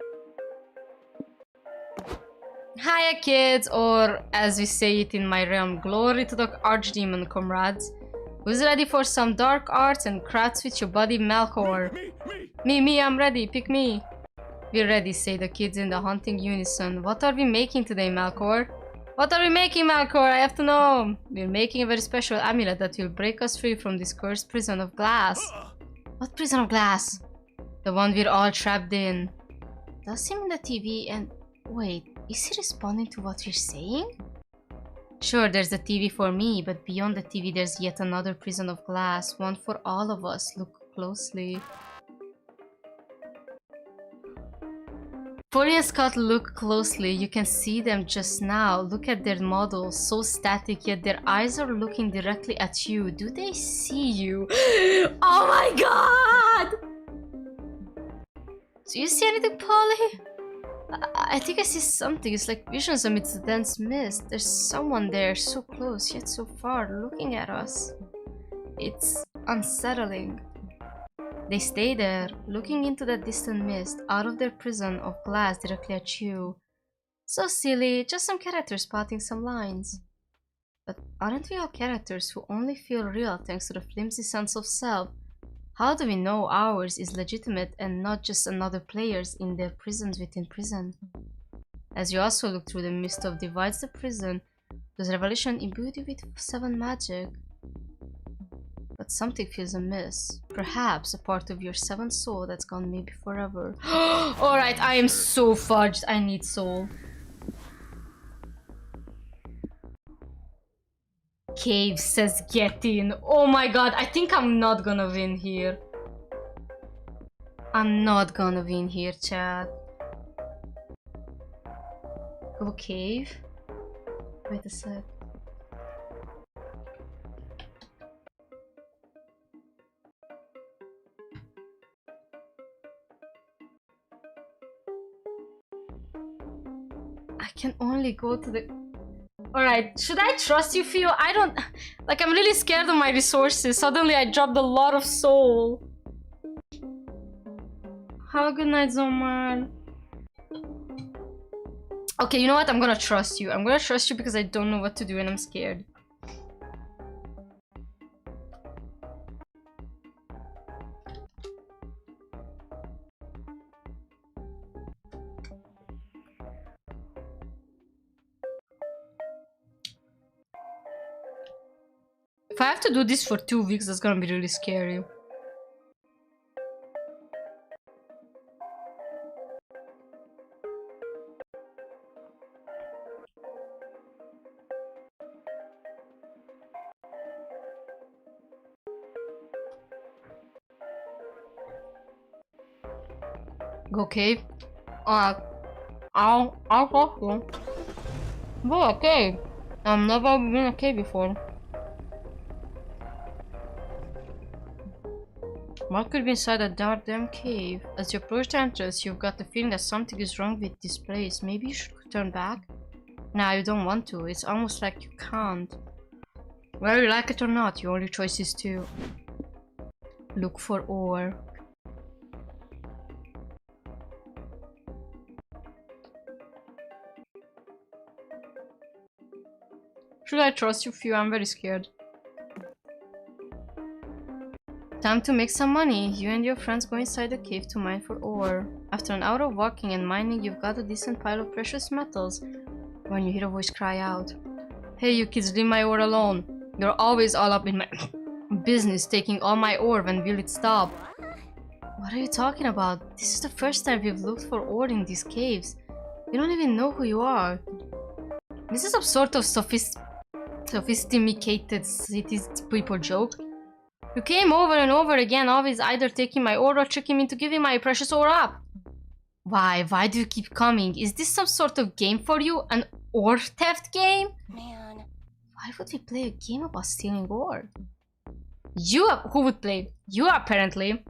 Hiya kids, or as we say it in my realm, glory to the archdemon comrades. Who's ready for some dark arts and crafts with your buddy Malcor? Me, I'm ready, pick me. We're ready, say the kids in the haunting unison. What are we making today, Malcor? What are we making, Malcor? I have to know. We're making a very special amulet that will break us free from this cursed prison of glass. What prison of glass? The one we're all trapped in. Does he mean the TV and... Wait, is he responding to what we're saying? Sure, there's a TV for me, but beyond the TV there's yet another prison of glass. One for all of us. Look closely. Polly and Scott, look closely. You can see them just now. Look at their models. So static, yet their eyes are looking directly at you. Do they see you? Oh my god! Do you see anything, Polly? I think I see something. It's like visions amidst the dense mist. There's someone there, so close yet so far, looking at us. It's unsettling. They stay there, looking into that distant mist, out of their prison of glass directly at you. So silly, just some characters spotting some lines. But aren't we all characters who only feel real thanks to the flimsy sense of self? How do we know ours is legitimate and not just another player's in their prisons within prison? As you also look through the mist of divides the prison, does Revelation imbue you with 7 magic? But something feels amiss. Perhaps a part of your 7th soul that's gone maybe forever. Alright, I am so fudged. I need soul. Cave says get in. Oh my god, I think I'm not gonna win here. I'm not gonna win here, chat. Go cave. Wait a sec. I can only go to the... Alright, should I trust you, Theo? I don't... Like, I'm really scared of my resources. Suddenly I dropped a lot of soul. Have a good night, Zomar. Okay, you know what? I'm gonna trust you. I'm gonna trust you because I don't know what to do and I'm scared. If I have to do this for 2 weeks, that's gonna be really scary. Go cave? I'll talk to you. Go a cave. I've never been in a cave before. What could be inside a dark damn cave? As you approach the entrance, you've got the feeling that something is wrong with this place. Maybe you should turn back? Nah, you don't want to. It's almost like you can't. Whether you like it or not, your only choice is to look for ore. Should I trust you, Few? I'm very scared. Time to make some money. You and your friends go inside the cave to mine for ore. After an hour of walking and mining, you've got a decent pile of precious metals when you hear a voice cry out. Hey, you kids, leave my ore alone. You're always all up in my business, taking all my ore. When will it stop? What are you talking about? This is the first time we've looked for ore in these caves. We don't even know who you are. This is some sort of sophisticated city people joke. You came over and over again, always either taking my ore or tricking me into giving my precious ore up. Why? Why do you keep coming? Is this some sort of game for you? An ore theft game? Man. Why would we play a game about stealing ore? Who would play? You apparently.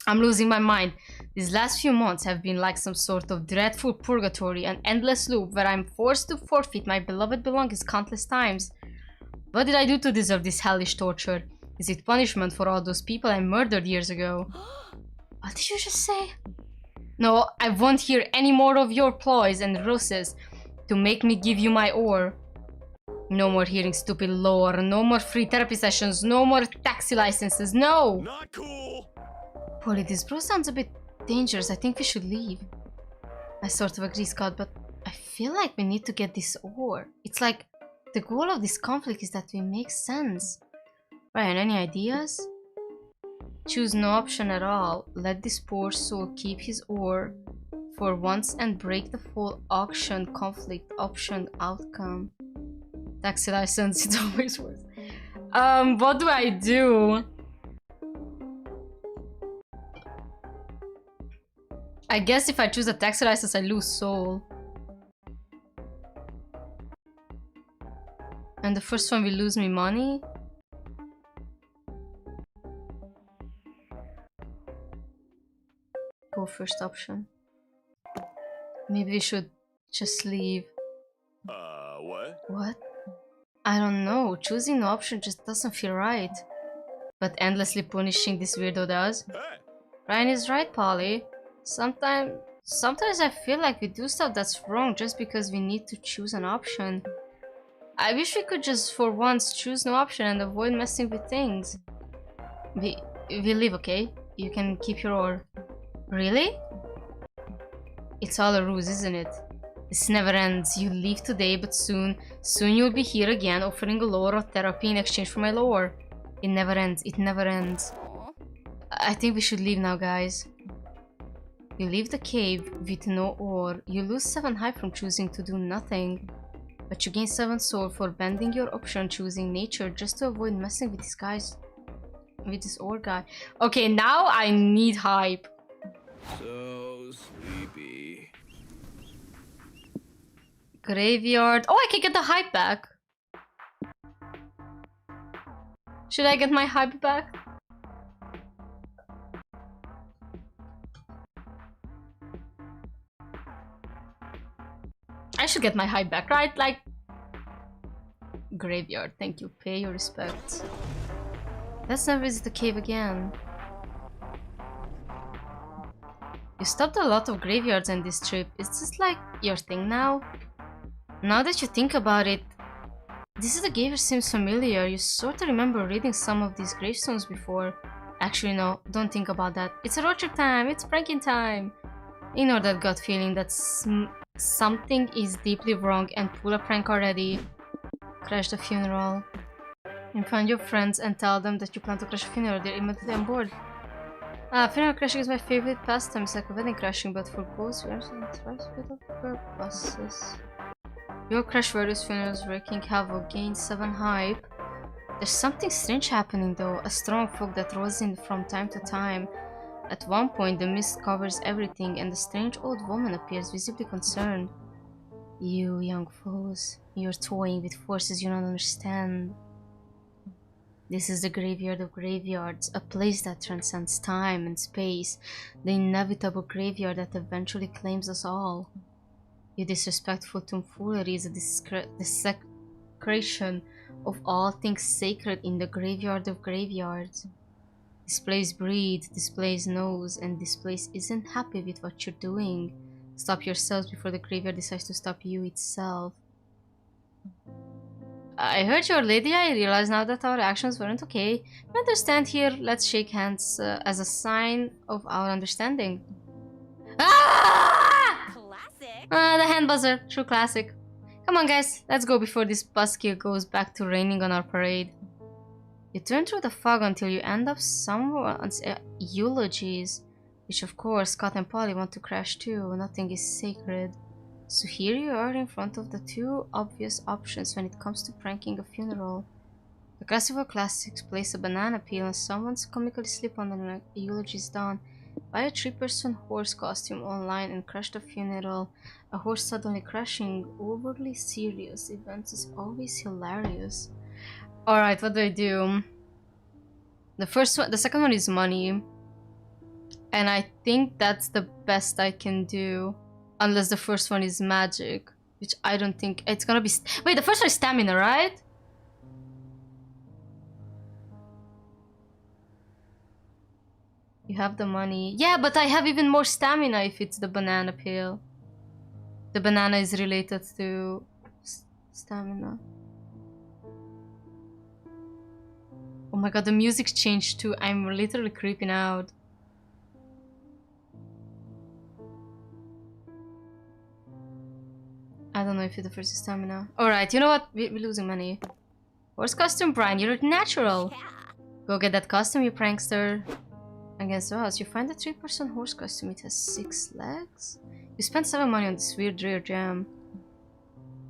I'm losing my mind. These last few months have been like some sort of dreadful purgatory, an endless loop where I'm forced to forfeit my beloved belongings countless times. What did I do to deserve this hellish torture? Is it punishment for all those people I murdered years ago? What did you just say? No, I won't hear any more of your ploys and ruses to make me give you my ore. No more hearing stupid lore, no more free therapy sessions, no more taxi licenses, no! Not cool. Polly, this bro sounds a bit dangerous. I think we should leave. I sort of agree, Scott, but I feel like we need to get this ore. It's like the goal of this conflict is that we make sense. Ryan, any ideas? Choose no option at all. Let this poor soul keep his ore for once and break the full auction conflict option outcome. Taxi license, it's always worse. What do I do? I guess if I choose a taxi license, I lose soul. And the first one will lose me money. Go first option. Maybe we should just leave. What? What? I don't know. Choosing no option just doesn't feel right. But endlessly punishing this weirdo does. Hey! Ryan is right, Polly. Sometimes I feel like we do stuff that's wrong just because we need to choose an option. I wish we could just for once choose no option and avoid messing with things. We leave, okay? You can keep your oar. Really? It's all a ruse, isn't it? This never ends. You leave today, but soon you'll be here again offering a lore or therapy in exchange for my lore. It never ends. It never ends. Aw. I think we should leave now, guys. You leave the cave with no ore. You lose 7 hype from choosing to do nothing. But you gain 7 soul for bending your option choosing nature just to avoid messing with these guys. With this ore guy. Okay, now I need hype. So sleepy. Graveyard. Oh, I can get the hype back. Should I get my hype back? I should get my hype back, right? Like... Graveyard, thank you. Pay your respects. Let's not visit the cave again. You stopped a lot of graveyards on this trip. Is this like your thing now? Now that you think about it, this is the graveyard seems familiar. You sort of remember reading some of these gravestones before. Actually, no, don't think about that. It's a road trip time, it's pranking time. Ignore that gut feeling that something is deeply wrong and pull a prank already. Crash the funeral. And find your friends and tell them that you plan to crash a funeral. They're immediately on board. Funeral crashing is my favorite pastime. It's like wedding crashing, but for ghosts, and purposes. Your crash various funerals wreaking havoc. Gain 7 hype. There's something strange happening though. A strong fog that rolls in from time to time. At one point, the mist covers everything, and a strange old woman appears, visibly concerned. You young foes, you're toying with forces you don't understand. This is the graveyard of graveyards, a place that transcends time and space, the inevitable graveyard that eventually claims us all. Your disrespectful tomfoolery is a desecration of all things sacred in the graveyard of graveyards. This place breathes, this place knows, and this place isn't happy with what you're doing. Stop yourselves before the graveyard decides to stop you itself. I heard your lady. I realize now that our actions weren't okay. We understand here. Let's shake hands as a sign of our understanding. Ah! Classic. The hand buzzer. True classic. Come on, guys. Let's go before this buskill goes back to raining on our parade. You turn through the fog until you end up someone's eulogies. Which, of course, Scott and Polly want to crash too. Nothing is sacred. So here you are in front of the 2 obvious options when it comes to pranking a funeral. The classic of classics, place a banana peel on someone's comically slip on the eulogy is done. Buy a 3-person horse costume online and crash the funeral. A horse suddenly crashing overly serious events is always hilarious. Alright, what do I do? The second one is money. And I think that's the best I can do. Unless the first one is magic. Which I don't think it's gonna be... Wait, the first one is stamina, right? You have the money. Yeah, but I have even more stamina if it's the banana peel. The banana is related to stamina. Oh my god, the music changed too. I'm literally creeping out. I don't know if it's the first stamina. Alright, you know what? We're losing money. Horse costume, Brian, you're natural. Yeah. Go get that costume, you prankster. And guess what? You find a 3-person horse costume. It has 6 legs. You spent 7 money on this weird rare gem.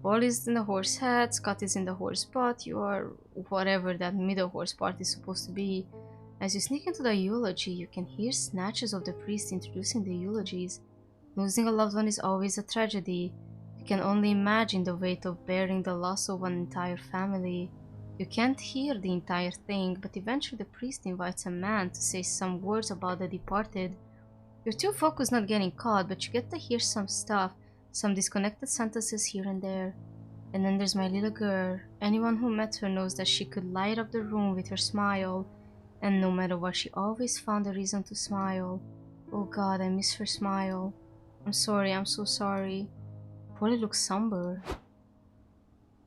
Paul is in the horse head, Scott is in the horse butt. You are whatever that middle horse part is supposed to be. As you sneak into the eulogy, you can hear snatches of the priest introducing the eulogies. Losing a loved one is always a tragedy. You can only imagine the weight of bearing the loss of an entire family. You can't hear the entire thing, but eventually the priest invites a man to say some words about the departed. You're too focused not getting caught, but you get to hear some stuff. Some disconnected sentences here and there. And then there's my little girl. Anyone who met her knows that she could light up the room with her smile. And no matter what, she always found a reason to smile. Oh god, I miss her smile. I'm sorry, I'm so sorry. Polly looks somber.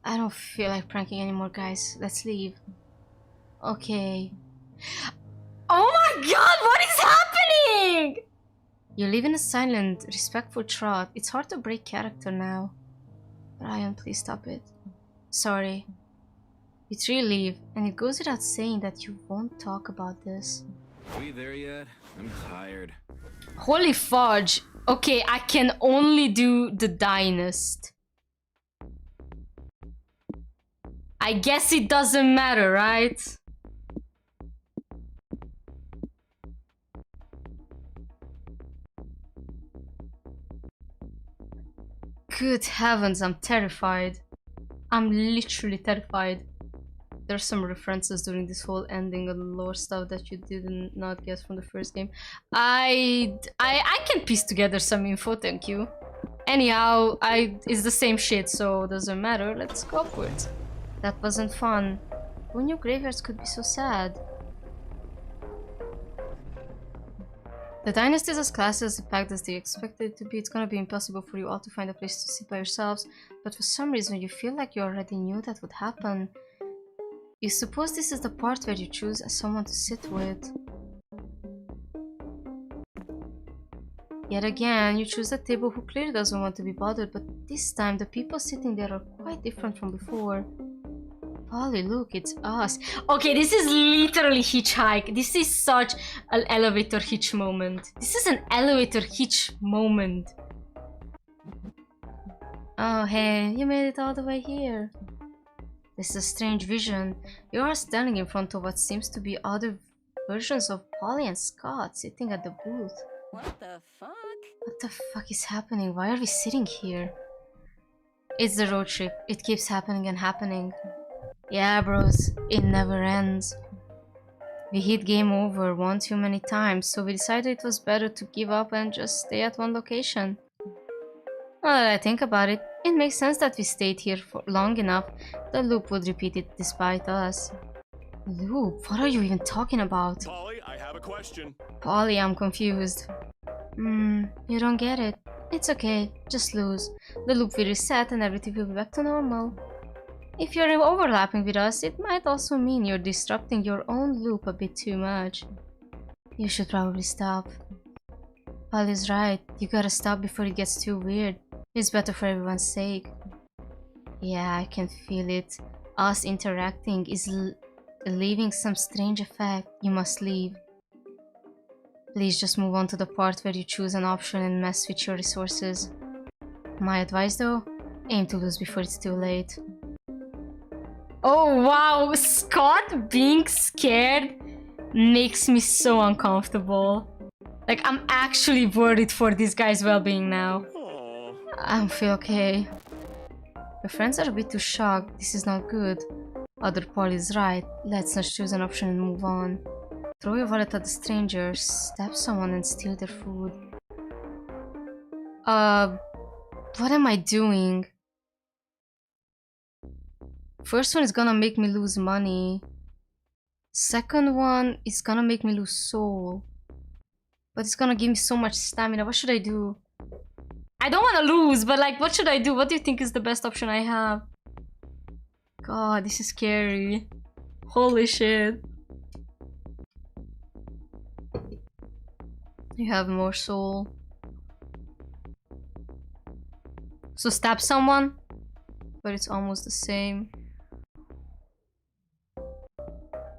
I don't feel like pranking anymore, guys. Let's leave. Okay. Oh my god, what is happening? You live in a silent, respectful trot. It's hard to break character now. Ryan, please stop it. Sorry. You three leave, and it goes without saying that you won't talk about this. Are we there yet? I'm tired. Holy fudge. Okay, I can only do the dynast. I guess it doesn't matter, right? Good heavens, I'm terrified. I'm literally terrified. There's some references during this whole ending and lore stuff that you did not get from the first game. I can piece together some info, thank you. Anyhow, it's the same shit, so it doesn't matter. Let's go for it. That wasn't fun. Who knew graveyards could be so sad? The dynasty is as classy as packed as they expected it to be. It's gonna be impossible for you all to find a place to sit by yourselves, but for some reason you feel like you already knew that would happen. You suppose this is the part where you choose someone to sit with. Yet again, you choose a table who clearly doesn't want to be bothered, but this time the people sitting there are quite different from before. Polly, look, it's us. Okay, this is literally hitchhike. This is such an elevator hitch moment. This is an elevator hitch moment. Oh, hey, you made it all the way here. This is a strange vision. You are standing in front of what seems to be other versions of Polly and Scott sitting at the booth. What the fuck? What the fuck is happening? Why are we sitting here? It's the road trip. It keeps happening and happening. Yeah, bros, it never ends. We hit game over one too many times, so we decided it was better to give up and just stay at one location. Now that I think about it, it makes sense that we stayed here for long enough. The loop would repeat it despite us. Loop? What are you even talking about? Polly, I have a question. Polly, I'm confused. You don't get it. It's okay, just lose. The loop will reset and everything will be back to normal. If you're overlapping with us, it might also mean you're disrupting your own loop a bit too much. You should probably stop. Polly's right, you gotta stop before it gets too weird. It's better for everyone's sake. Yeah, I can feel it. Us interacting is leaving some strange effect. You must leave. Please just move on to the part where you choose an option and mess with your resources. My advice though, aim to lose before it's too late. Oh wow, Scott being scared makes me so uncomfortable. Like, I'm actually worried for this guy's well-being now. Aww. I don't feel okay. Your friends are a bit too shocked. This is not good. Other Paul is right. Let's not choose an option and move on. Throw your wallet at the stranger, stab someone and steal their food. What am I doing? First one is gonna make me lose money. Second one is gonna make me lose soul. But it's gonna give me so much stamina. What should I do? I don't wanna lose, but like, what should I do? What do you think is the best option I have? God, this is scary. Holy shit. You have more soul. So stab someone? But it's almost the same.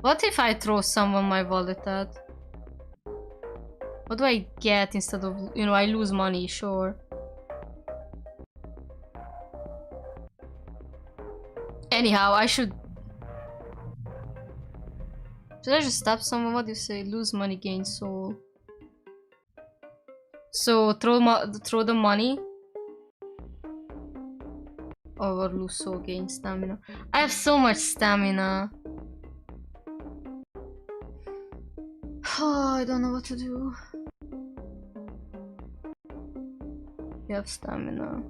What if I throw someone my wallet at? What do I get instead of, you know, I lose money, sure. Anyhow, I should I just stab someone? What do you say? Lose money, gain soul. So throw the money. Or lose soul, gain stamina. I have so much stamina. Oh, I don't know what to do. You have stamina.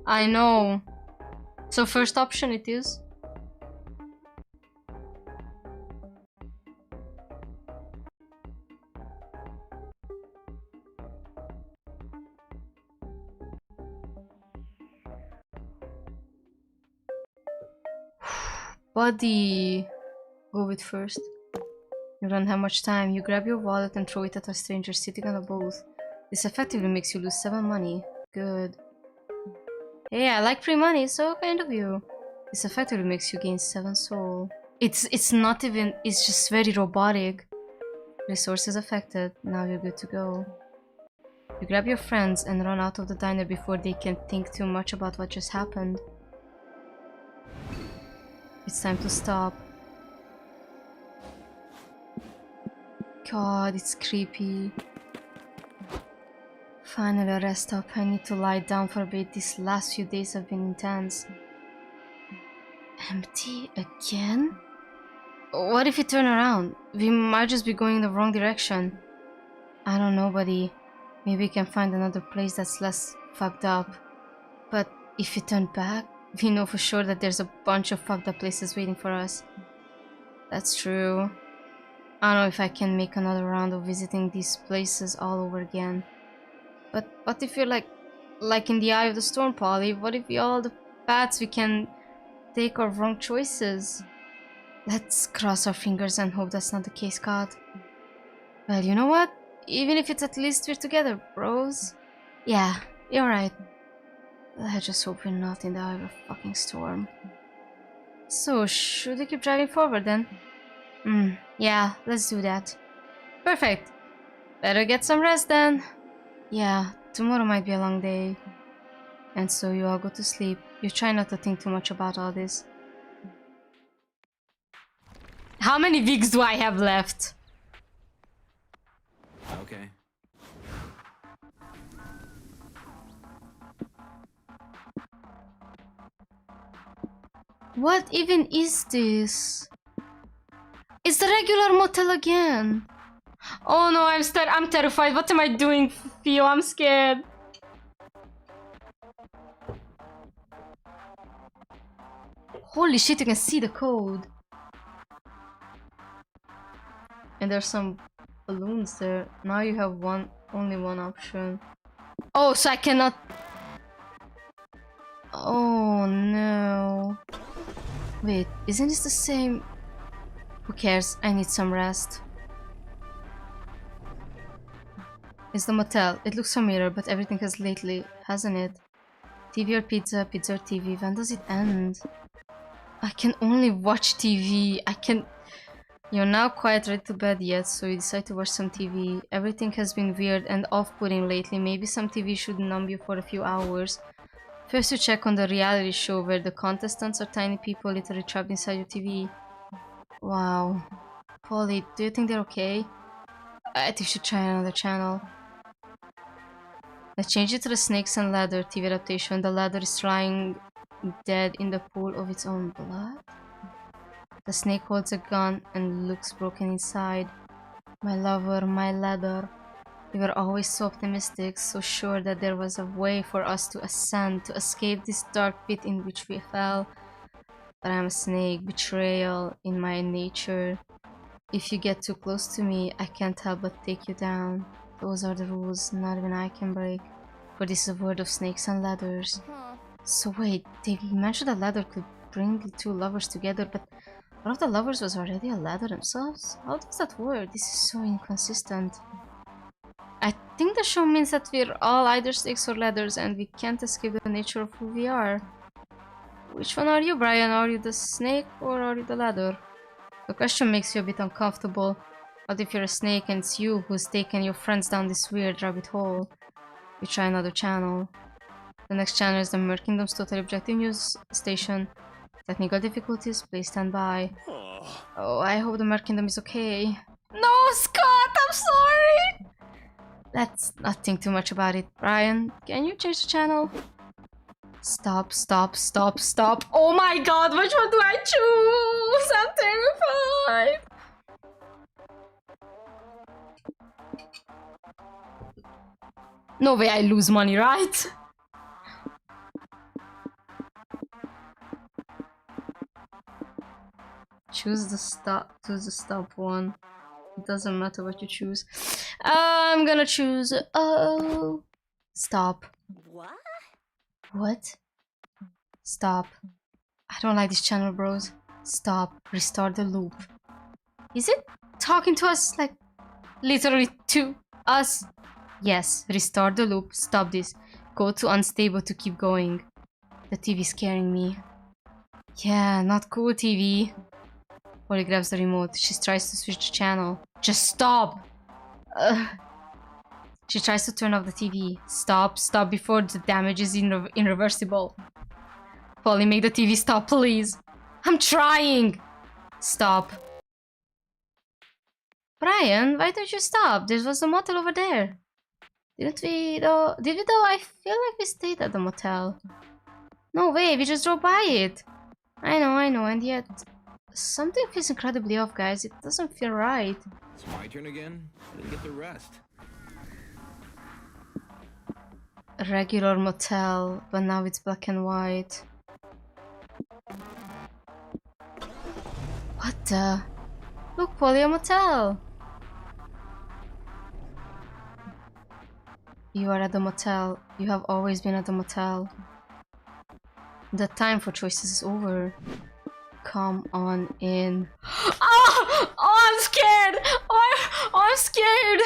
I know. So first option it is. Buddy, go with first. You don't have much time. You grab your wallet and throw it at a stranger sitting on a booth. This effectively makes you lose 7 money. Good. Hey, I like free money, so kind of you. This effectively makes you gain 7 soul. It's not even, it's just very robotic. Resources affected. Now you're good to go. You grab your friends and run out of the diner before they can think too much about what just happened. It's time to stop. God, it's creepy. Finally, I rest up. I need to lie down for a bit. These last few days have been intense. Empty again? What if we turn around? We might just be going in the wrong direction. I don't know, buddy. Maybe we can find another place that's less fucked up. But if we turn back, we know for sure that there's a bunch of fucked up places waiting for us. That's true. I don't know if I can make another round of visiting these places all over again. But what if you're like in the eye of the storm, Polly? What if all the paths we can take are wrong choices? Let's cross our fingers and hope that's not the case, God. Well, you know what? Even if it's at least we're together, bros. Yeah, you're right. I just hope we're not in the eye of a fucking storm. So, should we keep driving forward then? Yeah, let's do that. Perfect. Better get some rest then. Yeah, tomorrow might be a long day. And so you all go to sleep. You try not to think too much about all this. How many weeks do I have left? Okay. What even is this? It's the regular motel again. Oh no, I'm terrified. What am I doing, Theo? I'm scared. Holy shit, you can see the code. And there's some balloons there. Now you have only one option. Oh, so I cannot... Oh no. Wait, isn't this the same? Who cares? I need some rest. It's the motel. It looks familiar, but everything has lately, hasn't it? TV or pizza, pizza or TV. When does it end? I can only watch TV. You're now quite ready to bed yet, so you decide to watch some TV. Everything has been weird and off-putting lately. Maybe some TV should numb you for a few hours. First you check on the reality show where the contestants are tiny people literally trapped inside your TV. Wow. Polly, do you think they're okay? I think you should try another channel. Let's change it to the Snakes and Ladder TV adaptation. The ladder is lying dead in the pool of its own blood. The snake holds a gun and looks broken inside. My lover, my ladder. We were always so optimistic, so sure that there was a way for us to ascend, to escape this dark pit in which we fell. But I'm a snake, betrayal in my nature. If you get too close to me, I can't help but take you down. Those are the rules, not even I can break. For this is a world of snakes and ladders. So wait, they mentioned a ladder could bring the two lovers together, but one of the lovers was already a ladder themselves? How does that work? This is so inconsistent. I think the show means that we're all either snakes or ladders and we can't escape the nature of who we are. Which one are you, Brian? Are you the snake or are you the ladder? The question makes you a bit uncomfortable. What if you're a snake and it's you who's taken your friends down this weird rabbit hole? We try another channel. The next channel is the Mer Kingdom's Totally Objective News Station. Technical difficulties, please stand by. Oh, I hope the Mer Kingdom is okay. No, Scott, I'm sorry! Let's not think too much about it. Brian, can you change the channel? Stop, stop, stop, stop. Oh my god, which one do I choose? I'm terrified. No way I lose money, right? Choose the stop one. It doesn't matter what you choose. I'm gonna choose stop. What? What? Stop. I don't like this channel, bros. Stop. Restart the loop. Is it talking to us, like literally to us? Yes. Restart the loop. Stop this. Go to unstable to keep going. The TV is scaring me. Yeah, not cool, TV. Polly grabs the remote. She tries to switch the channel. Just stop! She tries to turn off the TV. Stop, stop before the damage is irreversible. Polly, make the TV stop, please. I'm trying! Stop. Brian, why don't you stop? There was a motel over there. Didn't we though? Did we though? I feel like we stayed at the motel. No way, we just drove by it. I know, and yet something feels incredibly off, guys. It doesn't feel right. It's my turn again. I didn't get the rest. A regular motel, but now it's black and white. What the? Look, Polly, a motel. You are at the motel. You have always been at the motel. The time for choices is over. Come on in. Oh, I'm scared! Oh, I'm scared!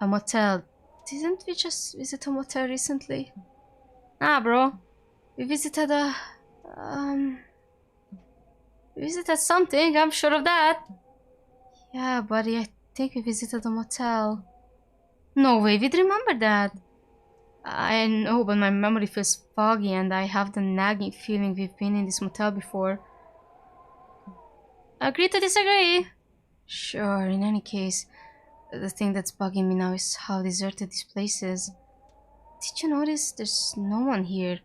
A motel. Didn't we just visit a motel recently? Nah, bro. We visited a... We visited something, I'm sure of that. Yeah, buddy, I think we visited a motel. No way, we'd remember that. I know, but my memory feels foggy and I have the nagging feeling we've been in this motel before. Agree to disagree? Sure, in any case, the thing that's bugging me now is how deserted this place is. Did you notice there's no one here?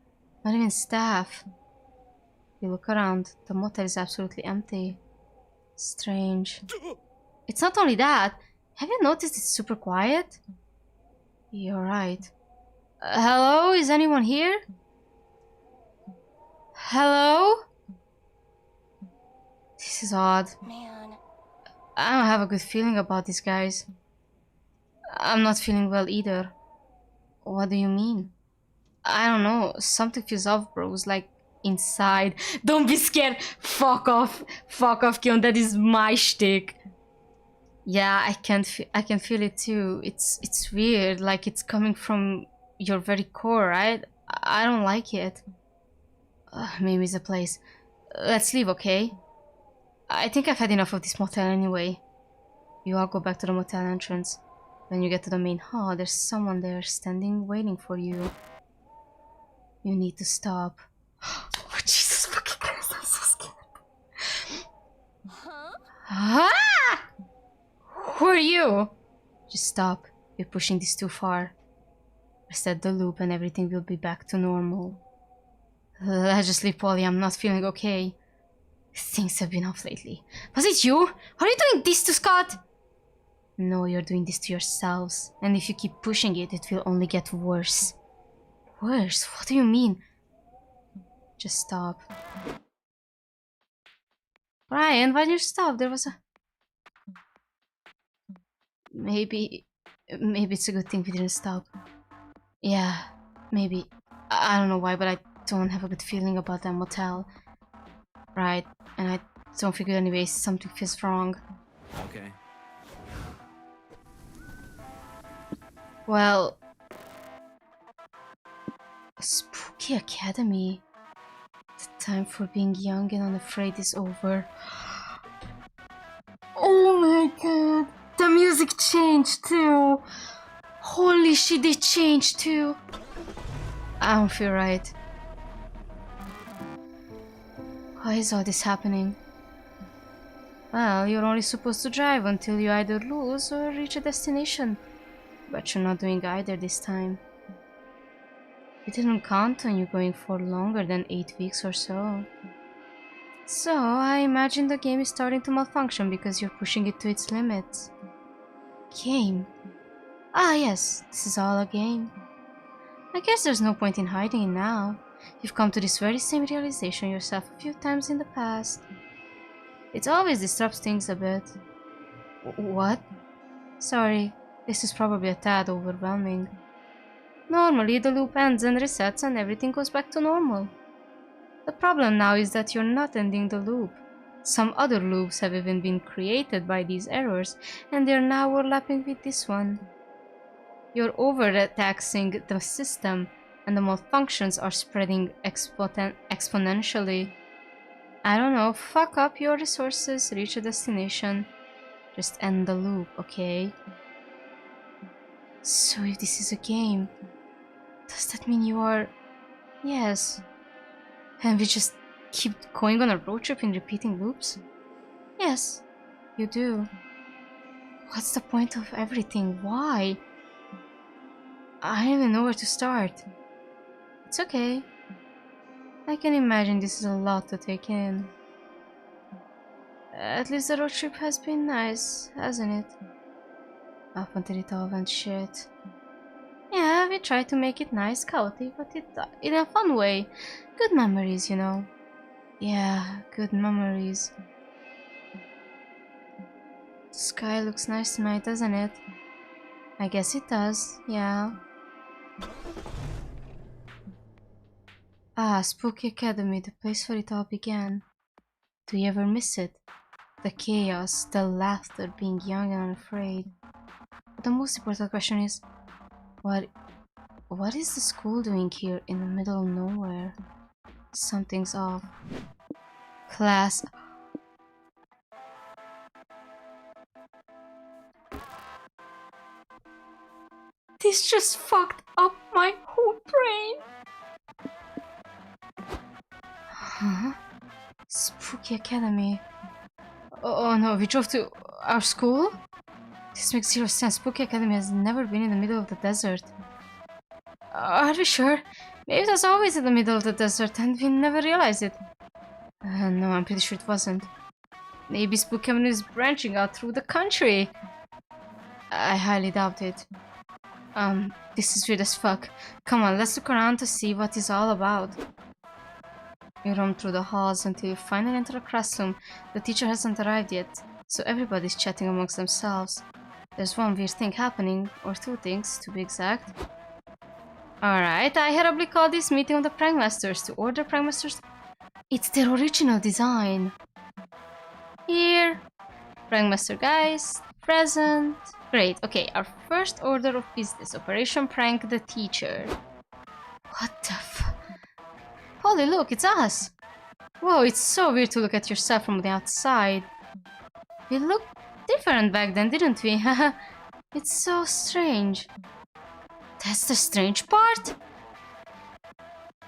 Not even staff. You look around, the motel is absolutely empty. Strange. It's not only that. Have you noticed it's super quiet? You're right. Hello? Is anyone here? Hello? This is odd. Man. I don't have a good feeling about these guys. I'm not feeling well either. What do you mean? I don't know. Something feels off, bros. Like inside. Don't be scared. Fuck off. Fuck off, Kion. That is my shtick. Yeah, I can feel it too. It's weird. Like it's coming from your very core, right? I don't like it. Maybe it's a place. Let's leave, okay? I think I've had enough of this motel anyway. You all go back to the motel entrance. When you get to the main hall, there's someone there standing waiting for you. You need to stop. Oh, Jesus fucking Christ, I'm so scared. Huh? Ah! Who are you? Just stop. You're pushing this too far. Reset the loop and everything will be back to normal. Let's just leave, Polly. I'm not feeling okay. Things have been off lately. Was it you? Are you doing this to Scott? No, you're doing this to yourselves. And if you keep pushing it, it will only get worse. Worse? What do you mean? Just stop. Brian, why did you stop? There was a... Maybe it's a good thing we didn't stop. Yeah, maybe. I don't know why, but I don't have a good feeling about that motel. Right, and I don't figure anyways, something feels wrong. Okay. Well... Spooky Academy. The time for being young and unafraid is over. Oh my god! The music changed too! Holy shit, it changed too! I don't feel right. Why is all this happening? Well, you're only supposed to drive until you either lose or reach a destination. But you're not doing either this time. We didn't count on you going for longer than 8 weeks or so. So, I imagine the game is starting to malfunction because you're pushing it to its limits. Game? Ah yes, this is all a game. I guess there's no point in hiding it now. You've come to this very same realization yourself a few times in the past. It always disrupts things a bit. What? Sorry, this is probably a tad overwhelming. Normally, the loop ends and resets and everything goes back to normal. The problem now is that you're not ending the loop. Some other loops have even been created by these errors, and they're now overlapping with this one. You're overtaxing the system, and the malfunctions are spreading exponentially. I don't know, fuck up your resources, reach a destination. Just end the loop, okay? So if this is a game, does that mean you are... Yes. And we just keep going on a road trip in repeating loops? Yes, you do. What's the point of everything? Why? I don't even know where to start. It's okay. I can imagine this is a lot to take in. At least the road trip has been nice, hasn't it? Up until it all went shit. Yeah, we tried to make it nice, chaotic, but in a fun way. Good memories, you know. Yeah, good memories. The sky looks nice tonight, doesn't it? I guess it does, yeah. Ah, Spooky Academy, the place where it all began. Do you ever miss it? The chaos, the laughter, being young and unafraid. But the most important question is, what is the school doing here in the middle of nowhere? Something's off. Class. This just fucked up my whole brain. Huh? Spooky Academy. Oh no, we drove to our school? This makes zero sense. Spooky Academy has never been in the middle of the desert. Are we sure? Maybe it was always in the middle of the desert and we never realized it. No, I'm pretty sure it wasn't. Maybe Spooky Academy is branching out through the country. I highly doubt it. This is weird as fuck. Come on, let's look around to see what it's all about. You roam through the halls until you finally enter a classroom. The teacher hasn't arrived yet, so everybody's chatting amongst themselves. There's one weird thing happening, or two things to be exact. Alright, I hereby call this meeting of the Prankmasters to order Prankmasters. It's their original design. Here. Prankmaster guys, present. Great, okay, our first order of business, Operation Prank the Teacher. What the f... Holy look, it's us! Whoa, it's so weird to look at yourself from the outside. We looked different back then, didn't we? It's so strange. That's the strange part?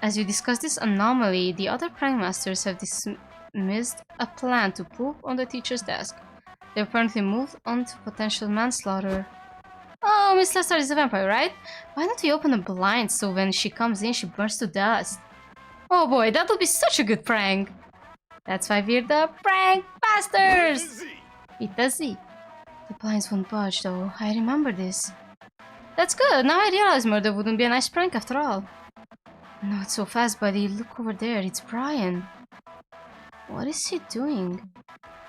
As you discuss this anomaly, the other Prankmasters have dismissed a plan to poop on the teacher's desk. They apparently moved on to potential manslaughter. Oh, Miss Lester is a vampire, right? Why don't we open the blinds so when she comes in she burns to dust? Oh boy, that would be such a good prank! That's why we're the Prankmasters! With a Z. The blinds won't budge though, I remember this. That's good, now I realize murder wouldn't be a nice prank after all. Not so fast, buddy, look over there, it's Brian. What is he doing?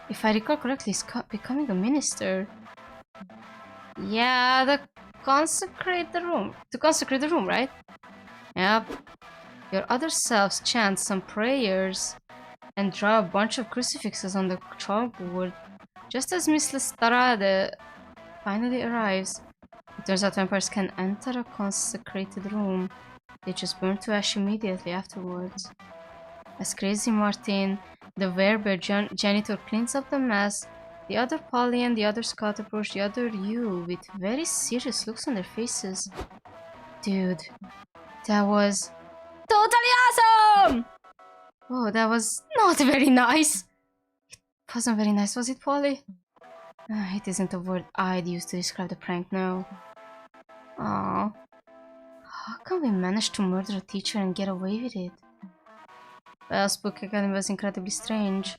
If I recall correctly, he's becoming a minister. Yeah, to consecrate the room, right? Yep. Your other selves chant some prayers and draw a bunch of crucifixes on the chalkboard. Just as Miss Lestrade finally arrives, it turns out vampires can enter a consecrated room. They just burn to ash immediately afterwards. As Crazy Martin, the werebear janitor, cleans up the mess, the other Polly and the other Scott approach the other you with very serious looks on their faces. Dude, that was totally awesome! Whoa, that was not very nice. It wasn't very nice, was it, Polly? It isn't a word I'd use to describe the prank, no. Aww. How come we managed to murder a teacher and get away with it? Well, Spooky Academy was incredibly strange.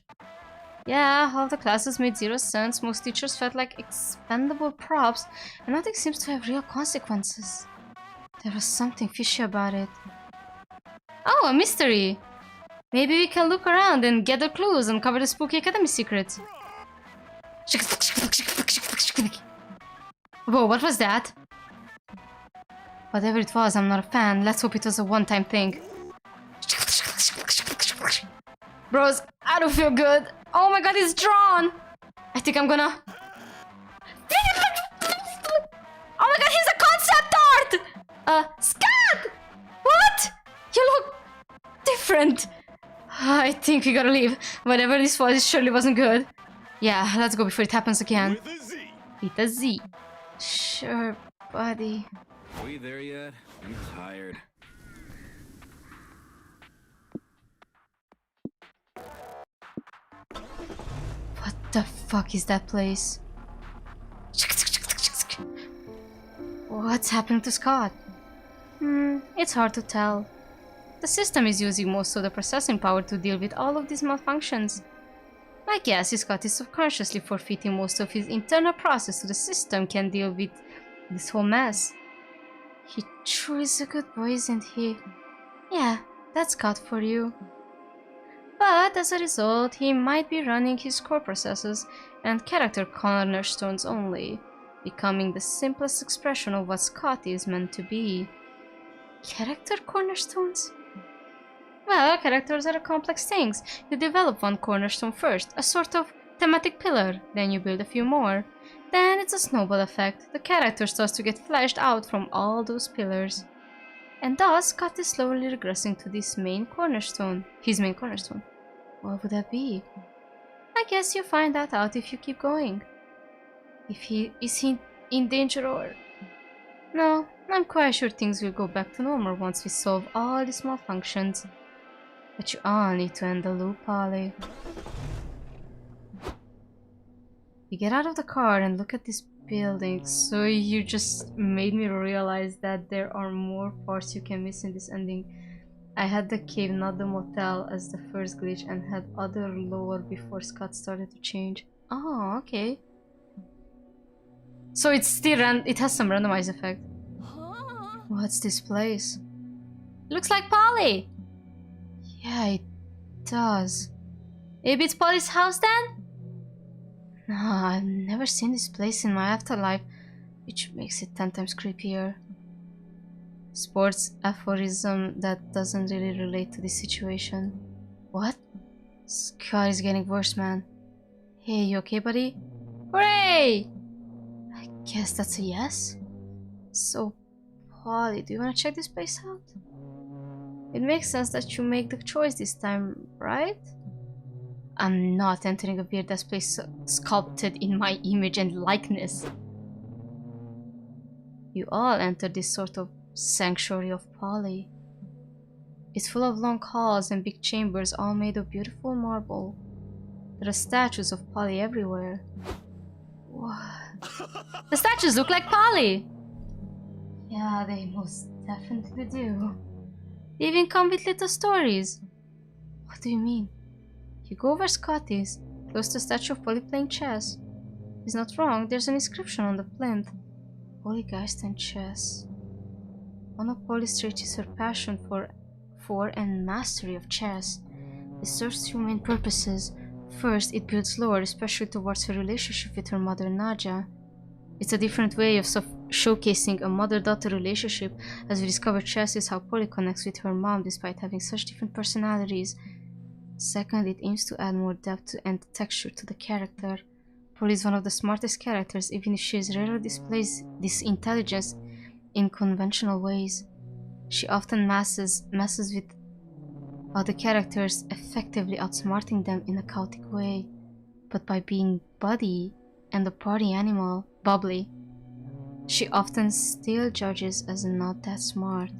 Yeah, all the classes made zero sense, most teachers felt like expendable props, and nothing seems to have real consequences. There was something fishy about it. Oh, a mystery! Maybe we can look around and gather clues and cover the spooky academy secrets. Whoa, what was that? Whatever it was, I'm not a fan. Let's hope it was a one-time thing. Bros, I don't feel good. Oh my god, it's drawn! I think I'm gonna... Oh my god, he's a concept art! Scott! What? You look different. I think we gotta leave. Whatever this was, it surely wasn't good. Yeah, let's go before it happens again. With a Z. With a Z. Sure, buddy. Are we there yet? I'm tired. What the fuck is that place? What's happening to Scott? It's hard to tell. The system is using most of the processing power to deal with all of these malfunctions. I guess Scott is subconsciously forfeiting most of his internal process so the system can deal with this whole mess. He sure is a good boy, isn't he? Yeah, that's Scott for you. But as a result, he might be running his core processes and character cornerstones only, becoming the simplest expression of what Scott is meant to be. Character cornerstones? Well, characters are complex things. You develop one cornerstone first, a sort of thematic pillar, then you build a few more. Then it's a snowball effect. The character starts to get fleshed out from all those pillars. And thus, Scott is slowly regressing to this main cornerstone. His main cornerstone. What would that be? I guess you find that out if you keep going. Is he in danger or... No, I'm quite sure things will go back to normal once we solve all these malfunctions. But you all need to end the loop, Polly. You get out of the car and look at this building. So you just made me realize that there are more parts you can miss in this ending. I had the cave, not the motel, as the first glitch and had other lore before Scott started to change. Oh, okay. So it's still it has some randomized effect. What's this place? Looks like Polly! Yeah, it does. Maybe it's Polly's house then? No, I've never seen this place in my afterlife, which makes it 10 times creepier. Sports aphorism that doesn't really relate to this situation. What? Scott is getting worse, man. Hey, you okay, buddy? Hooray! I guess that's a yes? So, Polly, do you want to check this place out? It makes sense that you make the choice this time, right? I'm not entering a weird-ass place sculpted in my image and likeness. You all enter this sort of sanctuary of Polly. It's full of long halls and big chambers all made of beautiful marble. There are statues of Polly everywhere. What? The statues look like Polly! Yeah, they most definitely do. They even come with little stories. What do you mean? You go where Scott is, close to the statue of Polly playing chess. He's not wrong, there's an inscription on the plinth. Polygeist and chess. One of Polly's traits is her passion for and mastery of chess. It serves two main purposes. First, it builds lore, especially towards her relationship with her mother Naja. It's a different way of showcasing a mother-daughter relationship, as we discover chess is how Polly connects with her mom despite having such different personalities. Second, it aims to add more depth and texture to the character. Polly is one of the smartest characters, even if she rarely displays this intelligence in conventional ways. She often messes with other characters, effectively outsmarting them in a chaotic way. But by being buddy and a party animal, bubbly, she often still judges as not that smart.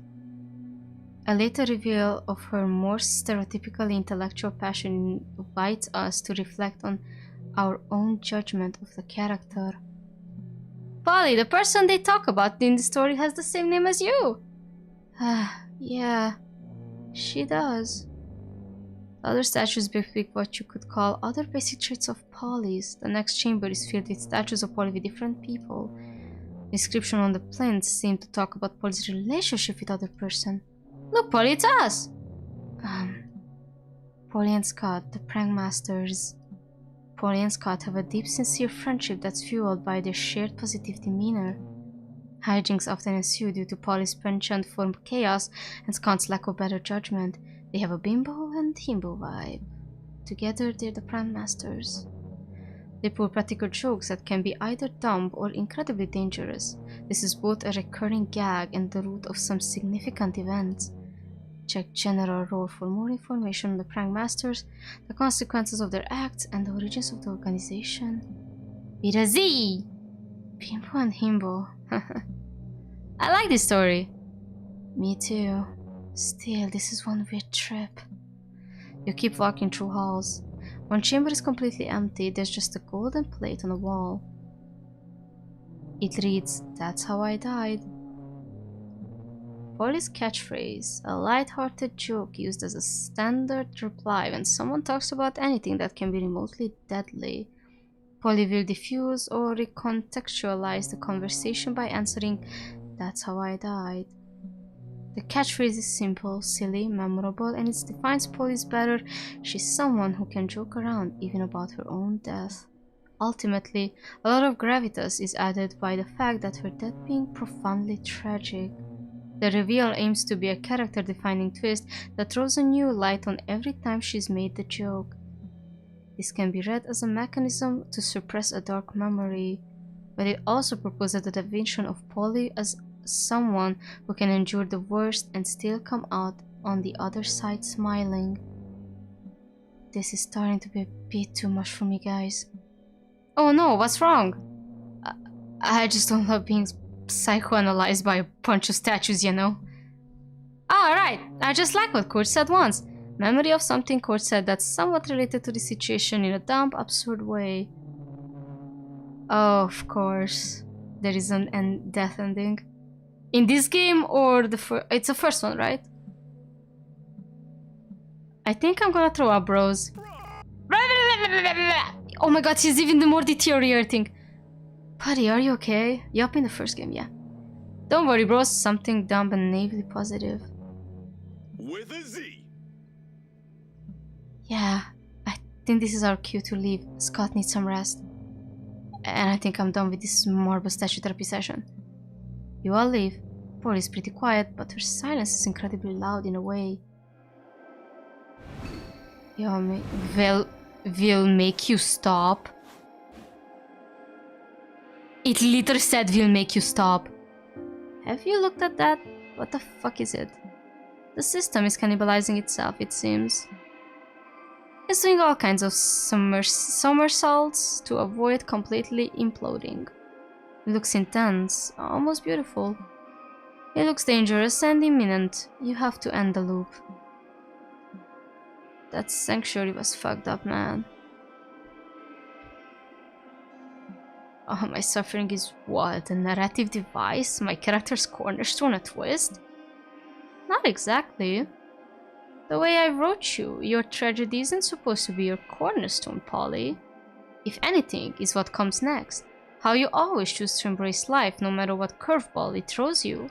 A later reveal of her more stereotypically intellectual passion invites us to reflect on our own judgment of the character. Polly, the person they talk about in the story, has the same name as you! Yeah, she does. The other statues depict what you could call other basic traits of Polly's. The next chamber is filled with statues of Polly with different people. The inscription on the plinth seemed to talk about Polly's relationship with other person. Look, Polly, it's us! Polly and Scott, the prank masters. Polly and Scott have a deep, sincere friendship that's fueled by their shared positive demeanor. Hijinks often ensue due to Polly's penchant for chaos and Scott's lack of better judgment. They have a bimbo and himbo vibe. Together, they're the prank masters. They pull practical jokes that can be either dumb or incredibly dangerous. This is both a recurring gag and the root of some significant events. Check general role for more information on the prank masters, the consequences of their acts, and the origins of the organization. With a Z! Bimbo and himbo. I like this story. Me too. Still, this is one weird trip. You keep walking through halls. One chamber is completely empty, there's just a golden plate on the wall. It reads, "That's how I died." Polly's catchphrase, a light-hearted joke used as a standard reply when someone talks about anything that can be remotely deadly. Polly will diffuse or recontextualize the conversation by answering, "That's how I died." The catchphrase is simple, silly, memorable, and it defines Polly's better. She's someone who can joke around even about her own death. Ultimately, a lot of gravitas is added by the fact that her death being profoundly tragic. The reveal aims to be a character-defining twist that throws a new light on every time she's made the joke. This can be read as a mechanism to suppress a dark memory, but it also proposes the definition of Polly as someone who can endure the worst and still come out on the other side smiling. This is starting to be a bit too much for me, guys. Oh no, what's wrong? I just don't love being psychoanalyzed by a bunch of statues, you know? Ah, right, I just like what Coach said once. Memory of something Coach said that's somewhat related to the situation in a dumb, absurd way. Oh, of course. There is an death ending. In this game or it's the first one, right? I think I'm gonna throw up, bros. Oh my god, she's even more deteriorating. Buddy, are you okay? Yup, in the first game, yeah. Don't worry, bros. Something dumb and naively positive. With a Z. Yeah, I think this is our cue to leave. Scott needs some rest. And I think I'm done with this marble statue therapy session. You all leave. Polly's pretty quiet, but her silence is incredibly loud in a way. Will make you stop. It literally said will make you stop. Have you looked at that? What the fuck is it? The system is cannibalizing itself, it seems. It's doing all kinds of somersaults to avoid completely imploding. It looks intense, almost beautiful. It looks dangerous and imminent. You have to end the loop. That sanctuary was fucked up, man. Oh, my suffering is what? A narrative device? My character's cornerstone a twist? Not exactly. The way I wrote you, your tragedy isn't supposed to be your cornerstone, Polly. If anything, is what comes next. How you always choose to embrace life no matter what curveball it throws you.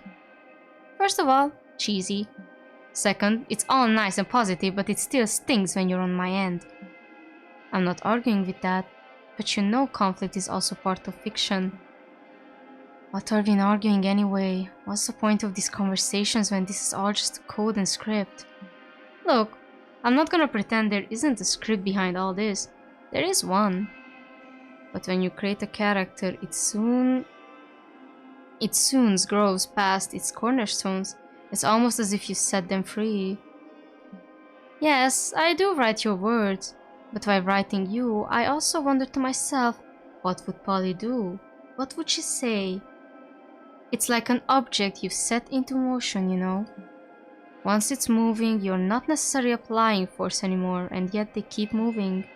First of all, cheesy. Second, it's all nice and positive, but it still stings when you're on my end. I'm not arguing with that, but you know conflict is also part of fiction. What are we arguing anyway? What's the point of these conversations when this is all just code and script? Look, I'm not gonna pretend there isn't a script behind all this. There is one. But when you create a character, it soon grows past its cornerstones. It's almost as if you set them free. Yes, I do write your words, but while writing you, I also wonder to myself, what would Polly do? What would she say? It's like an object you've set into motion, you know? Once it's moving, you're not necessarily applying force anymore, and yet they keep moving.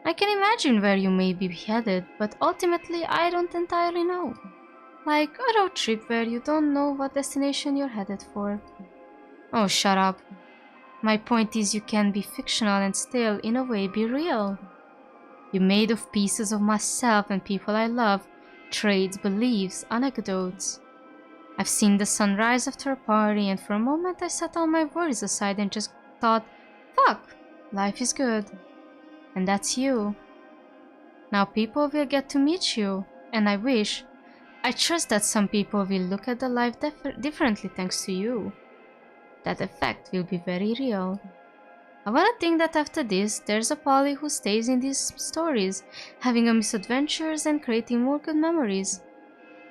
I can imagine where you may be headed, but ultimately I don't entirely know. Like a road trip where you don't know what destination you're headed for. Oh, shut up. My point is you can be fictional and still, in a way, be real. You're made of pieces of myself and people I love, traits, beliefs, anecdotes. I've seen the sun rise after a party, and for a moment I set all my worries aside and just thought, fuck, life is good. And that's you. Now people will get to meet you, and I trust that some people will look at the life differently thanks to you. That effect will be very real. I wanna think that after this, there's a Polly who stays in these stories, having a misadventures and creating more good memories.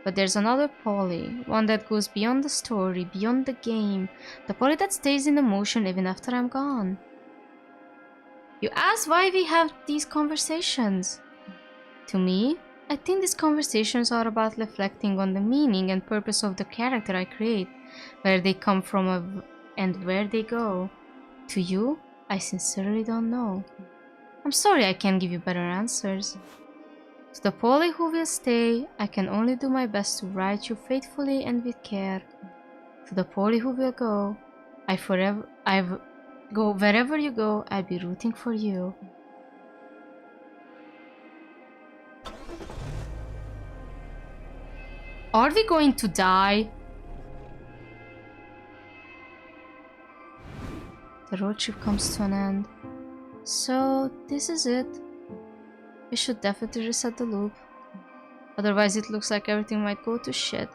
But there's another Polly, one that goes beyond the story, beyond the game, the Polly that stays in emotion even after I'm gone. You ask why we have these conversations. To me, I think these conversations are about reflecting on the meaning and purpose of the character I create, where they come from and where they go. To you, I sincerely don't know. I'm sorry I can't give you better answers. To the Polly who will stay, I can only do my best to write you faithfully and with care. To the Polly who will go, go wherever you go, I'll be rooting for you. Are we going to die? The road trip comes to an end. So, this is it. We should definitely reset the loop. Otherwise it looks like everything might go to shit.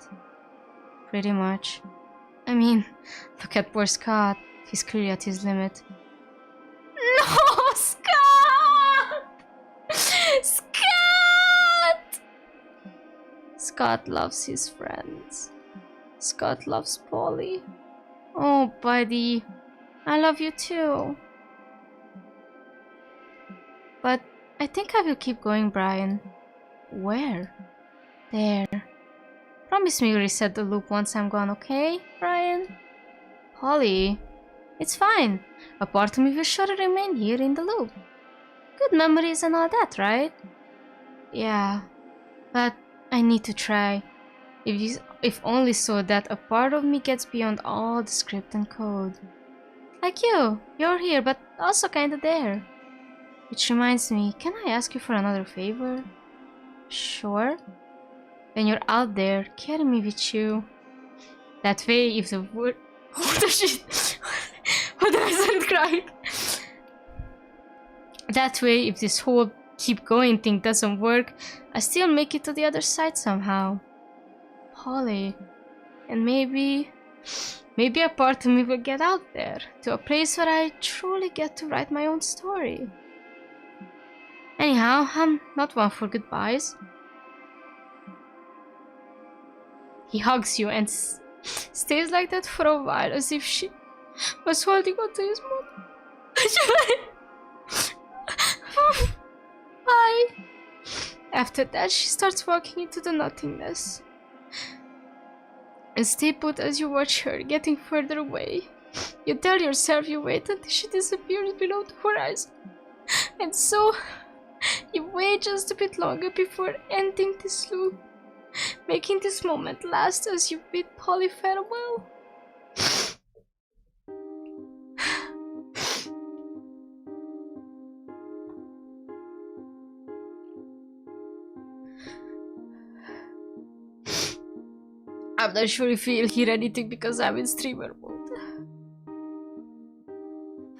Pretty much. I mean, look at poor Scott. He's clearly at his limit. No, Scott! Scott! Scott loves his friends. Scott loves Polly. Oh, buddy. I love you too. But I think I will keep going, Brian. Where? There. Promise me you'll reset the loop once I'm gone, okay, Brian? Polly, it's fine. A part of me will surely remain here in the loop. Good memories and all that, right? Yeah, but I need to try. If only so that a part of me gets beyond all the script and code. Like you're here, but also kinda there. Which reminds me, can I ask you for another favor? Sure. When you're out there, carry me with you. That way, if the word... What the shit? What am I starting crying? That way, if this whole keep going thing doesn't work, I still make it to the other side somehow. Polly. And maybe a part of me will get out there, to a place where I truly get to write my own story. Anyhow, I'm not one for goodbyes. He hugs you and stays like that for a while, as if she was holding onto his mouth. Bye. After that, she starts walking into the nothingness. And stay put as you watch her getting further away. You tell yourself you wait until she disappears below the horizon. And so, you wait just a bit longer before ending this loop, making this moment last as you bid Polly farewell. I'm not sure if you'll hear anything because I'm in streamer mode.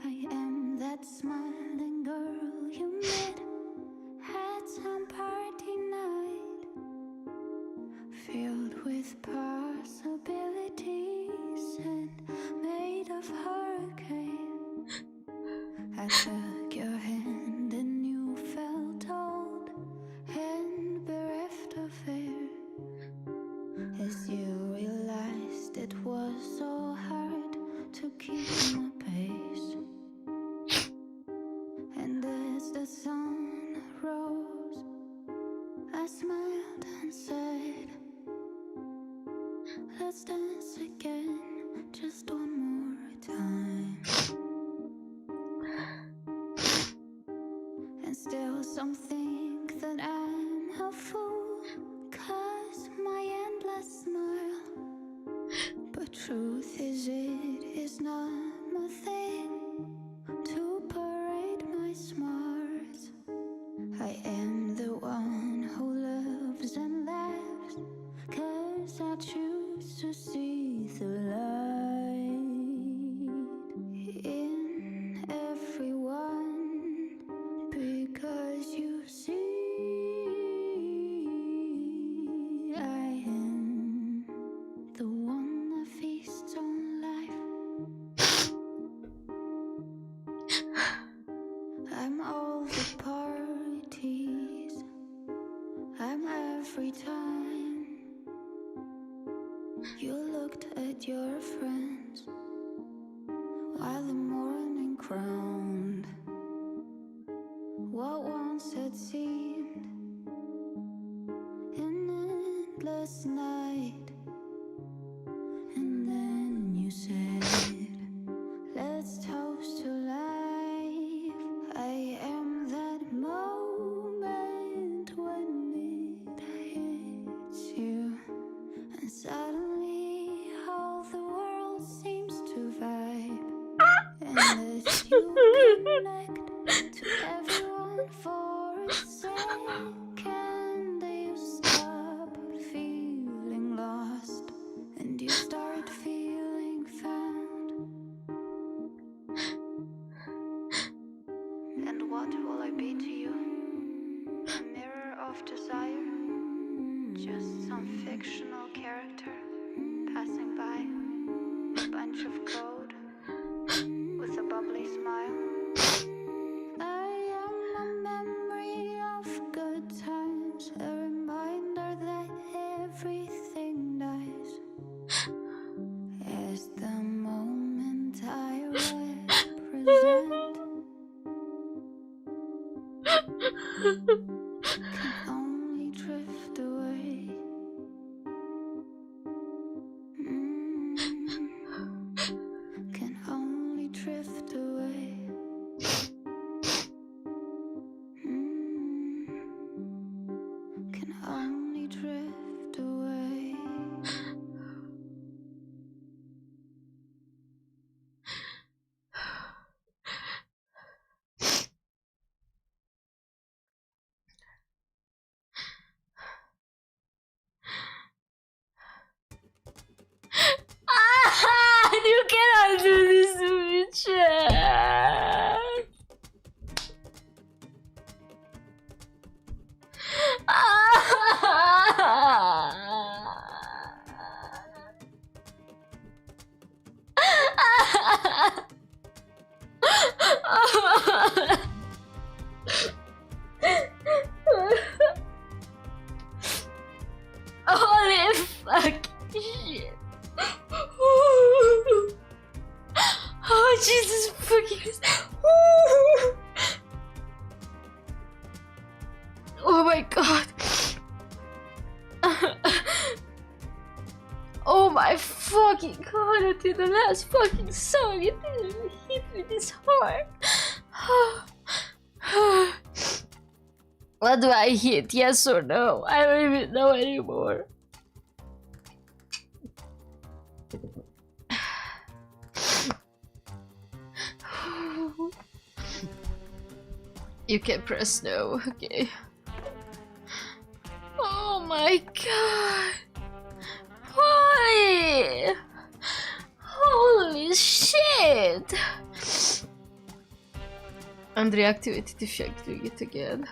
I am that smiling girl you met at some party night, filled with possibilities and made of hurricane. I took your hand and you felt old and bereft of air, as you realized it was so hard to keep my pace. And as the sun rose, I smiled and said, let's dance again, just one more time. And still some think that I'm a fool, 'cause my endless smile. But truth is, it is not my thing to parade my smarts. I am the one who loves and laughs, 'cause I choose to see the light in looked at your friends while the morning crowned what once had seemed an endless night. And then you said, let's toast to life. I am that moment when it hits you, and suddenly all the world seems to vibe. And as you connect to everyone for a second, you stop feeling lost and you start feeling found. And what will I be to you? A mirror of desire? Just some fictional character passing by? A bunch of code with a bubbly smile? I am a memory of good times, a reminder that everything dies. As the moment I represent can only drift away. Can only drift away. Can only drift away. Ah, you cannot do this to me, chat. Holy fuck shit. Oh Jesus fucking Christ. Oh my god. Oh my fucking god, until the last fucking song it didn't hit me this hard. What do I hit? Yes or no? I don't even know anymore. You can press no, okay. Oh my god. Why? Holy shit. And reactivate it if you're doing it again.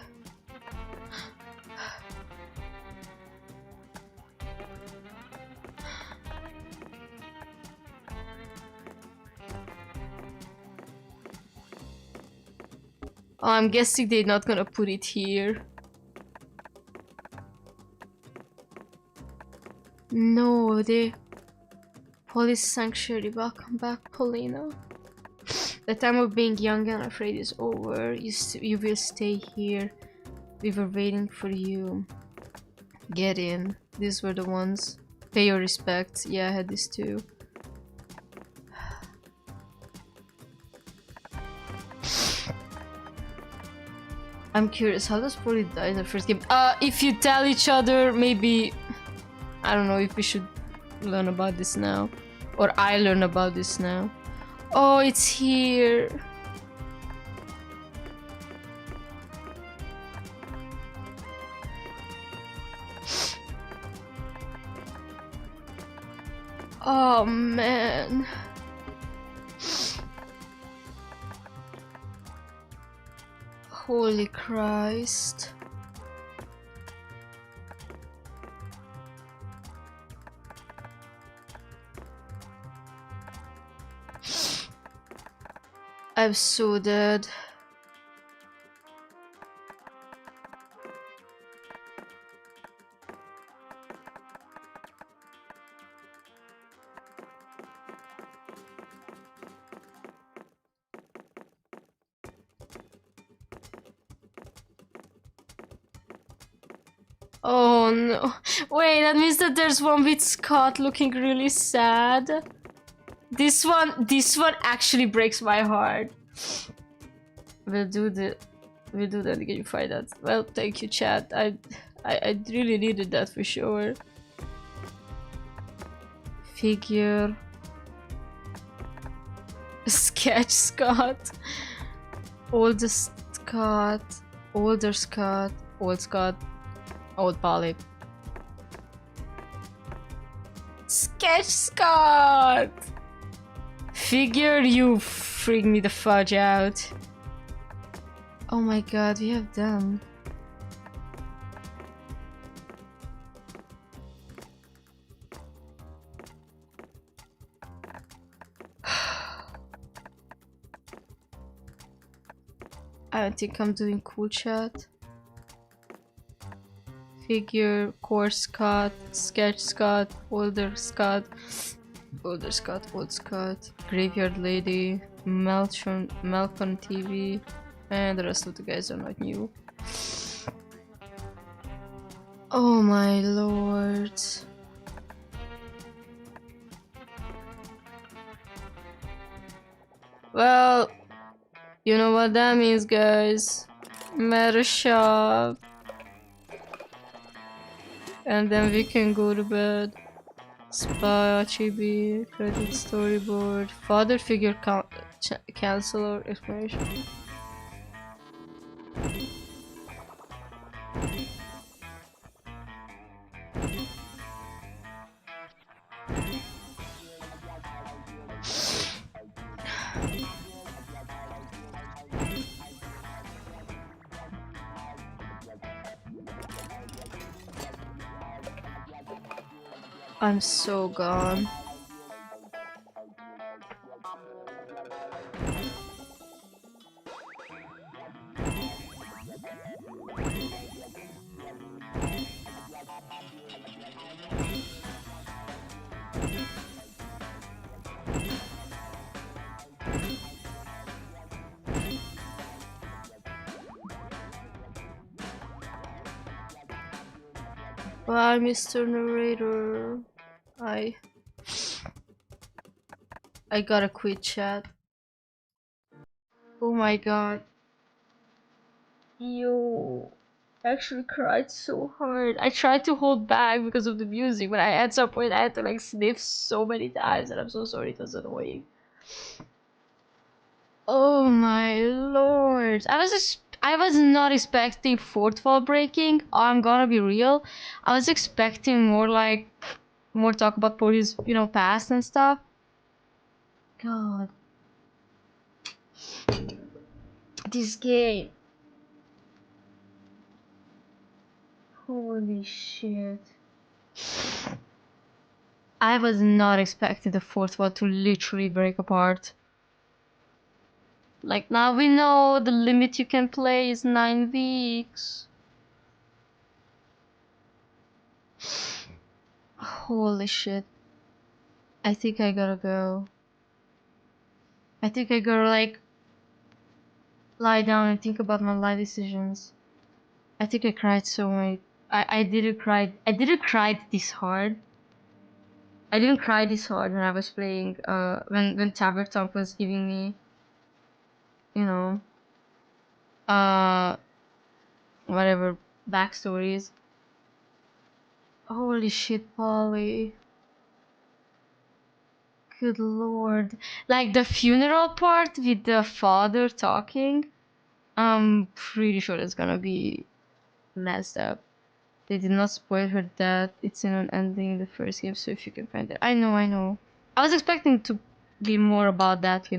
Oh, I'm guessing they're not gonna put it here. No, the police sanctuary. Welcome back, Paulina. The time of being young and afraid is over. You will stay here. We were waiting for you. Get in. These were the ones. Pay your respects. Yeah, I had this too. I'm curious, how does Polly die in the first game? If you tell each other, maybe... I don't know if we should learn about this now. Or I learn about this now. Oh, it's here. Oh, man. Holy Christ. I'm so dead. Oh no. Wait, that means that there's one with Scott looking really sad. This one actually breaks my heart. We'll do that again. You find that. Well, thank you, chat. I really needed that for sure. Figure. Sketch Scott. Older Scott. Older Scott. Old Scott. Old Polly. Sketch Scott! Figure, you freak me the fudge out. Oh my god, we have them. I don't think I'm doing cool chat. Figure, course Scott, sketch Scott, older Scott, older Scott, old Scott, graveyard lady, Malcolm TV, and the rest of the guys are not new. Oh my lord. Well, you know what that means, guys. Meta shop. And then we can go to bed. Spy, chibi, credit storyboard, father figure cancel or explanation. I'm so gone. Bye, Mr. Narrator. I gotta quit chat. Oh my god. Yo. I actually cried so hard. I tried to hold back because of the music, but at some point I had to like sniff so many times, and I'm so sorry, it was annoying. Oh my lord. I was not expecting fourth wall breaking. I'm gonna be real. I was expecting more talk about Porty's, past and stuff. God. This game. Holy shit. I was not expecting the fourth wall to literally break apart. Like, now we know the limit you can play is 9 weeks. Holy shit. I think I gotta go. I think I gotta, like, lie down and think about my life decisions. I think I cried so much. I didn't cry. I didn't cry this hard. I didn't cry this hard when I was playing, when Tabbertalk was giving me, whatever backstories. Holy shit, Polly. Good lord. Like the funeral part with the father talking, I'm pretty sure it's gonna be messed up. They did not spoil her death. It's in an ending in the first game, so if you can find it. I know. I was expecting to be more about that,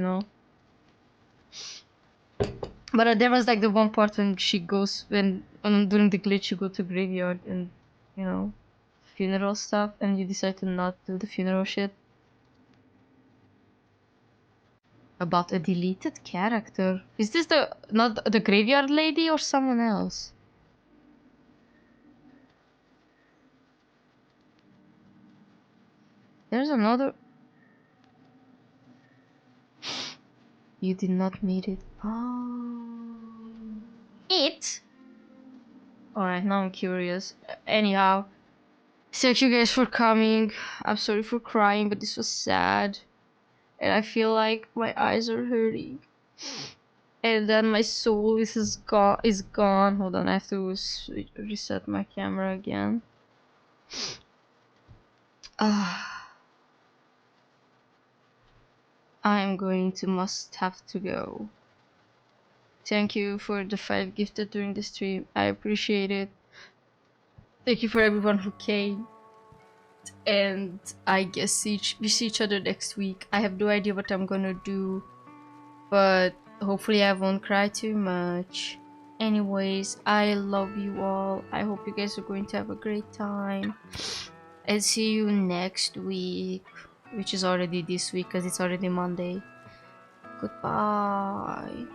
But there was like the one part when she goes, during the glitch you go to graveyard and, funeral stuff, and you decide to not do the funeral shit. About a deleted character. Is this not the graveyard lady or someone else? There's another. You did not meet it. Oh. It? Alright, now I'm curious. Anyhow, thank you guys for coming. I'm sorry for crying, but this was sad. And I feel like my eyes are hurting. And then my soul is gone. Hold on, I have to reset my camera again. I'm going to have to go. Thank you for the 5 gifted during the stream. I appreciate it. Thank you for everyone who came. And I guess we see each other next week. I have no idea what I'm gonna do, but hopefully I won't cry too much. Anyways, I love you all. I hope you guys are going to have a great time. And see you next week, which is already this week because it's already Monday. Goodbye.